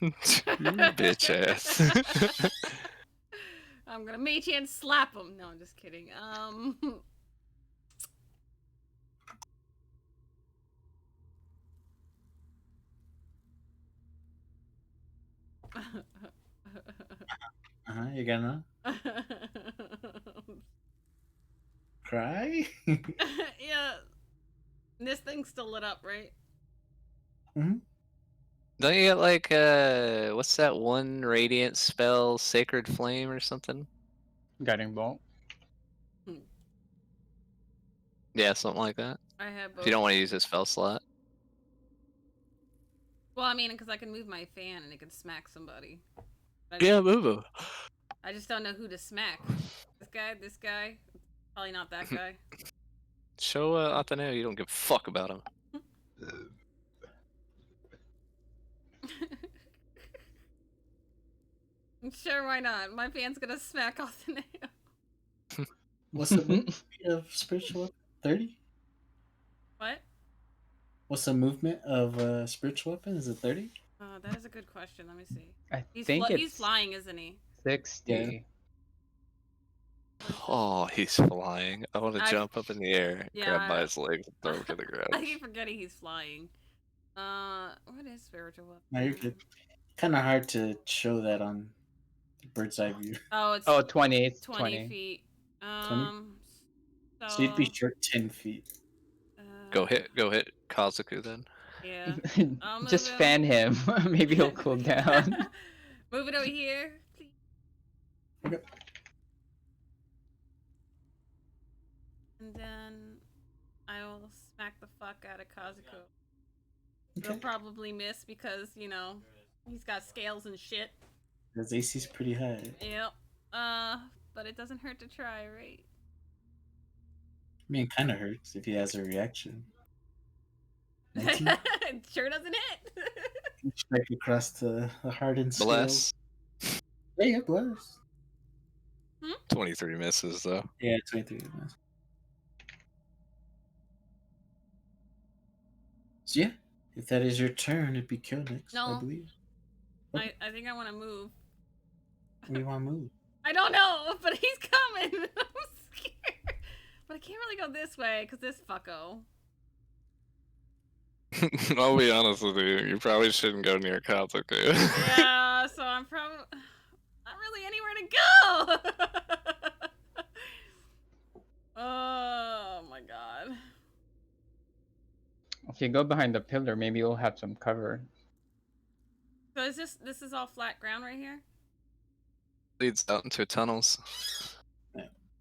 [SPEAKER 1] Bitch ass.
[SPEAKER 4] I'm gonna mage hand slap him. No, I'm just kidding.
[SPEAKER 5] You gonna cry?
[SPEAKER 4] Yeah. This thing's still lit up, right?
[SPEAKER 5] Mm-hmm.
[SPEAKER 1] Don't you get like what's that one radiant spell, Sacred Flame or something?
[SPEAKER 2] Guiding bolt.
[SPEAKER 1] Yeah, something like that.
[SPEAKER 4] I have both.
[SPEAKER 1] If you don't want to use his spell slot.
[SPEAKER 4] Well, I mean, because I can move my fan and it can smack somebody.
[SPEAKER 1] Yeah, move him.
[SPEAKER 4] I just don't know who to smack. This guy. Probably not that guy.
[SPEAKER 1] Show Ateneo you don't give a fuck about him.
[SPEAKER 4] Sure, why not? My fan's gonna smack off the nail.
[SPEAKER 7] What's the movement of spiritual weapon? 30?
[SPEAKER 4] What?
[SPEAKER 7] What's the movement of spiritual weapon? Is it 30?
[SPEAKER 4] That is a good question. Let me see.
[SPEAKER 2] I
[SPEAKER 4] He's
[SPEAKER 2] think
[SPEAKER 4] he's
[SPEAKER 2] it's
[SPEAKER 4] flying, isn't he?
[SPEAKER 2] 60.
[SPEAKER 1] Oh, he's flying. I want to
[SPEAKER 4] I-
[SPEAKER 1] jump up in the air,
[SPEAKER 4] Yeah,
[SPEAKER 1] grab by his legs, and throw him to the
[SPEAKER 4] I
[SPEAKER 1] ground.
[SPEAKER 4] keep forgetting he's flying. What is spiritual weapon?
[SPEAKER 7] No, you're good. Kind of hard to show that on bird's eye view.
[SPEAKER 4] Oh, it's
[SPEAKER 2] Oh, 20.
[SPEAKER 4] 20 feet.
[SPEAKER 7] 20?
[SPEAKER 4] So
[SPEAKER 7] So you'd be short 10 feet.
[SPEAKER 1] Go hit Kazuku then.
[SPEAKER 4] Yeah. I'll move
[SPEAKER 2] Just
[SPEAKER 4] him.
[SPEAKER 2] fan him. Maybe he'll cool down.
[SPEAKER 4] Move it over here, please.
[SPEAKER 7] Okay.
[SPEAKER 4] And then I will smack the fuck out of Kazuko. He'll
[SPEAKER 7] Okay.
[SPEAKER 4] probably miss because, you know, he's got scales and shit.
[SPEAKER 7] His AC's pretty high.
[SPEAKER 4] Yep. But it doesn't hurt to try, right?
[SPEAKER 7] I mean, it kind of hurts if he has a reaction. 19?
[SPEAKER 4] It sure doesn't hit.
[SPEAKER 7] Strike across the hardened scales.
[SPEAKER 1] Bless.
[SPEAKER 7] Yeah, bless.
[SPEAKER 1] 23 misses though.
[SPEAKER 7] Yeah, 23. Nice. So yeah, if that is your turn, it'd be Kyo next, I
[SPEAKER 4] No.
[SPEAKER 7] believe.
[SPEAKER 4] I think I want to move.
[SPEAKER 7] Where do you want to move?
[SPEAKER 4] I don't know, but he's coming. I'm scared. But I can't really go this way because this fucko.
[SPEAKER 1] I'll be honest with you. You probably shouldn't go near Kazuku.
[SPEAKER 4] Yeah, so I'm probably not really anywhere to go. Oh my god.
[SPEAKER 2] If you go behind the pillar, maybe you'll have some cover.
[SPEAKER 4] So is this is all flat ground right here?
[SPEAKER 1] Leads out into tunnels.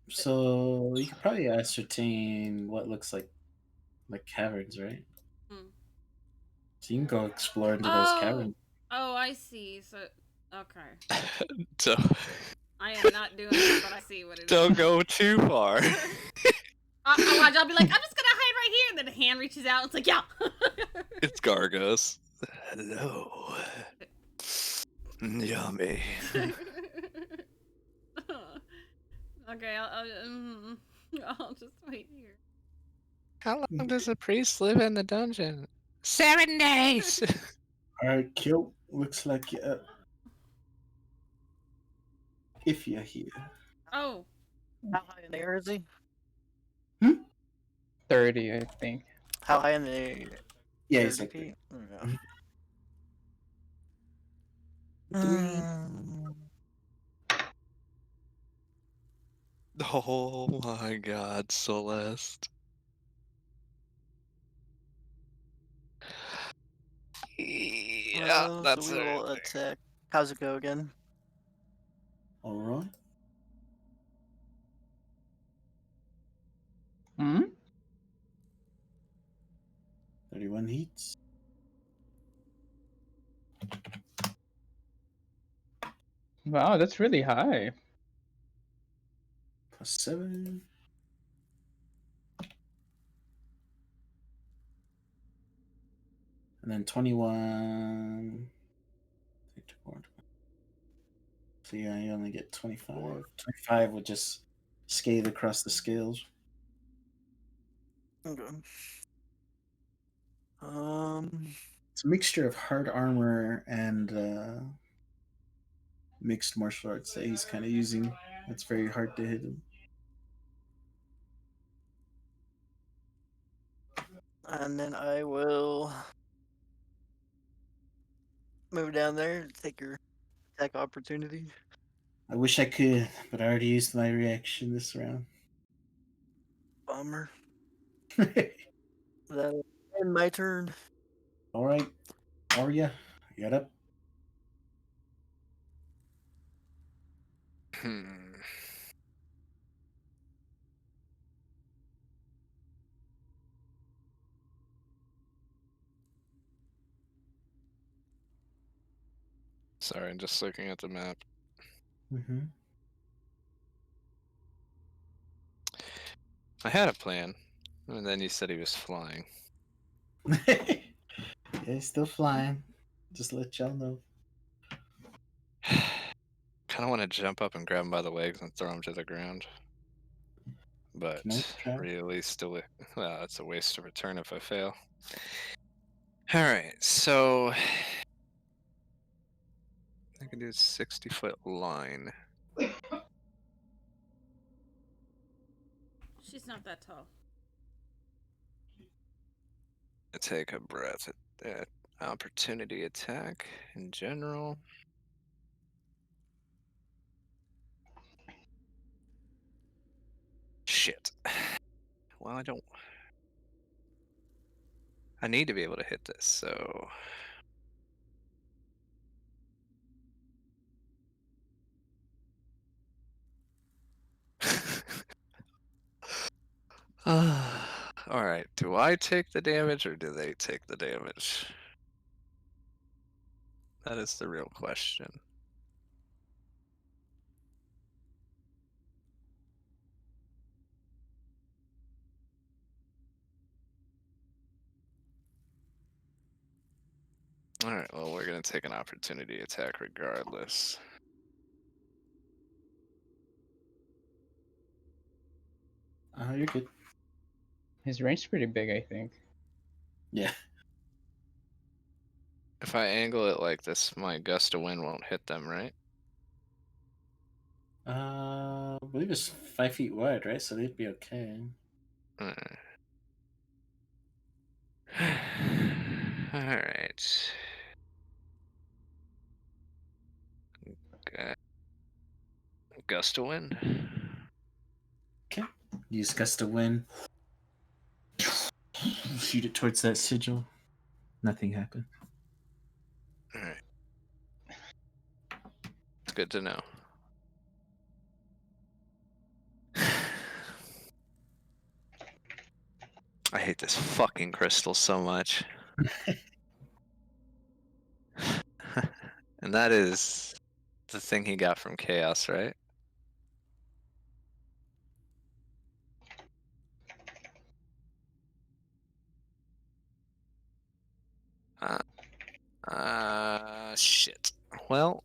[SPEAKER 7] So you could probably ascertain what looks like caverns, right?
[SPEAKER 4] Hmm.
[SPEAKER 7] So you can go explore into those caverns.
[SPEAKER 4] Oh, I see. So okay.
[SPEAKER 1] So,
[SPEAKER 4] I am not doing it, but I see what it is.
[SPEAKER 1] don't go too far.
[SPEAKER 4] I'll watch. I'll be like, I'm just gonna hide right here, and then the hand reaches out. It's like, yeah.
[SPEAKER 1] It's Gargos. Hello. Yummy.
[SPEAKER 4] Okay, I'll just wait here.
[SPEAKER 1] How long does a priest live in the dungeon? 7 days!
[SPEAKER 7] Alright, Kyo, looks like if you're here.
[SPEAKER 4] Oh,
[SPEAKER 8] How high in the air is he?
[SPEAKER 2] 30, I think.
[SPEAKER 8] How high in the air?
[SPEAKER 7] Yeah, he's
[SPEAKER 8] 30
[SPEAKER 7] like
[SPEAKER 8] feet?
[SPEAKER 7] that.
[SPEAKER 1] Oh my god, Celeste. Yeah, that's
[SPEAKER 8] so we will
[SPEAKER 1] it.
[SPEAKER 8] attack Kazuko again.
[SPEAKER 7] Alright.
[SPEAKER 2] Hmm?
[SPEAKER 7] 31 heats.
[SPEAKER 2] Wow, that's really high.
[SPEAKER 7] Plus 7. And then 21. So yeah, you only get 25. 25 would just scathe across the scales.
[SPEAKER 8] Okay.
[SPEAKER 7] It's a mixture of hard armor and mixed martial arts that he's kind of using. It's very hard to hit him.
[SPEAKER 8] And then I will move down there, take your attack opportunity.
[SPEAKER 7] I wish I could, but I already used my reaction this round.
[SPEAKER 8] Bummer. That'll end my turn.
[SPEAKER 7] All right, Arya, you got up.
[SPEAKER 1] Hmm.
[SPEAKER 9] Sorry, I'm just looking at the map.
[SPEAKER 7] Mm-hmm.
[SPEAKER 9] I had a plan, and then you said he was flying.
[SPEAKER 7] Yeah, he's still flying. Just let y'all know.
[SPEAKER 9] Kind of want to jump up and grab him by the legs and throw him to the ground. But
[SPEAKER 7] Can I try?
[SPEAKER 9] really, still, well, it's a waste of return if I fail. All right, so I can do a 60-foot line.
[SPEAKER 4] She's not that tall.
[SPEAKER 9] Take a breath at opportunity attack in general. Shit. Well, I don't. I need to be able to hit this, so. Alright, do I take the damage or do they take the damage? That is the real question. Alright, well, we're gonna take an opportunity attack regardless.
[SPEAKER 7] You're good.
[SPEAKER 2] His range's pretty big, I think.
[SPEAKER 7] Yeah.
[SPEAKER 9] If I angle it like this, my gust of wind won't hit them, right?
[SPEAKER 7] I believe it's 5 feet wide, right? So they'd be okay.
[SPEAKER 9] Alright. Gust of wind.
[SPEAKER 7] Okay. Use gust of wind. Shoot it towards that sigil. Nothing happened.
[SPEAKER 9] Alright. It's good to know. I hate this fucking crystal so much. And that is the thing he got from Chaos, right? Shit. Well.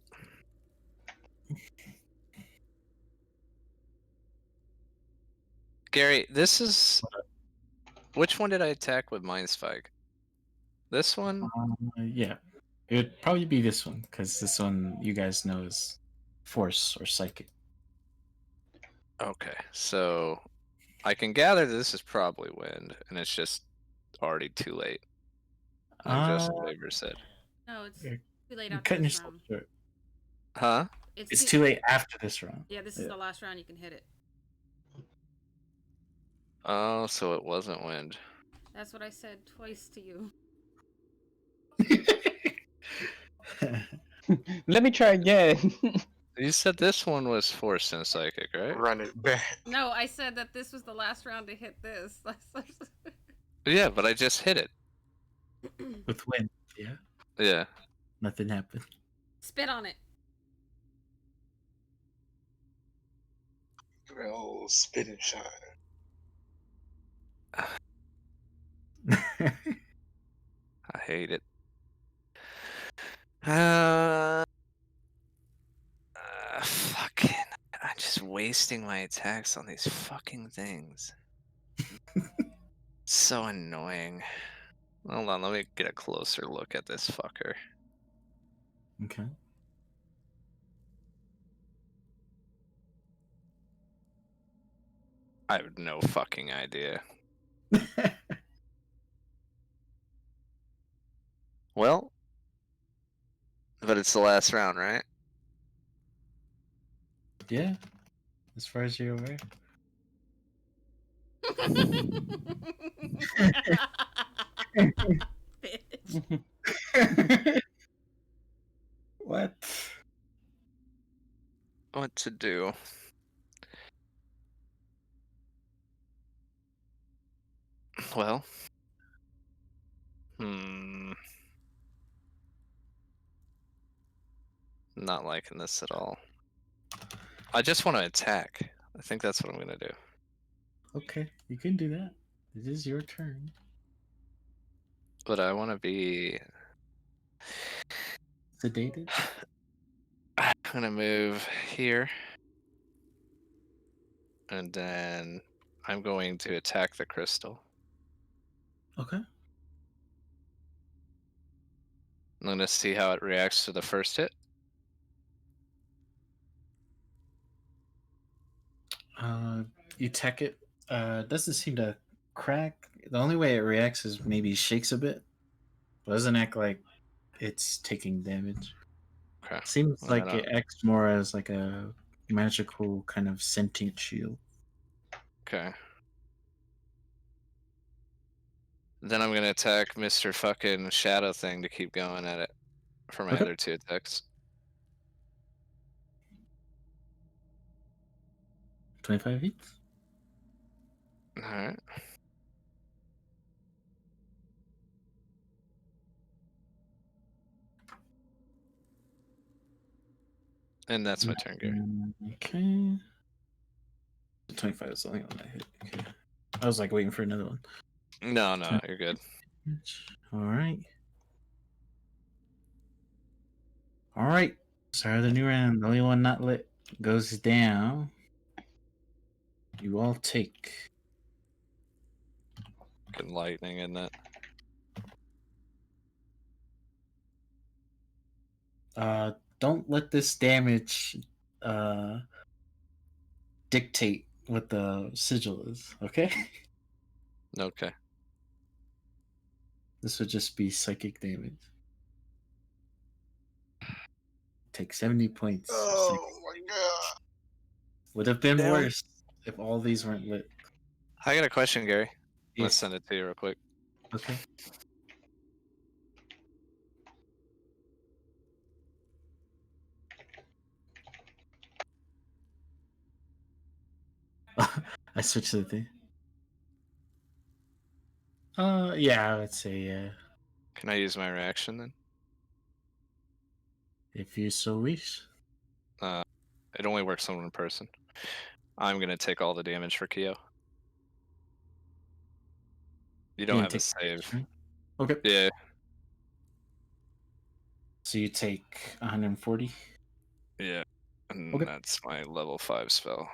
[SPEAKER 9] Gary, this is... Which one did I attack with Mind Spike? This one?
[SPEAKER 7] Yeah. It would probably be this one, because this one you guys know is force or psychic.
[SPEAKER 9] Okay, so I can gather this is probably wind, and it's just already too late. Like Justin Bieber said.
[SPEAKER 4] No, it's
[SPEAKER 7] You're
[SPEAKER 4] too late
[SPEAKER 7] You're
[SPEAKER 4] after
[SPEAKER 7] cutting
[SPEAKER 4] this
[SPEAKER 7] yourself
[SPEAKER 4] round.
[SPEAKER 7] short.
[SPEAKER 9] Huh?
[SPEAKER 7] It's too late after this round.
[SPEAKER 4] Yeah, this is the last round you can hit it.
[SPEAKER 9] Oh, so it wasn't wind.
[SPEAKER 4] That's what I said twice to you.
[SPEAKER 2] Let me try again.
[SPEAKER 9] You said this one was force and psychic, right?
[SPEAKER 6] Run it back.
[SPEAKER 4] No, I said that this was the last round to hit this.
[SPEAKER 9] Yeah, but I just hit it.
[SPEAKER 7] With wind, yeah.
[SPEAKER 9] Yeah.
[SPEAKER 7] Nothing happened.
[SPEAKER 4] Spit on it.
[SPEAKER 6] Oh, spit and shine.
[SPEAKER 9] I hate it. Fucking. I'm just wasting my attacks on these fucking things. So annoying. Hold on, let me get a closer look at this fucker.
[SPEAKER 7] Okay.
[SPEAKER 9] I have no fucking idea. Well, but it's the last round, right?
[SPEAKER 7] Yeah. As far as you're aware.
[SPEAKER 4] Bitch.
[SPEAKER 7] What?
[SPEAKER 9] What to do? Well.
[SPEAKER 1] Not liking this at all. I just want to attack. I think that's what I'm gonna do.
[SPEAKER 7] Okay, you can do that. It is your turn.
[SPEAKER 1] But I want to be.
[SPEAKER 7] Sedated.
[SPEAKER 1] I'm gonna move here. And then I'm going to attack the crystal.
[SPEAKER 7] Okay.
[SPEAKER 1] I'm gonna see how it reacts to the first hit.
[SPEAKER 7] You tech it. Doesn't seem to crack. The only way it reacts is maybe shakes a bit. Doesn't act like it's taking damage.
[SPEAKER 1] Okay.
[SPEAKER 7] Seems
[SPEAKER 1] Well,
[SPEAKER 7] like it acts more as like a magical kind of sentient shield.
[SPEAKER 1] Okay. Then I'm gonna attack Mr. Fucking Shadow Thing to keep going at it for my
[SPEAKER 7] Okay.
[SPEAKER 1] other 2 attacks.
[SPEAKER 7] 25 each.
[SPEAKER 1] Alright. And that's my turn, Gary.
[SPEAKER 7] Okay. 25 is the only one I hit. Okay. I was like waiting for another one.
[SPEAKER 1] No, you're good.
[SPEAKER 7] All right. All right. Start of the new round. The only one not lit goes down. You all take.
[SPEAKER 1] Fucking lightning in that.
[SPEAKER 7] Don't let this damage dictate what the sigil is, okay?
[SPEAKER 1] Okay.
[SPEAKER 7] This would just be psychic damage. Take 70 points. of psychic.
[SPEAKER 6] Oh my god.
[SPEAKER 7] Would have been
[SPEAKER 8] Damn.
[SPEAKER 7] worse if all these weren't lit.
[SPEAKER 1] I got a question, Gary. Let's
[SPEAKER 7] Yes.
[SPEAKER 1] send it to you real quick.
[SPEAKER 7] Okay. I switched to the thing. Yeah, I would say yeah.
[SPEAKER 1] Can I use my reaction then?
[SPEAKER 7] If you so wish.
[SPEAKER 1] It only works on one person. I'm gonna take all the damage for Kyo. You don't
[SPEAKER 7] You
[SPEAKER 1] have a
[SPEAKER 7] take
[SPEAKER 1] save.
[SPEAKER 7] damage, right? Okay.
[SPEAKER 1] Yeah.
[SPEAKER 7] So you take 140.
[SPEAKER 1] Yeah. And
[SPEAKER 7] Okay.
[SPEAKER 1] that's my level 5 spell.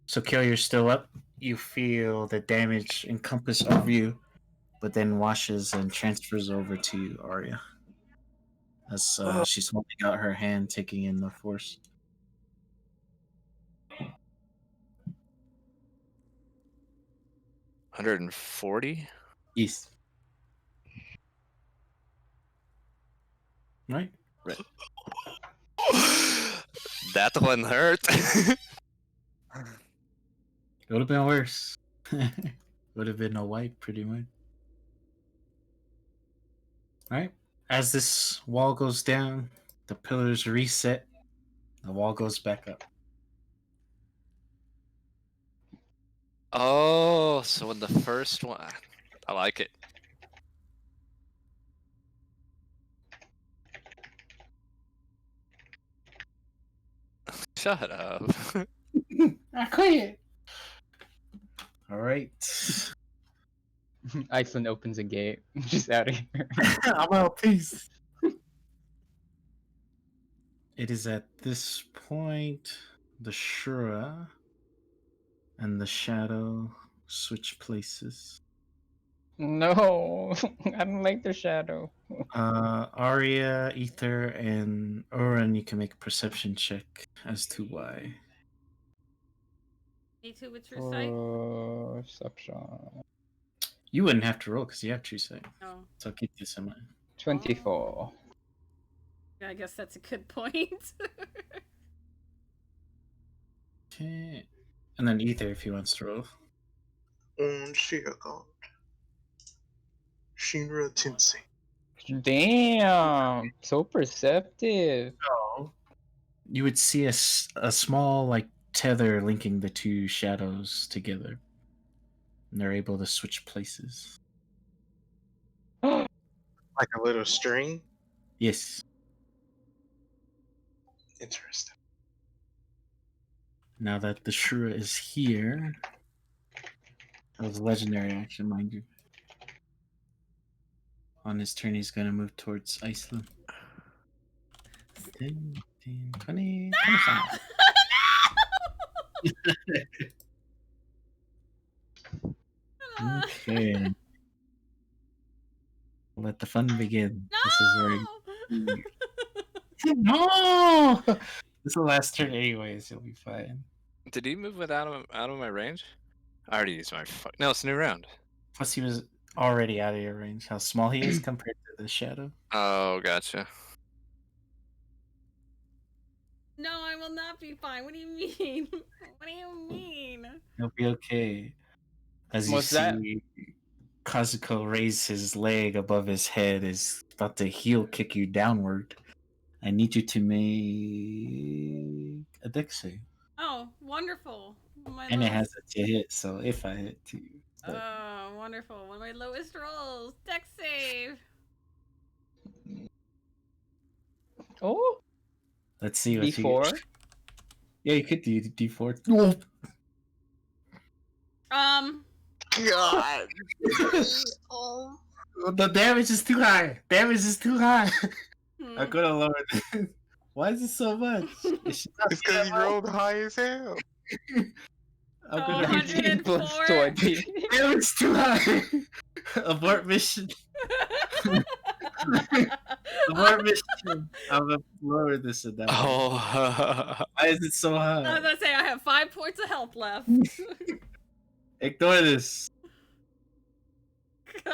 [SPEAKER 7] So Kill, you're still up. You feel the damage encompass over you, but then washes and transfers over to you, Arya. As she's holding out her hand, taking in the force.
[SPEAKER 1] 140?
[SPEAKER 7] Yes. Right?
[SPEAKER 1] Right. That one hurt.
[SPEAKER 7] It would have been worse. Would have been a wipe, pretty much. Alright. As this wall goes down, the pillars reset. The wall goes back up.
[SPEAKER 1] Oh, so in the first one, I like it. Shut up.
[SPEAKER 7] I quit. All right.
[SPEAKER 2] Aislynn opens a gate. Just out of here.
[SPEAKER 7] I'm out. Peace. It is at this point the Shura and the Shadow switch places.
[SPEAKER 2] No, I don't like the shadow.
[SPEAKER 7] Arya, Ether, and Oren, you can make a perception check as to why.
[SPEAKER 4] Me too with true sight.
[SPEAKER 2] Perception.
[SPEAKER 7] You wouldn't have to roll because you have true sight.
[SPEAKER 4] Oh,
[SPEAKER 7] So keep this in mind.
[SPEAKER 2] 24.
[SPEAKER 4] yeah, I guess that's a good point.
[SPEAKER 7] Okay. And then Ether if he wants to roll.
[SPEAKER 6] On Shirakon. Shinra Tensei.
[SPEAKER 2] Damn, so perceptive.
[SPEAKER 7] So you would see a small like tether linking the two shadows together. And they're able to switch places.
[SPEAKER 6] Like a little string.
[SPEAKER 7] Yes.
[SPEAKER 6] Interesting.
[SPEAKER 7] Now that the Shura is here, that was a legendary action, mind you. On his turn, he's going to move towards Aislynn. 10, 15, 20, 25. Okay. Let the fun begin.
[SPEAKER 4] No!
[SPEAKER 7] This is where No! This is the last turn anyways, you'll be fine.
[SPEAKER 1] Did he move out of my range? I already used my No, it's a new round.
[SPEAKER 7] Plus he was already out of your range. How small he is compared to the shadow.
[SPEAKER 1] Oh, gotcha.
[SPEAKER 4] No, I will not be fine. What do you mean? What do you mean?
[SPEAKER 7] He'll be okay. As you
[SPEAKER 2] What's that?
[SPEAKER 7] see Kazuko raise his leg above his head, is about to heel kick you downward. I need you to make a dex save.
[SPEAKER 4] Oh, wonderful. My
[SPEAKER 7] And it
[SPEAKER 4] lowest...
[SPEAKER 7] has it to hit, so if I hit to you. But
[SPEAKER 4] Oh, wonderful. One of my lowest rolls. Dex save.
[SPEAKER 2] Oh,
[SPEAKER 7] let's see what
[SPEAKER 2] D4.
[SPEAKER 7] you Yeah, you could do D4. Oh.
[SPEAKER 6] God.
[SPEAKER 7] The damage is too high. Damage is too high.
[SPEAKER 4] Hmm.
[SPEAKER 7] I'm gonna lower it. Why is it so much? It should not
[SPEAKER 6] It's
[SPEAKER 7] be
[SPEAKER 6] because
[SPEAKER 7] that
[SPEAKER 6] you
[SPEAKER 7] high.
[SPEAKER 6] rolled high as hell.
[SPEAKER 7] I'm
[SPEAKER 4] Oh,
[SPEAKER 7] gonna
[SPEAKER 4] 104.
[SPEAKER 2] Plus 20.
[SPEAKER 7] Damage too high. Abort mission. Abort mission. I'm gonna lower this a down.
[SPEAKER 1] Oh,
[SPEAKER 7] Why is it so
[SPEAKER 4] I was
[SPEAKER 7] high?
[SPEAKER 4] gonna say I have 5 points of health left.
[SPEAKER 7] Ignore this.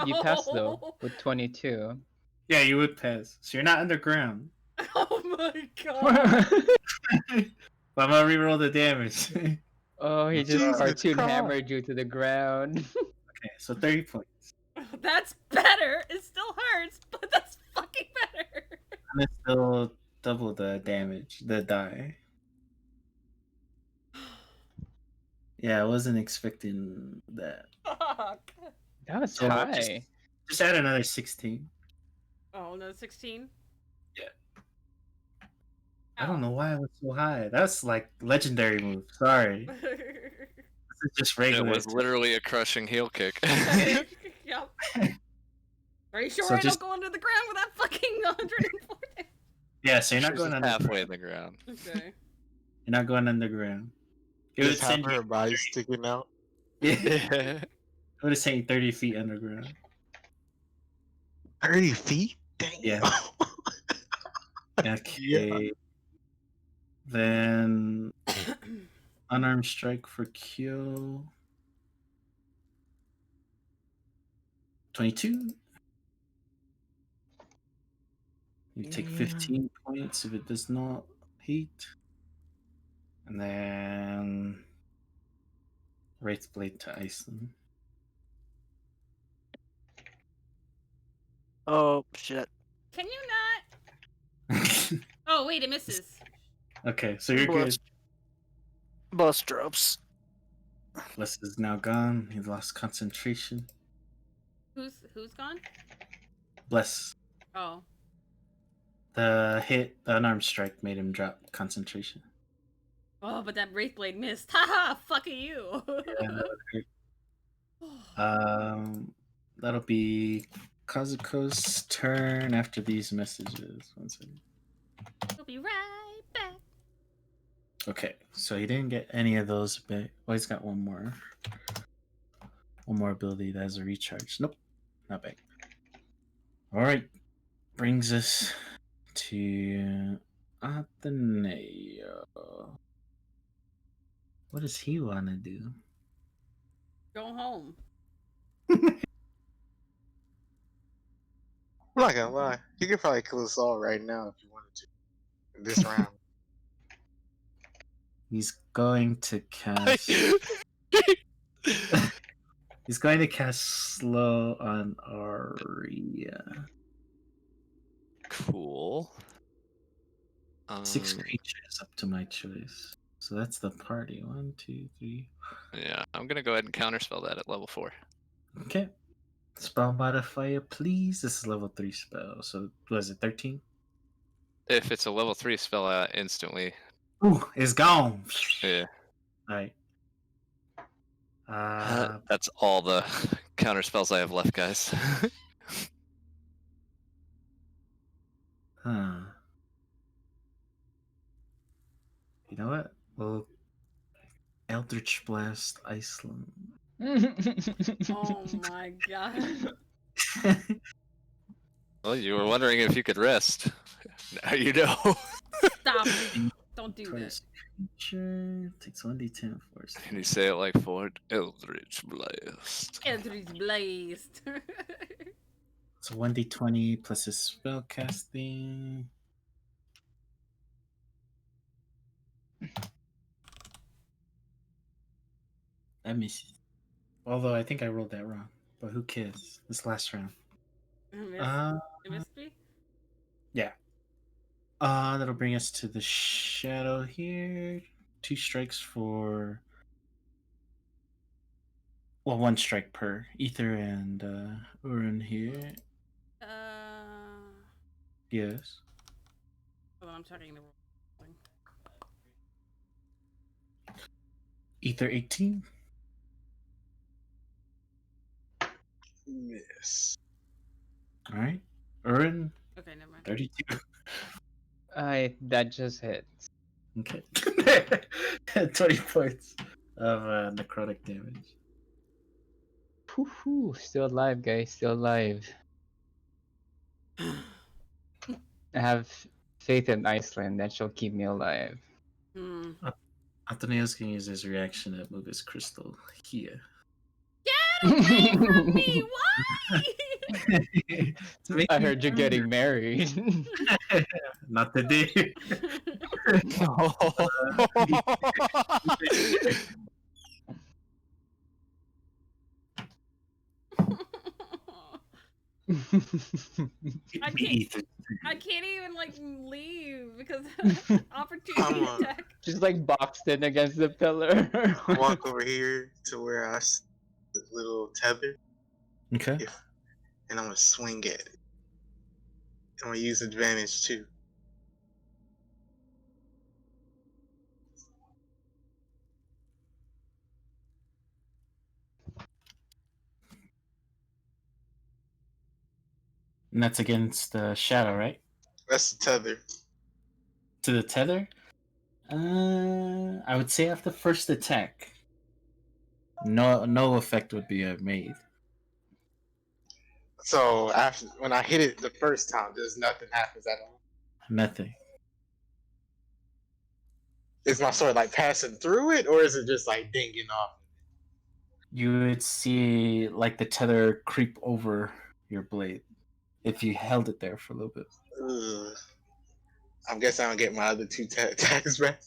[SPEAKER 2] You passed though with 22.
[SPEAKER 7] Yeah, you would pass. So you're not underground.
[SPEAKER 4] Oh my god.
[SPEAKER 7] But I'm gonna reroll the damage.
[SPEAKER 2] Oh, he just
[SPEAKER 6] Jesus
[SPEAKER 2] cartoon
[SPEAKER 6] Christ.
[SPEAKER 2] hammered you to the ground.
[SPEAKER 7] Okay, so 30 points.
[SPEAKER 4] That's better. It still hurts, but that's fucking better.
[SPEAKER 7] I'm gonna still double the damage, the die. Yeah, I wasn't expecting that.
[SPEAKER 4] Fuck.
[SPEAKER 2] That was
[SPEAKER 7] So
[SPEAKER 2] high.
[SPEAKER 7] Just add another 16.
[SPEAKER 4] Oh, no, 16?
[SPEAKER 7] Yeah. I don't know why it was so high. That's like legendary move. Sorry. This is just
[SPEAKER 1] it
[SPEAKER 7] regular.
[SPEAKER 1] was literally a crushing heel kick.
[SPEAKER 4] Yep. Are you sure
[SPEAKER 7] So
[SPEAKER 4] I
[SPEAKER 7] just-
[SPEAKER 4] don't go under the ground with that fucking 140?
[SPEAKER 7] Yeah, so you're not
[SPEAKER 1] She's
[SPEAKER 7] going
[SPEAKER 1] just
[SPEAKER 7] underground.
[SPEAKER 1] halfway in the ground.
[SPEAKER 4] Okay.
[SPEAKER 7] You're not going underground. It would
[SPEAKER 6] Just have
[SPEAKER 7] send
[SPEAKER 6] her
[SPEAKER 7] you.
[SPEAKER 6] body sticking out.
[SPEAKER 7] Yeah. It would have sent you 30 feet underground.
[SPEAKER 6] 30 feet? Damn.
[SPEAKER 7] Yeah. Okay. Then unarmed strike for kill. 22. You take 15 points if it does not hit. And then Wraith Blade to Aislynn.
[SPEAKER 8] Oh shit.
[SPEAKER 4] Can you not? Oh, wait, it misses.
[SPEAKER 7] Okay, so you're
[SPEAKER 8] Bless.
[SPEAKER 7] good.
[SPEAKER 8] Bus drops.
[SPEAKER 7] Bless is now gone. He lost concentration.
[SPEAKER 4] Who's gone?
[SPEAKER 7] Bless.
[SPEAKER 4] Oh.
[SPEAKER 7] The unarmed strike made him drop concentration.
[SPEAKER 4] Oh, but that Wraith Blade missed. Haha, fuck you.
[SPEAKER 7] Yeah, that would hurt. That'll be Kazuko's turn after these messages. One second.
[SPEAKER 4] We'll be right back.
[SPEAKER 7] Okay, so he didn't get any of those back. Oh, he's got one more. One more ability that has a recharge. Nope, not back. Alright. Brings us to Ateneo. What does he want to do?
[SPEAKER 4] Go home.
[SPEAKER 6] I'm not gonna lie. You could probably kill us all right now if you wanted to. In this round.
[SPEAKER 7] He's going to cast. He's going to cast slow on Aria.
[SPEAKER 1] Cool.
[SPEAKER 7] 6 creatures up to my choice. So that's the party. 1, 2, 3.
[SPEAKER 1] Yeah, I'm gonna go ahead and counterspell that at level 4.
[SPEAKER 7] Okay. Spell modifier, please. This is level 3 spell. So was it 13?
[SPEAKER 1] If it's a level 3 spell, instantly.
[SPEAKER 7] Ooh, it's gone.
[SPEAKER 1] Yeah.
[SPEAKER 7] Alright.
[SPEAKER 1] That's all the counter spells I have left, guys.
[SPEAKER 7] Huh. You know what? Well, Eldritch Blast Iceland.
[SPEAKER 4] Oh my god.
[SPEAKER 1] Well, you were wondering if you could rest. Now you know.
[SPEAKER 4] Stop it. Don't do that.
[SPEAKER 7] Towards creature takes 1d10 force.
[SPEAKER 1] Can you say it like Ford? Eldritch Blast.
[SPEAKER 4] Eldritch Blazed.
[SPEAKER 7] So 1d20 plus his spell casting. That misses. Although I think I rolled that wrong. But who cares? This last round.
[SPEAKER 4] It missed me?
[SPEAKER 7] Yeah. That'll bring us to the shadow here. 2 strikes for. Well, 1 strike per Ether and Urin here. Yes.
[SPEAKER 4] Hold on, I'm checking the thing.
[SPEAKER 7] Ether 18.
[SPEAKER 6] Yes.
[SPEAKER 7] Alright. Urin
[SPEAKER 4] Okay, never mind.
[SPEAKER 7] 32.
[SPEAKER 2] That just hits.
[SPEAKER 7] Okay. 20 points of necrotic damage.
[SPEAKER 2] Whew, still alive, guys. Still alive. I have faith in Iceland that she'll keep me alive.
[SPEAKER 4] Hmm.
[SPEAKER 7] Anthonios can use his reaction to move his crystal here.
[SPEAKER 4] Get away from me! Why?
[SPEAKER 2] I heard you're getting married.
[SPEAKER 7] Not today.
[SPEAKER 4] I can't even like leave because
[SPEAKER 6] I'm
[SPEAKER 4] opportunity
[SPEAKER 6] a-
[SPEAKER 4] attack.
[SPEAKER 2] Just like boxed in against the pillar.
[SPEAKER 6] Walk over here to where I see the little tether,
[SPEAKER 7] Okay.
[SPEAKER 6] and I'm gonna swing at it. I'm gonna use advantage too.
[SPEAKER 7] And that's against the shadow, right?
[SPEAKER 6] That's the tether.
[SPEAKER 7] To the tether? I would say after first attack. No effect would be made.
[SPEAKER 6] So after when I hit it the first time, there's nothing happens at all.
[SPEAKER 7] Nothing.
[SPEAKER 6] Is my sword like passing through it, or is it just like dinging off?
[SPEAKER 7] You would see like the tether creep over your blade if you held it there for a little bit.
[SPEAKER 6] Ugh. I'm guessing I'll get my other two attacks back.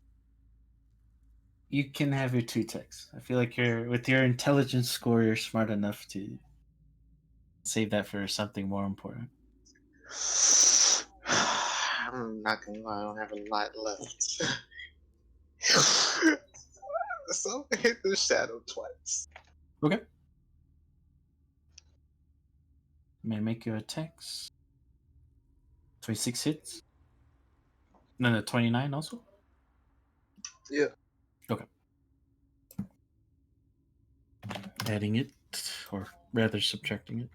[SPEAKER 7] You can have your 2 techs. I feel like you're with your intelligence score, you're smart enough to save that for something more important.
[SPEAKER 6] I'm not gonna lie, I don't have a lot left. So I hit the shadow twice.
[SPEAKER 7] Okay. May make your attacks. 26 hits. No, 29 also.
[SPEAKER 6] Yeah.
[SPEAKER 7] Okay. Adding it, or rather subtracting it.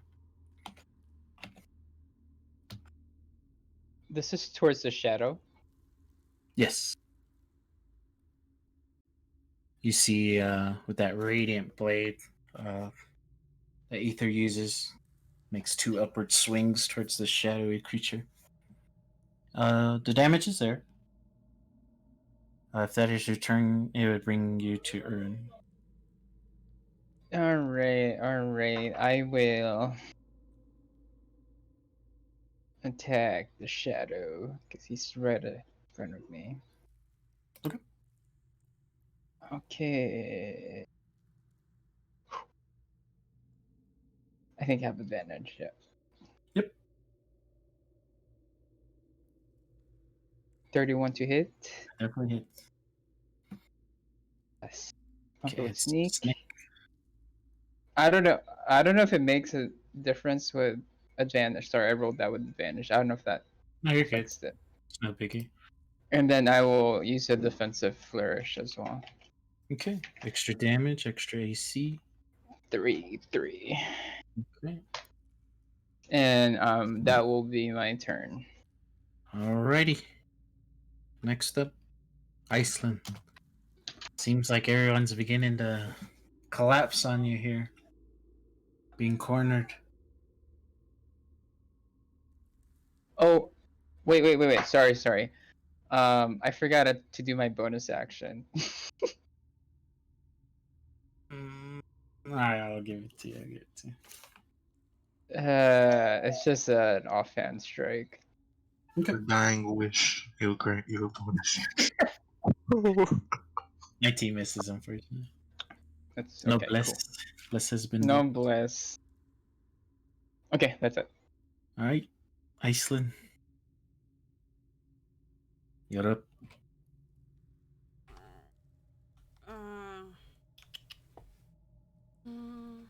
[SPEAKER 2] This is towards the shadow.
[SPEAKER 7] Yes. You see, with that radiant blade, that Ether uses, makes 2 upward swings towards the shadowy creature. The damage is there. If that is your turn, it would bring you to Urn.
[SPEAKER 2] Alright. I will attack the shadow because he's right in front of me.
[SPEAKER 7] Okay.
[SPEAKER 2] Okay. I think I have advantage, yeah.
[SPEAKER 7] Yep.
[SPEAKER 2] 31 to hit.
[SPEAKER 7] Definitely hits.
[SPEAKER 2] Yes.
[SPEAKER 7] Okay,
[SPEAKER 2] Okay, with
[SPEAKER 7] it's
[SPEAKER 2] sneak.
[SPEAKER 7] snake.
[SPEAKER 2] I don't know if it makes a difference with advantage. Sorry, I rolled that with advantage. I don't know if that
[SPEAKER 7] No, you're good.
[SPEAKER 2] affects it.
[SPEAKER 7] It's no biggie.
[SPEAKER 2] And then I will use a defensive flourish as well.
[SPEAKER 7] Okay. Extra damage, extra AC.
[SPEAKER 2] 3.
[SPEAKER 7] Okay.
[SPEAKER 2] And that will be my turn.
[SPEAKER 7] Alrighty. Next up, Aislynn. Seems like everyone's beginning to collapse on you here. Being cornered.
[SPEAKER 2] Oh, wait. Sorry. I forgot to do my bonus action.
[SPEAKER 7] Alright, I'll give it to you.
[SPEAKER 2] It's just an offhand strike.
[SPEAKER 7] Okay.
[SPEAKER 6] The dying wish. He'll grant you a bonus.
[SPEAKER 7] 19 misses, unfortunately.
[SPEAKER 2] That's
[SPEAKER 7] No
[SPEAKER 2] okay.
[SPEAKER 7] bless.
[SPEAKER 2] Cool.
[SPEAKER 7] Bless has been.
[SPEAKER 2] No bless. Okay, that's it.
[SPEAKER 7] Alright. Aislynn. You're up.
[SPEAKER 4] Hmm.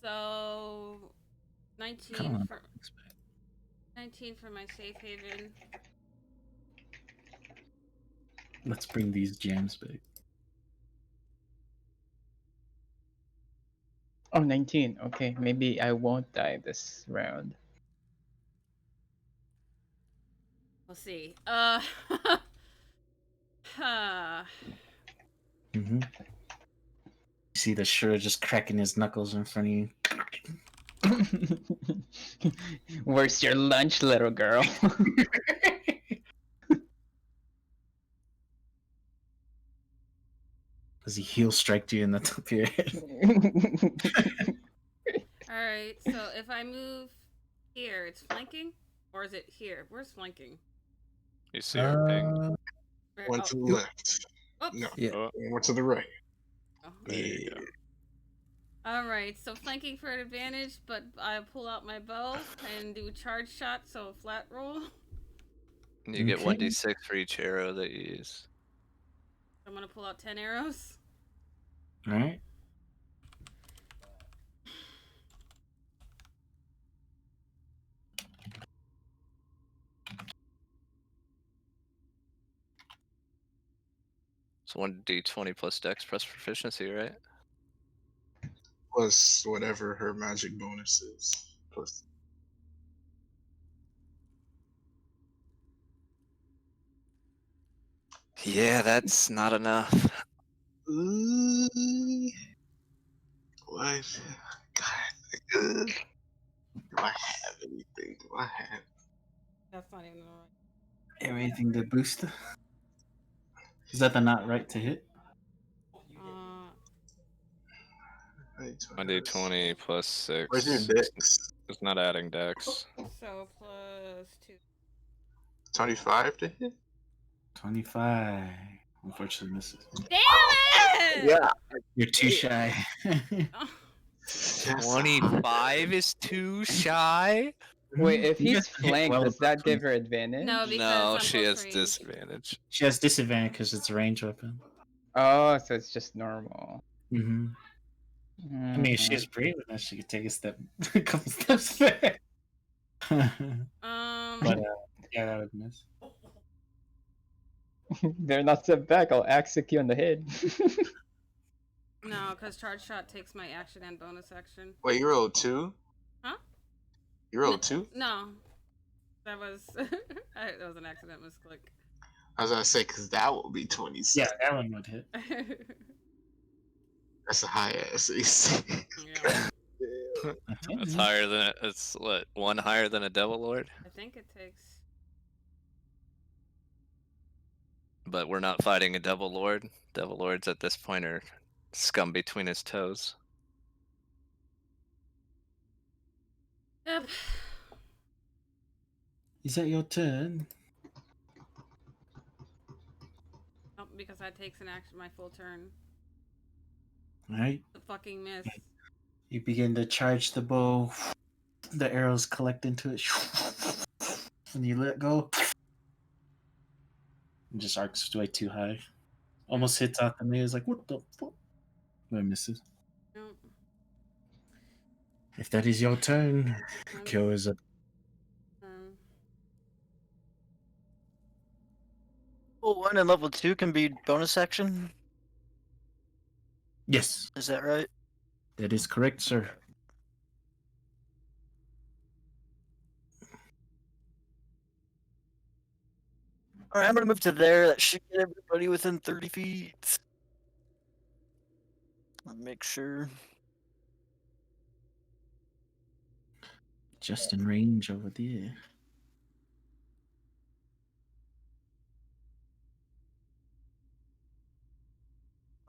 [SPEAKER 4] So 19
[SPEAKER 7] Come on.
[SPEAKER 4] for 19 for my safe haven.
[SPEAKER 7] Let's bring these jams back.
[SPEAKER 2] Oh, 19. Okay, maybe I won't die this round.
[SPEAKER 4] We'll see.
[SPEAKER 7] Mm-hmm. You see the Shura just cracking his knuckles in front of you.
[SPEAKER 2] Where's your lunch, little girl?
[SPEAKER 7] Does he heel strike you in the top of your head?
[SPEAKER 4] Alright, so if I move here, it's flanking? Or is it here? Where's flanking?
[SPEAKER 1] You see our ping?
[SPEAKER 4] Where-
[SPEAKER 6] One
[SPEAKER 4] oh,
[SPEAKER 6] to the left.
[SPEAKER 4] oops.
[SPEAKER 6] No.
[SPEAKER 7] Yeah.
[SPEAKER 1] Oh,
[SPEAKER 6] One to the right.
[SPEAKER 4] Oh.
[SPEAKER 1] there you go.
[SPEAKER 4] Alright, so flanking for an advantage, but I pull out my bow and do charge shot, so a flat roll.
[SPEAKER 1] You get
[SPEAKER 7] Okay.
[SPEAKER 1] 1d6 for each arrow that you use.
[SPEAKER 4] I'm gonna pull out 10 arrows.
[SPEAKER 7] Alright.
[SPEAKER 1] So 1d20 plus dex plus proficiency, right?
[SPEAKER 6] Plus whatever her magic bonus is. Plus.
[SPEAKER 1] Yeah, that's not enough.
[SPEAKER 6] What? God. Do I have anything? Do I have?
[SPEAKER 4] That's not even alright.
[SPEAKER 7] Everything to boost. Is that the not right to hit?
[SPEAKER 1] 1d20 plus 6.
[SPEAKER 6] Where's your dex?
[SPEAKER 1] It's not adding dex.
[SPEAKER 4] So plus 2.
[SPEAKER 6] 25 to hit?
[SPEAKER 7] 25. Unfortunately misses.
[SPEAKER 4] Damn it!
[SPEAKER 6] Yeah.
[SPEAKER 7] You're too shy.
[SPEAKER 4] Oh,
[SPEAKER 6] Yes.
[SPEAKER 1] 25 is too shy?
[SPEAKER 2] Wait, if
[SPEAKER 7] You
[SPEAKER 2] he's
[SPEAKER 7] guys can hit
[SPEAKER 2] flanked,
[SPEAKER 7] well
[SPEAKER 2] does
[SPEAKER 7] above
[SPEAKER 2] that give
[SPEAKER 7] 20.
[SPEAKER 2] her advantage?
[SPEAKER 4] No, because
[SPEAKER 1] No,
[SPEAKER 4] I'm
[SPEAKER 1] she
[SPEAKER 4] close
[SPEAKER 1] has
[SPEAKER 4] range.
[SPEAKER 1] disadvantage.
[SPEAKER 7] She has disadvantage because it's a range weapon.
[SPEAKER 2] Oh, so it's just normal.
[SPEAKER 7] Mm-hmm. I mean, if she
[SPEAKER 2] Mhm.
[SPEAKER 7] was brave enough, she could take a couple steps back. But yeah, that would miss.
[SPEAKER 2] They're not step back. I'll axe you on the head.
[SPEAKER 4] no, because charge shot takes my action and bonus action.
[SPEAKER 6] Wait, you rolled 2?
[SPEAKER 4] Huh?
[SPEAKER 6] You rolled 2?
[SPEAKER 4] No, that was that was an accident misclick.
[SPEAKER 6] I was gonna say, because that will be 26.
[SPEAKER 7] Yeah, that one would hit.
[SPEAKER 6] That's a high ass AC.
[SPEAKER 4] Yeah.
[SPEAKER 1] It's higher than it's what, one higher than a Devil Lord?
[SPEAKER 4] I think it takes.
[SPEAKER 1] But we're not fighting a Devil Lord. Devil Lords at this point are scum between his toes.
[SPEAKER 4] Yep.
[SPEAKER 7] Is that your turn?
[SPEAKER 4] Oh, because that takes an action my full turn.
[SPEAKER 7] Alright.
[SPEAKER 4] The fucking miss.
[SPEAKER 7] You begin to charge the bow. The arrows collect into it. And you let go. It just arcs way too high. Almost hits out the knee. It's like, what the fuck? But it misses.
[SPEAKER 4] Nope.
[SPEAKER 7] If that is your turn, Kyo is up.
[SPEAKER 8] Level 1 and level 2 can be bonus action.
[SPEAKER 7] Yes,
[SPEAKER 8] Is that right?
[SPEAKER 7] that is correct, sir.
[SPEAKER 8] All right, I'm gonna move to there. That should get everybody within 30 feet. I'll make sure.
[SPEAKER 7] Just in range over there.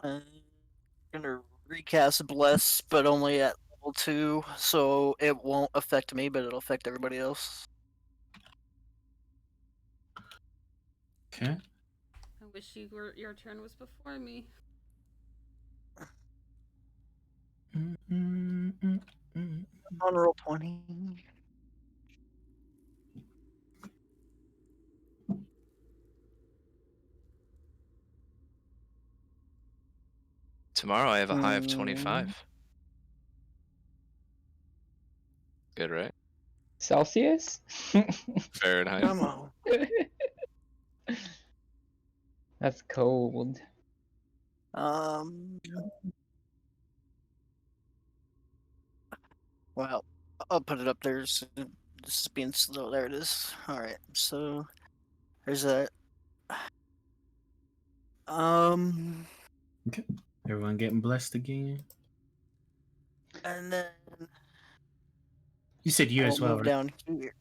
[SPEAKER 8] I'm gonna recast Bless, but only at level 2, so it won't affect me, but it'll affect everybody else.
[SPEAKER 7] Okay.
[SPEAKER 4] I wish your turn was before me.
[SPEAKER 8] On roll 20.
[SPEAKER 1] Tomorrow I have a high of 25. Good, right?
[SPEAKER 2] Celsius?
[SPEAKER 1] Fahrenheit.
[SPEAKER 8] Come on.
[SPEAKER 2] That's cold.
[SPEAKER 8] Well, I'll put it up there. So this is being slow. There it is. All right. So there's that.
[SPEAKER 7] Okay. Everyone getting blessed again?
[SPEAKER 8] And then
[SPEAKER 7] You said you
[SPEAKER 8] I'll
[SPEAKER 7] as well,
[SPEAKER 8] move
[SPEAKER 7] right?
[SPEAKER 8] down here.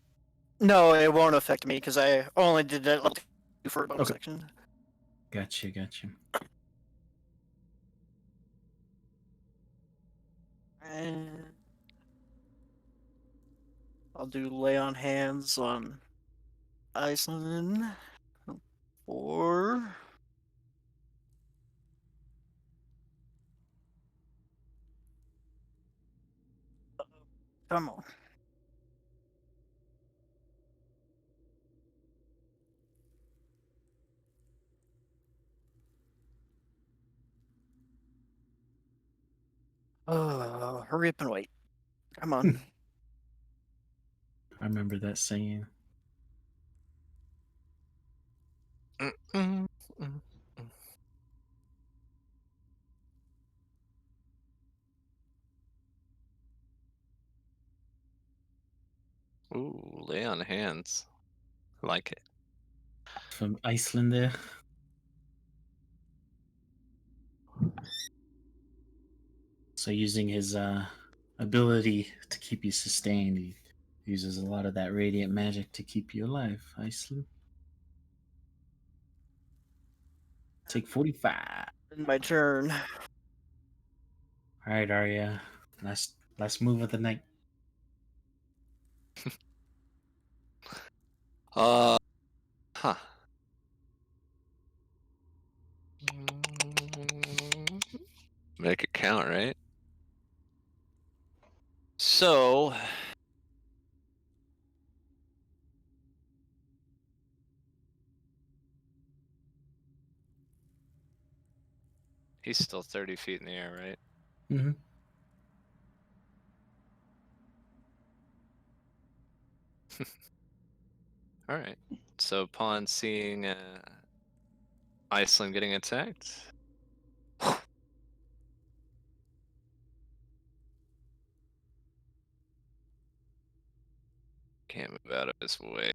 [SPEAKER 8] No, it won't affect me because I only did that level 2 for a bonus
[SPEAKER 7] Okay.
[SPEAKER 8] section.
[SPEAKER 7] Gotcha.
[SPEAKER 8] And I'll do lay on hands on Aislynn. 4. Come on. Oh, hurry up and wait. Come on.
[SPEAKER 7] I remember that saying.
[SPEAKER 1] Mm-mm, mm-mm. Ooh, lay on hands. Like it.
[SPEAKER 7] From Iceland there. So using his ability to keep you sustained, he uses a lot of that radiant magic to keep you alive, Iceland. Take 45.
[SPEAKER 8] My turn.
[SPEAKER 7] Alright, Arya. Last move of the night.
[SPEAKER 1] Huh. Make it count, right? So he's still 30 feet in the air, right?
[SPEAKER 7] Mm-hmm.
[SPEAKER 1] All right. So upon seeing Iceland getting attacked, can't move out of his way.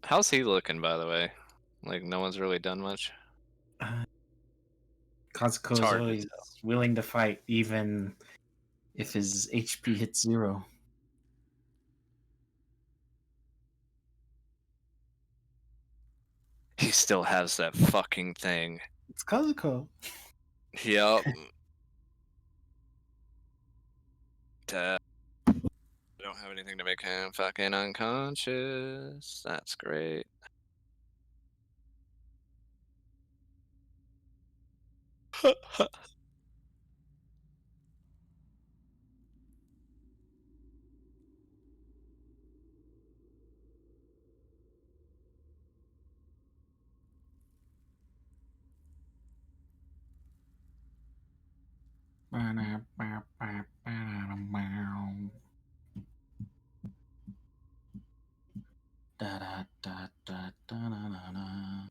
[SPEAKER 1] How's he looking, by the way? Like no one's really done much.
[SPEAKER 7] Kazuko
[SPEAKER 1] It's
[SPEAKER 7] is
[SPEAKER 1] hard to
[SPEAKER 7] always
[SPEAKER 1] tell.
[SPEAKER 7] willing to fight, even if his HP hits 0.
[SPEAKER 1] He still has that fucking thing.
[SPEAKER 7] It's Kazuko.
[SPEAKER 1] Yep. I don't have anything to make him fucking unconscious. That's great.
[SPEAKER 5] Na-na-na.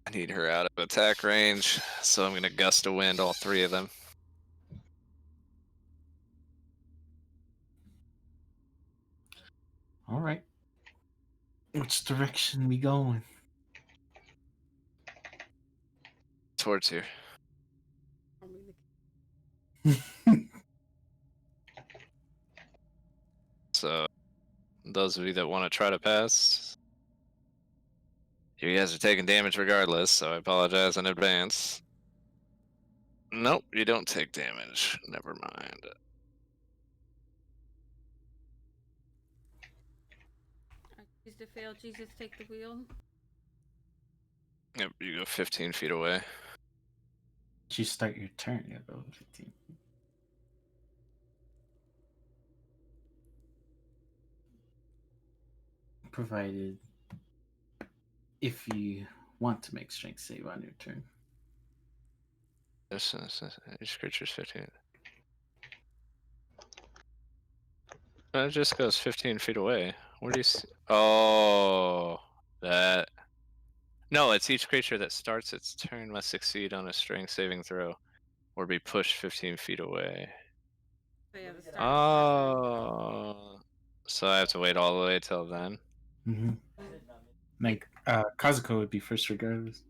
[SPEAKER 9] I need her out of attack range, so I'm gonna gust of wind all 3 of them.
[SPEAKER 5] All right. Which direction we going?
[SPEAKER 9] Towards here. So, those of you that want to try to pass, you guys are taking damage regardless, so I apologize in advance. Nope, you don't take damage. Never mind.
[SPEAKER 4] Choose to fail. Jesus, take the wheel.
[SPEAKER 9] Yep, you go 15 feet away.
[SPEAKER 5] You start your turn. You go 15. Provided if you want to make strength save on your turn.
[SPEAKER 9] Each creature's 15. It just goes 15 feet away. Where do you see? Oh, that. No, it's each creature that starts its turn must succeed on a strength saving throw or be pushed 15 feet away.
[SPEAKER 4] So yeah, the start.
[SPEAKER 9] Oh. So I have to wait all the way till then?
[SPEAKER 5] Mm-hmm. Like, Kazuko would be first regardless.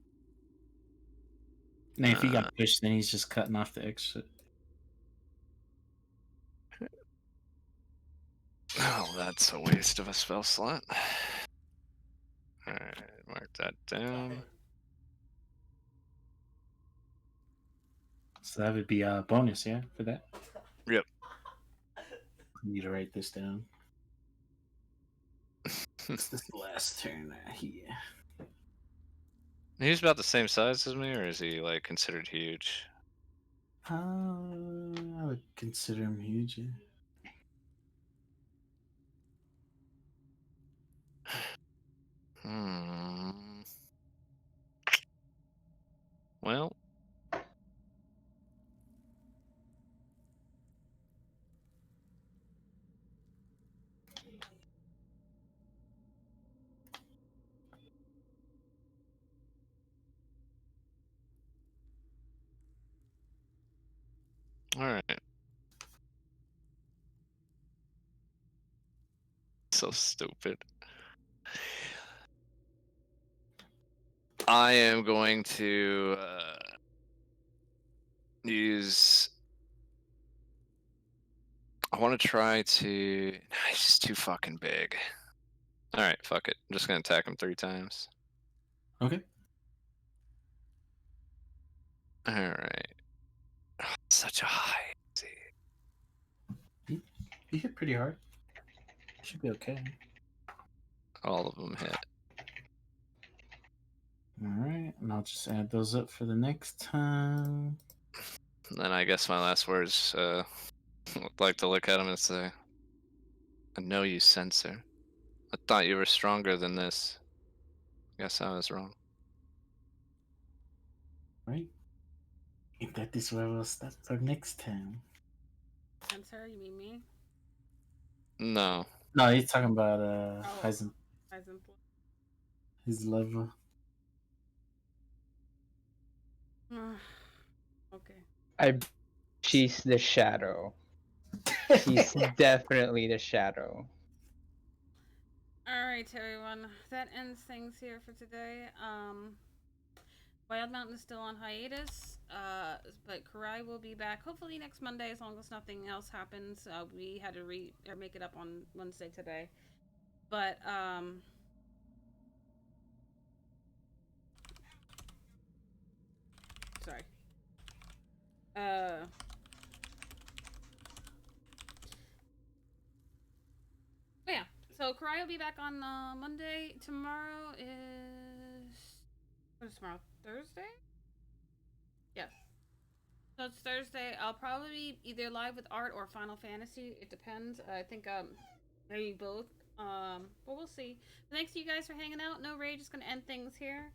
[SPEAKER 5] And if he got pushed, then he's just cutting off the extra.
[SPEAKER 9] Oh, that's a waste of a spell slot. Alright, mark that down.
[SPEAKER 5] So that would be a bonus, yeah, for that?
[SPEAKER 9] Yep.
[SPEAKER 5] I need to write this down. It's this last turn here.
[SPEAKER 9] He's about the same size as me, or is he, like, considered huge?
[SPEAKER 5] I would consider him huge, yeah.
[SPEAKER 9] Well. Alright. So stupid. I am going to use. I want to try to. Nah, he's just too fucking big. Alright, fuck it. I'm just gonna attack him 3 times.
[SPEAKER 5] Okay.
[SPEAKER 9] Alright. Oh, such a high.
[SPEAKER 5] You hit pretty hard. Should be okay.
[SPEAKER 9] All of them hit.
[SPEAKER 5] Alright, and I'll just add those up for the next time.
[SPEAKER 9] And then I guess my last words, I'd like to look at him and say, I know you, censor. I thought you were stronger than this. Guess I was wrong.
[SPEAKER 5] Right? And that is where we'll start for next time.
[SPEAKER 4] Answer, you mean me?
[SPEAKER 9] No.
[SPEAKER 5] No, he's talking about
[SPEAKER 4] Heisenberg.
[SPEAKER 5] his level.
[SPEAKER 4] Okay.
[SPEAKER 2] She's the shadow. She's definitely the shadow.
[SPEAKER 4] Alright, everyone. That ends things here for today. Wild Mountain is still on hiatus, but Kurai will be back hopefully next Monday as long as nothing else happens. We had to make it up on Wednesday today. But, sorry. Yeah. So Kurai will be back on Monday. Tomorrow is what is tomorrow? Thursday? Yes. So it's Thursday. I'll probably be either live with Art or Final Fantasy. It depends. I think maybe both. But we'll see. But thanks to you guys for hanging out. No Rage is gonna end things here.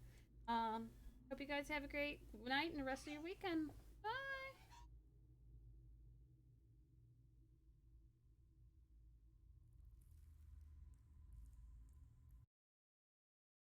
[SPEAKER 4] Hope you guys have a great night and the rest of your weekend.